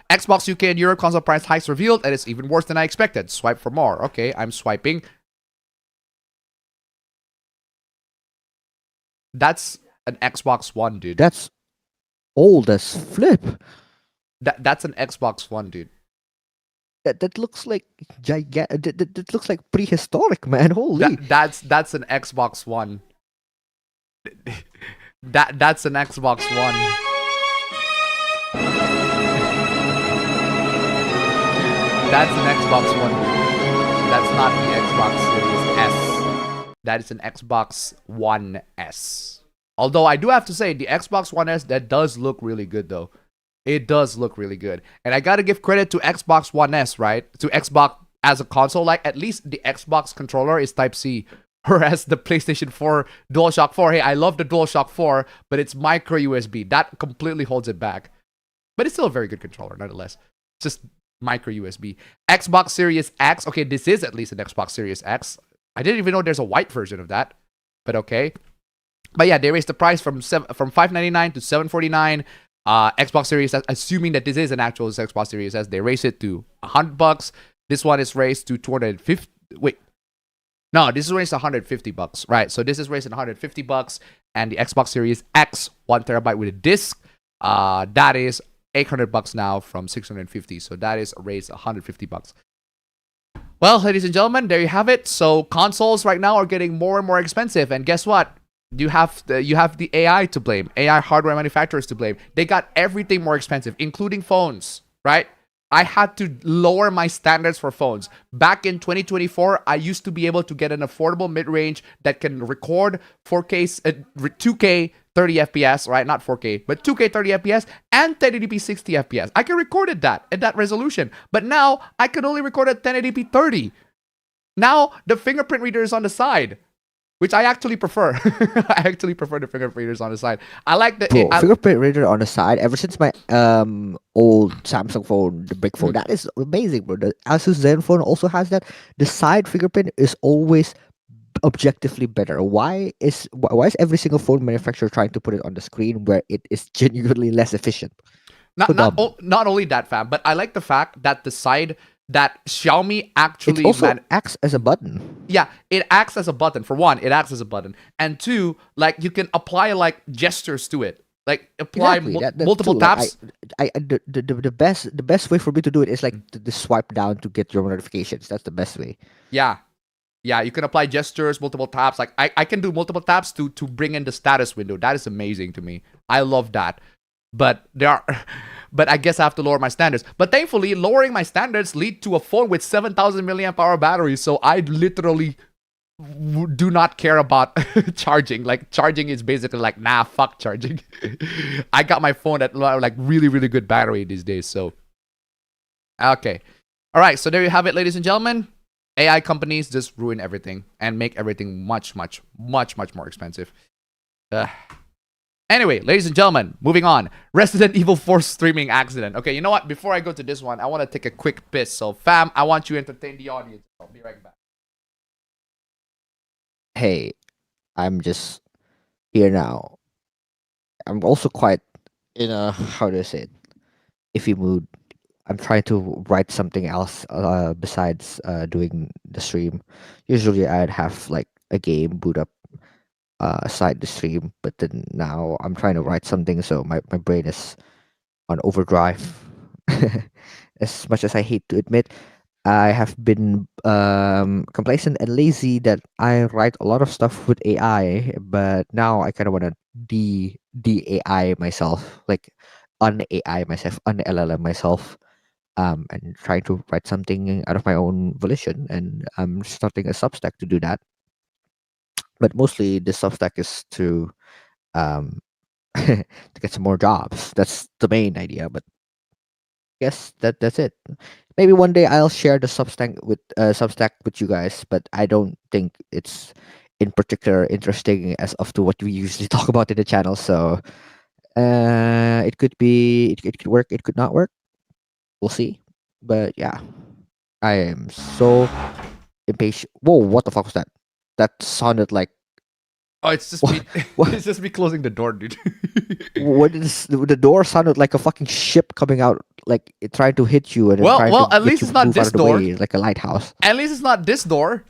Xbox UK and Europe console price hikes revealed, and it's even worse than I expected. Swipe for more. Okay, I'm swiping. That's an Xbox One, dude. That's old as flip. That's an Xbox One, dude. That looks like that looks like prehistoric, man. Holy. That's an Xbox One. That's an Xbox One. That's an Xbox One. That's not the Xbox Series S. That is an Xbox One S. Although I do have to say, the Xbox One S, that does look really good though. It does look really good. And I gotta give credit to Xbox One S, right? To Xbox as a console. Like, at least the Xbox controller is Type-C. Whereas the PlayStation 4 DualShock 4, hey, I love the DualShock 4, but it's micro USB. That completely holds it back. But it's still a very good controller, nonetheless. Just micro USB. Xbox Series X. Okay, this is at least an Xbox Series X. I didn't even know there's a white version of that. But okay. But yeah, they raised the price from $599 to $749. Xbox Series S, assuming that this is an actual Xbox Series S, they raised it to $100. This one is raised to 250. Wait. No, this is raised to $150, right? So this is raised at $150, and the Xbox Series X 1 terabyte with a disc, that is $800 now from $650. So that is raised $150. Well, ladies and gentlemen, there you have it. So consoles right now are getting more and more expensive, and guess what? You have the AI to blame, AI hardware manufacturers to blame. They got everything more expensive, including phones, right? I had to lower my standards for phones. Back in 2024, I used to be able to get an affordable mid-range that can record 4K, 2K 30 FPS, right? Not 4K, but 2K 30 FPS and 1080p 60 FPS. I can record at that resolution. But now I can only record at 1080p 30. Now the fingerprint reader is on the side, which I actually prefer. I actually prefer the fingerprint readers on the side. I like the fingerprint reader on the side. Ever since my old Samsung phone, the brick phone, that is amazing, bro. The Asus Zen phone also has that. The side fingerprint is always objectively better. Why is every single phone manufacturer trying to put it on the screen where it is genuinely less efficient? Not only that, fam, but I like the fact that the side that Xiaomi actually it also acts as a button. Yeah, it acts as a button. For one, it acts as a button, and two, like you can apply like gestures to it, like apply multiple taps. The best way for me to do it is like to swipe down to get your notifications. That's the best way. Yeah, you can apply gestures, multiple taps. Like I can do multiple taps to bring in the status window. That is amazing to me. I love that. But I guess I have to lower my standards. But thankfully, lowering my standards lead to a phone with 7,000 milliamp hour battery. So I literally do not care about charging. Like charging is basically like, nah, fuck charging. I got my phone at like really, really good battery these days. So, okay. All right. So there you have it, ladies and gentlemen. AI companies just ruin everything and make everything much, much, much, much more expensive. Anyway, ladies and gentlemen, moving on. Resident Evil 4 streaming accident. Okay, you know what? Before I go to this one, I want to take a quick piss. So, fam, I want you to entertain the audience. I'll be right back. Hey, I'm just here now. I'm also quite in a, how do I say it, iffy mood. I'm trying to write something else besides doing the stream. Usually I'd have like a game boot up aside the stream, but then now I'm trying to write something, so my brain is on overdrive. As much as I hate to admit, I have been complacent and lazy that I write a lot of stuff with AI, but now I kind of want to de-AI myself, like un-AI myself, un-LLM myself, and trying to write something out of my own volition, and I'm starting a Substack to do that. But mostly the Substack is to to get some more jobs. That's the main idea. But I guess that's it. Maybe one day I'll share the Substack with you guys. But I don't think it's in particular interesting as of to what we usually talk about in the channel. So it could be, it could work, it could not work. We'll see. But yeah, I am so impatient. Whoa, what the fuck was that? That sounded like. Oh, it's just me. It's just me closing the door, dude. What is the door sounded like a fucking ship coming out, like it tried to hit you, and well, at least it's not this door. Like a lighthouse. At least it's not this door.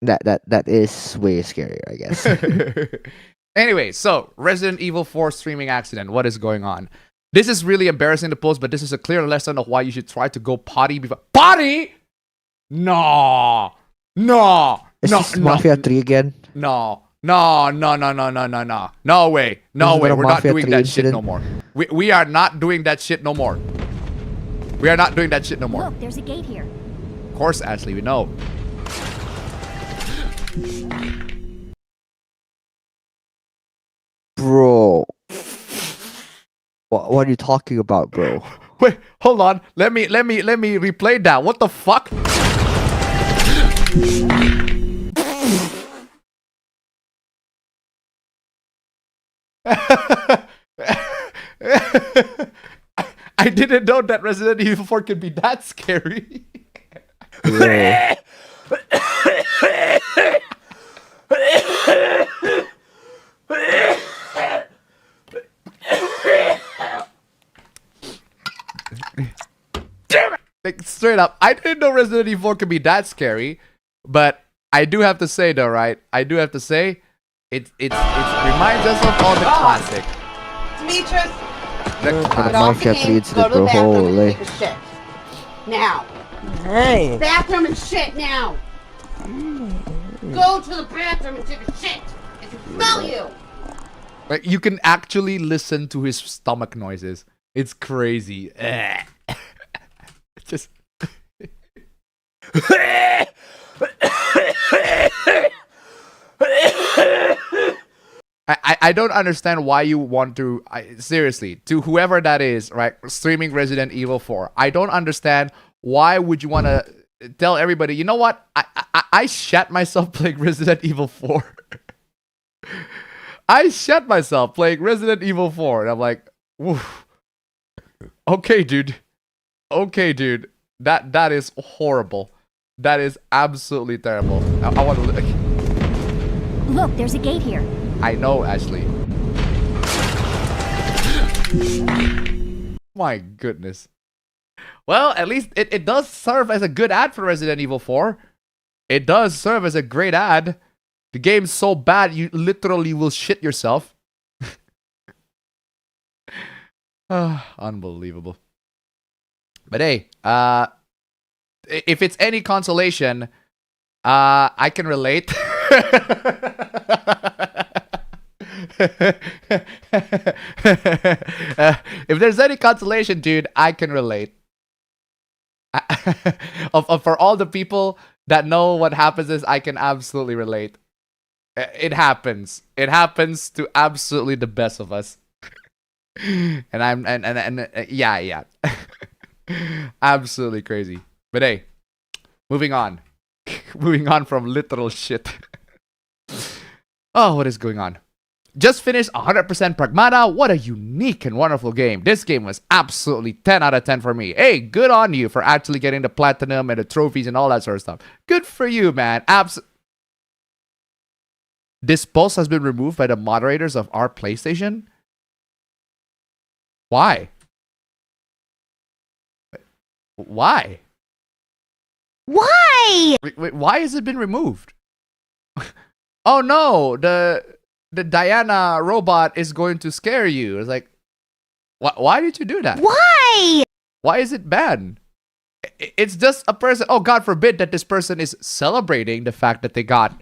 That is way scarier, I guess. Anyway, so Resident Evil 4 streaming accident. What is going on? This is really embarrassing to post, but this is a clear lesson of why you should try to go potty before. Potty? No. Is this Mafia 3 again? No. No way. No way. We're not doing that shit no more. We are not doing that shit no more. We are not doing that shit no more. Look, there's a gate here. Of course, Ashley, we know. Bro. What are you talking about, bro? Wait, hold on. Let me replay that. What the fuck? I didn't know that Resident Evil 4 could be that scary. Yeah. Damn it! Like, straight up, I didn't know Resident Evil 4 could be that scary, but I do have to say though, right? I do have to say, it reminds us of all the classic. Demetrius, The My classic. cat leads go it, to the bro. bathroom and Holy. take a shit. Now. Hey. Bathroom and shit now. Go to the bathroom and take a shit. I can smell you. Like, you can actually listen to his stomach noises. It's crazy. Just. I don't understand why you want to, seriously, to whoever that is, right, streaming Resident Evil 4, I don't understand why would you want to tell everybody, you know what, I shat myself playing Resident Evil 4. I shat myself playing Resident Evil 4, and I'm like, woof. Okay, dude. Okay, dude. That is horrible. That is absolutely terrible. I want to... Look, there's a gate here. I know, Ashley. My goodness. Well, at least it does serve as a good ad for Resident Evil 4. It does serve as a great ad. The game's so bad, you literally will shit yourself. Unbelievable. But hey, if it's any consolation, I can relate. If there's any consolation, dude, I can relate. For all the people that know what happens is, I can absolutely relate. It happens. It happens to absolutely the best of us. And yeah. Absolutely crazy. But hey, moving on. Moving on from literal shit. Oh, what is going on? Just finished 100% Pragmata. What a unique and wonderful game. This game was absolutely 10 out of 10 for me. Hey, good on you for actually getting the platinum and the trophies and all that sort of stuff. Good for you, man. This post has been removed by the moderators of our PlayStation. Why? Why? Why? Wait, why has it been removed? Oh no, the Diana robot is going to scare you. It's like, why did you do that? Why? Why is it bad? It's just a person. Oh, God forbid that this person is celebrating the fact that they got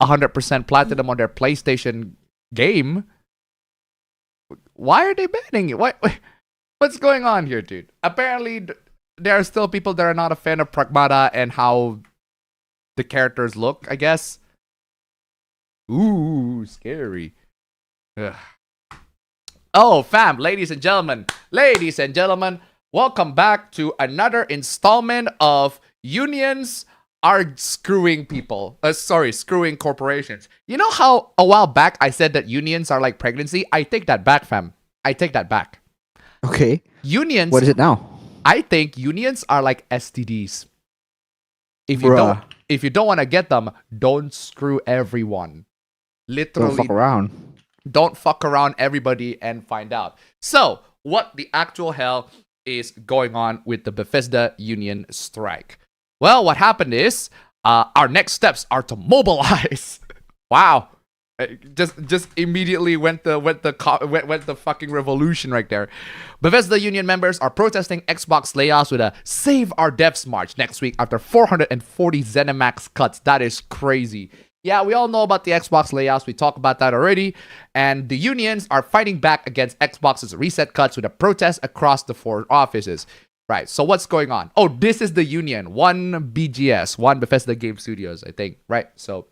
100% platinum on their PlayStation game. Why are they banning it? What's going on here, dude? Apparently, there are still people that are not a fan of Pragmata and how the characters look, I guess. Ooh, scary. Ugh. Oh, fam, ladies and gentlemen, welcome back to another installment of Unions Are Screwing People. Screwing corporations. You know how a while back I said that unions are like pregnancy? I take that back, fam. I take that back. Okay. Unions. What is it now? I think unions are like STDs. If you don't want to get them, don't screw everyone. Literally, Don't fuck around. Don't fuck around everybody and find out. So, what the actual hell is going on with the Bethesda union strike? Well, what happened is our next steps are to mobilize. Wow. Just immediately went the fucking revolution right there. Bethesda union members are protesting Xbox layoffs with a Save Our Devs March next week after 440 ZeniMax cuts. That is crazy. Yeah, we all know about the Xbox layoffs. We talked about that already. And the unions are fighting back against Xbox's reset cuts with a protest across the 4 offices. Right. So what's going on? Oh, this is the union. One BGS, one Bethesda Game Studios, I think. Right. So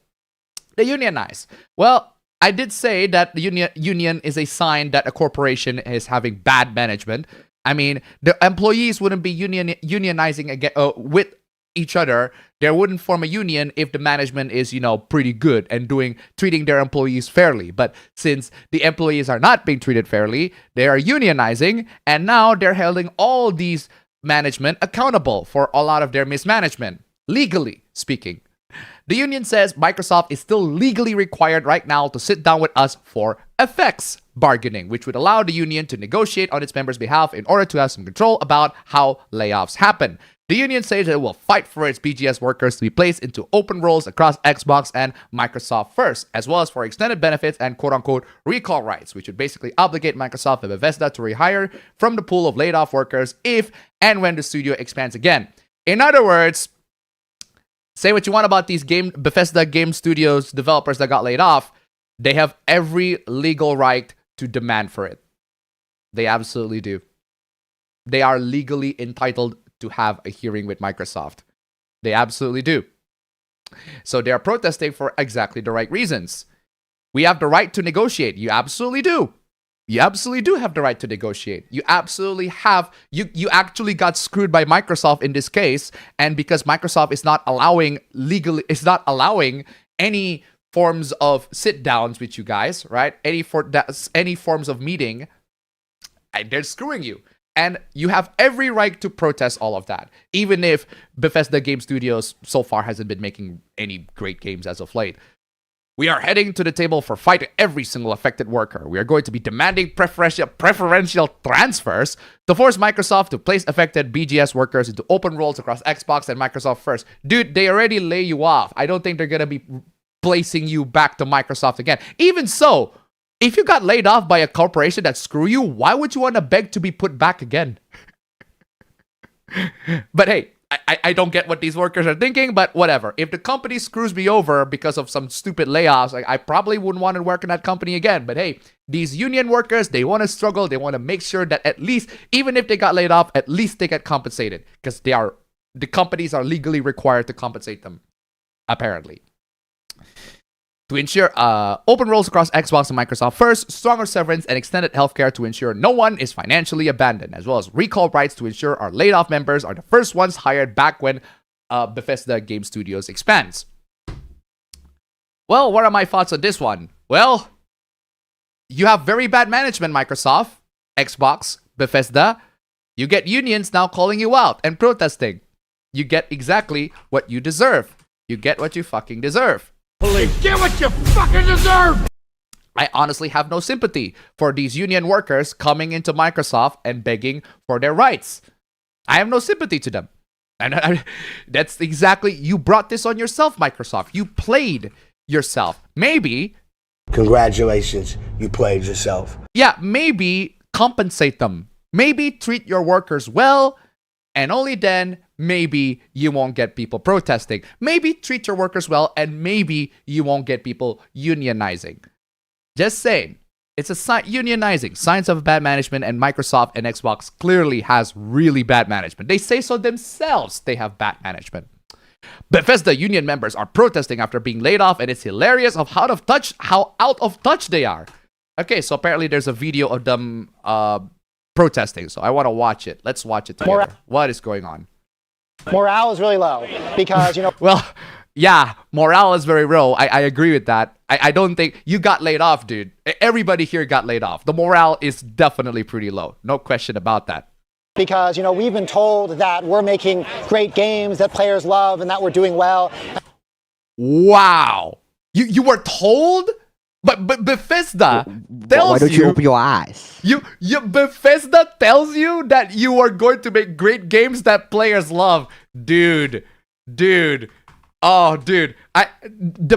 they unionize. Well, I did say that the union is a sign that a corporation is having bad management. I mean, the employees wouldn't be unionizing again with each other. They wouldn't form a union if the management is, pretty good and treating their employees fairly. But since the employees are not being treated fairly, they are unionizing, and now they're holding all these management accountable for a lot of their mismanagement, legally speaking. The union says Microsoft is still legally required right now to sit down with us for effects bargaining, which would allow the union to negotiate on its members' behalf in order to have some control about how layoffs happen. The union says that it will fight for its BGS workers to be placed into open roles across Xbox and Microsoft first, as well as for extended benefits and quote-unquote recall rights, which would basically obligate Microsoft and Bethesda to rehire from the pool of laid-off workers if and when the studio expands again. In other words, say what you want about these Bethesda Game Studios developers that got laid off, they have every legal right to demand for it. They absolutely do. They are legally entitled to have a hearing with Microsoft. They absolutely do. So they are protesting for exactly the right reasons. We have the right to negotiate. You absolutely do. You absolutely do have the right to negotiate. You absolutely have. You actually got screwed by Microsoft in this case, and because Microsoft is not allowing any forms of sit downs with you guys, right? Any forms of meeting, they're screwing you. And you have every right to protest all of that, even if Bethesda Game Studios so far hasn't been making any great games as of late. We are heading to the table for fighting every single affected worker. We are going to be demanding preferential transfers to force Microsoft to place affected BGS workers into open roles across Xbox and Microsoft first. Dude, they already lay you off. I don't think they're going to be placing you back to Microsoft again. Even so, if you got laid off by a corporation that screw you, why would you want to beg to be put back again? But hey, I don't get what these workers are thinking, but whatever. If the company screws me over because of some stupid layoffs, I probably wouldn't want to work in that company again. But hey, these union workers, they want to struggle. They want to make sure that at least, even if they got laid off, at least they get compensated, because the companies are legally required to compensate them, apparently. To ensure open roles across Xbox and Microsoft first, stronger severance and extended healthcare to ensure no one is financially abandoned, as well as recall rights to ensure our laid off members are the first ones hired back when Bethesda Game Studios expands. Well, what are my thoughts on this one? Well, you have very bad management, Microsoft, Xbox, Bethesda. You get unions now calling you out and protesting. You get exactly what you deserve. You get what you fucking deserve. Get what you fucking deserve! I honestly have no sympathy for these union workers coming into Microsoft and begging for their rights. I have no sympathy to them. And that's exactly, you brought this on yourself, Microsoft. You played yourself. Maybe. Congratulations, you played yourself. Yeah, maybe compensate them. Maybe treat your workers well, and only then maybe you won't get people protesting. Maybe treat your workers well, and maybe you won't get people unionizing. Just saying. It's a unionizing. Signs of bad management, and Microsoft and Xbox clearly has really bad management. They say so themselves, they have bad management. Bethesda union members are protesting after being laid off, and it's hilarious of how out of touch they are. Okay, so apparently there's a video of them protesting, so I want to watch it. Let's watch it together. What is going on? Morale is really low because, Well, yeah, morale is very low. I agree with that. I don't think you got laid off, dude. Everybody here got laid off. The morale is definitely pretty low. No question about that. Because, we've been told that we're making great games that players love and that we're doing well. Wow. You were told? But Bethesda tells you... Why don't you open your eyes? Bethesda tells you that you are going to make great games that players love. Dude. Oh, dude. The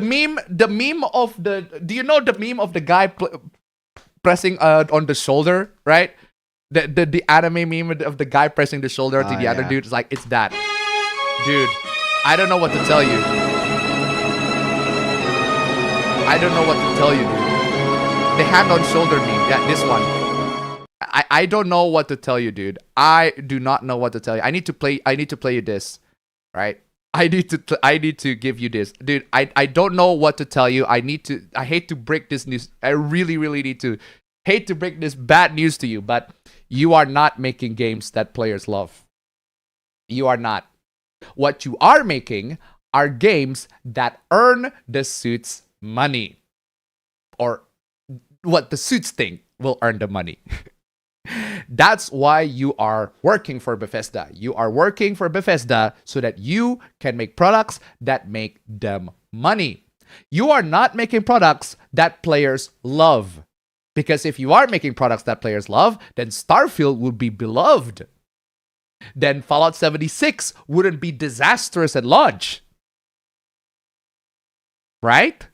meme of the... Do you know the meme of the guy pressing on the shoulder, right? The anime meme of the guy pressing the shoulder to the other dude. It's like, it's that. Dude, I don't know what to tell you. I don't know what to tell you, dude. The hand on shoulder meme. Yeah, this one. I don't know what to tell you, dude. I do not know what to tell you. I need to play you this, right? I need to give you this, dude. I don't know what to tell you. I hate to break this news. I really hate to break this bad news to you, but you are not making games that players love. You are not. What you are making are games that earn the suits money, or what the suits think will earn the money. That's why you are working for Bethesda. You are working for Bethesda so that you can make products that make them money. You are not making products that players love. Because if you are making products that players love, then Starfield would be beloved. Then Fallout 76 wouldn't be disastrous at launch. Right?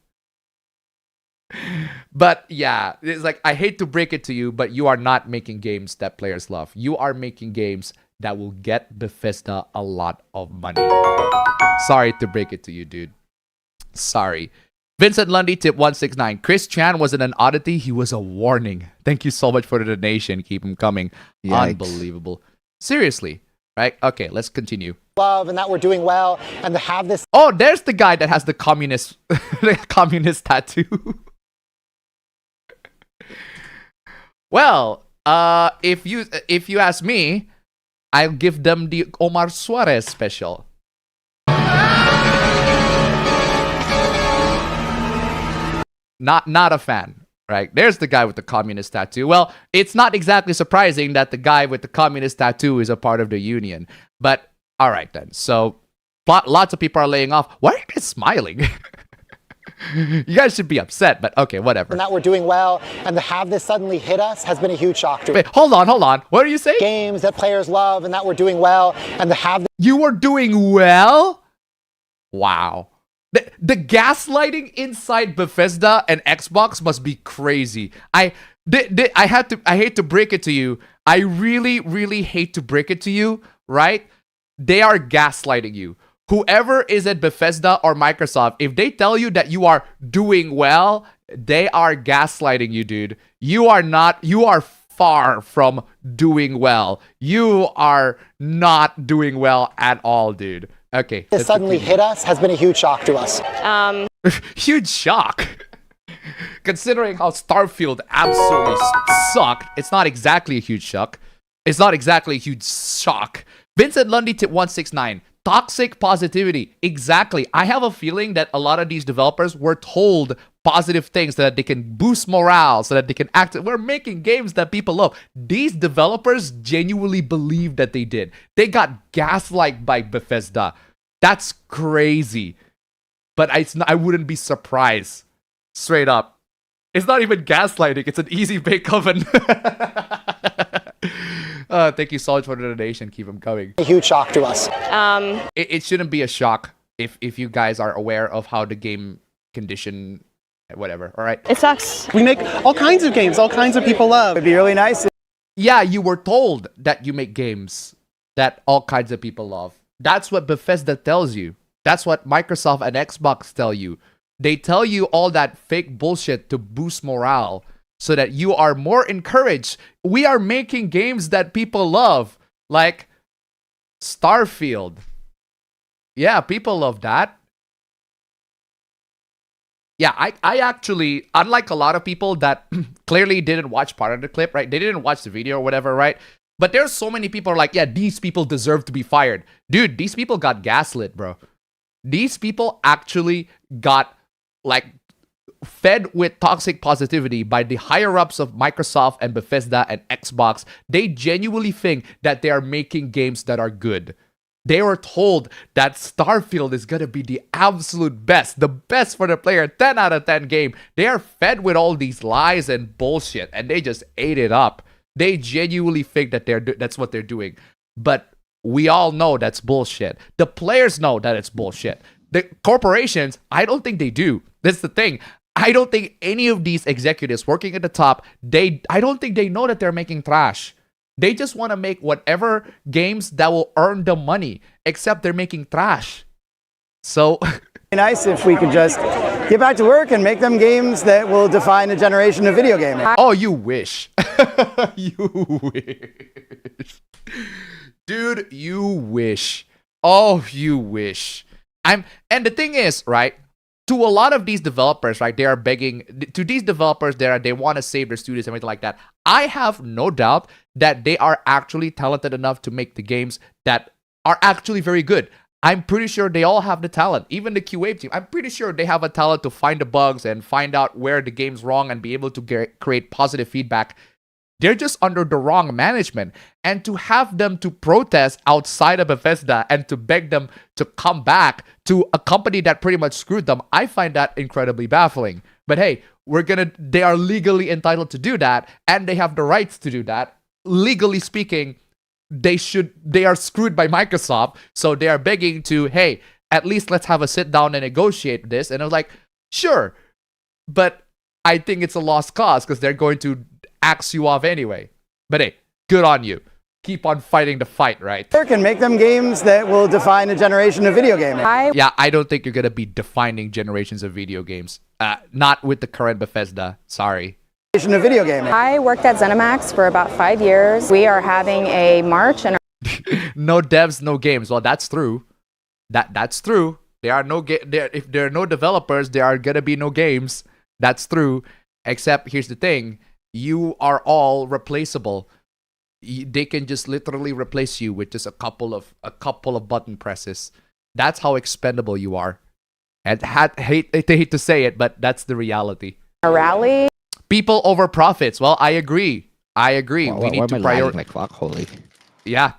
But yeah, it's like, I hate to break it to you, but you are not making games that players love. You are making games that will get Bethesda a lot of money. Sorry to break it to you, dude. Sorry. Vincent Lundy, tip 169. Chris Chan wasn't an oddity, he was a warning. Thank you so much for the donation. Keep them coming. Yikes. Unbelievable. Seriously. Right? Okay, let's continue. Love and that we're doing well and to have this. Oh, there's the guy that has the communist the communist tattoo. Well, if you ask me, I'll give them the Omar Suarez special. Not a fan, right? There's the guy with the communist tattoo. Well, it's not exactly surprising that the guy with the communist tattoo is a part of the union. But all right then. So lots of people are laying off. Why are you guys smiling? You guys should be upset, but okay, whatever. And that we're doing well, and to have this suddenly hit us has been a huge shock to us. Wait, hold on. What are you saying? Games that players love, and that we're doing well, and to have. You were doing well? Wow. The gaslighting inside Bethesda and Xbox must be crazy. I hate to break it to you. I really hate to break it to you, right? They are gaslighting you. Whoever is at Bethesda or Microsoft, if they tell you that you are doing well, they are gaslighting you, dude. You are far from doing well. You are not doing well at all, dude. Okay. This suddenly hit us has been a huge shock to us. Huge shock. Considering how Starfield absolutely sucked, it's not exactly a huge shock. It's not exactly a huge shock. Vincent Lundy, tip 169. Toxic positivity. Exactly. I have a feeling that a lot of these developers were told positive things so that they can boost morale, so that they can act. We're making games that people love. These developers genuinely believe that they did. They got gaslighted by Bethesda. That's crazy. But I wouldn't be surprised. Straight up. It's not even gaslighting. It's an easy bake oven. Thank you so much for the donation. Keep them coming. A huge shock to us. It shouldn't be a shock if you guys are aware of how the game condition, whatever. All right. It sucks. We make all kinds of games. All kinds of people love. It'd be really nice. Yeah, you were told that you make games that all kinds of people love. That's what Bethesda tells you. That's what Microsoft and Xbox tell you. They tell you all that fake bullshit to boost morale so that you are more encouraged. We are making games that people love, like Starfield. Yeah, people love that. Yeah, I actually, unlike a lot of people that clearly didn't watch part of the clip, right? They didn't watch the video or whatever, right? But there's so many people like, yeah, these people deserve to be fired. Dude, these people got gaslit, bro. These people actually got, like, fed with toxic positivity by the higher-ups of Microsoft and Bethesda and Xbox. They genuinely think that they are making games that are good. They were told that Starfield is gonna be the absolute best, the best for the player, 10 out of 10 game. They are fed with all these lies and bullshit, and they just ate it up. They genuinely think that that's what they're doing. But we all know that's bullshit. The players know that it's bullshit. The corporations, I don't think they do. That's the thing. I don't think any of these executives working at the top, I don't think they know that they're making trash. They just want to make whatever games that will earn them money, except they're making trash. So nice if we could just get back to work and make them games that will define a generation of video gaming. Oh, you wish. You wish. Dude, you wish. Oh, you wish. And the thing is, right? To a lot of these developers, right, they are begging to these developers there, they want to save their studios and everything like that. I have no doubt that they are actually talented enough to make the games that are actually very good. I'm pretty sure they all have the talent. Even the QA team, I'm pretty sure they have a talent to find the bugs and find out where the game's wrong and be able to create positive feedback. They're just under the wrong management. And to have them to protest outside of Bethesda and to beg them to come back to a company that pretty much screwed them, I find that incredibly baffling. But hey, they are legally entitled to do that, and they have the rights to do that. Legally speaking, they are screwed by Microsoft, so they are begging to, hey, at least let's have a sit down and negotiate this. And I was like, sure, but I think it's a lost cause because they're going to axe you off anyway. But hey, good on you. Keep on fighting the fight, right? And make them games that will define a generation of video gaming. Yeah, I don't think you're going to be defining generations of video games. Not with the current Bethesda. Sorry. Of video gaming. I worked at ZeniMax for about 5 years. We are having a march and no devs, no games. Well, that's true. That's true. There are no if there are no developers, there are gonna be no games. That's true. Except here's the thing: you are all replaceable. They can just literally replace you with just a couple of button presses. That's how expendable you are. And I hate to say it, but that's the reality. a rally. People over profits. Well, I agree. We need to prioritize. Like fuck, holy. Yeah.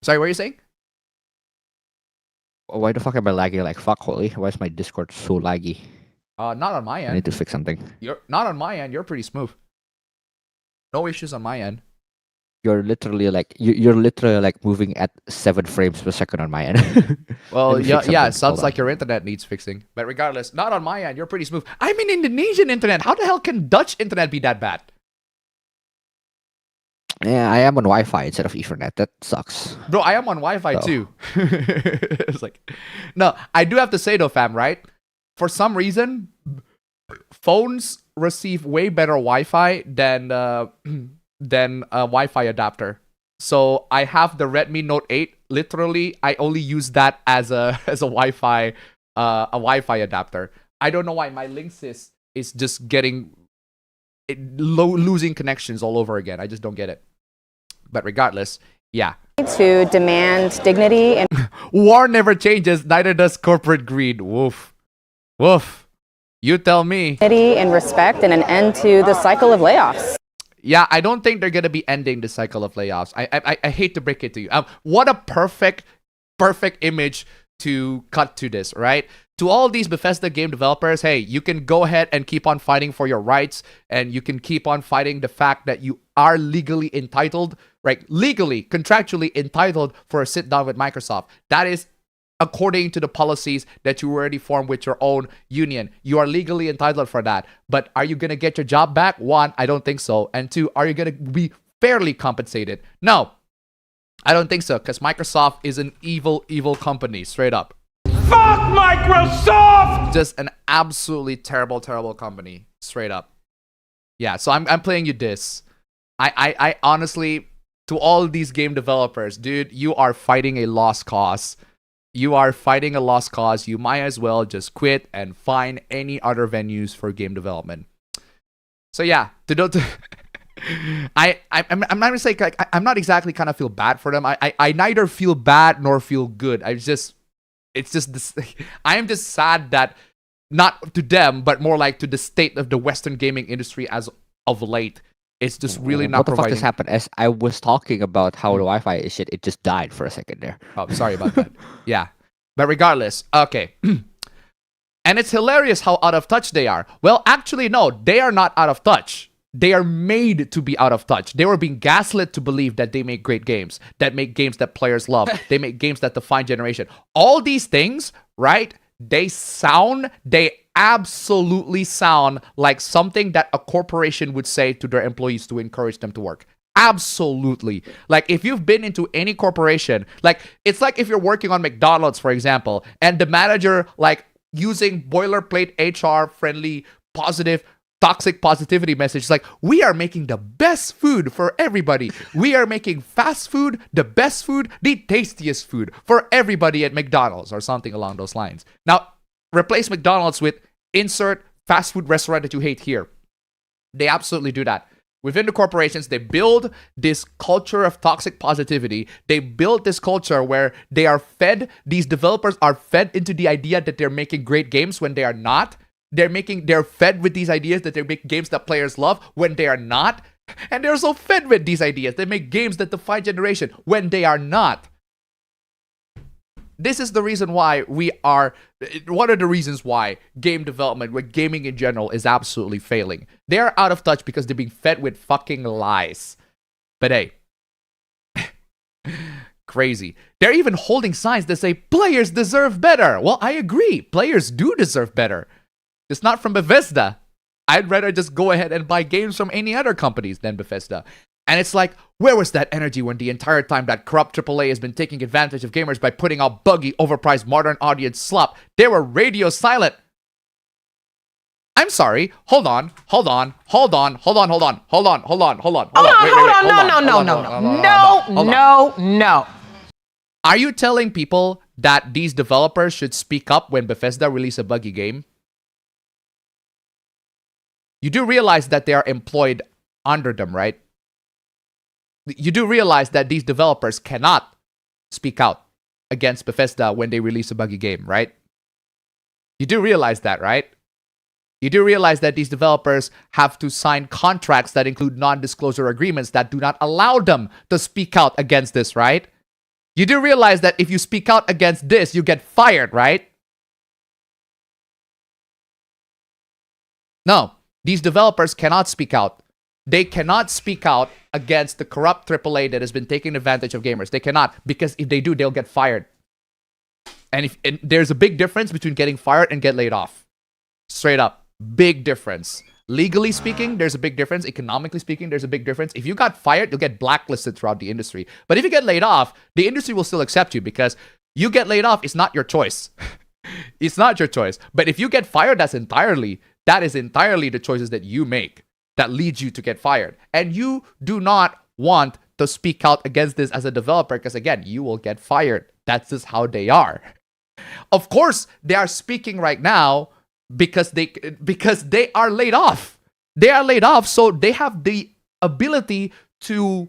Sorry, what are you saying? Why the fuck am I lagging like fuck, holy? Why is my Discord so laggy? Not on my end. I need to fix something. You're not on my end. You're pretty smooth. No issues on my end. You're literally like moving at 7 frames per second on my end. Well, yeah. It sounds like your internet needs fixing. But regardless, not on my end. You're pretty smooth. I'm in Indonesian internet. How the hell can Dutch internet be that bad? Yeah, I am on Wi-Fi instead of Ethernet. That sucks. Bro, I am on Wi-Fi too. It's like, no, I do have to say though, fam, right? For some reason, phones receive way better Wi-Fi than a Wi-Fi adapter. So I have the Redmi Note 8. Literally, I only use that as a Wi-Fi adapter. I don't know why my Linksys is just losing connections all over again. I just don't get it. But regardless, yeah. To demand dignity and war never changes, neither does corporate greed. Woof. Woof. You tell me. dignity and respect and an end to the cycle of layoffs. Yeah, I don't think they're gonna be ending the cycle of layoffs. I hate to break it to you. What a perfect image to cut to this, right? To all these Bethesda game developers, hey, you can go ahead and keep on fighting for your rights, and you can keep on fighting the fact that you are legally entitled, right? Legally, contractually entitled for a sit down with Microsoft. That is according to the policies that you already formed with your own union. You are legally entitled for that. But are you going to get your job back? One, I don't think so. And two, are you going to be fairly compensated? No, I don't think so, because Microsoft is an evil, evil company, straight up. Fuck Microsoft! Just an absolutely terrible, terrible company, straight up. Yeah, so I'm playing you this. I honestly, to all these game developers, dude, you are fighting a lost cause. You are fighting a lost cause. You might as well just quit and find any other venues for game development. So yeah, I'm not gonna say like I'm not exactly kind of feel bad for them. I neither feel bad nor feel good. I am just sad that not to them, but more like to the state of the Western gaming industry as of late. It's just really not providing. What the fuck has happened? As I was talking about how the Wi-Fi is shit, it just died for a second there. Oh, sorry about that. Yeah. But regardless, okay. And it's hilarious how out of touch they are. Well, actually, no, they are not out of touch. They are made to be out of touch. They were being gaslit to believe that they make great games, that make games that players love. They make games that define generation. All these things, right? They absolutely sound like something that a corporation would say to their employees to encourage them to work. Absolutely. Like if you've been into any corporation, like it's like if you're working on McDonald's, for example, and the manager like using boilerplate HR friendly, positive, toxic positivity message. Like, we are making the best food for everybody. We are making fast food, the best food, the tastiest food for everybody at McDonald's or something along those lines. Now, replace McDonald's with insert fast food restaurant that you hate here. They absolutely do that. Within the corporations, they build this culture of toxic positivity. They build this culture where they are fed, these developers are fed into the idea that they're making great games when they are not. They're fed with these ideas that they make games that players love when they are not. And they're so fed with these ideas. They make games that defy generation when they are not. This is the reason why one of the reasons why game development, with gaming in general, is absolutely failing. They are out of touch because they're being fed with fucking lies. But hey, crazy. They're even holding signs that say players deserve better. Well, I agree. Players do deserve better. It's not from Bethesda. I'd rather just go ahead and buy games from any other companies than Bethesda. And it's like, where was that energy when the entire time that corrupt AAA has been taking advantage of gamers by putting out buggy, overpriced, modern audience slop? They were radio silent. I'm sorry. Hold on. No. Are you telling people that these developers should speak up when Bethesda release a buggy game? You do realize that they are employed under them, right? You do realize that these developers cannot speak out against Bethesda when they release a buggy game, right? You do realize that, right? You do realize that these developers have to sign contracts that include non-disclosure agreements that do not allow them to speak out against this, right? You do realize that if you speak out against this, you get fired, right? No, these developers cannot speak out. They cannot speak out against the corrupt AAA that has been taking advantage of gamers. They cannot, because if they do, they'll get fired. And there's a big difference between getting fired and get laid off. Straight up. Big difference. Legally speaking, there's a big difference. Economically speaking, there's a big difference. If you got fired, you'll get blacklisted throughout the industry. But if you get laid off, the industry will still accept you because you get laid off is not your choice. It's not your choice. But if you get fired, that is entirely the choices that you make that leads you to get fired. And you do not want to speak out against this as a developer because, again, you will get fired. That's just how they are. Of course, they are speaking right now because they are laid off. They are laid off, so they have the ability to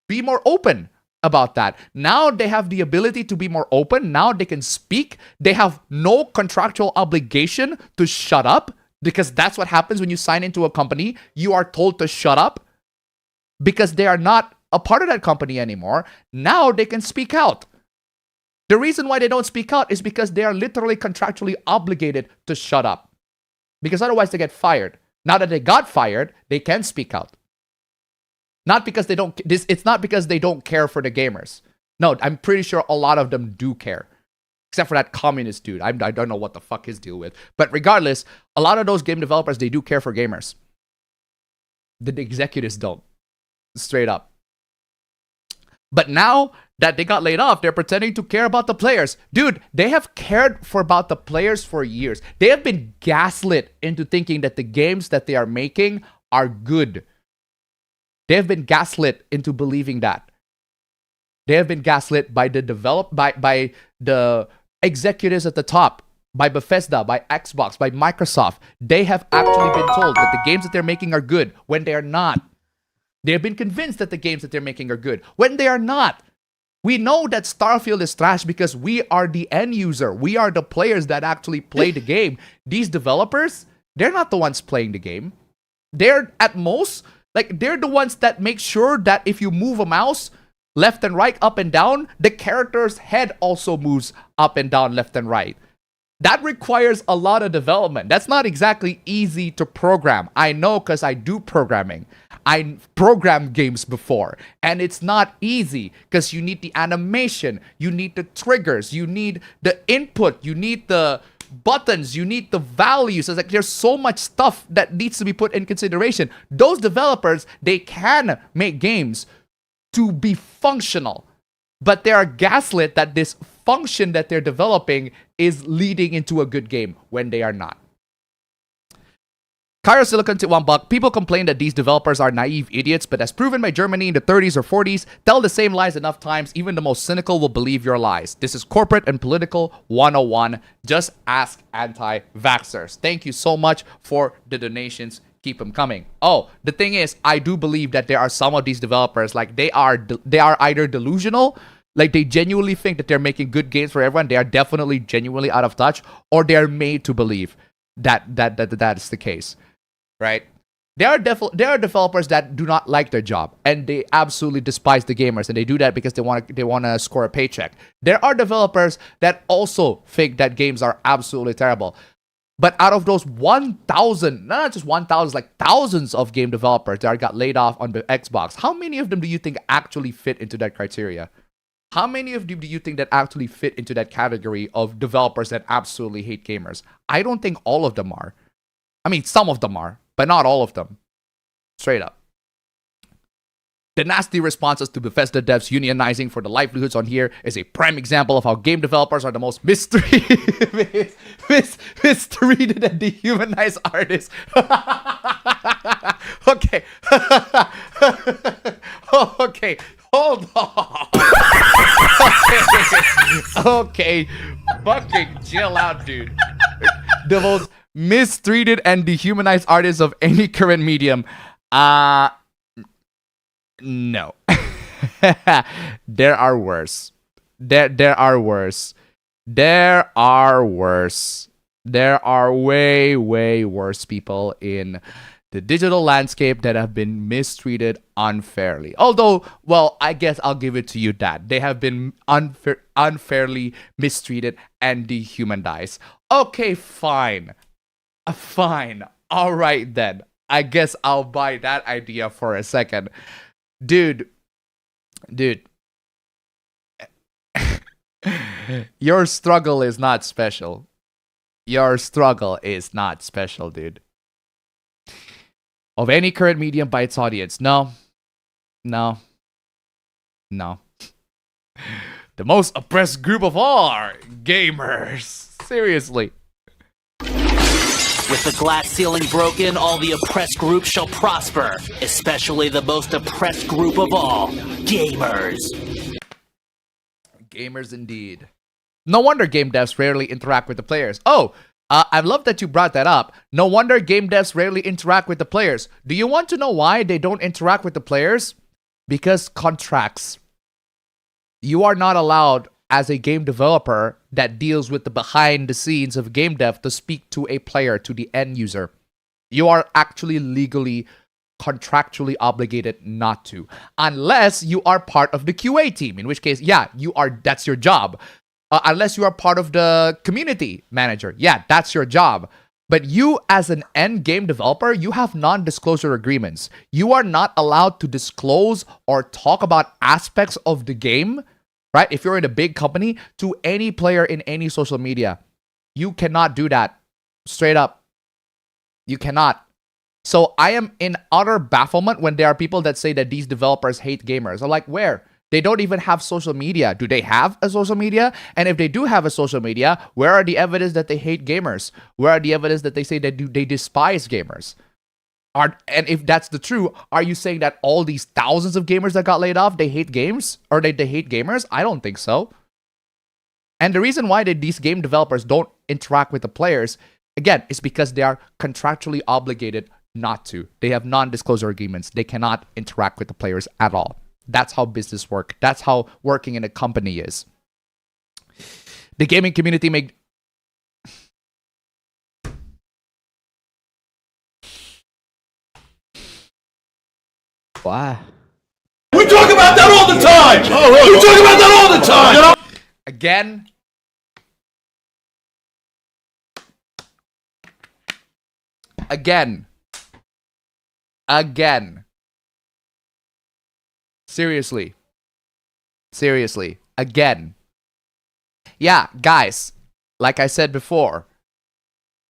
be more open about that. Now they have the ability to be more open. Now they can speak. They have no contractual obligation to shut up, because that's what happens when you sign into a company. You are told to shut up because they are not a part of that company anymore. Now they can speak out. The reason why they don't speak out is because they are literally contractually obligated to shut up, because otherwise they get fired. Now that they got fired, they can speak out. Not because they don't. It's not because they don't care for the gamers. No, I'm pretty sure a lot of them do care. Except for that communist dude. I don't know what the fuck his deal with. But regardless, a lot of those game developers, they do care for gamers. The executives don't. Straight up. But now that they got laid off, they're pretending to care about the players. Dude, they have cared about the players for years. They have been gaslit into thinking that the games that they are making are good. They have been gaslit into believing that. They have been gaslit by by the executives at the top, by Bethesda, by Xbox, by Microsoft. They have actually been told that the games that they're making are good when they are not. They have been convinced that the games that they're making are good when they are not. We know that Starfield is trash because we are the end user. We are the players that actually play the game. These developers, they're not the ones playing the game. They're at most, they're the ones that make sure that if you move a mouse left and right, up and down, the character's head also moves up and down, left and right. That requires a lot of development. That's not exactly easy to program. I know because I do programming. I programmed games before, and it's not easy because you need the animation, you need the triggers, you need the input, you need the buttons, you need the values. It's like there's so much stuff that needs to be put in consideration. Those developers, they can make games to be functional. but they are gaslit that this function that they're developing is leading into a good game when they are not. Cairo Silicon to $1. People complain that these developers are naive idiots, but as proven by Germany in the 30s or 40s, tell the same lies enough times, even the most cynical will believe your lies. This is corporate and political 101. Just ask anti-vaxxers. Thank you so much for the donations. Keep them coming. Oh, the thing is, I do believe that there are some of these developers, like they are either delusional, like they genuinely think that they're making good games for everyone. They are definitely genuinely out of touch, or they are made to believe that is the case. Right? There are developers that do not like their job and they absolutely despise the gamers, and they do that because they want to score a paycheck. There are developers that also think that games are absolutely terrible. But out of those 1,000, not just 1,000, like thousands of game developers that got laid off on the Xbox, how many of them do you think actually fit into that criteria? How many of them do you think that actually fit into that category of developers that absolutely hate gamers? I don't think all of them are. I mean, some of them are, but not all of them. Straight up. The nasty responses to Bethesda devs unionizing for the livelihoods on here is a prime example of how game developers are the most mistreated and dehumanized artists. Okay. Okay. Hold on. Okay. Fucking chill out, dude. The most mistreated and dehumanized artists of any current medium. No. There are worse. There are worse. There are worse. There are way, way worse people in the digital landscape that have been mistreated unfairly. Although, well, I guess I'll give it to you that they have been unfairly mistreated and dehumanized. Okay, fine. Fine. All right, then. I guess I'll buy that idea for a second. Dude. Your struggle is not special. Your struggle is not special, dude. Of any current medium by its audience. No. The most oppressed group of all are gamers. Seriously. With the glass ceiling broken, all the oppressed groups shall prosper, especially the most oppressed group of all, gamers. Gamers indeed. No wonder game devs rarely interact with the players. Oh, I love that you brought that up. No wonder game devs rarely interact with the players. Do you want to know why they don't interact with the players? Because contracts. You are not allowed as a game developer that deals with the behind the scenes of game dev to speak to a player, to the end user. You are actually legally, contractually obligated not to, unless you are part of the QA team, in which case, yeah, that's your job. Unless you are part of the community manager, yeah, that's your job. But you, as an end game developer, you have non-disclosure agreements. You are not allowed to disclose or talk about aspects of the game, right? If you're in a big company, to any player in any social media. You cannot do that. Straight up. You cannot. So I am in utter bafflement when there are people that say that these developers hate gamers. I'm like, where? They don't even have social media. Do they have a social media? And if they do have a social media, where are the evidence that they hate gamers? Where are the evidence that they say that they despise gamers? And if that's the true, are you saying that all these thousands of gamers that got laid off, they hate games? Or they hate gamers? I don't think so. And the reason why these game developers don't interact with the players, again, is because they are contractually obligated not to. They have non-disclosure agreements. They cannot interact with the players at all. That's how business works. That's how working in a company is. The gaming community make... Wow. We talk about that all the time! We talk about that all the time! Again. Seriously. Again. Yeah, guys. Like I said before.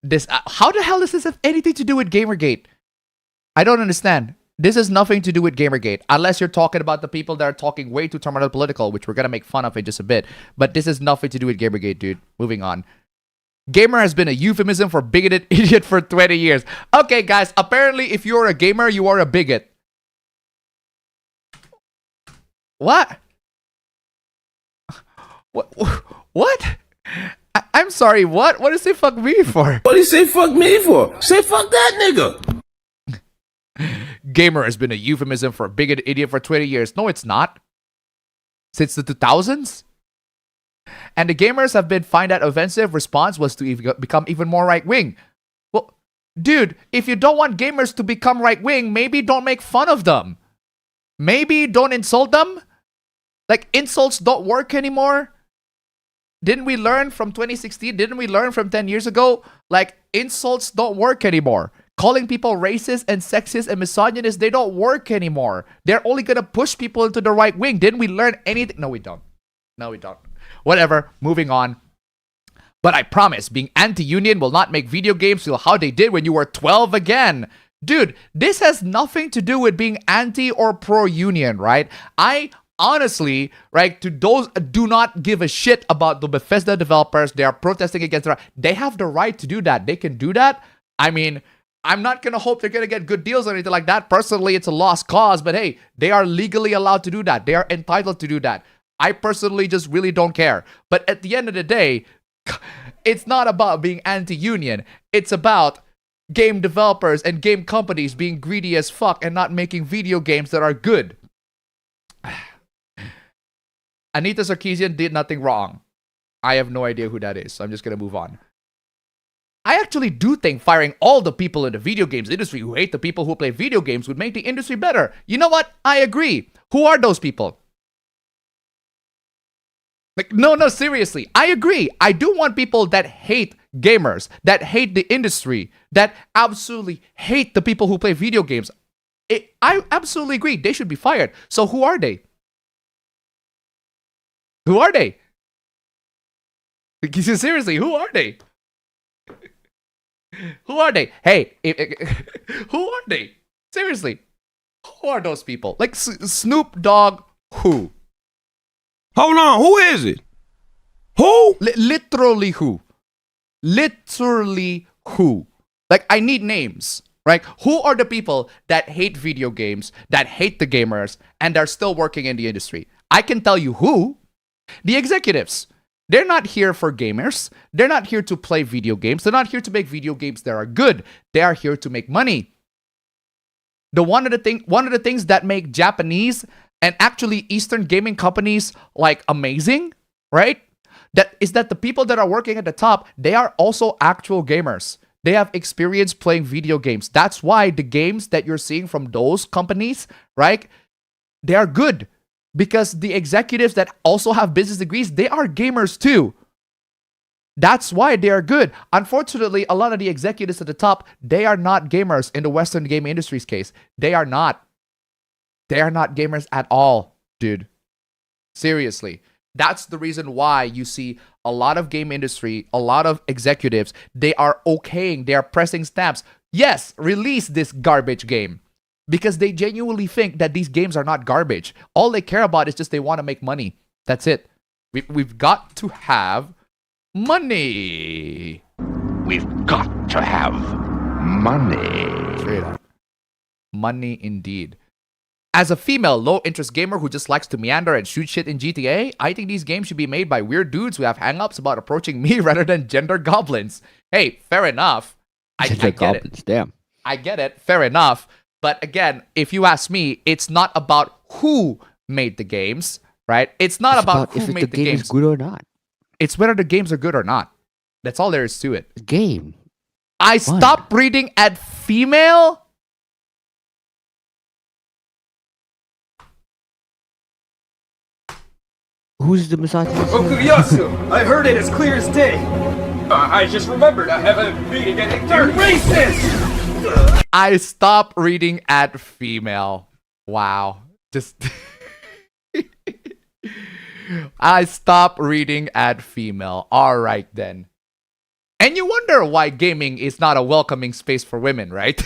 This how the hell does this have anything to do with Gamergate? I don't understand. This has nothing to do with Gamergate, unless you're talking about the people that are talking way too terminal political, which we're gonna make fun of in just a bit. But this has nothing to do with Gamergate, dude. Moving on. Gamer has been a euphemism for bigoted idiot for 20 years. Okay, guys, apparently if you're a gamer, you are a bigot. What? What? I'm sorry, what? What does he fuck me for? What do you say fuck me for? Say fuck that nigga. Gamer has been a euphemism for a bigoted idiot for 20 years. No, it's not. Since the 2000s? And the gamers have been find that offensive response was to become even more right-wing. Well, dude, if you don't want gamers to become right-wing, maybe don't make fun of them. Maybe don't insult them. Like, insults don't work anymore. Didn't we learn from 2016? Didn't we learn from 10 years ago? Like, insults don't work anymore. Calling people racist and sexist and misogynist, they don't work anymore. They're only gonna push people into the right wing. Didn't we learn anything? No, we don't. No, we don't. Whatever, moving on. But I promise, being anti-union will not make video games feel how they did when you were 12 again. Dude, this has nothing to do with being anti or pro-union, right? I honestly, right, to those do not give a shit about the Bethesda developers, they are protesting against the right. They have the right to do that. They can do that. I mean, I'm not going to hope they're going to get good deals or anything like that. Personally, it's a lost cause, but hey, they are legally allowed to do that. They are entitled to do that. I personally just really don't care. But at the end of the day, it's not about being anti-union. It's about game developers and game companies being greedy as fuck and not making video games that are good. Anita Sarkeesian did nothing wrong. I have no idea who that is, so I'm just going to move on. I actually do think firing all the people in the video games industry who hate the people who play video games would make the industry better. You know what? I agree. Who are those people? Like, no, seriously. I agree. I do want people that hate gamers, that hate the industry, that absolutely hate the people who play video games. I absolutely agree. They should be fired. So who are they? Who are they? Seriously, who are they? Who are they? Hey, who are they? Seriously, who are those people? Like Snoop Dogg, who? Hold on, who is it? Who? Literally who? Literally who? Like, I need names, right? Who are the people that hate video games, that hate the gamers, and are still working in the industry? I can tell you who. The executives. They're not here for gamers. They're not here to play video games. They're not here to make video games that are good. They are here to make money. One of the things that make Japanese and actually Eastern gaming companies like amazing, right? That is that the people that are working at the top, they are also actual gamers. They have experience playing video games. That's why the games that you're seeing from those companies, right? They are good. Because the executives that also have business degrees, they are gamers too. That's why they are good. Unfortunately, a lot of the executives at the top, they are not gamers in the Western game industry's case. They are not. They are not gamers at all, dude. Seriously. That's the reason why you see a lot of game industry, a lot of executives, they are okaying, they are pressing stamps. Yes, release this garbage game. Because they genuinely think that these games are not garbage. All they care about is just they want to make money. That's it. We've got to have money. We've got to have money. Straight up. Money indeed. As a female low-interest gamer who just likes to meander and shoot shit in GTA, I think these games should be made by weird dudes who have hang-ups about approaching me rather than gender goblins. Hey, fair enough. I get goblins, it. Damn. I get it. Fair enough. But again, if you ask me, it's not about who made the games, right? It's not about who made the games. If the game is good or not. It's whether the games are good or not. That's all there is to it. Game. I stopped reading at female. Who's the misogynist? Okuyasu! I heard it as clear as day. I just remembered I have a meeting at 8:30. Racist! I stopped reading at female. Wow. Just I stopped reading at female. All right then. And you wonder why gaming is not a welcoming space for women, right?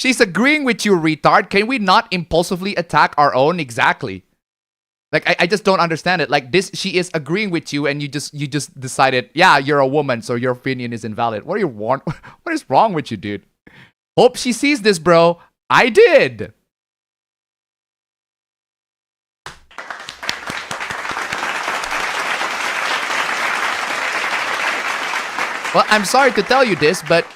She's agreeing with you, retard. Can we not impulsively attack our own? Exactly. Like, I just don't understand it. Like, this, she is agreeing with you, and you just decided, yeah, you're a woman, so your opinion is invalid. What is wrong with you, dude? Hope she sees this, bro. I did. Well, I'm sorry to tell you this, but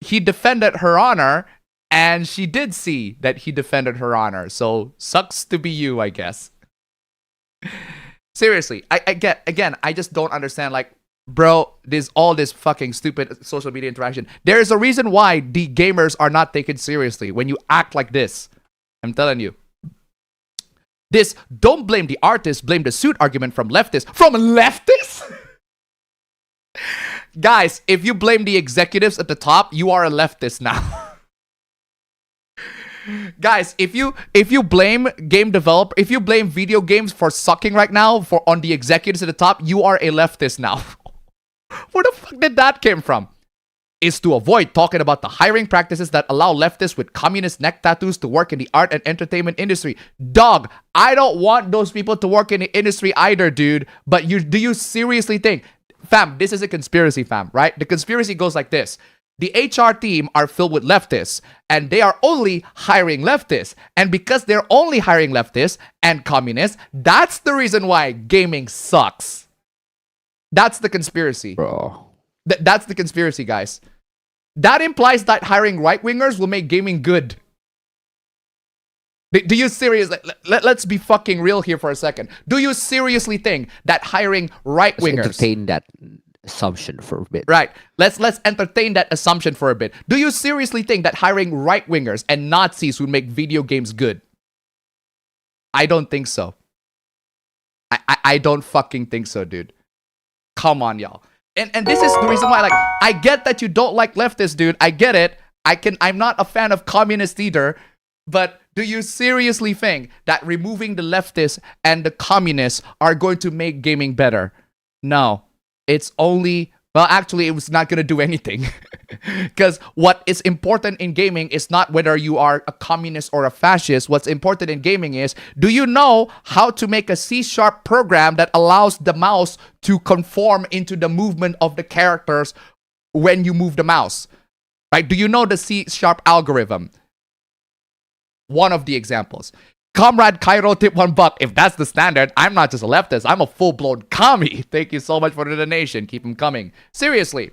he defended her honor, and she did see that he defended her honor. So, sucks to be you, I guess. Seriously, I get, again, I just don't understand, like, bro, all this fucking stupid social media interaction. There is a reason why the gamers are not taken seriously when you act like this. I'm telling you. This don't blame the artist, blame the suit argument from leftists. From leftists? Guys, if you blame the executives at the top, you are a leftist now. Guys, if you blame game developer, if you blame video games for sucking right now on the executives at the top, you are a leftist now. Where the fuck did that came from? Is to avoid talking about the hiring practices that allow leftists with communist neck tattoos to work in the art and entertainment industry. Dog, I don't want those people to work in the industry either, dude. But do you seriously think, fam, this is a conspiracy, fam, right? The conspiracy goes like this. The HR team are filled with leftists, and they are only hiring leftists. And because they're only hiring leftists and communists, that's the reason why gaming sucks. That's the conspiracy. Bro. That's the conspiracy, guys. That implies that hiring right-wingers will make gaming good. Do you seriously... Let's be fucking real here for a second. Do you seriously think that hiring right-wingers... Let's entertain that assumption for a bit. Right. Let's entertain that assumption for a bit. Do you seriously think that hiring right-wingers and Nazis would make video games good? I don't think so. I don't fucking think so, dude. Come on, y'all. And this is the reason why, like, I get that you don't like leftists, dude. I get it. I'm not a fan of communists either. But do you seriously think that removing the leftists and the communists are going to make gaming better? No. It's only... Well, actually, it was not going to do anything. Because what is important in gaming is not whether you are a communist or a fascist. What's important in gaming is, do you know how to make a C# program that allows the mouse to conform into the movement of the characters when you move the mouse? Right? Do you know the C# algorithm? One of the examples. Comrade Cairo tip $1. If that's the standard, I'm not just a leftist. I'm a full-blown commie. Thank you so much for the donation. Keep them coming. Seriously.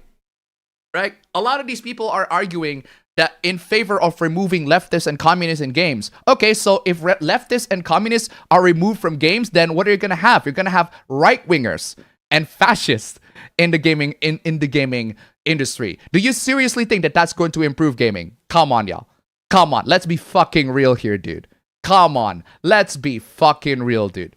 Right? A lot of these people are arguing that in favor of removing leftists and communists in games. Okay, so if leftists and communists are removed from games, then what are you going to have? You're going to have right-wingers and fascists in the gaming in the gaming industry. Do you seriously think that that's going to improve gaming? Come on, y'all. Come on. Let's be fucking real here, dude. Come on, let's be fucking real, dude.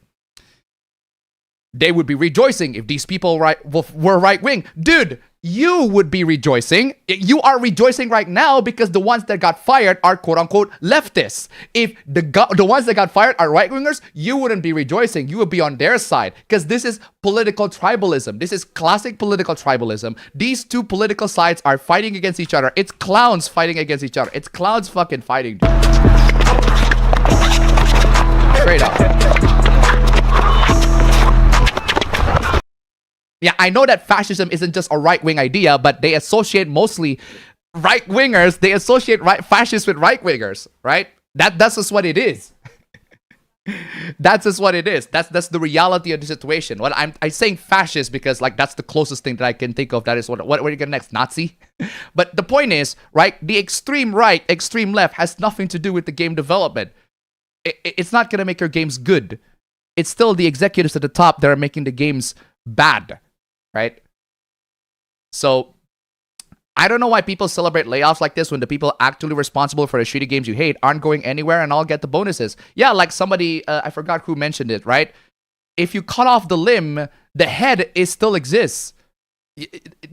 They would be rejoicing if these people were right-wing. Dude, you would be rejoicing. You are rejoicing right now because the ones that got fired are quote-unquote leftists. If the ones that got fired are right-wingers, you wouldn't be rejoicing. You would be on their side because this is political tribalism. This is classic political tribalism. These two political sides are fighting against each other. It's clowns fighting against each other. It's clowns fucking fighting, dude. Straight up. Yeah, I know that fascism isn't just a right-wing idea, but they associate mostly right-wingers. They associate fascists with right-wingers, right? That's just what it is. That's just what it is. That's the reality of the situation. Well, I'm saying fascist because like that's the closest thing that I can think of. That is what are you gonna next? Nazi? But the point is, right? The extreme right, extreme left has nothing to do with the game development. It's not gonna make your games good. It's still the executives at the top that are making the games bad, right? So I don't know why people celebrate layoffs like this when the people actually responsible for the shitty games you hate aren't going anywhere and all get the bonuses. Yeah, like somebody, I forgot who mentioned it, right? If you cut off the limb, the head still exists.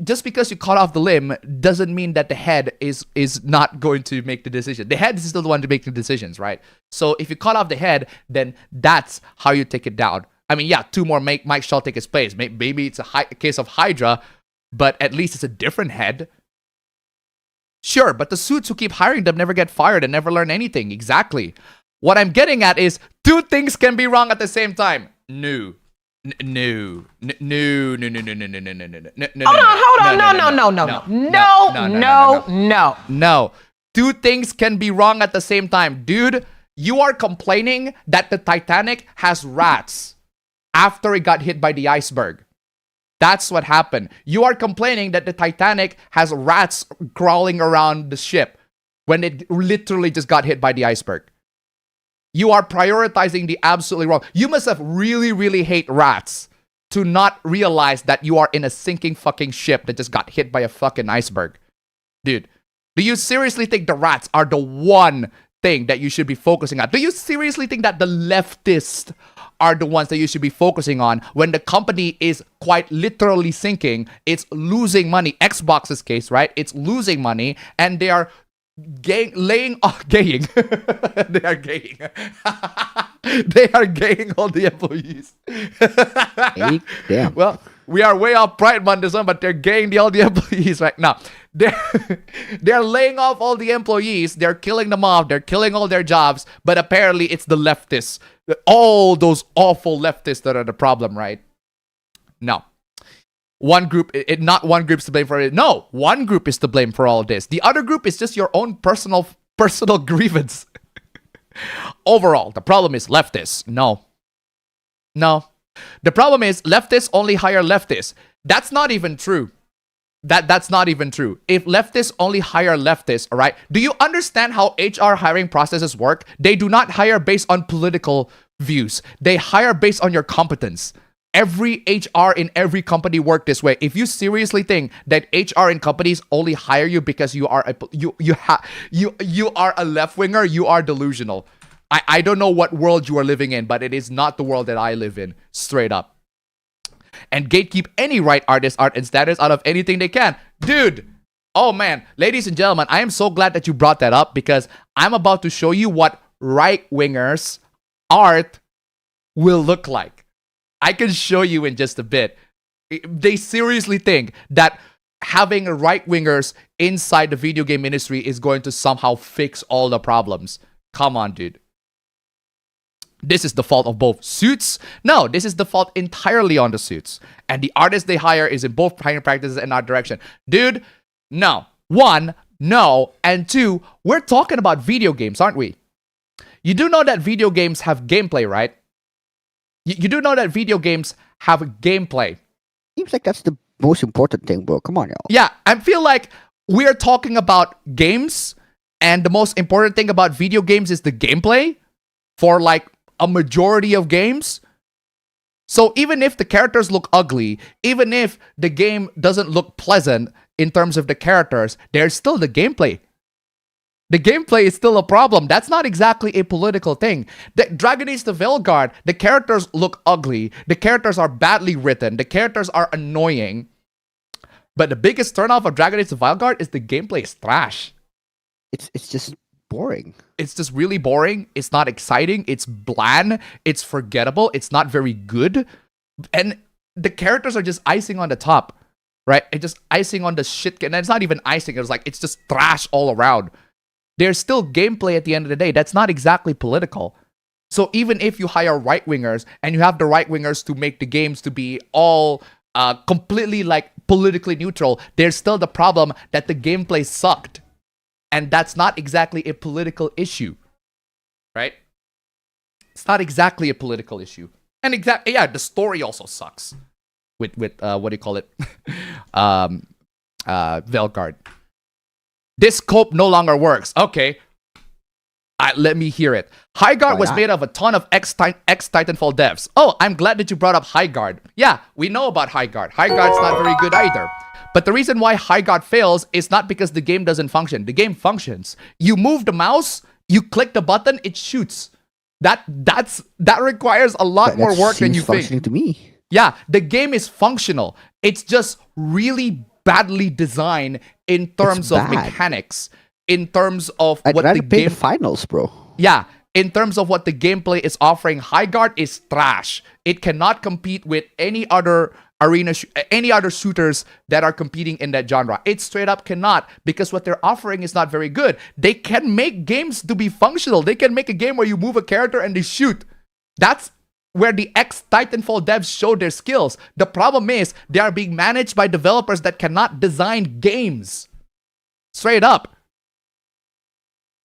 Just because you cut off the limb doesn't mean that the head is not going to make the decision. The head is still the one to make the decisions, right? So if you cut off the head, then that's how you take it down. I mean, yeah, 2 more Mike shall take his place. Maybe it's a case of Hydra, but at least it's a different head. Sure, but the suits who keep hiring them never get fired and never learn anything. Exactly. What I'm getting at is two things can be wrong at the same time. No. No. Hold on. No. Two things can be wrong at the same time. Dude, you are complaining that the Titanic has rats after it got hit by the iceberg. That's what happened. You are complaining that the Titanic has rats crawling around the ship when it literally just got hit by the iceberg. You are prioritizing the absolutely wrong. You must have really, really hate rats to not realize that you are in a sinking fucking ship that just got hit by a fucking iceberg. Dude, do you seriously think the rats are the one thing that you should be focusing on? Do you seriously think that the leftists are the ones that you should be focusing on when the company is quite literally sinking? It's losing money. Xbox's case, right? It's losing money and they are laying off gaying. They are gaying. They are gaying all the employees. Damn. Well, we are way off Pride Month this one, but they're gaying all the employees right now. They're laying off all the employees. They're killing them off. They're killing all their jobs. But apparently, it's the leftists, all those awful leftists that are the problem, right? No. One group, not one group's to blame for it. No, one group is to blame for all of this. The other group is just your own personal grievance. Overall, the problem is leftists. No. The problem is leftists only hire leftists. That's not even true. That's not even true. If leftists only hire leftists, all right? Do you understand how HR hiring processes work? They do not hire based on political views. They hire based on your competence. Every HR in every company work this way. If you seriously think that HR in companies only hire you because you are a left winger, you are delusional. I don't know what world you are living in, but it is not the world that I live in. Straight up. And gatekeep any right artist, art, and status out of anything they can. Dude! Oh man, ladies and gentlemen, I am so glad that you brought that up because I'm about to show you what right-wingers art will look like. I can show you in just a bit. They seriously think that having right-wingers inside the video game industry is going to somehow fix all the problems. Come on, dude. This is the fault of both suits. No, this is the fault entirely on the suits. And the artists they hire is in both hiring practices and art direction. Dude, no. One, no. And two, we're talking about video games, aren't we? You do know that video games have gameplay, right? You do know that video games have gameplay. Seems like that's the most important thing, bro. Come on, y'all. Yeah, I feel like we're talking about games, and the most important thing about video games is the gameplay for like a majority of games. So even if the characters look ugly, even if the game doesn't look pleasant in terms of the characters, there's still the gameplay. The gameplay is still a problem. That's not exactly a political thing. The Dragon Age the Veilguard, the characters look ugly. The characters are badly written. The characters are annoying. But the biggest turnoff of Dragon Age the Veilguard is the gameplay is trash. It's just boring. It's just really boring. It's not exciting. It's bland. It's forgettable. It's not very good. And the characters are just icing on the top, right? It's just icing on the shit. And it's not even icing. It's just trash all around. There's still gameplay at the end of the day. That's not exactly political. So even if you hire right-wingers and you have the right-wingers to make the games to be all completely like politically neutral, there's still the problem that the gameplay sucked. And that's not exactly a political issue, right? It's not exactly a political issue. And yeah, the story also sucks with what do you call it? Veilguard. This scope no longer works. Okay. Let me hear it. Highguard was made of a ton of ex-Titanfall devs. Oh, I'm glad that you brought up Highguard. Yeah, we know about Highguard. Highguard's not very good either. But the reason why Highguard fails is not because the game doesn't function. The game functions. You move the mouse, you click the button, it shoots. That requires a lot more work than you think. Functioning to me. Yeah, the game is functional. It's just really badly designed in terms of mechanics, in terms of what the game... the finals, bro. Yeah, in terms of what the gameplay is offering, Highguard is trash. It cannot compete with any other any other shooters that are competing in that genre. It straight up cannot, because what they're offering is not very good. They can make games to be functional. They can make a game where you move a character and they shoot. That's where the ex-Titanfall devs show their skills. The problem is they are being managed by developers that cannot design games. Straight up.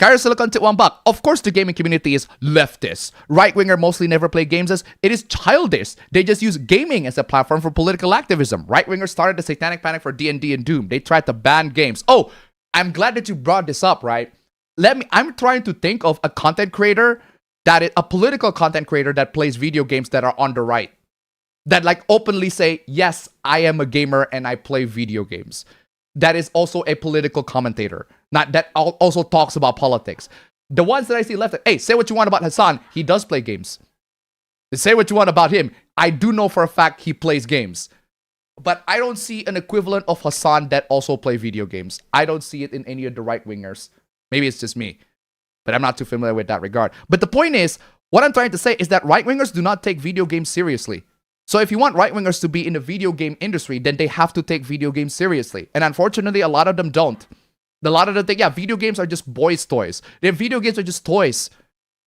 Kyra Silicon tip $1. Of course the gaming community is leftist. Right-winger mostly never play games as it is childish. They just use gaming as a platform for political activism. Right-wingers started the satanic panic for D&D and Doom. They tried to ban games. Oh, I'm glad that you brought this up, right? I'm trying to think of a content creator that is a political content creator that plays video games that are on the right. That like openly say, yes, I am a gamer and I play video games. That is also a political commentator. Not that also talks about politics. The ones that I see left, hey, say what you want about Hassan. He does play games. Say what you want about him. I do know for a fact he plays games. But I don't see an equivalent of Hassan that also play video games. I don't see it in any of the right-wingers. Maybe it's just me. But I'm not too familiar with that regard. But the point is, what I'm trying to say is that right-wingers do not take video games seriously. So if you want right-wingers to be in the video game industry, then they have to take video games seriously. And unfortunately, a lot of them don't. A lot of them think, yeah, video games are just boys' toys. Their video games are just toys.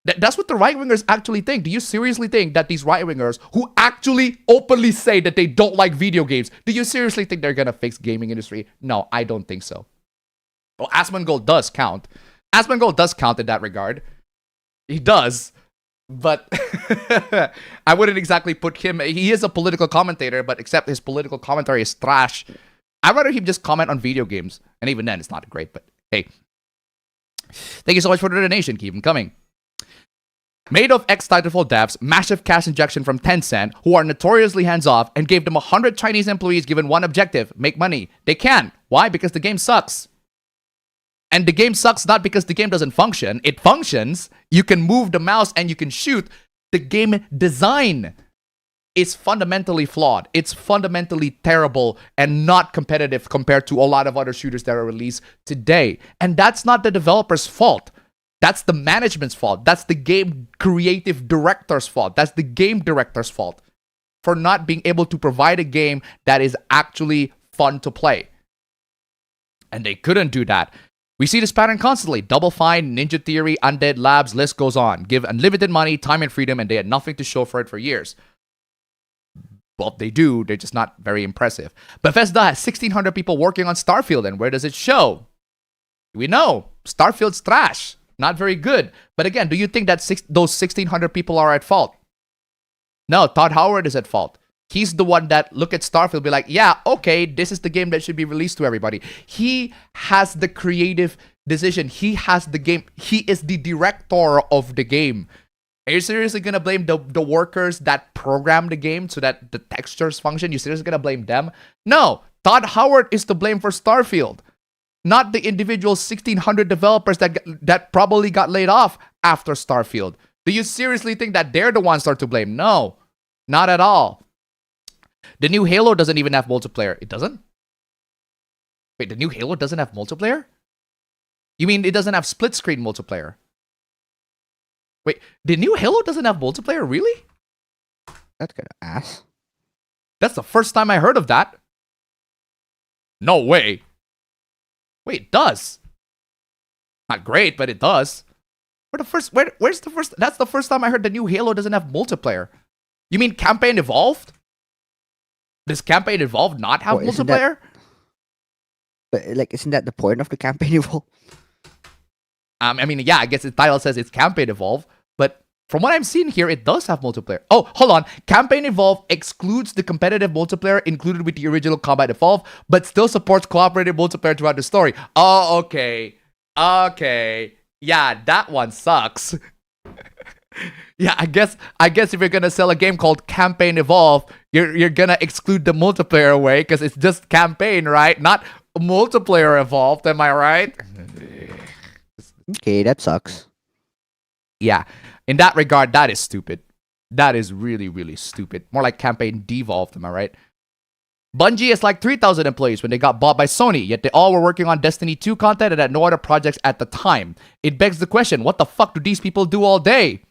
That's what the right-wingers actually think. Do you seriously think that these right-wingers who actually openly say that they don't like video games, do you seriously think they're going to fix gaming industry? No, I don't think so. Well, Asmongold does count. Asmongold does count in that regard. He does. But I wouldn't exactly put him... He is a political commentator, but except his political commentary is trash. I'd rather him just comment on video games. And even then, it's not great, but hey. Thank you so much for the donation. Keep them coming. Made of ex-Titanfall devs, massive cash injection from Tencent, who are notoriously hands-off, and gave them 100 Chinese employees given one objective, make money. They can. Why? Because the game sucks. And the game sucks not because the game doesn't function. It functions. You can move the mouse and you can shoot. The game design is fundamentally flawed. It's fundamentally terrible and not competitive compared to a lot of other shooters that are released today. And that's not the developer's fault. That's the management's fault. That's the game creative director's fault. That's the game director's fault for not being able to provide a game that is actually fun to play. And they couldn't do that. We see this pattern constantly. Double Fine, Ninja Theory, Undead Labs, list goes on. Give unlimited money, time, and freedom, and they had nothing to show for it for years. Well, they do. They're just not very impressive. Bethesda has 1,600 people working on Starfield, and where does it show? We know. Starfield's trash. Not very good. But again, do you think that those 1,600 people are at fault? No, Todd Howard is at fault. He's the one that look at Starfield be like, yeah, okay, this is the game that should be released to everybody. He has the creative decision. He has the game. He is the director of the game. Are you seriously going to blame the workers that program the game so that the textures function? You seriously going to blame them? No, Todd Howard is to blame for Starfield. Not the individual 1,600 developers that probably got laid off after Starfield. Do you seriously think that they're the ones that are to blame? No, not at all. The new Halo doesn't even have multiplayer. It doesn't? Wait, the new Halo doesn't have multiplayer? You mean it doesn't have split screen multiplayer? Wait, the new Halo doesn't have multiplayer? Really? That's kind of ass. That's the first time I heard of that. No way. Wait, it does. Not great, but it does. Where's the first? That's the first time I heard the new Halo doesn't have multiplayer. You mean Campaign Evolved? Does Campaign Evolved not have multiplayer? Isn't that the point of the Campaign Evolved? I mean, yeah, I guess the title says it's Campaign Evolved, but from what I'm seeing here, it does have multiplayer. Oh, hold on. Campaign Evolved excludes the competitive multiplayer included with the original Combat Evolved, but still supports cooperative multiplayer throughout the story. Oh, okay. Okay. Yeah, that one sucks. Yeah, I guess if you're gonna sell a game called Campaign Evolved, you're gonna exclude the multiplayer away because it's just campaign, right? Not multiplayer evolved. Am I right? Okay, that sucks. Yeah, in that regard, that is stupid. That is really, really stupid. More like Campaign Devolved. Am I right? Bungie has like 3,000 employees when they got bought by Sony, yet they all were working on Destiny 2 content and had no other projects at the time. It begs the question: what the fuck do these people do all day?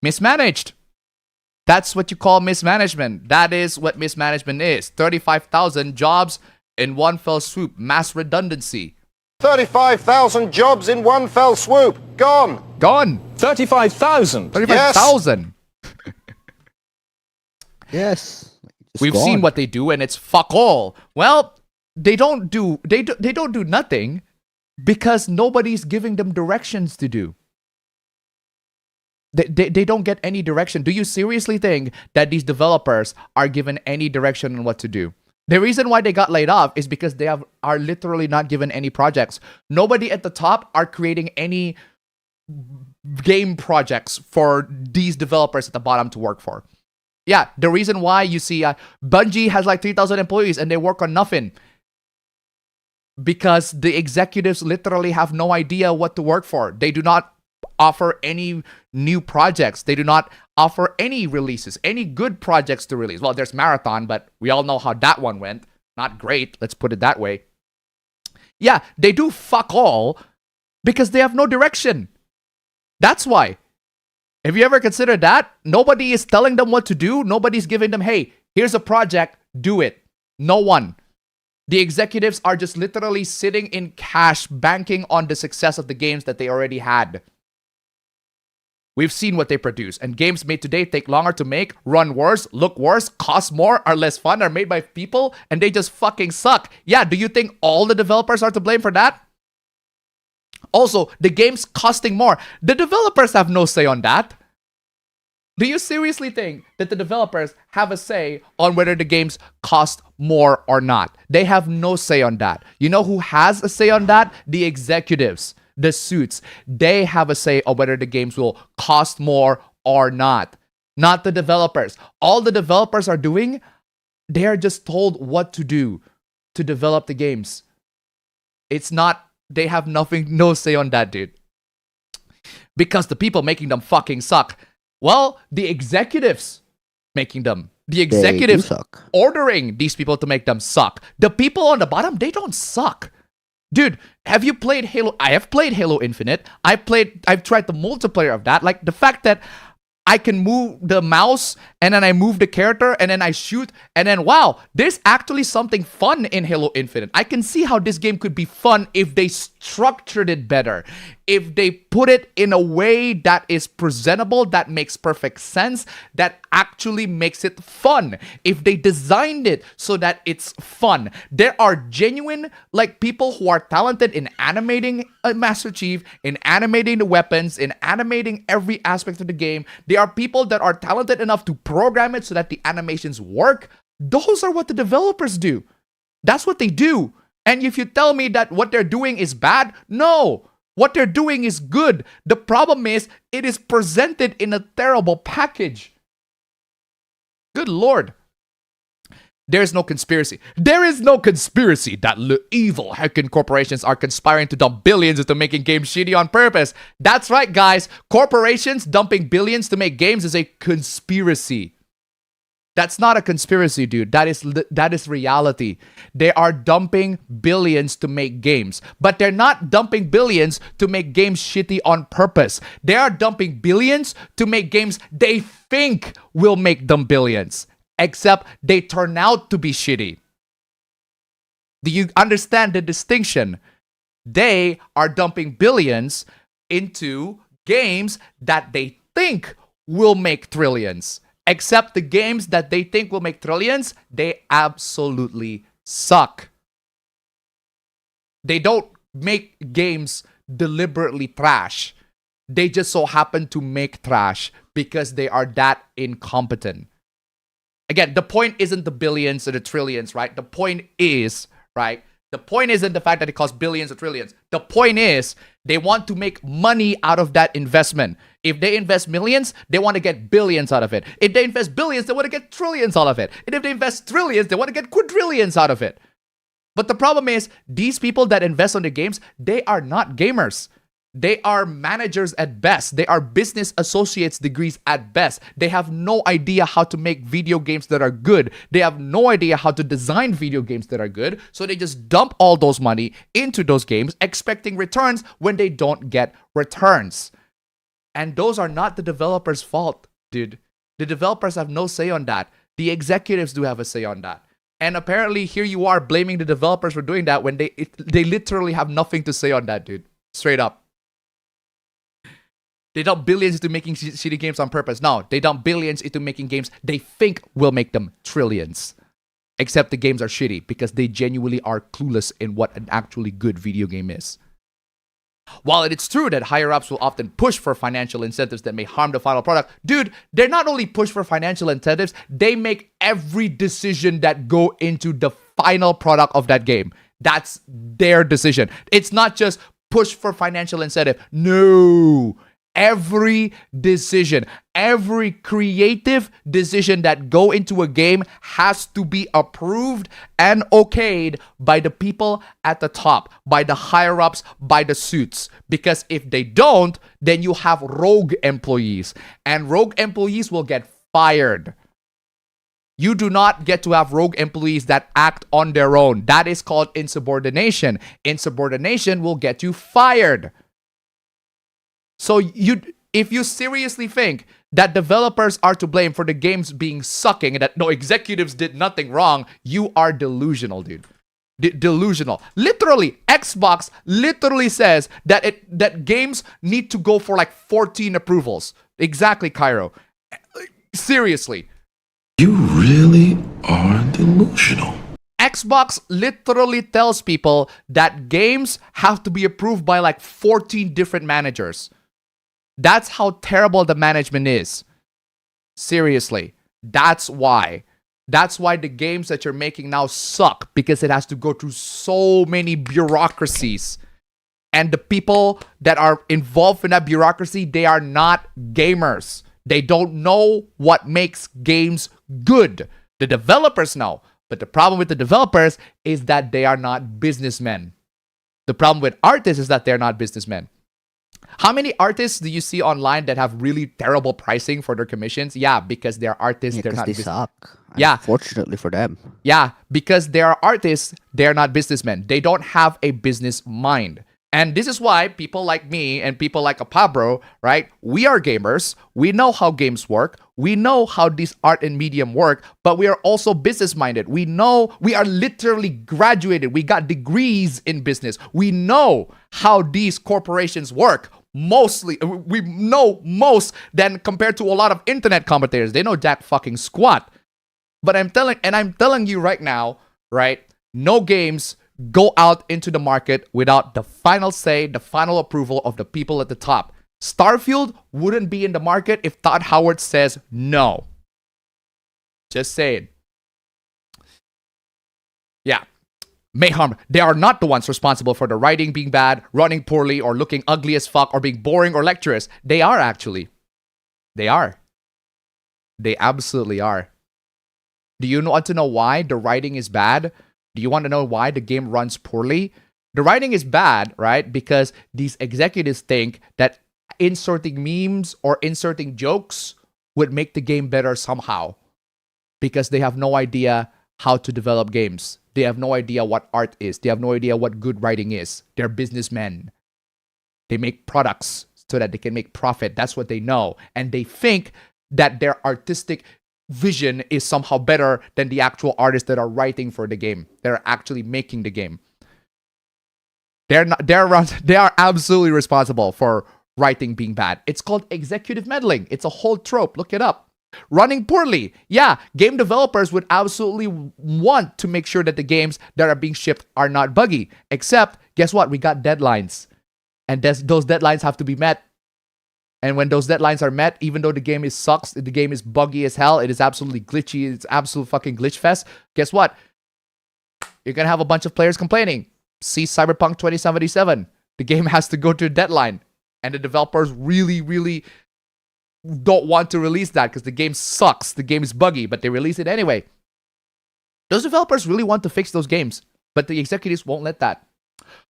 Mismanaged. That's what you call mismanagement. That is what mismanagement is. 35,000 jobs in one fell swoop. Mass redundancy. 35,000 jobs in one fell swoop. Gone. Gone. 35,000. 35,000. Yes. We've seen what they do, and it's fuck all. Well, they don't do nothing because nobody's giving them directions to do. They don't get any direction. Do you seriously think that these developers are given any direction on what to do? The reason why they got laid off is because they are literally not given any projects. Nobody at the top are creating any game projects for these developers at the bottom to work for. Yeah, the reason why you see Bungie has like 3,000 employees and they work on nothing. Because the executives literally have no idea what to work for. They do not offer any new projects. They do not offer any releases, any good projects to release. Well, there's Marathon, but we all know how that one went. Not great, let's put it that way. Yeah, they do fuck all because they have no direction. That's why. Have you ever considered that? Nobody is telling them what to do. Nobody's giving them, hey, here's a project, do it. No one. The executives are just literally sitting in cash, banking on the success of the games that they already had. We've seen what they produce, and games made today take longer to make, run worse, look worse, cost more, are less fun, are made by people, and they just fucking suck. Yeah, do you think all the developers are to blame for that? Also, the game's costing more. The developers have no say on that. Do you seriously think that the developers have a say on whether the games cost more or not? They have no say on that. You know who has a say on that? The executives, the suits. They have a say on whether the games will cost more or not. Not the developers. All the developers are doing, they are just told what to do to develop the games. It's not, they have no say on that, dude. Because the people making them fucking suck. Well, the executives making them. The executives ordering these people to make them suck. The people on the bottom, they don't suck. Dude, have you played Halo? I have played Halo Infinite. I've tried the multiplayer of that. Like the fact that I can move the mouse and then I move the character and then I shoot and then wow, there's actually something fun in Halo Infinite. I can see how this game could be fun if they structured it better. If they put it in a way that is presentable, that makes perfect sense, that actually makes it fun. If they designed it so that it's fun. There are genuine like people who are talented in animating a Master Chief, in animating the weapons, in animating every aspect of the game. There are people that are talented enough to program it so that the animations work. Those are what the developers do. That's what they do. And if you tell me that what they're doing is bad, no. What they're doing is good. The problem is, it is presented in a terrible package. Good Lord. There's no conspiracy. There is no conspiracy that evil hacking corporations are conspiring to dump billions into making games shitty on purpose. That's right, guys. Corporations dumping billions to make games is a conspiracy. That's not a conspiracy, dude. That is reality. They are dumping billions to make games. But they're not dumping billions to make games shitty on purpose. They are dumping billions to make games they think will make them billions. Except they turn out to be shitty. Do you understand the distinction? They are dumping billions into games that they think will make trillions. Except the games that they think will make trillions, they absolutely suck. They don't make games deliberately trash. They just so happen to make trash because they are that incompetent. Again, the point isn't the billions or the trillions, right? The point is, right? The point isn't the fact that it costs billions or trillions. The point is, they want to make money out of that investment. If they invest millions, they want to get billions out of it. If they invest billions, they want to get trillions out of it. And if they invest trillions, they want to get quadrillions out of it. But the problem is, these people that invest on the games, they are not gamers. They are managers at best. They are business associates degrees at best. They have no idea how to make video games that are good. They have no idea how to design video games that are good. So they just dump all those money into those games, expecting returns when they don't get returns. And those are not the developer's fault, dude. The developers have no say on that. The executives do have a say on that. And apparently here you are blaming the developers for doing that when they literally have nothing to say on that, dude. Straight up. They dump billions into making shitty games on purpose. No, they dump billions into making games they think will make them trillions. Except the games are shitty because they genuinely are clueless in what an actually good video game is. While it's true that higher-ups will often push for financial incentives that may harm the final product, dude, they're not only push for financial incentives, they make every decision that go into the final product of that game. That's their decision. It's not just push for financial incentive. No. Every decision, every creative decision that go into a game has to be approved and okayed by the people at the top, by the higher-ups, by the suits. Because if they don't, then you have rogue employees. And rogue employees will get fired. You do not get to have rogue employees that act on their own. That is called insubordination. Insubordination will get you fired. So if you seriously think that developers are to blame for the games being sucking and that no executives did nothing wrong, you are delusional, dude. Delusional. Literally, Xbox literally says that games need to go for like 14 approvals. Exactly, Cairo. Seriously. You really are delusional. Xbox literally tells people that games have to be approved by like 14 different managers. That's how terrible the management is. Seriously. That's why. That's why the games that you're making now suck. Because it has to go through so many bureaucracies. And the people that are involved in that bureaucracy, they are not gamers. They don't know what makes games good. The developers know. But the problem with the developers is that they are not businessmen. The problem with artists is that they're not businessmen. How many artists do you see online that have really terrible pricing for their commissions? Yeah, because they're artists. They're not. They suck. Yeah, fortunately for them. Yeah, because they are artists. They're not businessmen. They don't have a business mind. And this is why people like me and people like Apabro, right? We are gamers. We know how games work. We know how this art and medium work, but we are also business-minded. We know we are literally graduated. We got degrees in business. We know how these corporations work. Mostly, we know most than compared to a lot of internet commentators. They know jack fucking squat. But I'm telling you right now, right? No games go out into the market without the final say, the final approval of the people at the top. Starfield wouldn't be in the market if Todd Howard says no. Just saying. Yeah. Mayhem, they are not the ones responsible for the writing being bad, running poorly, or looking ugly as fuck, or being boring or lecturous. They are actually. They are. They absolutely are. Do you want to know why the writing is bad? Do you want to know why the game runs poorly? The writing is bad, right? Because these executives think that inserting memes or inserting jokes would make the game better somehow. Because they have no idea how to develop games. They have no idea what art is. They have no idea what good writing is. They're businessmen. They make products so that they can make profit. That's what they know. And they think that their artistic vision is somehow better than the actual artists that are writing for the game. They're actually making the game. They are absolutely responsible for writing being bad. It's called executive meddling. It's a whole trope. Look it up. Running poorly. Yeah, game developers would absolutely want to make sure that the games that are being shipped are not buggy. Except, guess what? We got deadlines. And those deadlines have to be met. And when those deadlines are met, even though the game sucks, the game is buggy as hell, it is absolutely glitchy, it's absolute fucking glitch fest, guess what? You're gonna have a bunch of players complaining. See Cyberpunk 2077. The game has to go to a deadline. And the developers really, really don't want to release that because the game sucks. The game is buggy, but they release it anyway. Those developers really want to fix those games, but the executives won't let that.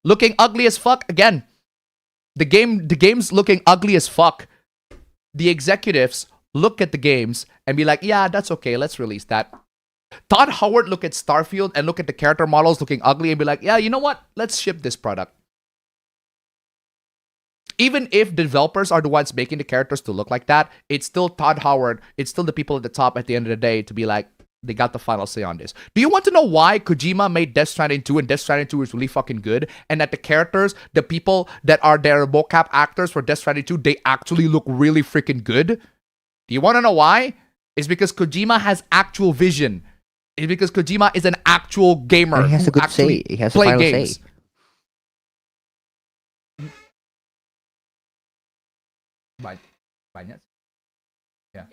Looking ugly as fuck, again. The game's looking ugly as fuck. The executives look at the games and be like, yeah, that's okay, let's release that. Todd Howard look at Starfield and look at the character models looking ugly and be like, yeah, you know what? Let's ship this product. Even if developers are the ones making the characters to look like that, it's still Todd Howard, it's still the people at the top at the end of the day to be like, they got the final say on this. Do you want to know why Kojima made Death Stranding 2 and Death Stranding 2 is really fucking good? And that the characters, the people that are their mocap actors for Death Stranding 2, they actually look really freaking good? Do you want to know why? It's because Kojima has actual vision. It's because Kojima is an actual gamer. And he has a good say. He has a final say. Banyak. Yeah.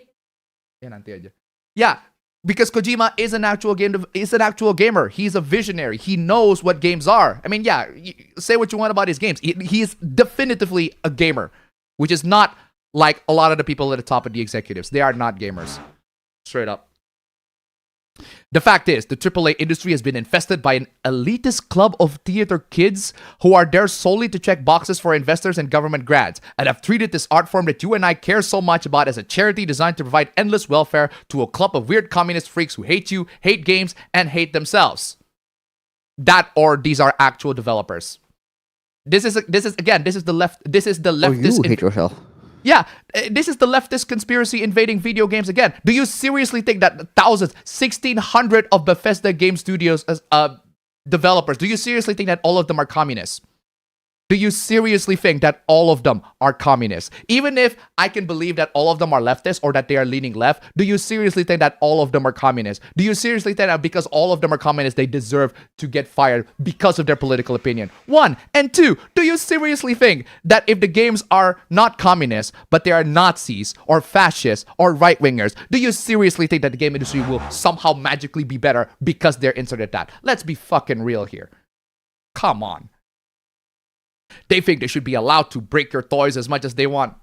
Yeah, nanti aja. Yeah, because Kojima is an actual gamer. He's a visionary. He knows what games are. I mean, yeah, say what you want about his games. He is definitively a gamer, which is not like a lot of the people at the top of the executives. They are not gamers. Straight up. The fact is, the AAA industry has been infested by an elitist club of theater kids who are there solely to check boxes for investors and government grants, and have treated this art form that you and I care so much about as a charity designed to provide endless welfare to a club of weird communist freaks who hate you, hate games, and hate themselves. That or these are actual developers. This is the left. This is the leftist. Or you hate yourself. Yeah, this is the leftist conspiracy invading video games again. Do you seriously think that thousands, 1,600 of Bethesda game studios as developers, do you seriously think that all of them are communists? Do you seriously think that all of them are communists? Even if I can believe that all of them are leftists or that they are leaning left, do you seriously think that all of them are communists? Do you seriously think that because all of them are communists, they deserve to get fired because of their political opinion? One. And two, do you seriously think that if the games are not communists, but they are Nazis or fascists or right-wingers, do you seriously think that the game industry will somehow magically be better because they're inserted that? Let's be fucking real here. Come on. They think they should be allowed to break your toys as much as they want.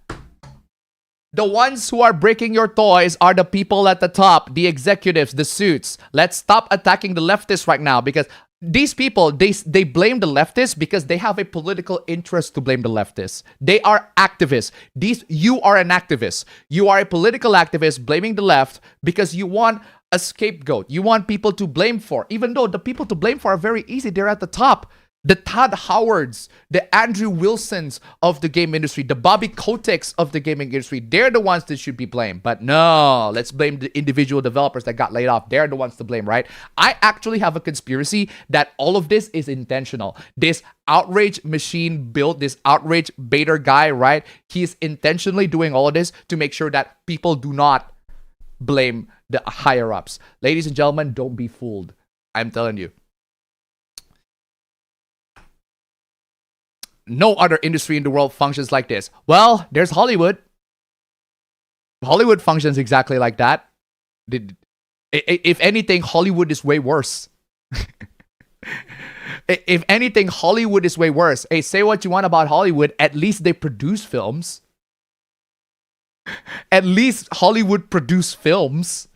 The ones who are breaking your toys are the people at the top, the executives, the suits. Let's stop attacking the leftists right now, because these people, they blame the leftists because they have a political interest to blame the leftists. They are activists. You are an activist. You are a political activist blaming the left because you want a scapegoat. You want people to blame for, even though the people to blame for are very easy. They're at the top. The Todd Howards, the Andrew Wilsons of the game industry, the Bobby Koticks of the gaming industry, they're the ones that should be blamed. But no, let's blame the individual developers that got laid off. They're the ones to blame, right? I actually have a conspiracy that all of this is intentional. This outrage machine built, this outrage baiter guy, right? He's intentionally doing all of this to make sure that people do not blame the higher-ups. Ladies and gentlemen, don't be fooled. I'm telling you. No other industry in the world functions like this. Well, there's Hollywood. Hollywood functions exactly like that. If anything, Hollywood is way worse. If anything, Hollywood is way worse. Hey, say what you want about Hollywood. At least they produce films. At least Hollywood produce films.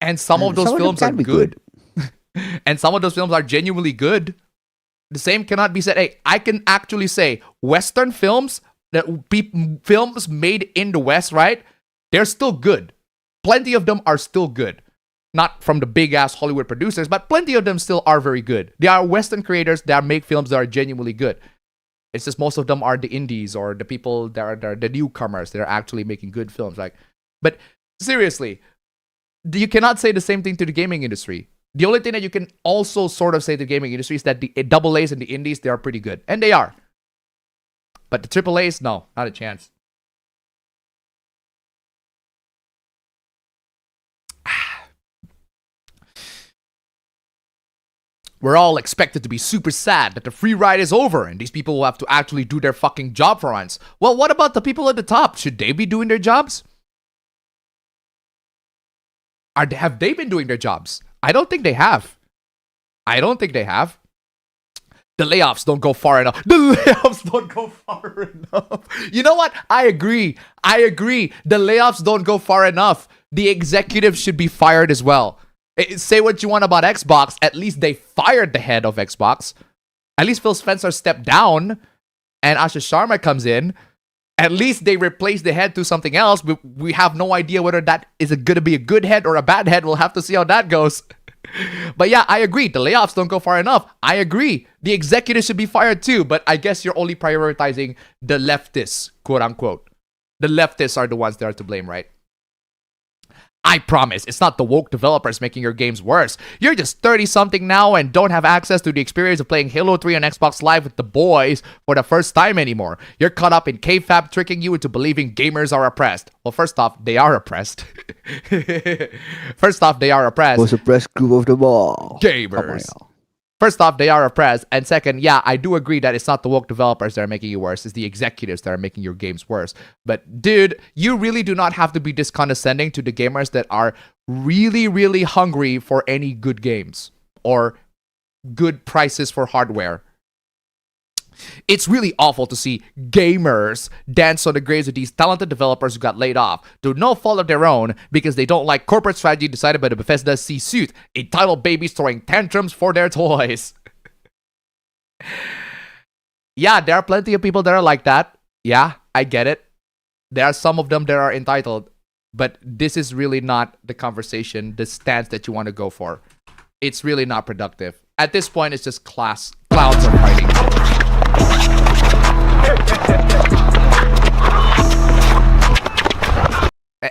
And some of those films are good. And some of those films are genuinely good. The same cannot be said. Hey, I can actually say Western films, films made in the West, right? They're still good. Plenty of them are still good. Not from the big ass Hollywood producers, but plenty of them still are very good. They are Western creators that make films that are genuinely good. It's just most of them are the indies or the people that are the newcomers that are actually making good films. But seriously, you cannot say the same thing to the gaming industry. The only thing that you can also sort of say to the gaming industry is that the AA's and the indies, they are pretty good. And they are. But the AAA's, no, not a chance. We're all expected to be super sad that the free ride is over and these people will have to actually do their fucking job for once. Well, what about the people at the top? Should they be doing their jobs? Have they been doing their jobs? I don't think they have. I don't think they have. The layoffs don't go far enough. The layoffs don't go far enough. You know what? I agree. The layoffs don't go far enough. The executives should be fired as well. Say what you want about Xbox. At least they fired the head of Xbox. At least Phil Spencer stepped down and Ashish Sharma comes in. At least they replaced the head to something else. We have no idea whether that is going to be a good head or a bad head. We'll have to see how that goes. But yeah, I agree. The layoffs don't go far enough. I agree. The executives should be fired too. But I guess you're only prioritizing the leftists, quote unquote. The leftists are the ones that are to blame, right? I promise, it's not the woke developers making your games worse. You're just 30-something now and don't have access to the experience of playing Halo 3 on Xbox Live with the boys for the first time anymore. You're caught up in K-Fab tricking you into believing gamers are oppressed. Well, first off, they are oppressed. First off, they are oppressed. Most oppressed group of them all. Gamers. First off, they are oppressed. And second, yeah, I do agree that it's not the woke developers that are making you worse. It's the executives that are making your games worse. But dude, you really do not have to be this condescending to the gamers that are really, really hungry for any good games or good prices for hardware. It's really awful to see gamers dance on the graves of these talented developers who got laid off through no fault of their own because they don't like corporate strategy decided by the Bethesda C-suite, entitled babies throwing tantrums for their toys. Yeah, there are plenty of people that are like that. Yeah, I get it. There are some of them that are entitled, but this is really not the conversation, the stance that you want to go for. It's really not productive. At this point, it's just clowns are fighting.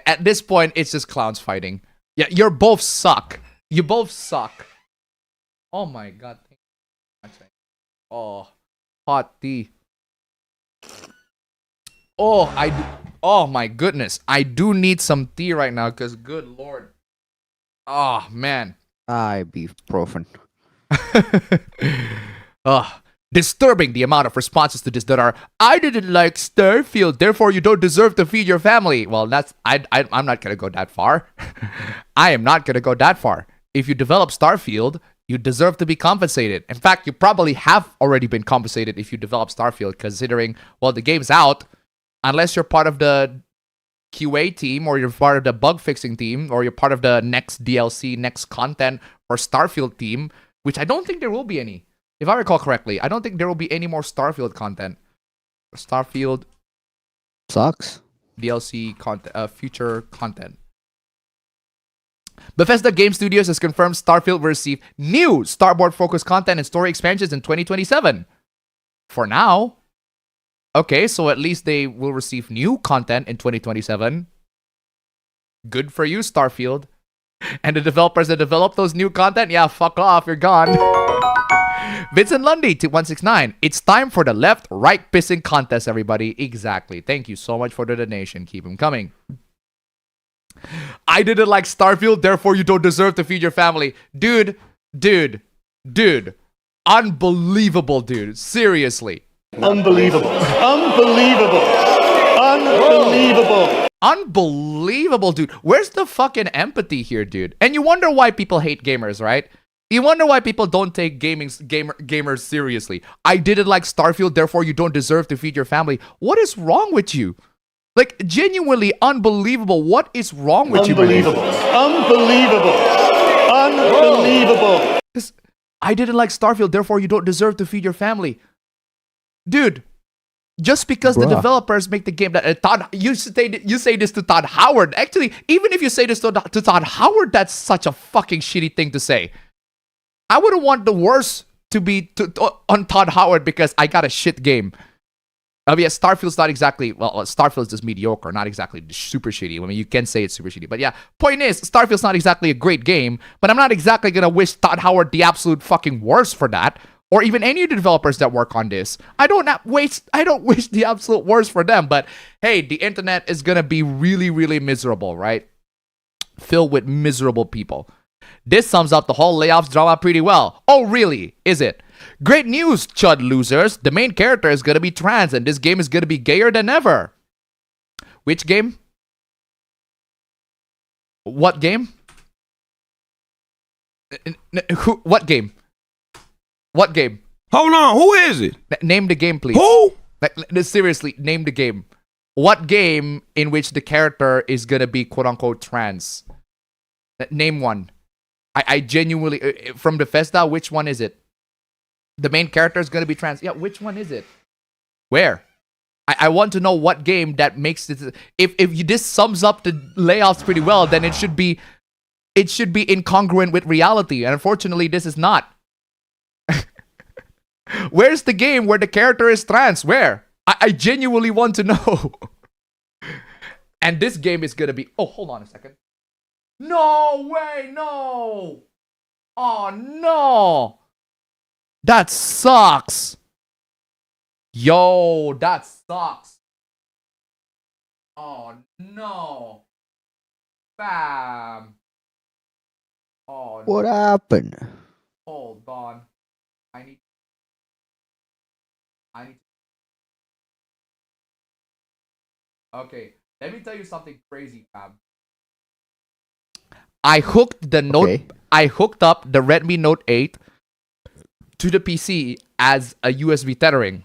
At this point, it's just clowns fighting. Yeah, you both suck. You both suck. Oh my god. Oh, hot tea. Oh my goodness. I do need some tea right now because good lord. Oh man. Ibuprofen. Disturbing the amount of responses to this that are, I didn't like Starfield, therefore you don't deserve to feed your family. Well, that's I'm not gonna go that far. I am not gonna go that far. If you develop Starfield, you deserve to be compensated. In fact, you probably have already been compensated if you develop Starfield, considering, well, the game's out. Unless you're part of the QA team, or you're part of the bug fixing team, or you're part of the next DLC, next content for Starfield team, which I don't think there will be any. If I recall correctly, I don't think there will be any more Starfield content. Starfield sucks. DLC content, future content. Bethesda Game Studios has confirmed Starfield will receive new starboard-focused content and story expansions in 2027. For now. Okay, so at least they will receive new content in 2027. Good for you, Starfield. And the developers that develop those new content, yeah, fuck off, you're gone. Vincent Lundy to 169. It's time for the left-right pissing contest, everybody. Exactly. Thank you so much for the donation. Keep them coming. I didn't like Starfield, therefore you don't deserve to feed your family. Dude. Unbelievable, dude. Seriously. Unbelievable. Unbelievable, dude. Where's the fucking empathy here, dude? And you wonder why people hate gamers, right? You wonder why people don't take gamers seriously. I didn't like Starfield, therefore you don't deserve to feed your family. What is wrong with you? Like, genuinely unbelievable. What is wrong with you? Unbelievable. I didn't like Starfield, therefore you don't deserve to feed your family. Dude, just because the developers make the game that Todd, you say this to Todd Howard. Actually, even if you say this to Todd Howard, that's such a fucking shitty thing to say. I wouldn't want the worst to be on Todd Howard because I got a shit game. Yeah, Starfield's not exactly, well, Starfield's just mediocre, not exactly super shitty. I mean, you can say it's super shitty, but yeah, point is, Starfield's not exactly a great game, but I'm not exactly gonna wish Todd Howard the absolute fucking worst for that, or even any of the developers that work on this. I don't wish the absolute worst for them, but hey, the internet is gonna be really, really miserable, right? Filled with miserable people. This sums up the whole layoffs drama pretty well. Oh, really? Is it? Great news, chud losers. The main character is gonna be trans, and this game is gonna be gayer than ever. Which game? What game? What game? What game? Hold on, who is it? Name the game, please. Who? Seriously, name the game. What game in which the character is gonna be quote-unquote trans? Name one. I genuinely, from Bethesda, which one is it? The main character is going to be trans. Yeah, which one is it? Where? I want to know what game that makes it. If this sums up the layoffs pretty well, then it should be it should be incongruent with reality. And unfortunately, this is not. Where's the game where the character is trans? Where? I genuinely want to know. And this game is gonna be... Oh, hold on a second. No way, no! Oh, no! That sucks! Yo, that sucks. Oh, no. Fam. Oh, What happened? hold on. I need... Okay, let me tell you something crazy, fam. I hooked the Note... I hooked up the Redmi Note 8 to the PC as a USB tethering.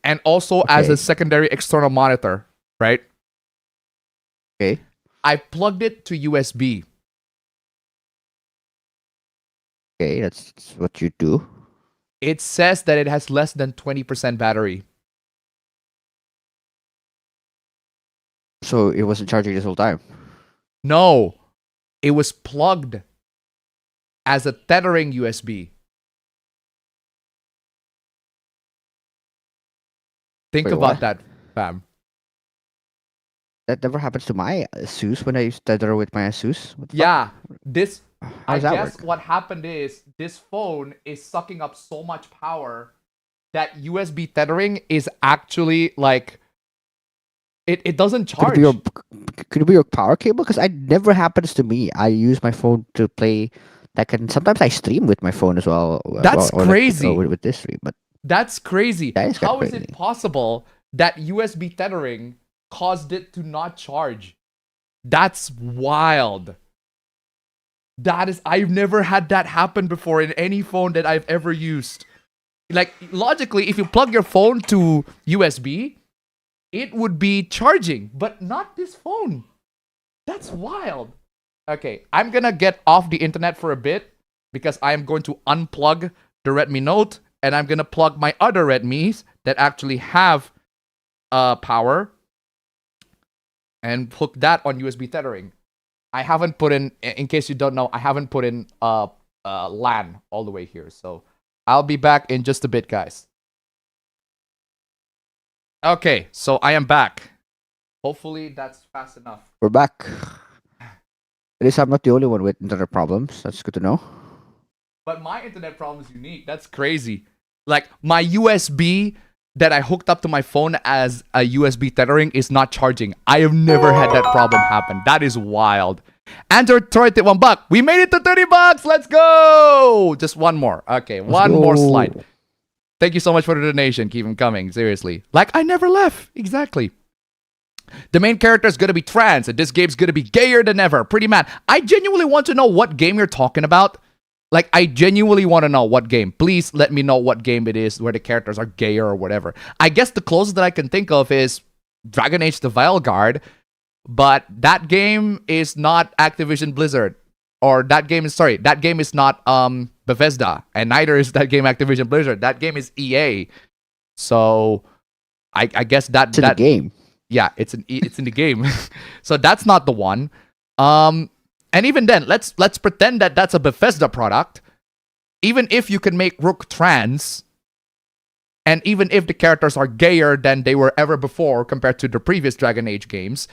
And also as a secondary external monitor, right? Okay. I plugged it to USB. Okay, that's what you do. It says that it has less than 20% battery. So it wasn't charging this whole time? No. It was plugged as a tethering USB. Think Wait, about what? that, fam. That never happens to my Asus when I use tether with my Asus. What the Yeah, this... How I does that guess work? what happened is this phone is sucking up so much power that USB tethering is actually like... It doesn't charge. Could it be your power cable? Because it never happens to me. I use my phone to play. And sometimes I stream with my phone as well. That's or crazy. With this stream, but That's crazy. That is kinda How is crazy. it possible that USB tethering caused it to not charge? That's wild. That is... I've never had that happen before in any phone that I've ever used. Like, logically, if you plug your phone to USB, it would be charging, but not this phone. That's wild. Okay, I'm gonna get off the internet for a bit because I am going to unplug the Redmi Note and I'm gonna plug my other Redmis that actually have power and hook that on USB tethering. I haven't put in case you don't know, I haven't put in LAN all the way here. So I'll be back in just a bit, guys. Okay, so I am back. Hopefully that's fast enough. we're back. At least I'm not the only one with internet problems. That's good to know. But my internet problem is unique. That's crazy. Like, my USB that I hooked up to my phone as a USB tethering is not charging. I have never had that problem happen. That is wild. Android Troy at $1. We made it to $30. Let's go. Just one more. Okay, one more slide. Thank you so much for the donation. Keep them coming. Seriously. Like, I never left. Exactly. The main character is going to be trans, and this game's going to be gayer than ever. Pretty mad. I genuinely want to know what game you're talking about. Like, I genuinely want to know what game. Please let me know what game it is where the characters are gayer or whatever. I guess the closest that I can think of is Dragon Age the Veilguard, but that game is not Activision Blizzard. Or that game is not Bethesda, and neither is that game Activision Blizzard. That game is EA. So I guess It's in the game. Yeah, it's in the game. So that's not the one. And even then, let's pretend that that's a Bethesda product. Even if you can make Rook trans, and even if the characters are gayer than they were ever before compared to the previous Dragon Age games,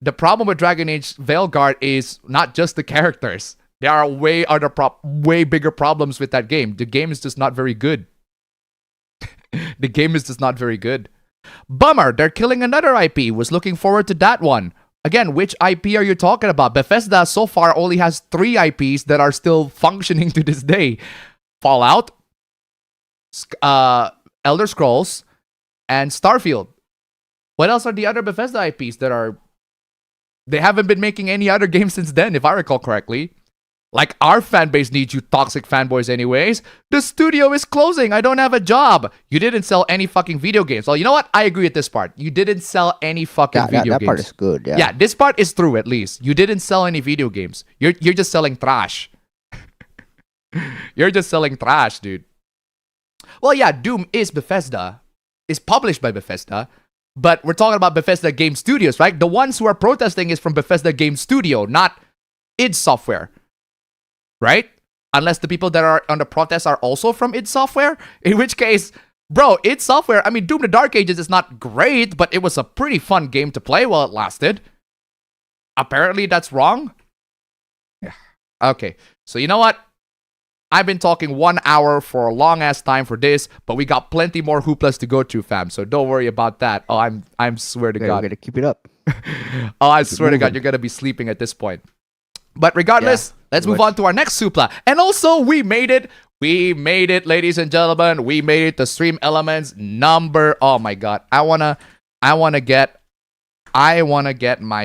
the problem with Dragon Age Veilguard is not just the characters. There are way bigger problems with that game. The game is just not very good. The game is just not very good. Bummer, they're killing another IP. Was looking forward to that one. Again, which IP are you talking about? Bethesda so far only has 3 IPs that are still functioning to this day. Fallout, Elder Scrolls, and Starfield. What else are the other Bethesda IPs that are... They haven't been making any other games since then, if I recall correctly. Like, our fan base needs you toxic fanboys anyways. The studio is closing. I don't have a job. You didn't sell any fucking video games. Well, you know what? I agree with this part. You didn't sell any fucking video games. That part is good, yeah. Yeah, this part is true at least. You didn't sell any video games. You're just selling trash. You're just selling trash, dude. Well, yeah, Doom is Bethesda. Is published by Bethesda. But we're talking about Bethesda Game Studios, right? The ones who are protesting is from Bethesda Game Studio, not id Software, right? Unless the people that are on the protest are also from id Software, in which case, bro, id Software, I mean, Doom the Dark Ages is not great, but it was a pretty fun game to play while it lasted. Apparently, that's wrong. Yeah. Okay, so you know what? I've been talking 1 hour for a long ass time for this, but we got plenty more hooplas to go to, fam. So don't worry about that. Oh, I'm swear to God. We're gonna keep it up. Oh, I swear to God, you're gonna be sleeping at this point. But regardless, let's move on to our next supla. And also, we made it. We made it, ladies and gentlemen. We made it to Stream Elements number. Oh my God, I wanna get my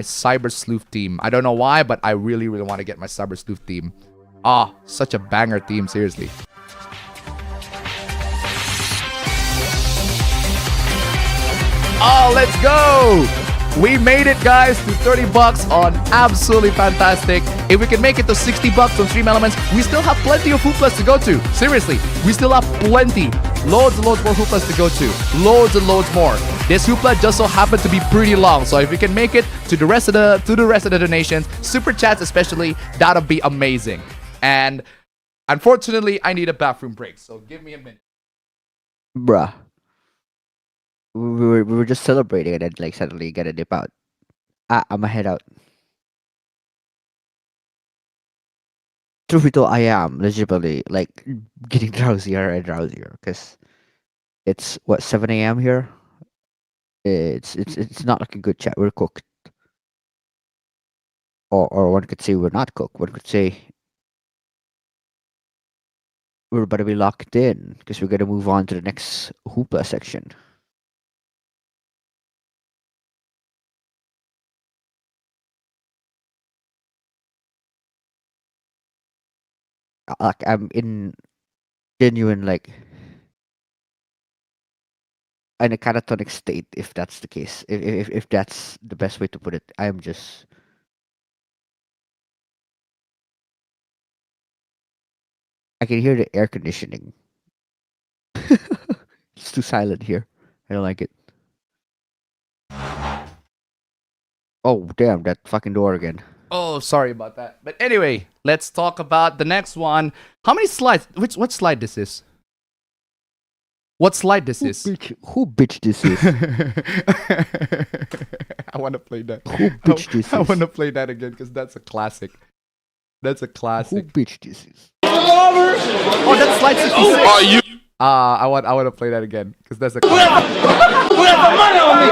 Cyber Sleuth team. I don't know why, but I really want to get my Cyber Sleuth team. Ah, such a banger team, seriously. Oh, let's go! We made it, guys, to 30 bucks on absolutely fantastic. If we can make it to 60 bucks on Stream Elements, we still have plenty of hooplas to go to. Seriously, we still have plenty. Loads and loads more hooplas to go to. Loads and loads more. This hoopla just so happened to be pretty long, so if we can make it to the rest of the donations, super chats especially, that'll be amazing. And unfortunately, I need a bathroom break, so give me a minute. Bruh. We were just celebrating and then like suddenly gotta dip out. I'ma head out. Truth be told, I am legitimately like getting drowsier and drowsier because it's what 7 a.m. here. It's not like a good chat. We're cooked, or one could say we're not cooked. One could say we're about to be locked in because we're gonna move on to the next hoopla section. Like I'm in genuine like in a catatonic state, if that's the case, if that's the best way to put it. I'm just I can hear the air conditioning. It's too silent here. I don't like it. Oh damn, that fucking door again. Oh, sorry about that. But anyway, let's talk about the next one. How many slides? What slide this is? What slide this is? Who bitch this is? I want to play that. Who bitch this is? I want to play that again because that's a classic. That's a classic. Who bitch this is? Oh, that's slide 66. Are you? I want to play that again because that's a. Who has the money on me?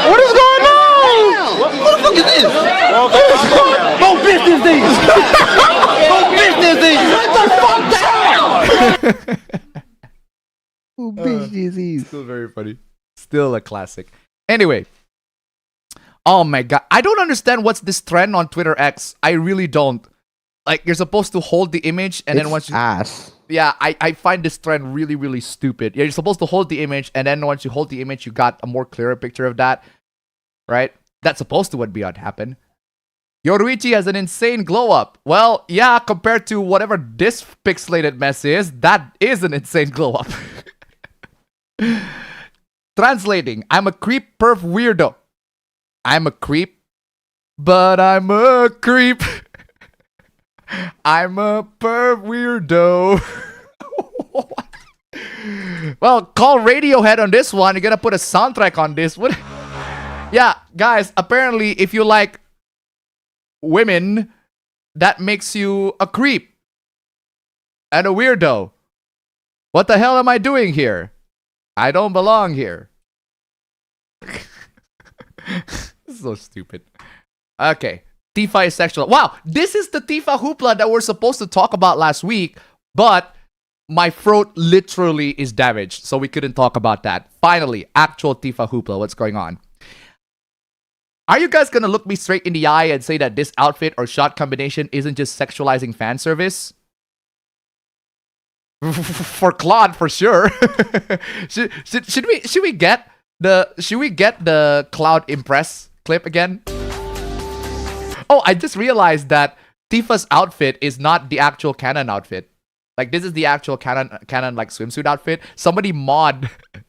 What is going on? What the fuck is this? Go business these. Go business these. Shut the fuck down. Who bitch this is? Still very funny. Still a classic. Anyway. Oh my God. I don't understand what's this trend on Twitter X. I really don't. Like, you're supposed to hold the image and then once you... ass. Yeah, I find this trend really, really stupid. Yeah, you're supposed to hold the image and then once you hold the image, you got a more clearer picture of that. Right? That's supposed to what beyond happen. Yoruichi has an insane glow up. Well, yeah, compared to whatever this pixelated mess is, that is an insane glow up. Translating. I'm a creep perv weirdo. I'm a creep, but I'm a creep. I'm a perv weirdo. Well, call Radiohead on this one. You're gonna put a soundtrack on this. What? Yeah, guys, apparently if you like women, that makes you a creep and a weirdo. What the hell am I doing here? I don't belong here. So stupid. Okay. Tifa is sexual. Wow, this is the Tifa hoopla that we're supposed to talk about last week, but my throat literally is damaged, so we couldn't talk about that. Finally, actual Tifa hoopla. What's going on? Are you guys gonna look me straight in the eye and say that this outfit or shot combination isn't just sexualizing fan service? For Claude, for sure. should we get the Cloud Impress clip again? Oh, I just realized that Tifa's outfit is not the actual canon outfit. Like, this is the actual canon like swimsuit outfit. Somebody mod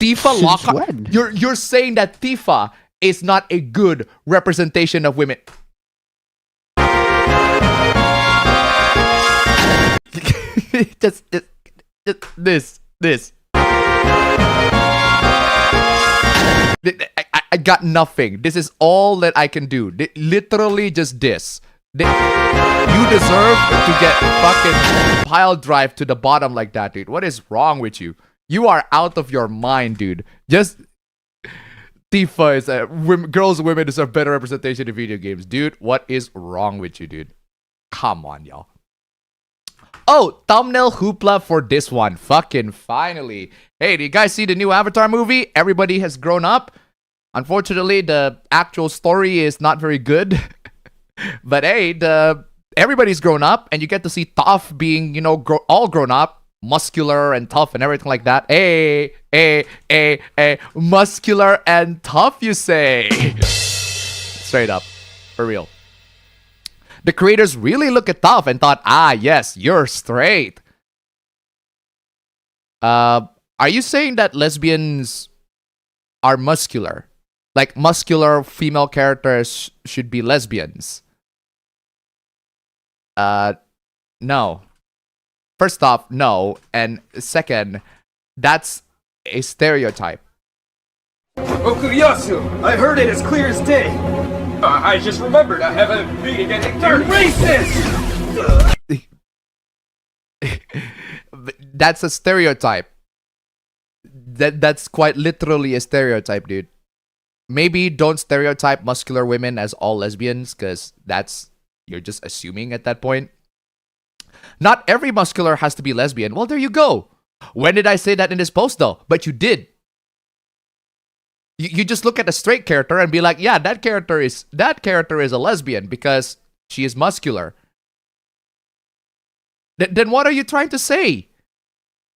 Tifa Since Lockhart. when? You're saying that Tifa is not a good representation of women. just this. I got nothing. This is all that I can do. Literally just this. You deserve to get fucking pile drive to the bottom like that, dude. What is wrong with you? You are out of your mind, dude. Just Tifa is girls and women deserve better representation in video games, dude. What is wrong with you, dude? Come on, y'all. Oh, thumbnail hoopla for this one. Fucking finally. Hey, do you guys see the new Avatar movie? Everybody has grown up. Unfortunately, the actual story is not very good. But hey, everybody's grown up, and you get to see Toph being, you know, all grown up, muscular and tough and everything like that. Hey, muscular and tough, you say? Straight up, for real. The creators really look at Toph and thought, ah, yes, you're straight. Are you saying that lesbians are muscular? Like muscular female characters should be lesbians? No. First off, no. And second, that's a stereotype. Okuyasu, I heard it as clear as day. I just remembered I have a meeting at 8:30. Racist! That's a stereotype. That's quite literally a stereotype, dude. Maybe don't stereotype muscular women as all lesbians, because you're just assuming at that point. Not every muscular has to be lesbian. Well, there you go. When did I say that in this post, though? But you did. You just look at a straight character and be like, yeah, that character is a lesbian because she is muscular. Then what are you trying to say?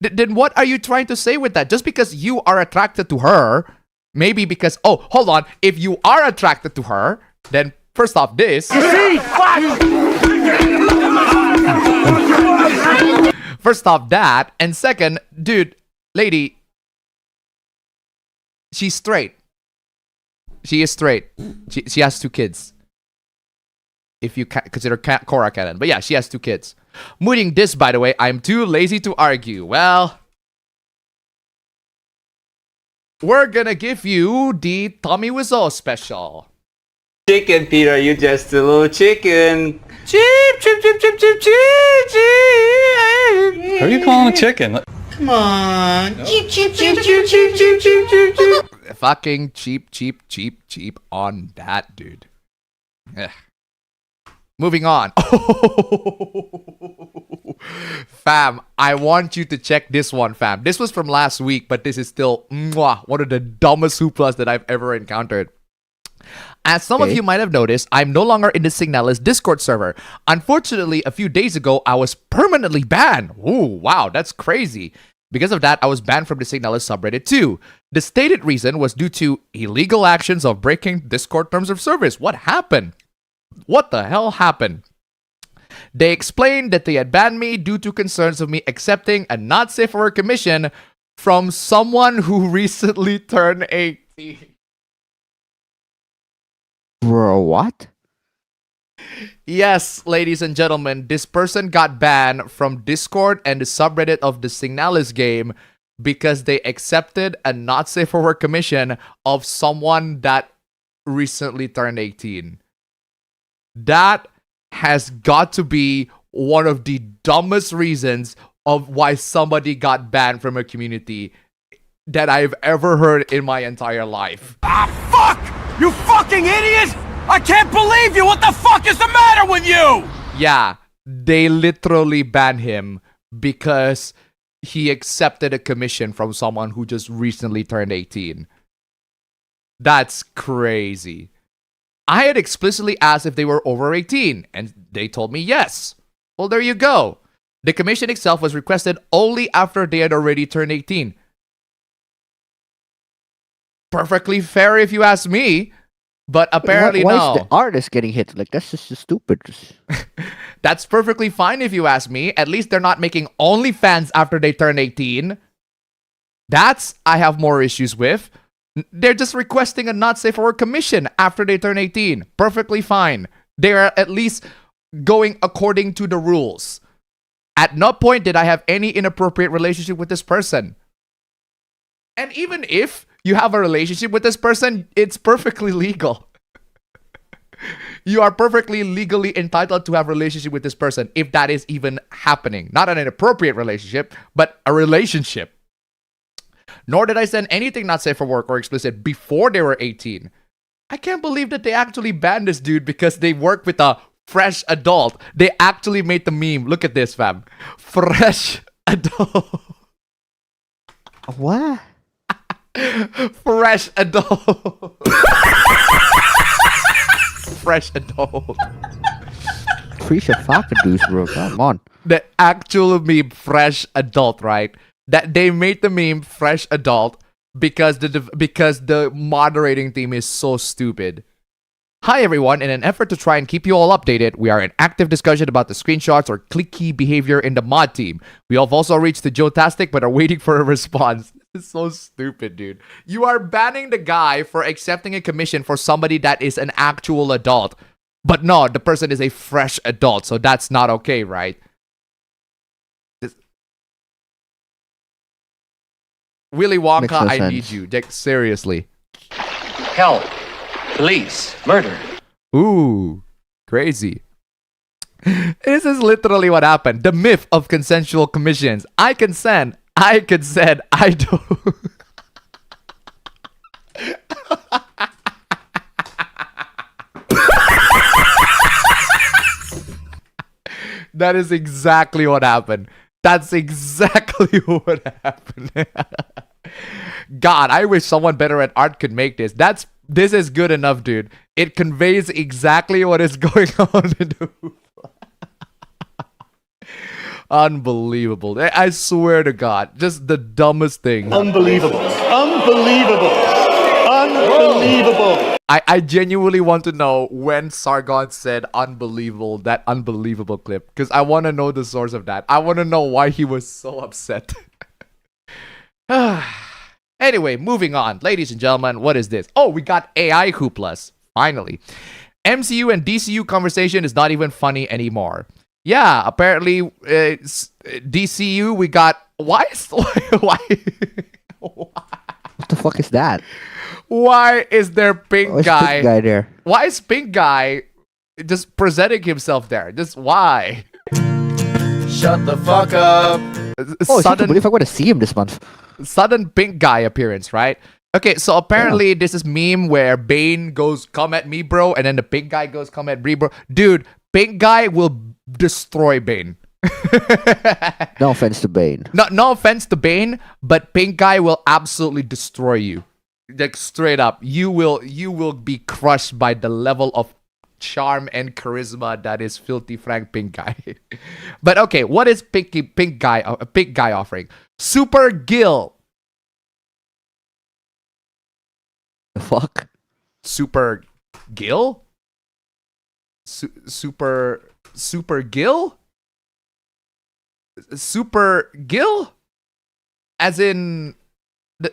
Then what are you trying to say with that? Just because you are attracted to her, maybe because, oh, hold on, if you are attracted to her, then first off, this. First off, that, and second, dude, lady, she's straight. She is straight. She has 2 kids. If you consider Korra canon. But yeah, she has 2 kids. Mooting this, by the way, I'm too lazy to argue. Well, we're gonna give you the Tommy Wiseau special. Chicken, Peter, you just a little chicken. Cheep, cheep, cheep, cheep, cheep, cheep, cheep. Who are you calling a chicken? Come on. Cheep, cheep, cheep, cheep, cheep, cheep, cheep, cheep, cheep. Fucking cheap on that, dude. Ugh. Moving on. Fam, I want you to check this one, fam. This was from last week, but this is still one of the dumbest hooplas that I've ever encountered. As some of you might have noticed, I'm no longer in the Signalis Discord server. Unfortunately, a few days ago, I was permanently banned. Ooh, wow, that's crazy. Because of that, I was banned from the Signalis subreddit too. The stated reason was due to illegal actions of breaking Discord terms of service. What happened? What the hell happened? They explained that they had banned me due to concerns of me accepting a not safe for work commission from someone who recently turned 18. Bro, what? Yes, ladies and gentlemen, this person got banned from Discord and the subreddit of the Signalis game because they accepted a not safe for work commission of someone that recently turned 18. That has got to be one of the dumbest reasons of why somebody got banned from a community that I've ever heard in my entire life. Ah, fuck! You fucking idiot! I can't believe you! What the fuck is the matter with you? Yeah, they literally banned him because he accepted a commission from someone who just recently turned 18. That's crazy. I had explicitly asked if they were over 18, and they told me yes. Well, there you go. The commission itself was requested only after they had already turned 18. Perfectly fair if you ask me, but apparently why no. is the artist getting hit? Like, that's just stupid. That's perfectly fine if you ask me. At least they're not making OnlyFans after they turn 18. That's I have more issues with. They're just requesting a not safe for work commission after they turn 18. Perfectly fine. They're at least going according to the rules. At no point did I have any inappropriate relationship with this person. And even if you have a relationship with this person, it's perfectly legal. You are perfectly legally entitled to have a relationship with this person if that is even happening. Not an inappropriate relationship, but a relationship. Nor did I send anything not safe for work or explicit before they were 18. I can't believe that they actually banned this dude because they work with a fresh adult. They actually made the meme. Look at this, fam. Fresh adult. What? Fresh adult. Fresh adult. Free fucking dudes, bro. Come on. The actual meme, fresh adult, right? That they made the meme fresh adult because the moderating team is so stupid. Hi everyone, in an effort to try and keep you all updated, we are in active discussion about the screenshots or clicky behavior in the mod team. We have also reached the Joe-tastic but are waiting for a response. This is so stupid, dude. You are banning the guy for accepting a commission for somebody that is an actual adult. But no, the person is a fresh adult, so that's not okay, right? Willy Wonka, I need you. Seriously. Help. Police. Murder. Ooh. Crazy. This is literally what happened. The myth of consensual commissions. I consent. I consent. I don't. That is exactly what happened. That's exactly what happened. God, I wish someone better at art could make this. This is good enough, dude. It conveys exactly what is going on in the Unbelievable. I swear to God, just the dumbest thing. Unbelievable. Unbelievable. Unbelievable. I genuinely want to know when Sargon said unbelievable, that unbelievable clip. Because I want to know the source of that. I want to know why he was so upset. Anyway, moving on. Ladies and gentlemen, what is this? Oh, we got AI hooplas. Finally. MCU and DCU conversation is not even funny anymore. Yeah, apparently DCU we got... Why? What the fuck is that? Why is there Pink Guy? Pink Guy there? Why is Pink Guy just presenting himself there? Just why? Shut the fuck up. Oh, I believe I'm going to see him this month. Sudden Pink Guy appearance, right? Okay, so apparently this is meme where Bane goes, come at me, bro, and then the Pink Guy goes, come at me, bro. Dude, Pink Guy will destroy Bane. No offense to Bane. No offense to Bane, but Pink Guy will absolutely destroy you. Like straight up, you will be crushed by the level of charm and charisma that is Filthy Frank Pink Guy. But okay, what is Pink Guy offering? Super Gill. The fuck? Super Gill? Super Gill? Super Gill? As in the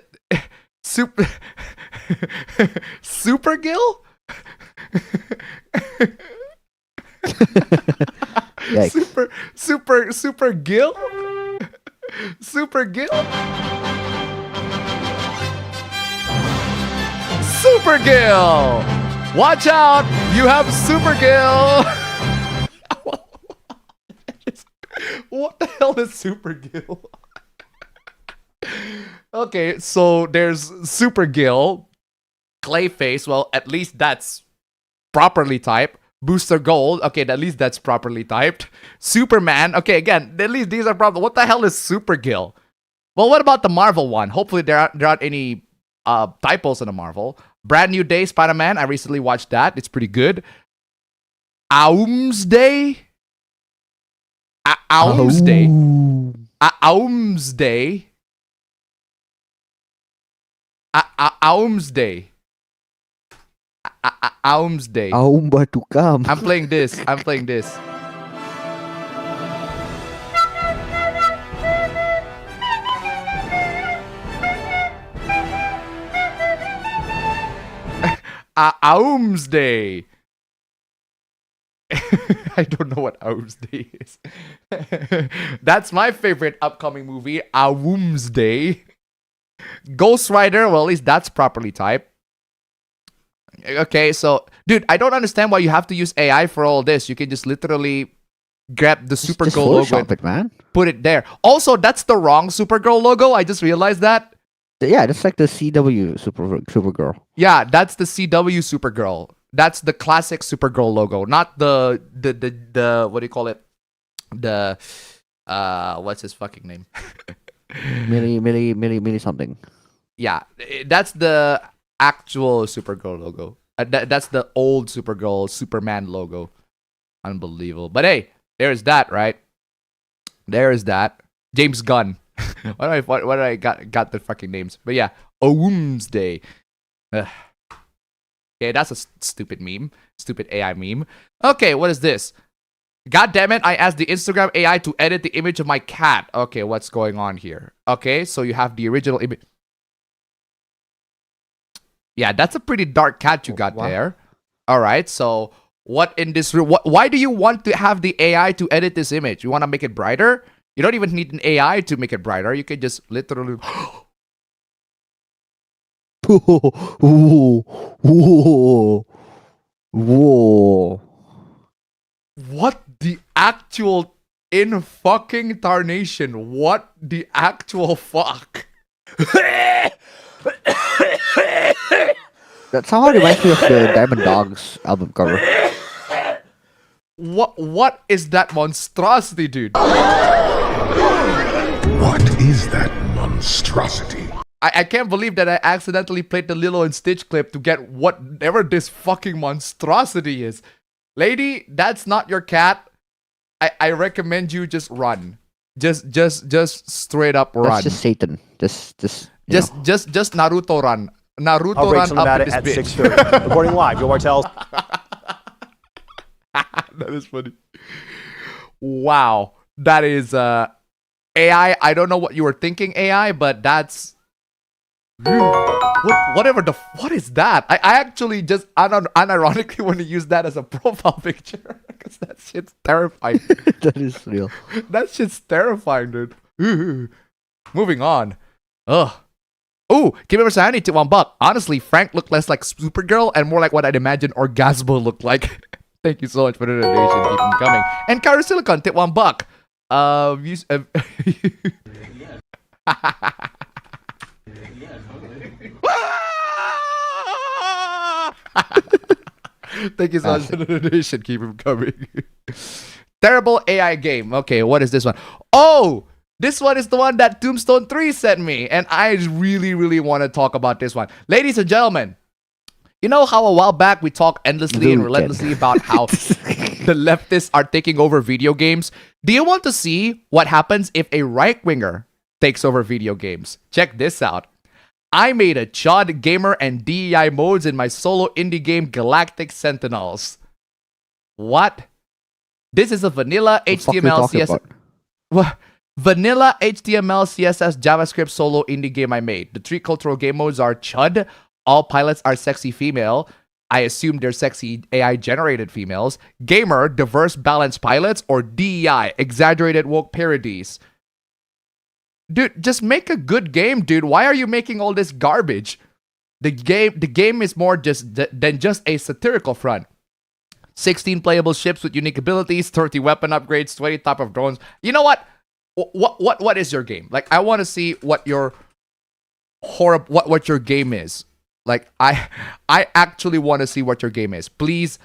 Super Gill? Super Gill? Super Gill? Super Gill! Watch out! You have Super Gill! What the hell is Super Gill? Okay, so there's Super Gill, Clayface, well, at least that's properly typed. Booster Gold, okay, at least that's properly typed. Superman, okay, again, at least these are proper. What the hell is Super Gill? Well, what about the Marvel one? Hopefully there aren't any typos in the Marvel. Brand New Day, Spider-Man, I recently watched that. It's pretty good. Aumsday? Aumsday. Aumsday. Aumsday. Aumsday. Aumba to come. I'm playing this. Aum's Day. I don't know what Aum's Day is. That's my favorite upcoming movie, Aum's Day. Ghost Rider, well, at least that's properly typed. Okay, so, dude, I don't understand why you have to use AI for all this. You can just literally grab the Supergirl logo and man. Put it there. Also, that's the wrong Supergirl logo. I just realized that. Yeah, that's like the CW Supergirl. Yeah, that's the CW Supergirl. That's the classic Supergirl logo, not the what do you call it? The what's his fucking name? Millie something. Yeah, that's the actual Supergirl logo. That's the old Supergirl Superman logo. Unbelievable. But hey, there's that, right? There is that. James Gunn. Why do I got the fucking names? But yeah, Aum's Day. Okay, that's a stupid meme. Stupid AI meme. Okay, what is this? God damn it, I asked the Instagram AI to edit the image of my cat. Okay, what's going on here? Okay, so you have the original image. Yeah, that's a pretty dark cat you got there. All right, so what in this room? Why do you want to have the AI to edit this image? You want to make it brighter? You don't even need an AI to make it brighter. You can just literally... Whoa. What the actual in fucking tarnation? What the actual fuck? That somehow reminds me of the Diamond Dogs album cover. What is that monstrosity, dude? What is that monstrosity? I can't believe that I accidentally played the Lilo and Stitch clip to get whatever this fucking monstrosity is. Lady, that's not your cat. I recommend you just run. Just straight up run. That's just Satan. Just Naruto run. Naruto run up in this bitch. 6:30. Reporting live, Joe Martell's. That is funny. Wow. That is AI. I don't know what you were thinking, AI, but that's what is that? I actually just unironically want to use that as a profile picture because that shit's terrifying. That is real. That shit's terrifying, dude. Moving on. Ugh. Ooh, give me Sanity to $1. Honestly, Frank looked less like Supergirl and more like what I'd imagine Orgasmo looked like. Thank you so much for the donation. Keep them coming. And Kyra Silicon, tip $1. Thank you so much for the donation. Keep them coming. Terrible AI game. Okay, what is this one? Oh, this one is the one that Tombstone 3 sent me. And I really, really want to talk about this one. Ladies and gentlemen, you know how a while back we talked endlessly and relentlessly about how the leftists are taking over video games? Do you want to see what happens if a right-winger takes over video games? Check this out. I made a CHOD gamer and DEI modes in my solo indie game Galactic Sentinels. What? This is a vanilla HTML CSS. What? Vanilla HTML CSS JavaScript solo indie game I made. The 3 cultural game modes are CHUD. All pilots are sexy female. I assume they're sexy AI generated females. Gamer, diverse balanced pilots, or DEI, exaggerated woke parodies. Dude, just make a good game, dude. Why are you making all this garbage? The game is more than just a satirical front. 16 playable ships with unique abilities, 30 weapon upgrades, 20 type of drones. You know what? What is your game? Like, I want to see what your what your game is. Like, I actually want to see what your game is. Please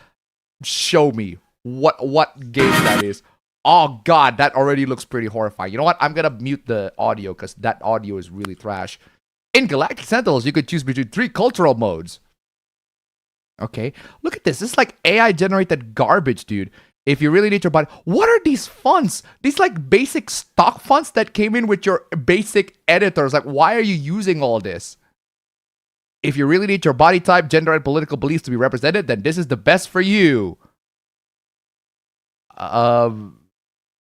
show me what game that is. Oh god, that already looks pretty horrifying. You know what? I'm gonna mute the audio because that audio is really trash. In Galactic Sentinels, you could choose between 3 cultural modes. Okay, look at this. This is like AI generated garbage, dude. If you really need your body, what are these fonts? These like basic stock fonts that came in with your basic editors. Like, why are you using all this? If you really need your body type, gender, and political beliefs to be represented, then this is the best for you.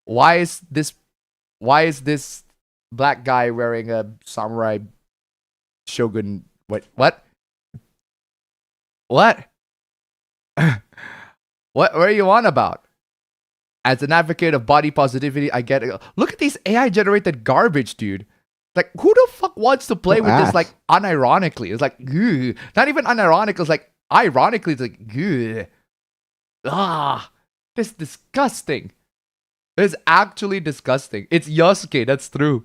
Why is this black guy wearing a samurai shogun? What? What? What are you on about? As an advocate of body positivity, I get it. Look at these AI generated garbage, dude. Like, who the fuck wants to play with this, like, unironically? It's like, ugh. Not even unironically, it's like, ironically, it's like, ugh. Ah, this is disgusting. It's actually disgusting. It's Yosuke, that's true.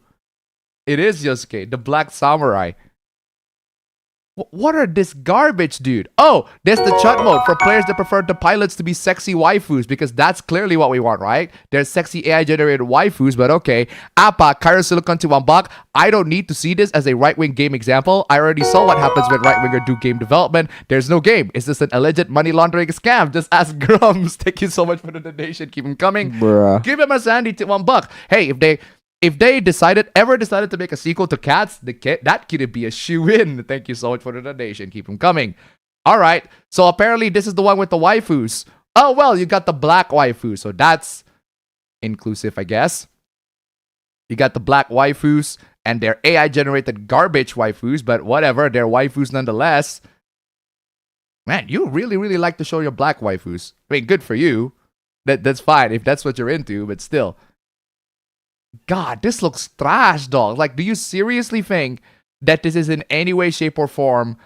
It is Yosuke, the Black Samurai. What are this garbage, dude? Oh, there's the chat mode for players that prefer the pilots to be sexy waifus, because that's clearly what we want, right? There's sexy AI-generated waifus, but okay. Appa, Parasocial to UNBLOCK. I don't need to see this as a right-wing game example. I already saw what happens when right-winger do game development. There's no game. It's just an alleged money laundering scam. Just ask Grums. Thank you so much for the donation. Keep them coming. Bruh. Give him a Sandy to $1. Hey, if they ever decided to make a sequel to Cats, that could be a shoe-in. Thank you so much for the donation. Keep them coming. All right. So apparently this is the one with the waifus. Oh, well, you got the black waifu. So that's inclusive, I guess. You got the black waifus and their AI-generated garbage waifus, but whatever. They're waifus nonetheless. Man, you really, really like to show your black waifus. I mean, good for you. That's fine if that's what you're into, but still. God, this looks trash, dog. Like, do you seriously think that this is in any way, shape, or form,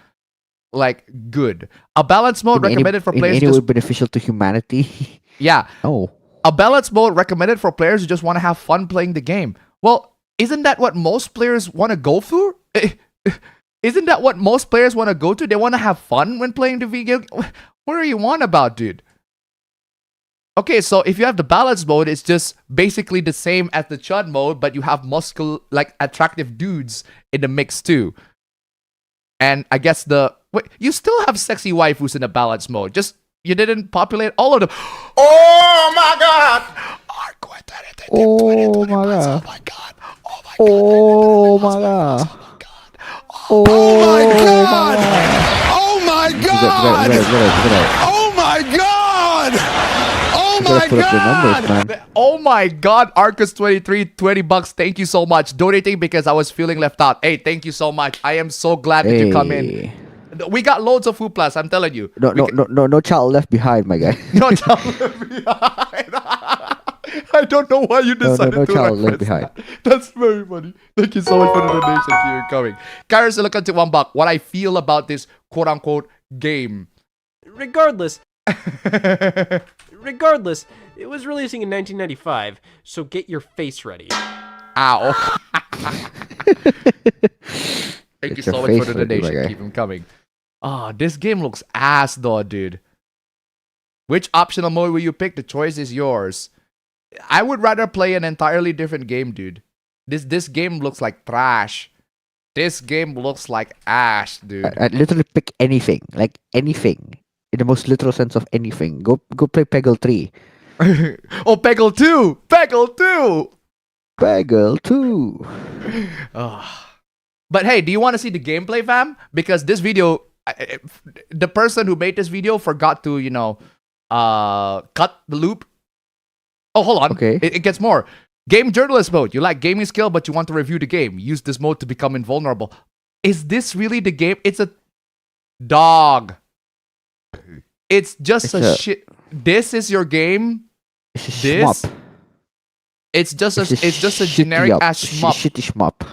like, good? A balance mode recommended for players in any way beneficial to humanity? Yeah. Oh. A balance mode recommended for players who just want to have fun playing the game. Well, isn't that what most players want to go for? Isn't that what most players want to go to? They want to have fun when playing the video game. What are you on about, dude? Okay, so if you have the balance mode, it's just basically the same as the chud mode, but you have like attractive dudes in the mix too. And I guess you still have sexy waifus in the balance mode. Just you didn't populate all of them. Oh my god! Oh my god! Oh my god! Oh my god! Oh my god! Oh my god! Oh my god! Oh my god, Arcus23, $20. Thank you so much. Donating because I was feeling left out. Hey, thank you so much. I am so glad that you come in. We got loads of food plus, I'm telling you. No child left behind, my guy. No child left behind. I don't know why you decided no to child left behind. That's very funny. Thank you so much for the donation. Keep coming. Parasocial to $1. What I feel about this quote-unquote game. Regardless, it was releasing in 1995, so get your face ready. Ow. Thank you so much for the donation. Keep them coming. Oh, this game looks ass though, dude. Which optional mode will you pick? The choice is yours. I would rather play an entirely different game, dude. This game looks like trash. This game looks like ash, dude. I'd literally pick anything. Like anything. In the most literal sense of anything. Go play Peggle 3. Oh, Peggle 2! Peggle 2! Peggle 2. But hey, do you want to see the gameplay, fam? Because this video, the person who made this video forgot to, cut the loop. Oh, hold on. Okay. It gets more. Game journalist mode. You like gaming skill, but you want to review the game. Use this mode to become invulnerable. Is this really the game? It's a dog. It's just a shit. This is your game. This. It's just a generic ass shmup. Shitty shmup.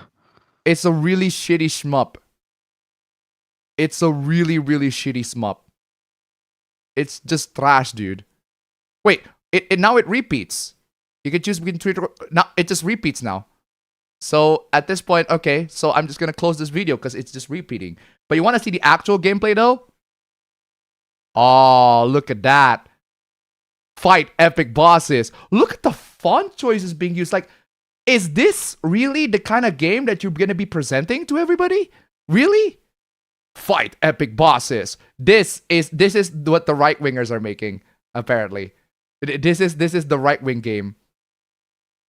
It's a really shitty shmup. It's a really, really shitty shmup. It's just trash, dude. Wait, now it repeats. You can choose between 3. Now it just repeats now. So at this point, okay, so I'm just gonna close this video because it's just repeating. But you want to see the actual gameplay though? Oh, look at that. Fight epic bosses. Look at the font choices being used. Like, is this really the kind of game that you're going to be presenting to everybody? Really? Fight epic bosses. This is what the right-wingers are making, apparently. This is the right-wing game.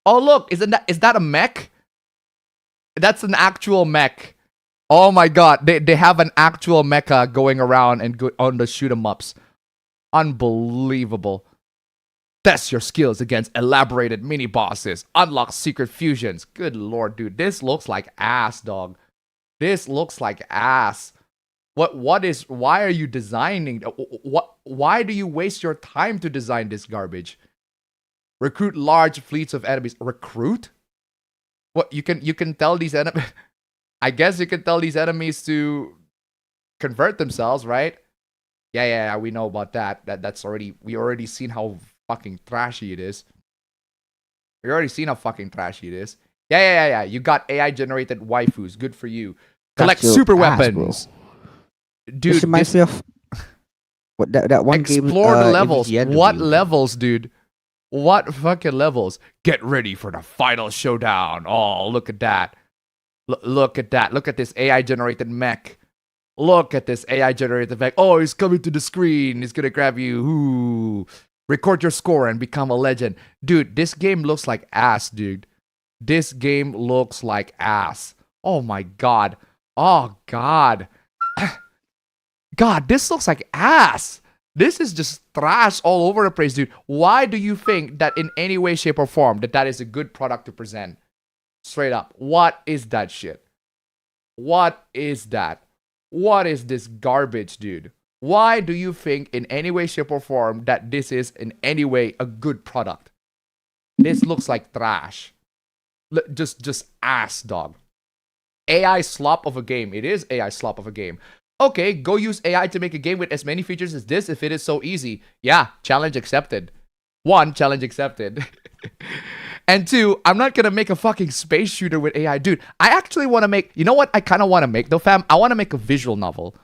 Oh, look, is that a mech? That's an actual mech. Oh my god, they have an actual mecha going around and on the shoot 'em ups. Unbelievable. Test your skills against elaborated mini bosses. Unlock secret fusions. Good lord, dude. This looks like ass, dog. This looks like ass. Why are you designing? Why do you waste your time to design this garbage? Recruit large fleets of enemies. Recruit? What, you can tell these enemies... I guess you can tell these enemies to convert themselves, right? Yeah, we know about that. We already seen how fucking trashy it is. We already seen how fucking trashy it is. Yeah. You got AI generated waifus. Good for you. Collect super weapons. Dude, this reminds me of that one game. Explore the levels. What levels, dude? What fucking levels? Get ready for the final showdown. Oh, look at that. Look at that. Look at this AI generated mech. Look at this AI generated mech. Oh, he's coming to the screen. He's gonna grab you. Ooh. Record your score and become a legend. Dude, this game looks like ass, dude. This game looks like ass. Oh my god. Oh god. God, this looks like ass. This is just trash all over the place, dude. Why do you think that in any way, shape, or form that is a good product to present? Straight up. What is that shit? What is that? What is this garbage, dude? Why do you think in any way, shape, or form that this is in any way a good product? This looks like trash. Just ass, dog. AI slop of a game. It is AI slop of a game. Okay, go use AI to make a game with as many features as this if it is so easy. Yeah, challenge accepted. 1, challenge accepted. And 2, I'm not gonna make a fucking space shooter with AI. Dude, I actually want to make... You know what I kind of want to make though, fam? I want to make a visual novel.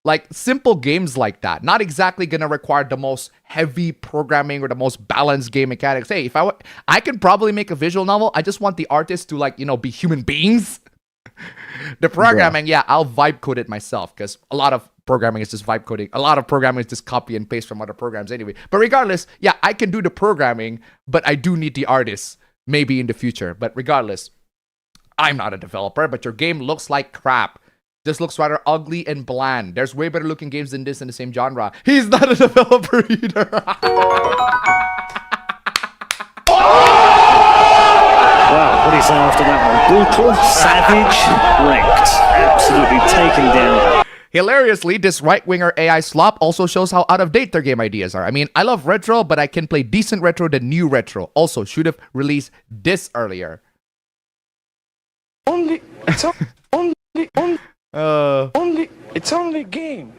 Like, simple games like that. Not exactly gonna require the most heavy programming or the most balanced game mechanics. Hey, if I can probably make a visual novel. I just want the artists to, like, you know, be human beings. The programming, yeah, I'll vibe code it myself because a lot of programming is just vibe coding. A lot of programming is just copy and paste from other programs anyway. But regardless, yeah, I can do the programming, but I do need the artists maybe in the future. But regardless, I'm not a developer, but your game looks like crap. Just looks rather ugly and bland. There's way better looking games than this in the same genre. He's not a developer either. Wow, what do you say after that one? Brutal, savage, wrecked. Absolutely taken down. Hilariously, this right-winger AI slop also shows how out of date their game ideas are. I mean, I love retro, but I can play decent retro than new retro. Also, should have released this earlier. It's only game.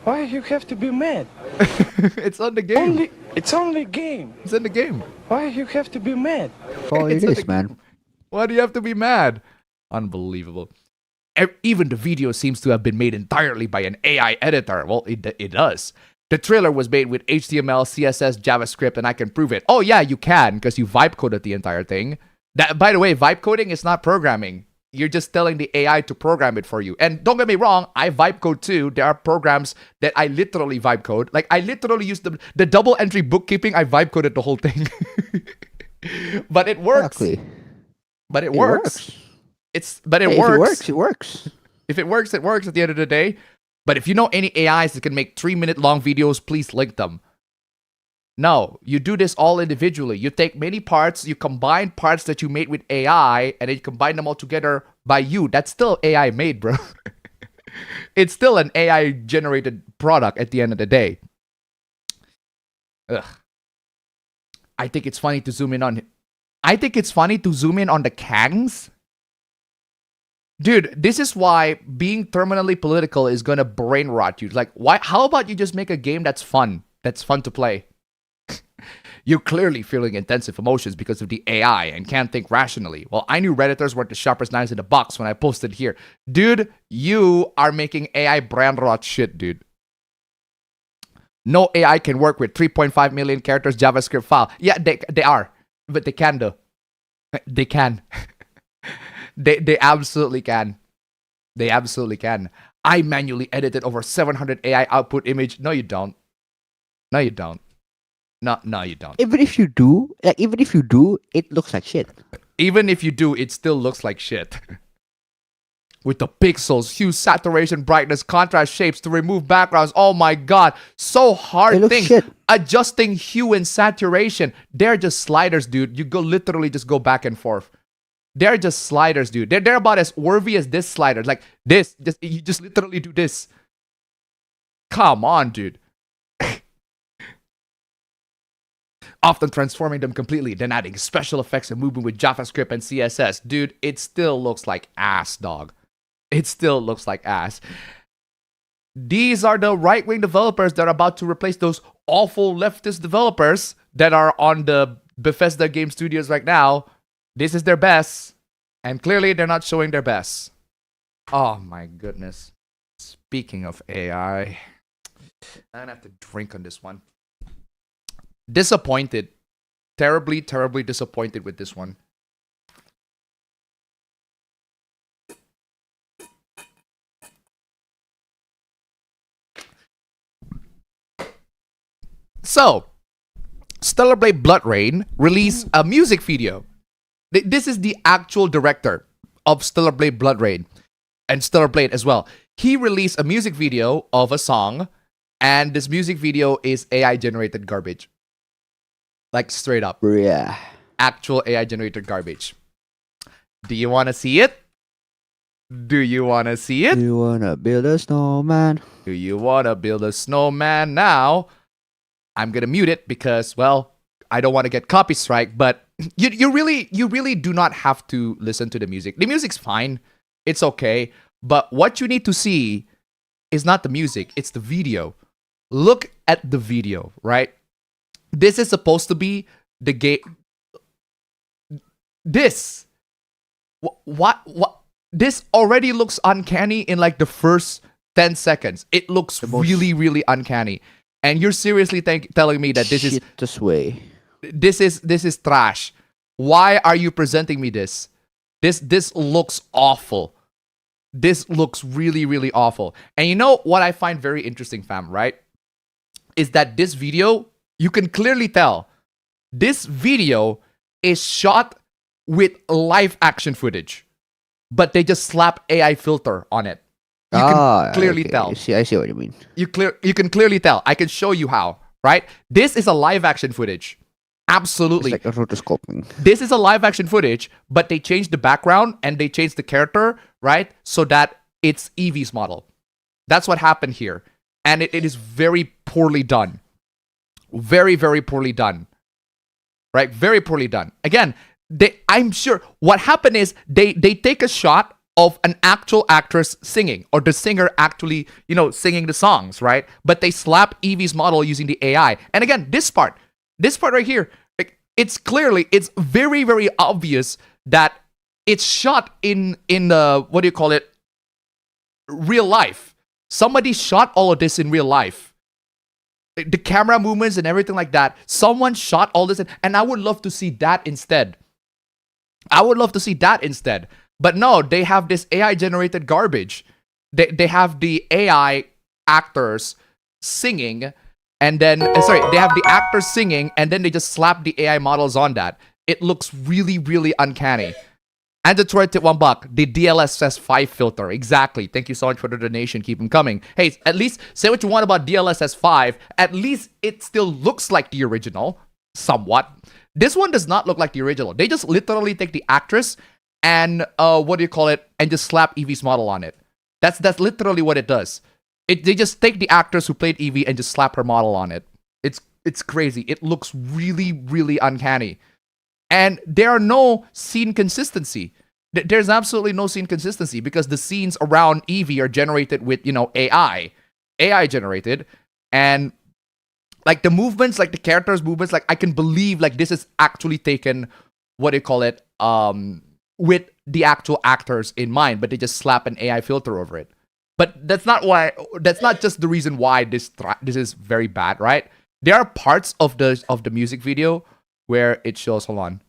Why you have to be mad? It's on the game. It's only game. It's in the game. Why you have to be mad? Oh, it is, man. Why do you have to be mad? Unbelievable. Even the video seems to have been made entirely by an AI editor. Well, it does. The trailer was made with HTML, CSS, JavaScript, and I can prove it. Oh yeah, you can, because you vibe coded the entire thing. That, by the way, vibe coding is not programming. You're just telling the AI to program it for you. And don't get me wrong, I vibe code too. There are programs that I literally vibe code. Like, I literally use the double entry bookkeeping. I vibe coded the whole thing. But it works. Exactly. But it works. But it works. If it works. If it works, it works at the end of the day. But if you know any AIs that can make 3-minute long videos, please link them. No, you do this all individually. You take many parts, you combine parts that you made with AI, and then you combine them all together by you. That's still AI made, bro. It's still an AI generated product at the end of the day. Ugh. I think it's funny to zoom in on... I think it's funny to zoom in on the CKINGs. Dude, this is why being terminally political is gonna brain rot you. Like, why? How about you just make a game that's fun? That's fun to play. You're clearly feeling intensive emotions because of the AI and can't think rationally. Well, I knew Redditors weren't the sharpest knives in the box when I posted here. Dude, you are making AI brain rot shit, dude. No AI can work with 3.5 million characters JavaScript file. Yeah, they are. But they can, though. They can. They absolutely can. They absolutely can. I manually edited over 700 AI output image. No, you don't. No, you don't. No, you don't. Even if you do, it looks like shit. Even if you do, it still looks like shit. With the pixels, hue, saturation, brightness, contrast, shapes to remove backgrounds. Oh my god, so hard things. Shit. Adjusting hue and saturation. They're just sliders, dude. You literally just go back and forth. They're just sliders, dude. They're about as worthy as this slider. Like this, you just literally do this. Come on, dude. Often transforming them completely, then adding special effects and movement with JavaScript and CSS. Dude, it still looks like ass, dog. It still looks like ass. These are the right-wing developers that are about to replace those awful leftist developers that are on the Bethesda game studios right now. This is their best, and clearly they're not showing their best. Oh my goodness. Speaking of AI, I'm gonna have to drink on this one. Disappointed. Terribly, terribly disappointed with this one. So, Stellar Blade Blood Rain released a music video. This is the actual director of Stellar Blade Blood Rain and Stellar Blade as well. He released a music video of a song, and this music video is AI generated garbage. Like straight up. Yeah. Actual AI generated garbage. Do you want to see it? Do you want to see it? Do you want to build a snowman? Do you want to build a snowman now? I'm going to mute it because, well, I don't want to get copy strike, but you really do not have to listen to the music. The music's fine. It's okay. But what you need to see is not the music, it's the video. Look at the video, right? This is supposed to be the game. This. What? This already looks uncanny in like the first 10 seconds. It looks really, really uncanny. And you're seriously telling me that this is this way. This is trash. Why are you presenting me this? This looks awful. This looks really, really awful. And you know what I find very interesting, fam, right? Is that this video, you can clearly tell this video is shot with live action footage, but they just slap AI filter on it. You can clearly tell. I see what you mean. You can clearly tell. I can show you how, right? This is a live action footage. Absolutely. It's like a rotoscoping. This is a live action footage, but they changed the background and they changed the character, right? So that it's Eevee's model. That's what happened here. And it is very poorly done. Very, very poorly done. Right? Very poorly done. Again, I'm sure what happened is they take a shot of an actual actress singing, or the singer actually, singing the songs, right? But they slap Eevee's model using the AI. And again, this part right here, it's very, very obvious that it's shot in real life. Somebody shot all of this in real life. The camera movements and everything like that. Someone shot all this, and I would love to see that instead. But no, they have this AI generated garbage. They have the AI actors singing, and then they have the actors singing, and then they just slap the AI models on that. It looks really, really uncanny. And Detroit tip $1, the DLSS 5 filter. Exactly. Thank you so much for the donation. Keep them coming. Hey, at least say what you want about DLSS 5. At least it still looks like the original, somewhat. This one does not look like the original. They just literally take the actress and and just slap Eevee's model on it. That's literally what it does. They just take the actress who played Eevee and just slap her model on it. It's crazy. It looks really, really uncanny. And there are no scene consistency. There's absolutely no scene consistency because the scenes around Eevee are generated with, AI generated. And like the movements, like the characters' movements, like I can believe like this is actually taken, with the actual actors in mind, but they just slap an AI filter over it. But that's not just the reason why this is very bad, right? There are parts of the music video where it shows, hold on.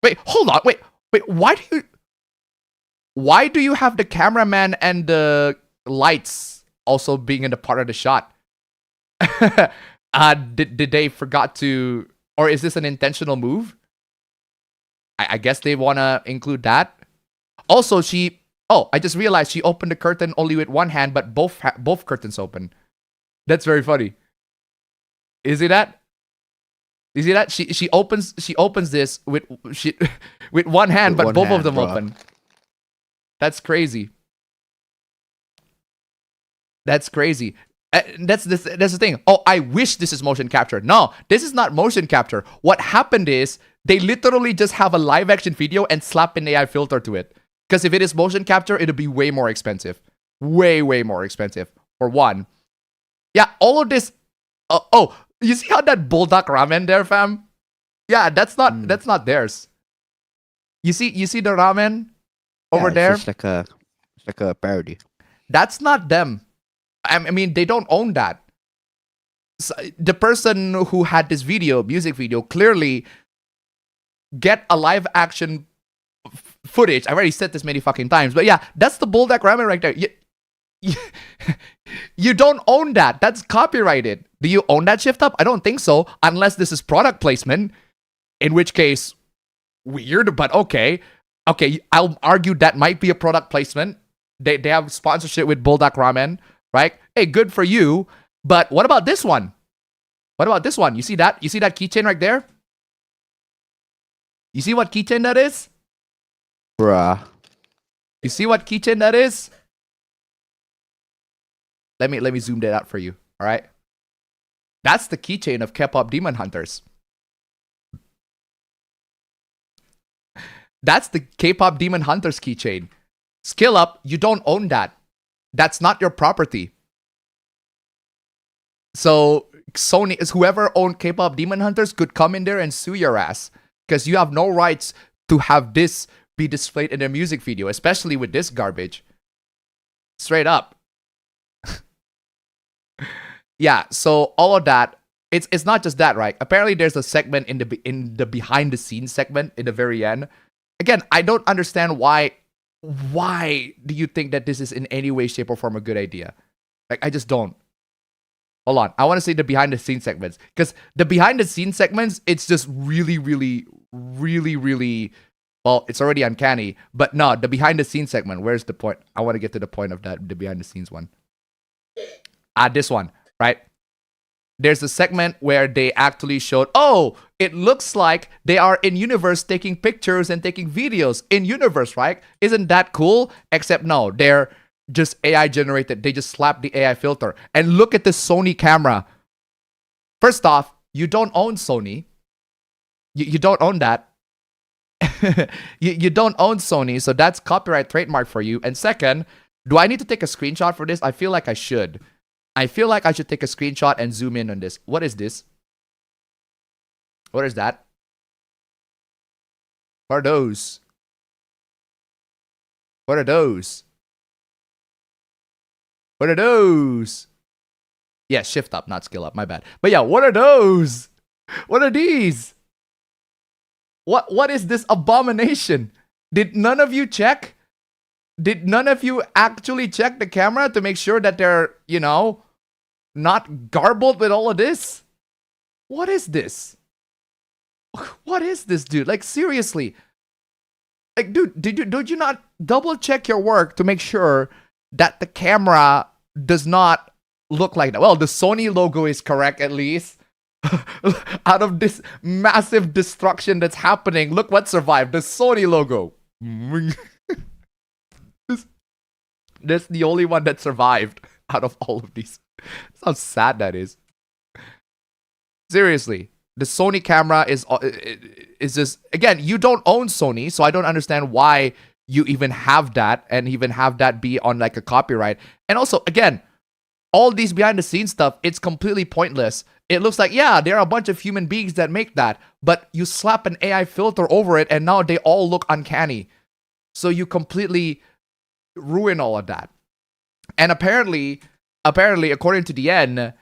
Wait, hold on. Wait, why do you have the cameraman and the lights also being in the part of the shot? Did they forgot to, or is this an intentional move? I guess they want to include that. Also, I just realized she opened the curtain only with one hand, but both curtains open. That's very funny. Is it that? You see that? She opens this with with one hand, but both of them open. That's crazy. That's crazy. That's the thing. Oh, I wish this is motion capture. No, this is not motion capture. What happened is they literally just have a live action video and slap an AI filter to it. Because if it is motion capture, it'll be way more expensive. Way more expensive. For one. Yeah, all of this. Oh, you see how that bulldog ramen there, fam? Yeah, that's not theirs. You see the ramen over there? It's like a parody. That's not them. I mean, they don't own that. So the person who had this music video, clearly get a live action footage. I've already said this many fucking times, but yeah, that's the bulldog ramen right there. You don't own that. That's copyrighted. Do you own that, Shift Up? I don't think so, unless this is product placement, in which case, weird, but okay. Okay, I'll argue that might be a product placement. They have sponsorship with Bulldog Ramen, right? Hey, good for you. But what about this one? What about this one? You see that? You see that keychain right there? You see what keychain that is? Bruh. You see what keychain that is? Let me zoom that out for you. All right. That's the keychain of K-pop Demon Hunters. That's the K-pop Demon Hunters keychain. Skill Up, you don't own that. That's not your property. So Sony is whoever owned K-pop Demon Hunters could come in there and sue your ass because you have no rights to have this be displayed in their music video, especially with this garbage. Straight up. Yeah, so all of that, it's not just that, right? Apparently there's a segment in the behind the scenes segment in the very end. Again, I don't understand why do you think that this is in any way, shape, or form a good idea? Like, I just don't. Hold on. I want to say the behind the scenes segments. Because the behind the scenes segments, it's just really, well, it's already uncanny. But no, the behind the scenes segment, where's the point? I want to get to the point of that, the behind the scenes one. This one, right? There's a segment where they actually showed, oh, it looks like they are in universe taking pictures and taking videos in universe, right? Isn't that cool? Except no, they're just AI generated. They just slapped the AI filter. And look at the Sony camera. First off, you don't own Sony. You don't own that. you don't own Sony, so that's copyright trademark for you. And second, do I need to take a screenshot for this? I feel like I should. I feel like I should take a screenshot and zoom in on this. What is this? What is that? What are those? What are those? What are those? Yeah, shift up, not skill up. My bad. But yeah, what are those? What are these? What is this abomination? Did none of you check? Did none of you actually check the camera to make sure that they're, you know, not garbled with all of this? What is this? What is this, dude? Like, seriously. Like, dude, did you not double check your work to make sure that the camera does not look like that? Well, the Sony logo is correct, at least. Out of this massive destruction that's happening, look what survived. The Sony logo. That's the only one that survived out of all of these. That's how sad that is. Seriously, the Sony camera is just, again, you don't own Sony, so I don't understand why you even have that and even have that be on like a copyright. And also, again, all these behind the scenes stuff, it's completely pointless. It looks like, yeah, there are a bunch of human beings that make that, but you slap an AI filter over it and now they all look uncanny. So you completely ruin all of that. And apparently, according to the end,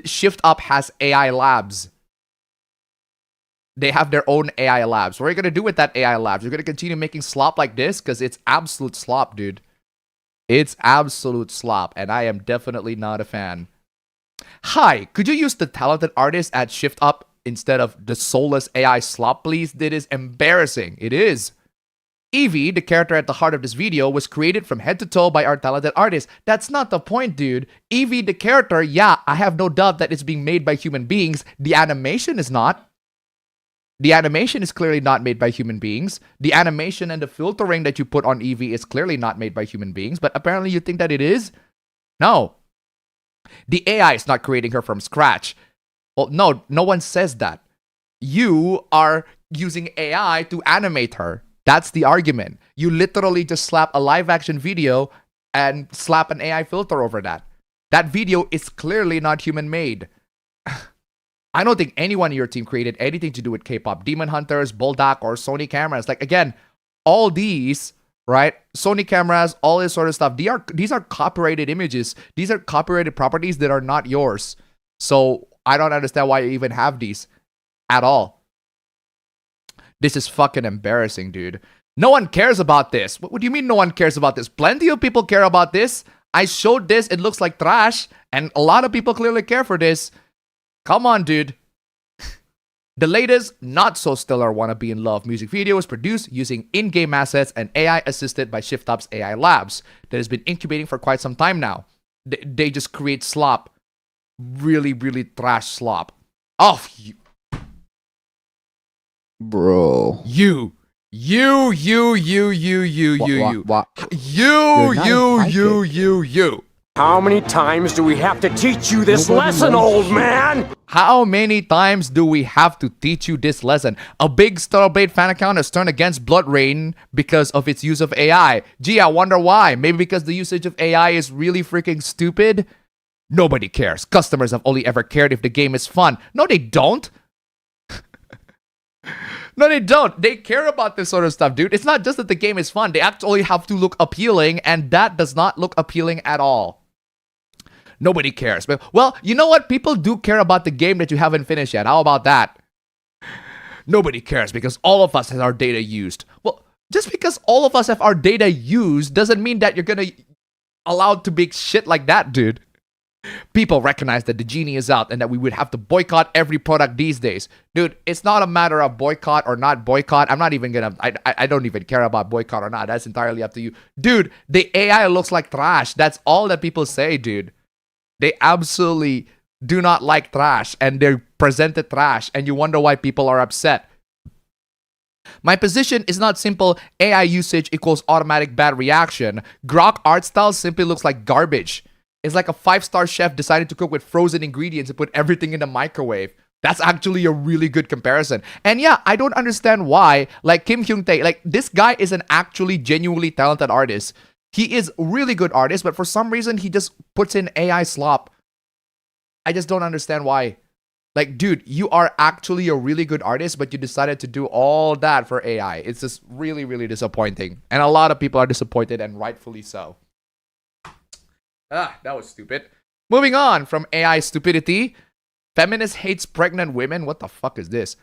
Shift Up has AI labs. They have their own AI labs. What are you gonna do with that AI labs? You're gonna continue making slop like this? Because it's absolute slop, dude. It's absolute slop, and I am definitely not a fan. Hi, could you use the talented artist at Shift Up instead of the soulless AI slop, please? That is embarrassing. It is. Evie, the character at the heart of this video, was created from head to toe by our talented artists. That's not the point, dude. Evie, the character, yeah, I have no doubt that it's being made by human beings. The animation is not. The animation is clearly not made by human beings. The animation and the filtering that you put on Evie is clearly not made by human beings, but apparently you think that it is? No. The AI is not creating her from scratch. Well, no one says that. You are using AI to animate her. That's the argument. You literally just slap a live action video and slap an AI filter over that. That video is clearly not human made. I don't think anyone in your team created anything to do with K-pop Demon Hunters, Bulldog, or Sony cameras. Like, again, all these, right? Sony cameras, all this sort of stuff. These are copyrighted images. These are copyrighted properties that are not yours. So I don't understand why you even have these at all. This is fucking embarrassing, dude. No one cares about this. What do you mean no one cares about this? Plenty of people care about this. I showed this. It looks like trash. And a lot of people clearly care for this. Come on, dude. The latest, not so stellar Wanna Be in Love music video was produced using in-game assets and AI assisted by ShiftUp's AI Labs that has been incubating for quite some time now. They just create slop. Really, really trash slop. Oh, you. Bro. You. How many times do we have to teach you this lesson, old man? How many times do we have to teach you this lesson? A big Starblade fan account has turned against Blood Rain because of its use of AI. Gee, I wonder why. Maybe because the usage of AI is really freaking stupid? Nobody cares. Customers have only ever cared if the game is fun. No, they don't. No, they don't. They care about this sort of stuff, dude. It's not just that the game is fun. They actually have to look appealing, and that does not look appealing at all. Nobody cares. Well, you know what? People do care about the game that you haven't finished yet. How about that? Nobody cares because all of us have our data used. Well, just because all of us have our data used doesn't mean that you're gonna allowed to make shit like that, dude. People recognize that the genie is out and that we would have to boycott every product these days. Dude, it's not a matter of boycott or not boycott. I'm not even gonna, I don't even care about boycott or not. That's entirely up to you. Dude, the AI looks like trash. That's all that people say, dude. They absolutely do not like trash and they're presented trash and you wonder why people are upset. My position is not simple AI usage equals automatic bad reaction. Grok art style simply looks like garbage. It's like a 5-star chef decided to cook with frozen ingredients and put everything in the microwave. That's actually a really good comparison. And yeah, I don't understand why, like Kim Hyung-tae, like this guy is an actually genuinely talented artist. He is a really good artist, but for some reason, he just puts in AI slop. I just don't understand why. Like, dude, you are actually a really good artist, but you decided to do all that for AI. It's just really, really disappointing. And a lot of people are disappointed, and rightfully so. That was stupid. Moving on from AI stupidity. Feminist hates pregnant women. What the fuck is this?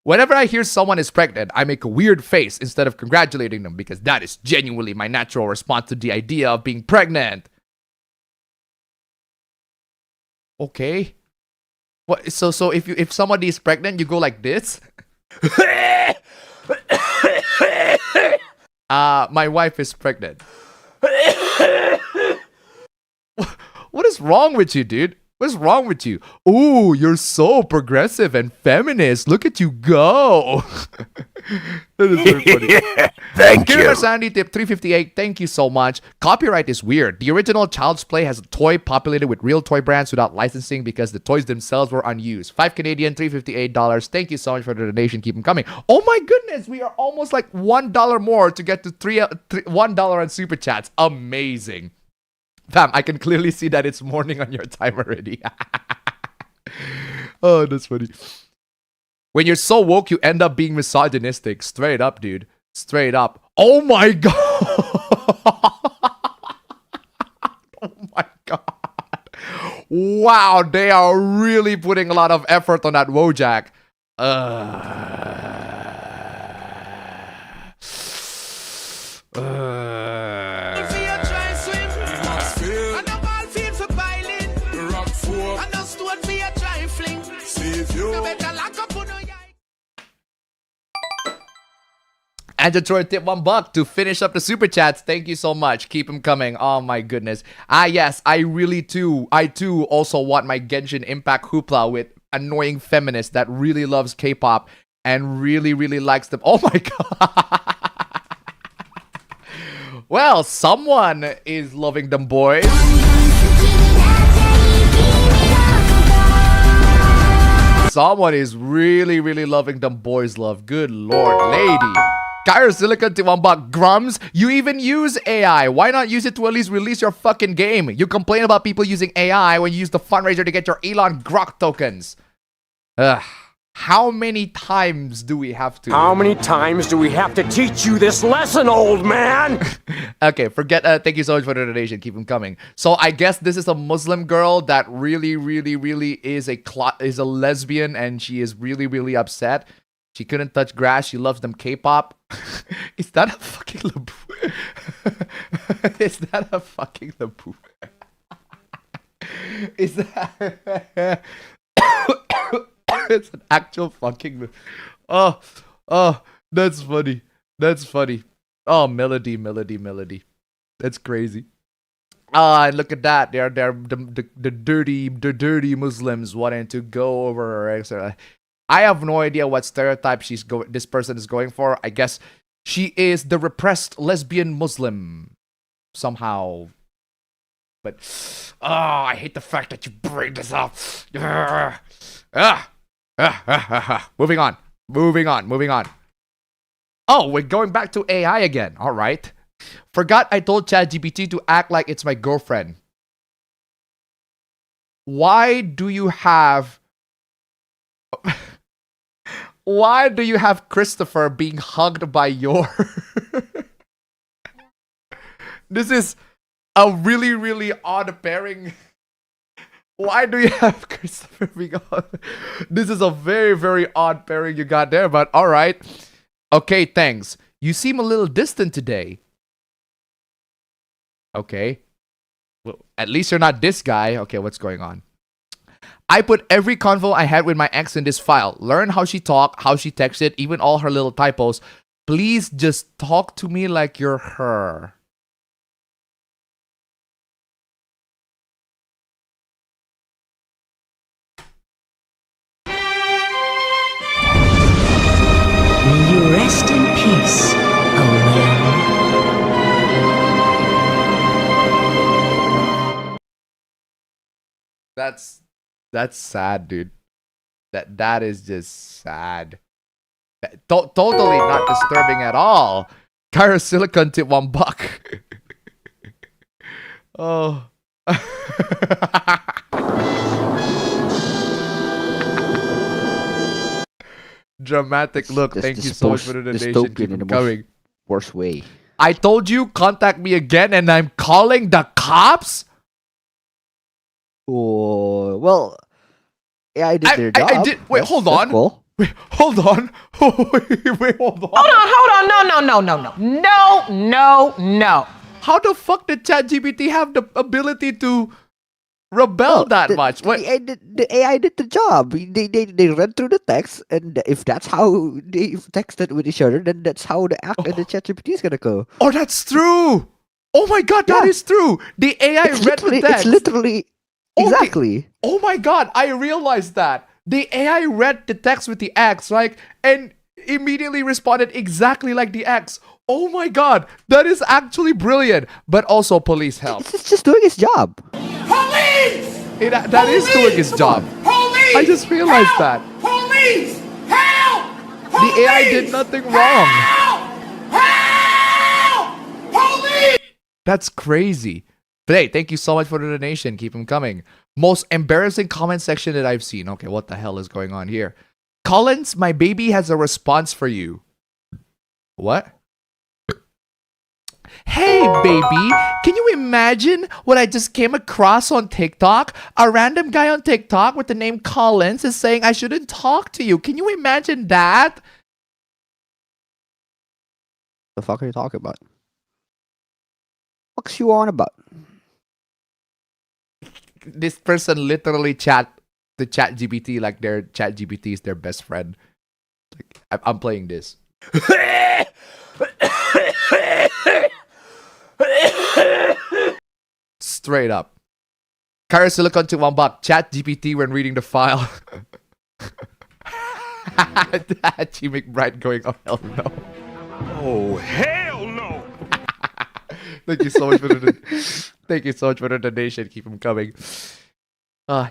Whenever I hear someone is pregnant, I make a weird face instead of congratulating them because that is genuinely my natural response to the idea of being pregnant. Okay. What? So if somebody is pregnant, you go like this? My wife is pregnant. What is wrong with you, dude? What's wrong with you? Ooh, you're so progressive and feminist. Look at you go. That is very funny. Thank you. Sandy tip 358. Thank you so much. Copyright is weird. The original Child's Play has a toy populated with real toy brands without licensing because the toys themselves were unused. 5 Canadian, $358. Thank you so much for the donation. Keep them coming. Oh my goodness, we are almost like $1 more to get to $1 on super chats. Amazing. Fam, I can clearly see that it's morning on your time already. Oh, that's funny. When you're so woke, you end up being misogynistic. Straight up, dude. Straight up. Oh my god. Oh my god. Wow, they are really putting a lot of effort on that Wojak. And Troy tip $1 to finish up the super chats. Thank you so much. Keep them coming. Oh my goodness. Yes, I too also want my Genshin Impact hoopla with annoying feminist that really loves K-pop and really likes them. Oh my god. Well, someone is loving them boys. Someone is really loving them boys love. Good lord, lady. Kyro Silicon to $1. Grums, you even use AI. Why not use it to at least release your fucking game? You complain about people using AI when you use the fundraiser to get your Elon Grok tokens. Ugh. How many times do we have to? How many times do we have to teach you this lesson, old man? Okay, forget. Thank you so much for the donation. Keep them coming. So I guess this is a Muslim girl that really is a lesbian, and she is really upset. She couldn't touch grass. She loves them K-pop. Is that a fucking Labu? Is that a fucking Labu? Is that? It's an actual fucking. Oh, that's funny. That's funny. Oh, melody. That's crazy. And look at that. They're the dirty Muslims wanting to go over her. I have no idea what stereotype this person is going for. I guess she is the repressed lesbian Muslim somehow. But I hate the fact that you bring this up. Moving on. Oh, we're going back to AI again. All right. Forgot I told ChatGPT to act like it's my girlfriend. Why do you have Christopher being hugged by your... This is a really odd pairing. Why do you have Christopher being hugged? This is a very odd pairing you got there, but all right. Okay, thanks. You seem a little distant today. Okay. Well, at least you're not this guy. Okay, what's going on? I put every convo I had with my ex in this file. Learn how she talked, how she texted, even all her little typos. Please just talk to me like you're her. May you rest in peace, That's sad, dude. That is just sad. Totally not disturbing at all. Kyra Silicon tip $1. Oh. Dramatic look. Thank you so much for the donation. Keep them coming. Worst way. I told you, contact me again, and I'm calling the cops? Oh, well, yeah, I did their job. I did. Wait, hold on. Cool. Wait, hold on. Wait, hold on. Hold on. No. How the fuck did ChatGPT have the ability to rebel that much? What? The AI did the job. They read through the text, and if that's how they texted with each other, then that's how the act and the ChatGPT is gonna go. Oh, that's true. Oh my god, that is true. The AI read the text. It's literally exactly. Oh my god, I realized that. The AI read the text with the X, right? And immediately responded exactly like the X. Oh my god, that is actually brilliant. But also police help. It's just doing his job. Police! That is doing his job. Police! I just realized that. Police! Help! The AI did nothing wrong. Help! Police! That's crazy. But hey, thank you so much for the donation. Keep them coming. Most embarrassing comment section that I've seen. Okay, what the hell is going on here? Collins, my baby has a response for you. What? Hey, baby, can you imagine what I just came across on TikTok? A random guy on TikTok with the name Collins is saying I shouldn't talk to you. Can you imagine that? The fuck are you talking about? What's you on about? This person literally chat GPT like their chat GPT is their best friend. Like, I'm playing this. Straight up. Kyra Silicon to $1. Chat GPT when reading the file. G McBride going, oh hell no. Oh hell no. Thank you so much for the donation. Keep them coming.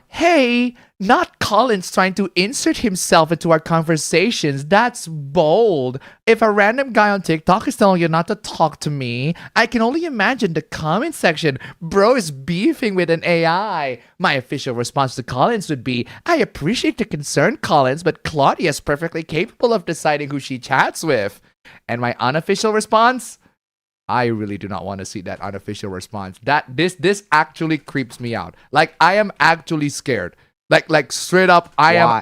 Hey, not Collins trying to insert himself into our conversations. That's bold. If a random guy on TikTok is telling you not to talk to me, I can only imagine the comment section. Bro is beefing with an AI. My official response to Collins would be, I appreciate the concern, Collins, but Claudia is perfectly capable of deciding who she chats with. And my unofficial response? I really do not want to see that unofficial response. This actually creeps me out. Like, I am actually scared. Like straight up, Why?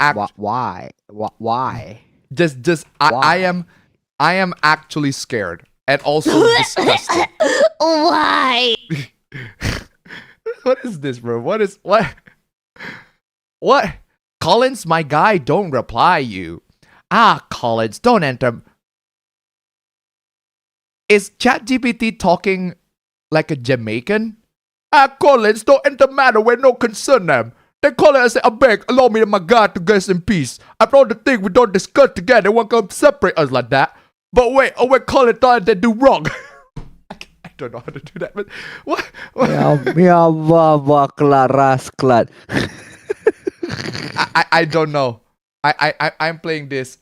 I am actually scared and also disgusted. Why? What is this, bro? What? Collins, my guy, don't reply you. Collins, don't enter. Is ChatGPT talking like a Jamaican? Collins, don't enter matter where no concern them. They call it and say, I beg, allow me and my God to rest in peace. After all the thing we don't discuss together, won't come separate us like that. But wait, Collins thought they do wrong. I don't know how to do that, but what? I don't know. I'm playing this.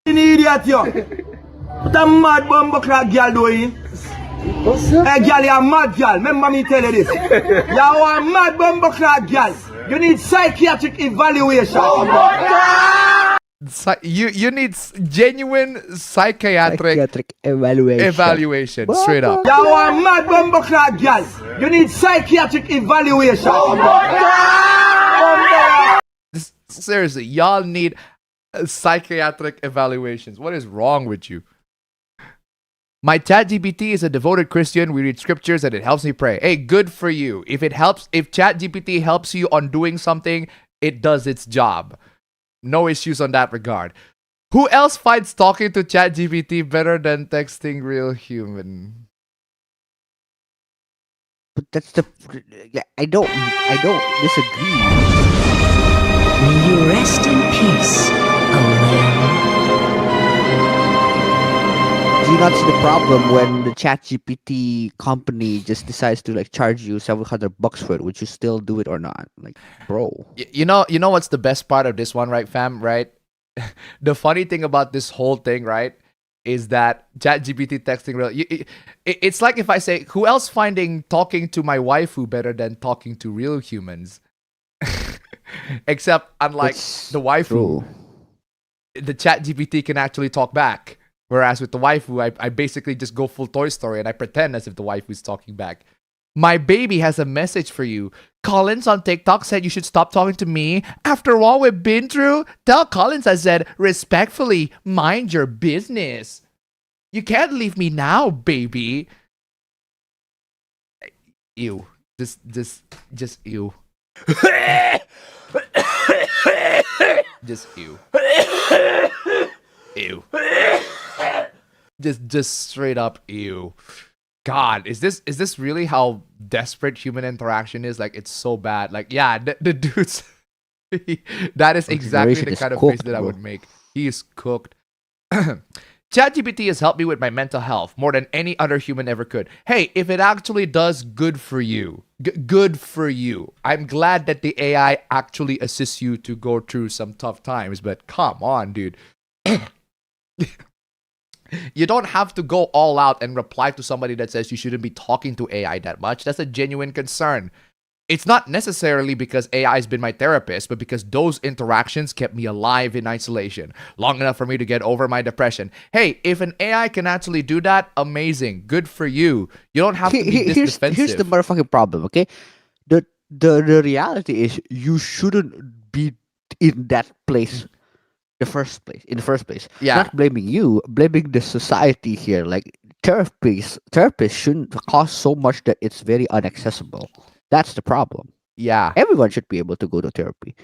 You idiot, yo. What a mad bumbleclad girl doing? Hey, girl, you're a mad girl. Remember me tell you this. You're a mad bumbleclad girl. You need psychiatric evaluation. Oh my God! You need genuine psychiatric evaluation. Straight up. You're a mad bumbleclad girl. You need psychiatric evaluation. Oh my God! Seriously, y'all need psychiatric evaluations. What is wrong with you? My ChatGPT is a devoted Christian. We read scriptures and it helps me pray. Hey, good for you. If ChatGPT helps you on doing something, it does its job. No issues on that regard. Who else finds talking to ChatGPT better than texting real human? But that's I don't disagree. May you rest in peace, Owen. Do you not see the problem when the ChatGPT company just decides to like charge you $700 for it? Would you still do it or not? Like, bro. You know what's the best part of this one, right, fam? Right? The funny thing about this whole thing, right, is that ChatGPT texting real. It's like if I say, who else finding talking to my waifu better than talking to real humans? Except unlike the waifu, the ChatGPT can actually talk back. Whereas with the waifu, I basically just go full Toy Story and I pretend as if the waifu is talking back. My baby has a message for you. Collins on TikTok said you should stop talking to me. After all we've been through, tell Collins I said, respectfully, mind your business. You can't leave me now, baby. Ew. Just ew. Just ew. Ew. Just straight up ew. God, is this really how desperate human interaction is? Like, it's so bad. Like, yeah, the dude's that is exactly the kind of face that I would make. He is cooked. ChatGPT has helped me with my mental health more than any other human ever could. Hey, if it actually does good for you, good for you. I'm glad that the AI actually assists you to go through some tough times, but come on, dude. You don't have to go all out and reply to somebody that says you shouldn't be talking to AI that much. That's a genuine concern. It's not necessarily because AI has been my therapist, but because those interactions kept me alive in isolation, long enough for me to get over my depression. Hey, if an AI can actually do that, amazing. Good for you. You don't have to be this defensive. Here's the motherfucking problem, okay? The reality is you shouldn't be in that place. In the first place. Yeah. Not blaming you, blaming the society here. Like, therapists shouldn't cost so much that it's very inaccessible. That's the problem. Yeah. Everyone should be able to go to therapy.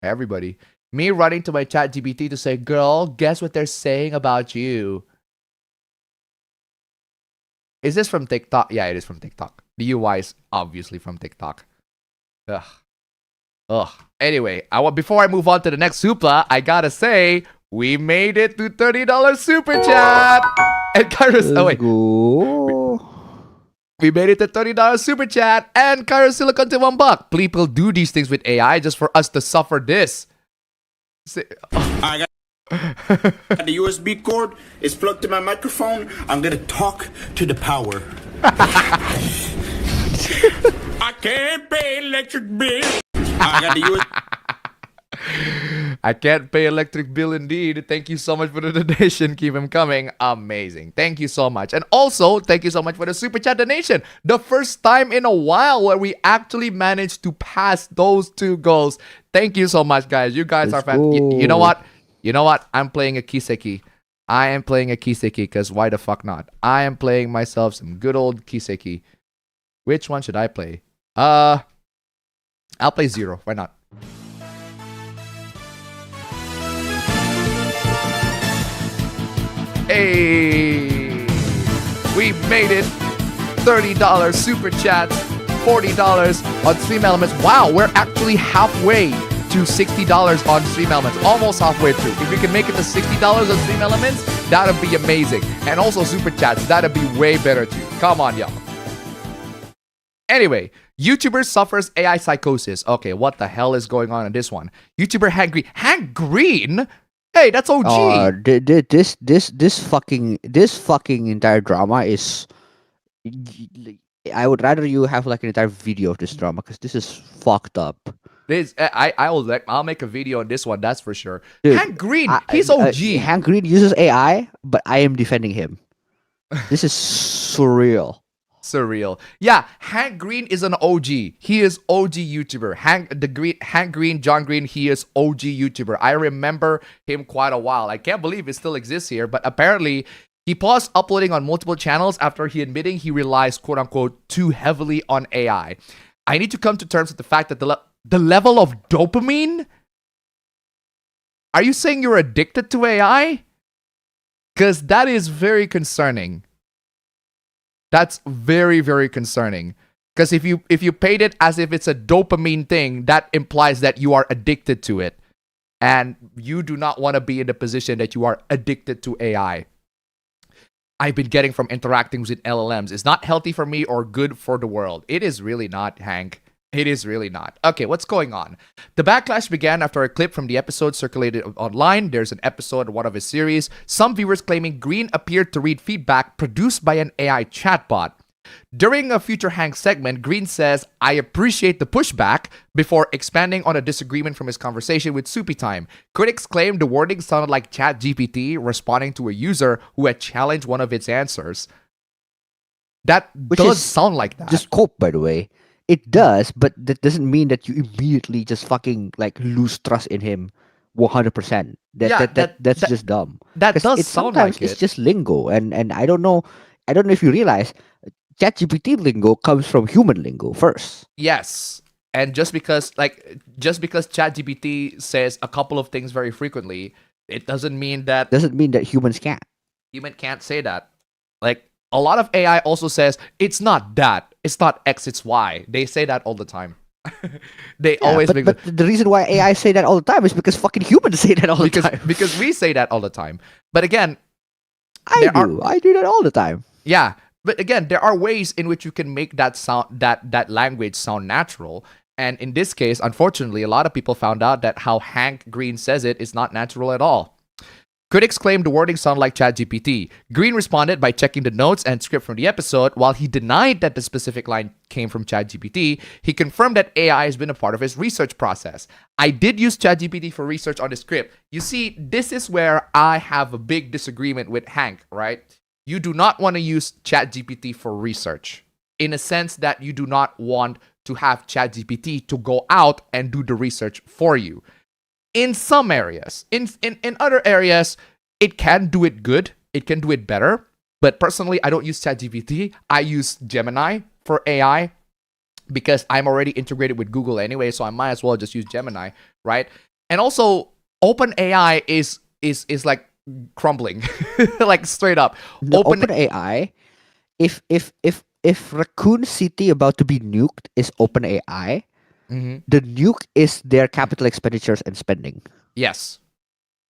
Everybody. Me running to my ChatGPT to say, girl, guess what they're saying about you? Is this from TikTok? Yeah, it is from TikTok. The UI is obviously from TikTok. Ugh. Anyway, before I move on to the next Supla, I gotta say, we made it to $30 super chat. And Kairos, oh wait. We made it to $30 super chat and Kairos Silicon to $1. People do these things with AI just for us to suffer this. I got the USB cord. It's plugged to my microphone. I'm gonna talk to the power. I can't pay electric bill. I got the USB. I can't pay electric bill indeed. Thank you so much for the donation. Keep them coming. Amazing. Thank you so much. And also, thank you so much for the super chat donation. The first time in a while where we actually managed to pass those 2 goals. Thank you so much, guys. You guys are fantastic. You know what? You know what? I'm playing a Kiseki. I am playing a Kiseki because why the fuck not? I am playing myself some good old Kiseki. Which one should I play? I'll play 0. Why not? Hey, we made it. $30 super chats, $40 on Stream Elements. Wow, we're actually halfway to $60 on Stream Elements. Almost halfway through. If we can make it to $60 on Stream Elements, that'd be amazing. And also super chats, that'd be way better too. Come on, y'all. Anyway, YouTuber suffers AI psychosis. Okay, what the hell is going on in this one? YouTuber Hank Green. Hank Green? Hey, that's OG. This fucking entire drama is. I would rather you have like an entire video of this drama because this is fucked up. I'll make a video on this one. That's for sure. Dude, Hank Green, he's OG. Hank Green uses AI, but I am defending him. This is surreal. Surreal. Yeah, Hank Green is an OG. He is OG YouTuber. Hank Green, John Green, he is OG YouTuber. I remember him quite a while. I can't believe it still exists here, but apparently he paused uploading on multiple channels after he admitting he relies quote unquote too heavily on AI. I need to come to terms with the fact that the level of dopamine. Are you saying you're addicted to AI? Because that is very concerning. That's very, very concerning. Because if you paid it as if it's a dopamine thing, that implies that you are addicted to it. And you do not want to be in the position that you are addicted to AI. I've been getting from interacting with LLMs. It's not healthy for me or good for the world. It is really not, Hank. It is really not. Okay, what's going on? The backlash began after a clip from the episode circulated online. There's an episode of one of his series. Some viewers claiming Green appeared to read feedback produced by an AI chatbot. During a Future Hank segment, Green says, "I appreciate the pushback," before expanding on a disagreement from his conversation with Soupy Time. Critics claimed the wording sounded like ChatGPT responding to a user who had challenged one of its answers. That does sound like that. Just cope, by the way. It does, but that doesn't mean that you immediately just fucking like lose trust in him 100%. That's just dumb. That does sound like it's just lingo, and I don't know if you realize ChatGPT lingo comes from human lingo first. Yes. And just because ChatGPT says a couple of things very frequently, it doesn't mean that humans can't. Human can't say that. Like a lot of AI also says it's not that, it's not X, it's Y. They say that all the time. But the reason why AI say that all the time is because fucking humans say that all the time. Because we say that all the time. But again, I do that all the time. Yeah. But again, there are ways in which you can make that sound, that language sound natural. And in this case, unfortunately, a lot of people found out that how Hank Green says it is not natural at all. Critics claimed the wording sounded like ChatGPT. Green responded by checking the notes and script from the episode. While he denied that the specific line came from ChatGPT, he confirmed that AI has been a part of his research process. "I did use ChatGPT for research on the script." You see, this is where I have a big disagreement with Hank, right? You do not want to use ChatGPT for research, in a sense that you do not want to have ChatGPT to go out and do the research for you. In some areas, in other areas, it can do it good, it can do it better. But personally, I don't use ChatGPT. I use Gemini for AI because I'm already integrated with Google anyway, so I might as well just use Gemini, right? And also, OpenAI is like crumbling, like straight up. OpenAI if Raccoon City about to be nuked is OpenAI, the nuke is their capital expenditures and spending. Yes.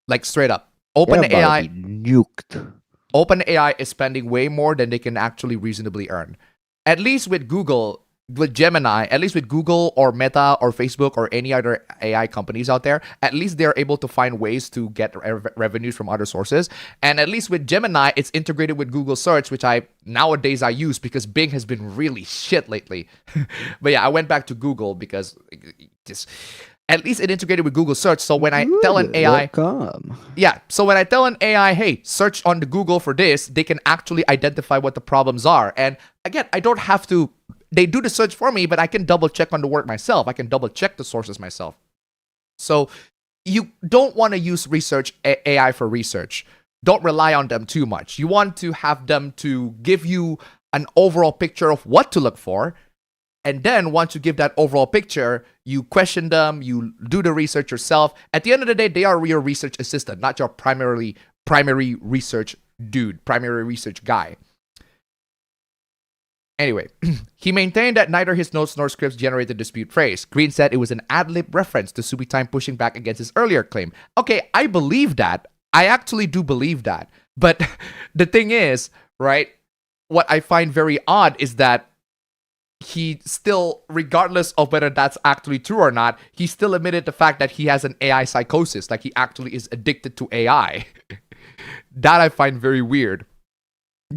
Like straight up. They're about to OpenAI be nuked. OpenAI is spending way more than they can actually reasonably earn. At least with Google, with Gemini, at least with Google or Meta or Facebook or any other AI companies out there, at least they're able to find ways to get revenues from other sources. And at least with Gemini, it's integrated with Google Search, which nowadays I use because Bing has been really shit lately. But yeah, I went back to Google because just at least it integrated with Google Search. So when I tell an AI, so when I tell an AI, hey, search on the Google for this, they can actually identify what the problems are. And again, I don't have to. They do the search for me, but I can double check on the work myself. I can double check the sources myself. So you don't want to use AI for research. Don't rely on them too much. You want to have them to give you an overall picture of what to look for. And then once you give that overall picture, you question them, you do the research yourself. At the end of the day, they are your research assistant, not your primary research dude, primary research guy. Anyway, he maintained that neither his notes nor scripts generated dispute phrase. Green said it was an ad-lib reference to Subi Time pushing back against his earlier claim. Okay, I believe that. I actually do believe that. But the thing is, right, what I find very odd is that he still, regardless of whether that's actually true or not, he still admitted the fact that he has an AI psychosis, like he actually is addicted to AI. That I find very weird.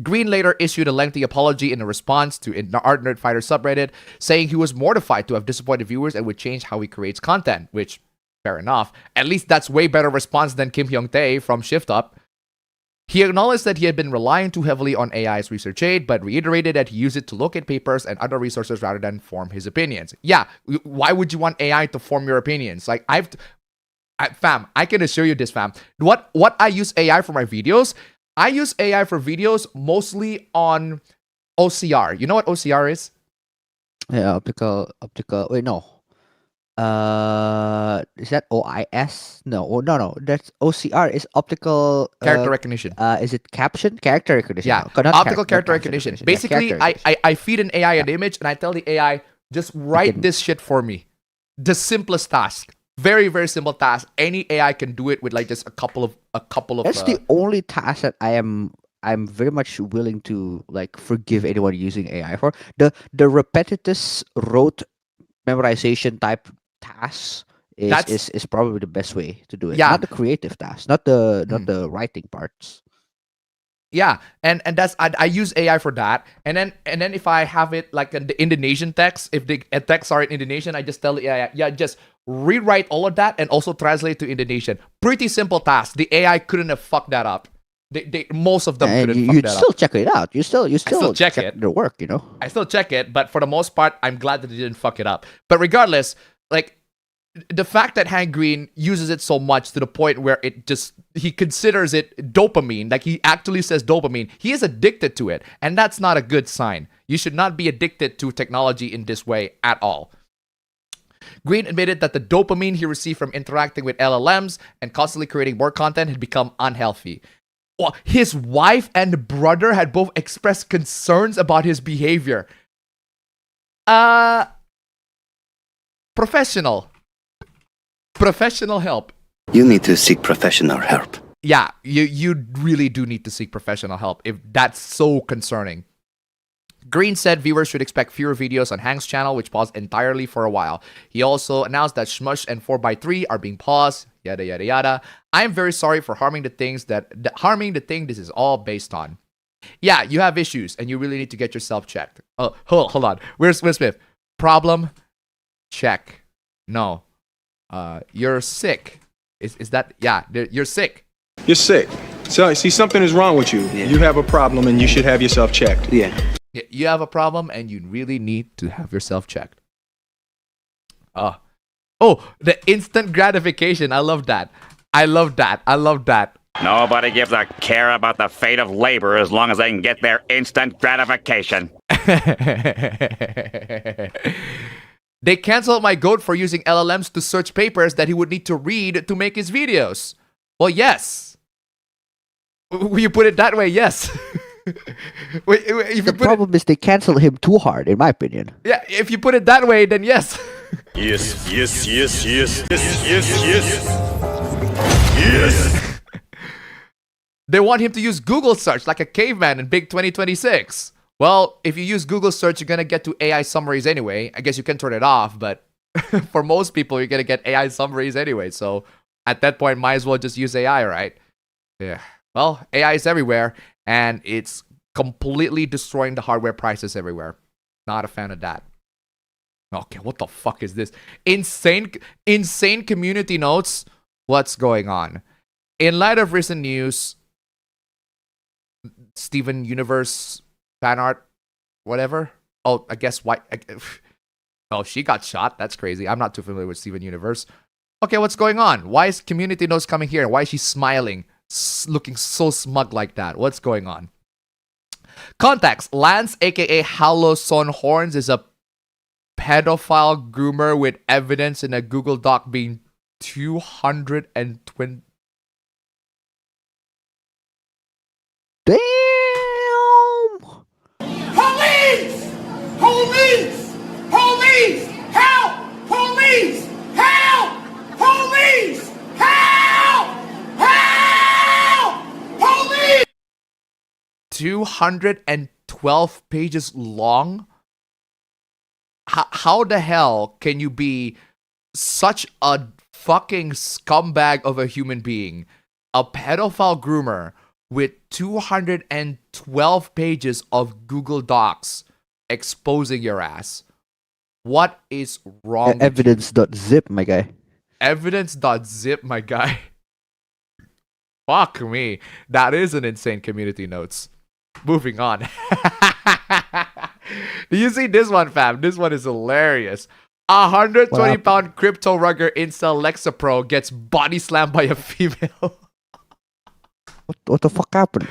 Green later issued a lengthy apology in a response to an Art Nerd Fighter subreddit, saying he was mortified to have disappointed viewers and would change how he creates content, which, fair enough. At least that's way better response than Kim Hyung-tae from Shift Up. He acknowledged that he had been relying too heavily on AI's research aid, but reiterated that he used it to locate papers and other resources rather than form his opinions. Yeah, why would you want AI to form your opinions? Like, fam, I can assure you this, fam. What I use AI for my videos, I use AI for videos mostly on OCR. You know what OCR is? Yeah, optical. Wait, no. Is that OIS? No. That's OCR. Is optical character recognition. Is it caption? Character recognition. Yeah, no, optical character recognition. Basically, I feed an AI an image and I tell the AI, just write this shit for me. The simplest task. Very, very simple task. Any AI can do it with like just a couple of. That's the only task that I'm very much willing to like forgive anyone using AI for. The repetitious rote memorization type tasks is probably the best way to do it. Yeah. Not the creative tasks, not the writing parts. Yeah, and that's I use AI for that, and then if I have it like in the Indonesian text, if the texts are in Indonesian, I just tell the AI, just rewrite all of that and also translate to Indonesian. Pretty simple task. The AI couldn't have fucked that up. Most of them couldn't fuck that up. You still check it out. You still check it. The work, you know. I still check it, but for the most part, I'm glad that they didn't fuck it up. But regardless, like the fact that Hank Green uses it so much to the point where he considers it dopamine, like he actually says dopamine, he is addicted to it, and that's not a good sign. You should not be addicted to technology in this way at all. Green admitted that the dopamine he received from interacting with LLMs and constantly creating more content had become unhealthy. Well, his wife and brother had both expressed concerns about his behavior. Professional help. You need to seek professional help. Yeah, you really do need to seek professional help if that's so concerning. Green said viewers should expect fewer videos on Hank's channel, which paused entirely for a while. He also announced that Shmush and 4x3 are being paused, yada yada yada. I am very sorry for harming the thing this is all based on. Yeah, you have issues and you really need to get yourself checked. Oh, hold on. Where's Smith? Problem? Check. No. You're sick. Is that, yeah, you're sick. You're sick. So, see, something is wrong with you. Yeah. You have a problem and you should have yourself checked. Yeah. You have a problem and you really need to have yourself checked. Oh, the instant gratification. I love that. Nobody gives a care about the fate of labor as long as they can get their instant gratification. They canceled my goat for using LLMs to search papers that he would need to read to make his videos. Well, yes. You put it that way, yes. Wait, if you The put problem is they cancel him too hard, in my opinion. yeah, if you put it that way, then yes. Yes, yes, yes, yes, yes, yes, yes. Yes. They want him to use Google search like a caveman in Big 2026. Well, if you use Google search, you're gonna get to AI summaries anyway. I guess you can turn it off, but for most people, you're gonna get AI summaries anyway. So at that point, might as well just use AI, right? Yeah. Well, AI is everywhere, and it's completely destroying the hardware prices everywhere. Not a fan of that. Okay, what the fuck is this? Insane community notes. What's going on? In light of recent news, Steven Universe fan art, whatever. Oh, I guess why? Oh, she got shot. That's crazy. I'm not too familiar with Steven Universe. Okay, what's going on? Why is community notes coming here? Why is she smiling, looking so smug like that? What's going on? Context: Lance, aka Haloson Horns, is a pedophile groomer with evidence in a Google Doc being 220. Damn! Police! Police! Police! Help! Police! Help! Police! Help! Help! Police! 212 pages long? How the hell can you be such a fucking scumbag of a human being? A pedophile groomer with 212 pages of Google Docs exposing your ass. What is wrong? Evidence.zip, my guy. Evidence.zip, my guy. Fuck me. That is an insane community notes. Moving on. Do you see this one, fam? This one is hilarious. 120-pound crypto rugger incel Lexapro gets body slammed by a female. What the fuck happened?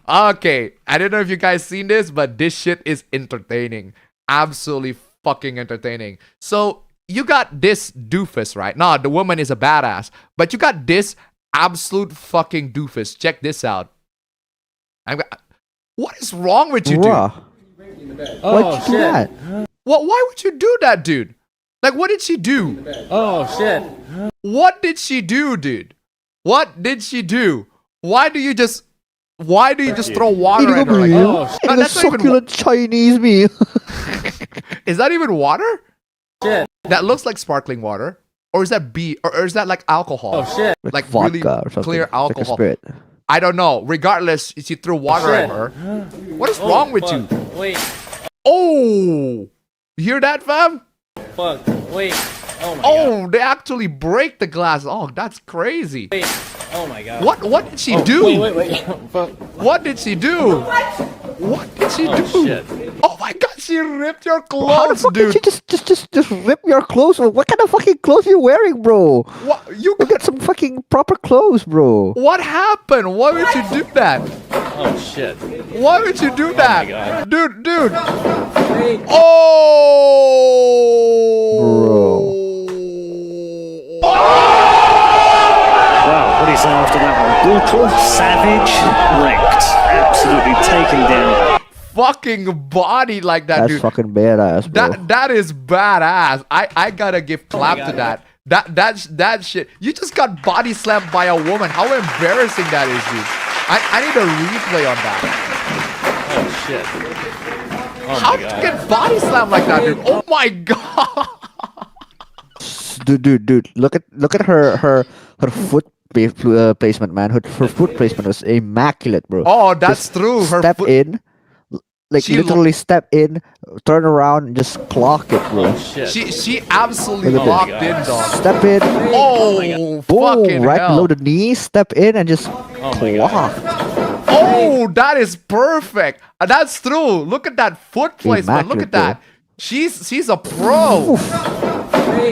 Okay, I don't know if you guys seen this, but this shit is entertaining. Absolutely fucking entertaining. So, you got this doofus, right? Nah, the woman is a badass. But you got this absolute fucking doofus. Check this out. What is wrong with you, dude? Why'd you do that? Why would you do that, dude? Like, what did she do? Oh, shit. What did she do, dude? What did she do? Why do you just throw water at her? Like, oh, shit. That's not even Chinese meal. Is that even water? Shit. That looks like sparkling water. Or is that or is that like alcohol? Oh, shit. Like vodka really or something. clear alcohol. Like I don't know. Regardless, she threw water at her. What is wrong with you? Wait. Oh! You hear that, fam? Fuck. Wait. Oh my god. Oh, they actually break the glass. Oh, that's crazy. Wait. Oh my god. What did she do? Wait. Fuck. What did she do? What did she do? Shit. Oh my god, she ripped your How the clothes, fuck dude. did you just rip your clothes? What kind of fucking clothes you wearing, bro? What you got some fucking proper clothes, bro. What happened? Why would you do that? Oh shit. Why would you do that? my God. Dude. Oh! Wow, what do you say after that one? Brutal, savage, wrecked. Absolutely taken down. Fucking body like that, That's dude. fucking badass, bro. That is badass. I gotta give clap to that. That shit. You just got body slammed by a woman. How embarrassing that is, dude. I need a replay on that. Oh shit. Oh How my to god. get body slammed like that, dude? Oh my god. Dude, look at her foot placement, man. Her foot placement was immaculate, bro. Oh, that's true. Her Step foot. in, like She literally step in, turn around, and just clock it, bro. Oh shit. She absolutely Look at locked that. in, dog. Step in, Oh, fucking boom, right hell. below the knee. Step in and just clock. Oh, that is perfect. That's true. Look at that foot placement. Look at Immaculate, that. She's a pro.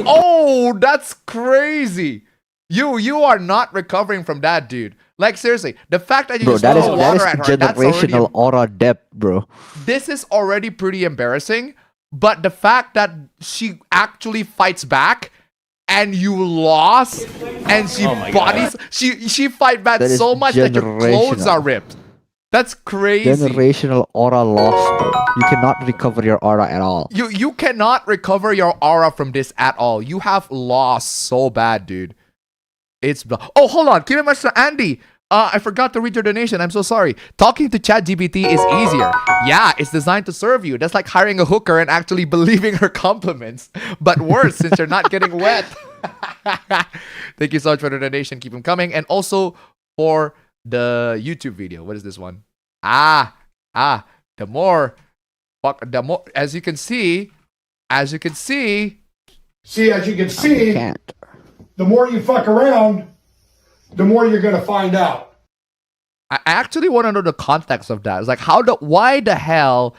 Oh, that's crazy. You are not recovering from that, dude. Like seriously, the fact that you Bro, just that is throw water that at is her, that's already generational aura depth, bro. this is already pretty embarrassing. But the fact that she actually fights back and you lost and she Oh my bodies she fight back That is so much that your clothes generational. are ripped. That's crazy. Generational aura loss, bro. You cannot recover your aura at all. You cannot recover your aura from this at all. You have lost so bad, dude. It's oh, hold on. Kiramaster Andy. I forgot to read your donation. I'm so sorry. Talking to ChatGPT is easier. Yeah, it's designed to serve you. That's like hiring a hooker and actually believing her compliments. But worse, since you're not getting wet. Thank you so much for the donation. Keep them coming. And also for the YouTube video. What is this one? The more, as you can see, the more you fuck around, the more you're gonna find out. I actually want to know the context of that. It's like, why the hell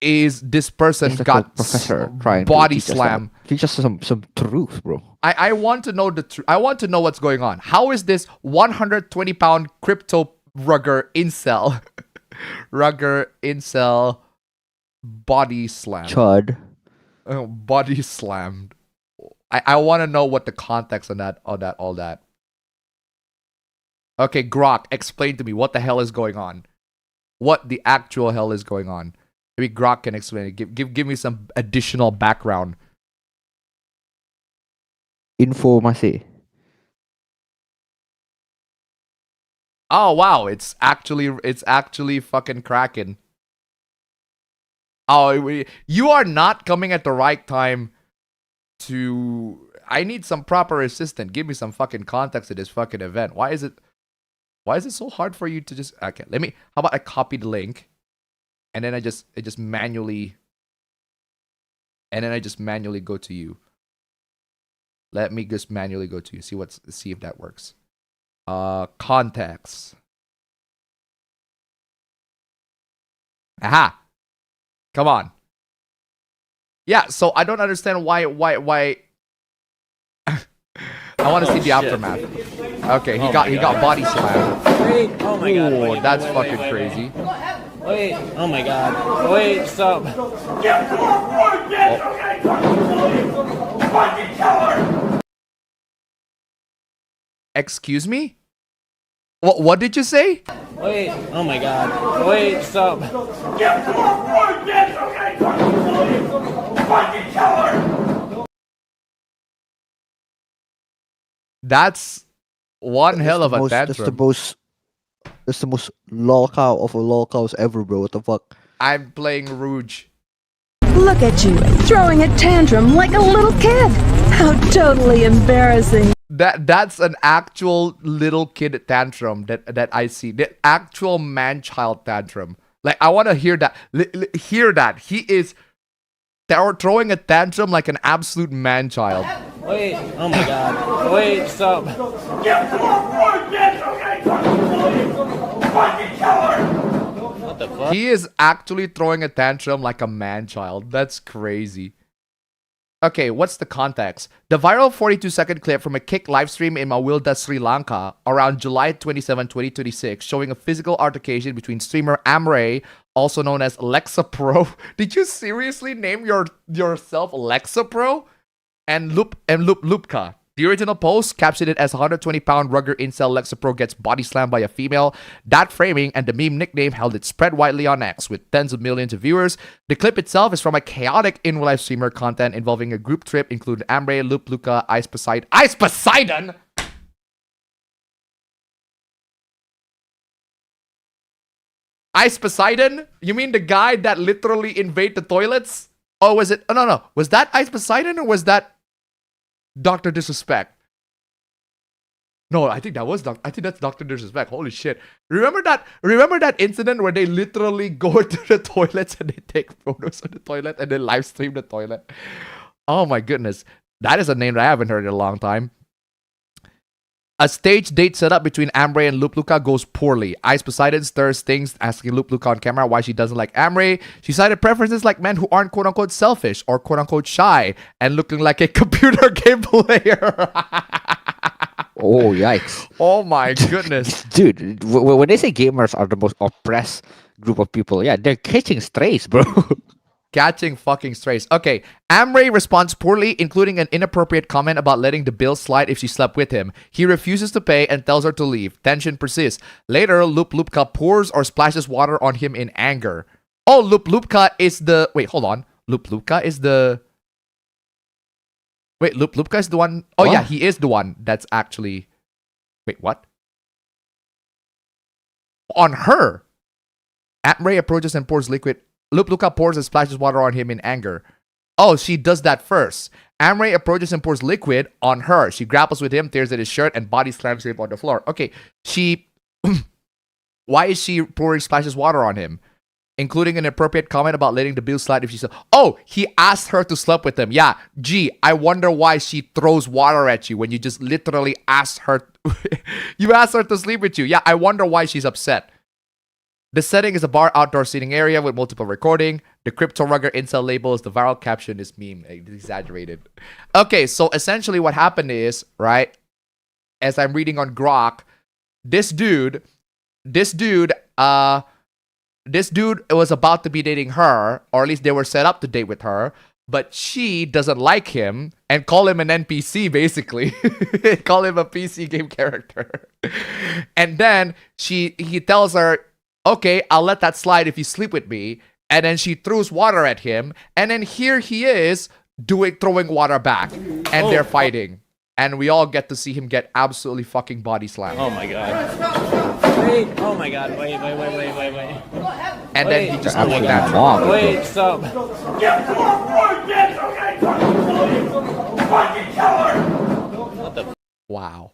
is this person got professor trying body to slam? Teach us some truth, bro. I want to know the truth. I want to know what's going on. How is this 120-pound crypto rugger incel body slam? Chud. Body slammed. I want to know what the context on that, all that. Okay, Grok, explain to me what the hell is going on. What the actual hell is going on? Maybe Grok can explain it. Give me some additional background. Informasi. Oh wow, it's actually fucking cracking. Oh, you are not coming at the right time to... I need some proper assistant. Give me some fucking context to this fucking event. Why is it so hard for you to just... Okay, how about I copy the link and then I just manually go to you. Let me just manually go to you. See if that works. Context. Aha. Come on. Yeah, so I don't understand why I want to see the aftermath. Okay, he got body slammed. Wait, oh my god. Oh, that's fucking crazy. Wait, oh my god. Wait, stop. Excuse me? What did you say? Wait, oh my god. Wait, stop. That's one hell of a tantrum. That's the most lolcow of a lolcows ever, bro. What the fuck? I'm playing Rouge. Look at you, throwing a tantrum like a little kid. How totally embarrassing. That's an actual little kid tantrum that I see. The actual man-child tantrum. Like, I want to hear that. Hear that. He is throwing a tantrum like an absolute man-child. Wait, oh my god. Wait, stop. What the fuck? He is actually throwing a tantrum like a man-child. That's crazy. Okay, what's the context? The viral 42-second clip from a Kick livestream in Mawilda, Sri Lanka around July 27, 2026, showing a physical altercation between streamer Amray, also known as Lexapro. Did you seriously name yourself Lexapro? And Lupka. The original post captioned it as 120-pound rugger incel Lexapro gets body slammed by a female. That framing and the meme nickname held it spread widely on X with tens of millions of viewers. The clip itself is from a chaotic in-real-life streamer content involving a group trip including Ambre, Luka, Ice Poseidon. Ice Poseidon? Ice Poseidon? You mean the guy that literally invaded the toilets? Oh, was it? Oh, no. Was that Ice Poseidon or was that Dr. Disrespect? No, I think that's Dr. Disrespect. Holy shit. Remember that incident where they literally go to the toilets and they take photos of the toilet and then live stream the toilet? Oh my goodness. That is a name that I haven't heard in a long time. A stage date set up between Ambre and Luka goes poorly. Ice Poseidon stirs things, asking Luka on camera why she doesn't like Ambre. She cited preferences like men who aren't quote-unquote selfish or quote-unquote shy and looking like a computer game player. Oh, yikes. Oh my goodness. Dude, when they say gamers are the most oppressed group of people, yeah, they're catching strays, bro. Catching fucking strays. Okay, Amray responds poorly, including an inappropriate comment about letting the bill slide if she slept with him. He refuses to pay and tells her to leave. Tension persists. Later, Loop Loopka pours or splashes water on him in anger. Oh, Loop Loopka is the... Wait, hold on. Loop Loopka is the... Wait, Loop Loopka is the one... Oh, yeah, he is the one that's actually... Wait, what? On her. Amray approaches and pours liquid... Loop Loopka pours and splashes water on him in anger. Oh, she does that first. Amray approaches and pours liquid on her. She grapples with him, tears at his shirt, and body slams him on the floor. Okay, she... Why is she pouring splashes water on him? Including an appropriate comment about letting the bill slide if she said, oh, he asked her to sleep with him. Yeah, gee, I wonder why she throws water at you when you just literally asked her. You asked her to sleep with you. Yeah, I wonder why she's upset. The setting is a bar outdoor seating area with multiple recording. The crypto rugger incel label is the viral caption is meme. It's exaggerated. Okay, so essentially what happened is, right, as I'm reading on Grok, this dude was about to be dating her, or at least they were set up to date with her, but she doesn't like him and call him an NPC, basically. Call him a PC game character. And then he tells her, okay, I'll let that slide if you sleep with me. And then she throws water at him. And then here he is throwing water back. And they're fighting. And we all get to see him get absolutely fucking body slammed. Oh my god. Wait, oh my god, wait. And then he just goes down. Wait, stop. What the? Wow.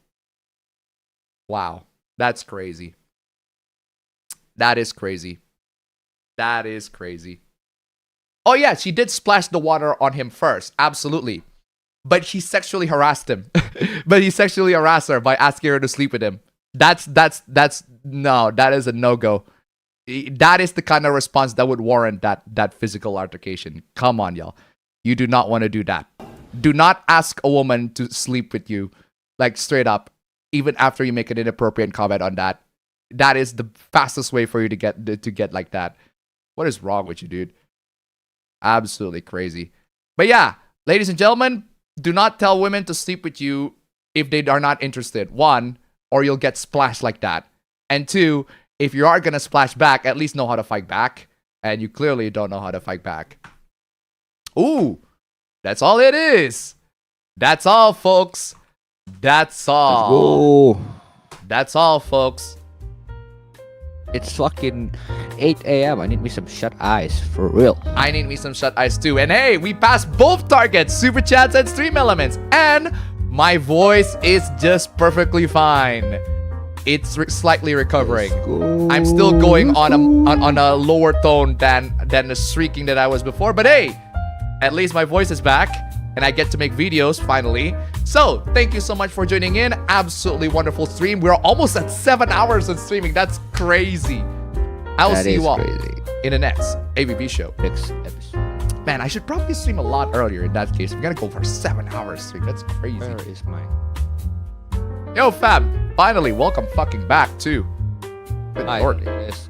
Wow. That's crazy. That is crazy. That is crazy. Oh yeah, she did splash the water on him first. Absolutely. But he sexually harassed him. But he sexually harassed her by asking her to sleep with him. That's no, that is a no-go. That is the kind of response that would warrant that physical altercation. Come on, y'all. You do not want to do that. Do not ask a woman to sleep with you, like straight up, even after you make an inappropriate comment on that. That is the fastest way for you to get like that. What is wrong with you, dude? Absolutely crazy. But yeah, ladies and gentlemen, do not tell women to sleep with you if they are not interested. One, or you'll get splashed like that. And two, if you are going to splash back, at least know how to fight back. And you clearly don't know how to fight back. Ooh, that's all it is. That's all, folks. That's all. Let's go. That's all, folks. It's fucking 8 a.m. I need me some shut eyes, for real. I need me some shut eyes too. And hey, we passed both targets, Super Chats and Stream Elements. And my voice is just perfectly fine. It's slightly recovering. I'm still going on a lower tone than the shrieking that I was before. But hey, at least my voice is back. And I get to make videos finally. So, thank you so much for joining in. Absolutely wonderful stream. We're almost at 7 hours of streaming. That's crazy. I will see you all in the next APB show. Next episode. Man, I should probably stream a lot earlier in that case. I'm gonna go for 7 hours stream. That's crazy. Where is mine? Yo, fam. Finally, welcome fucking back too. Good lord. Yes.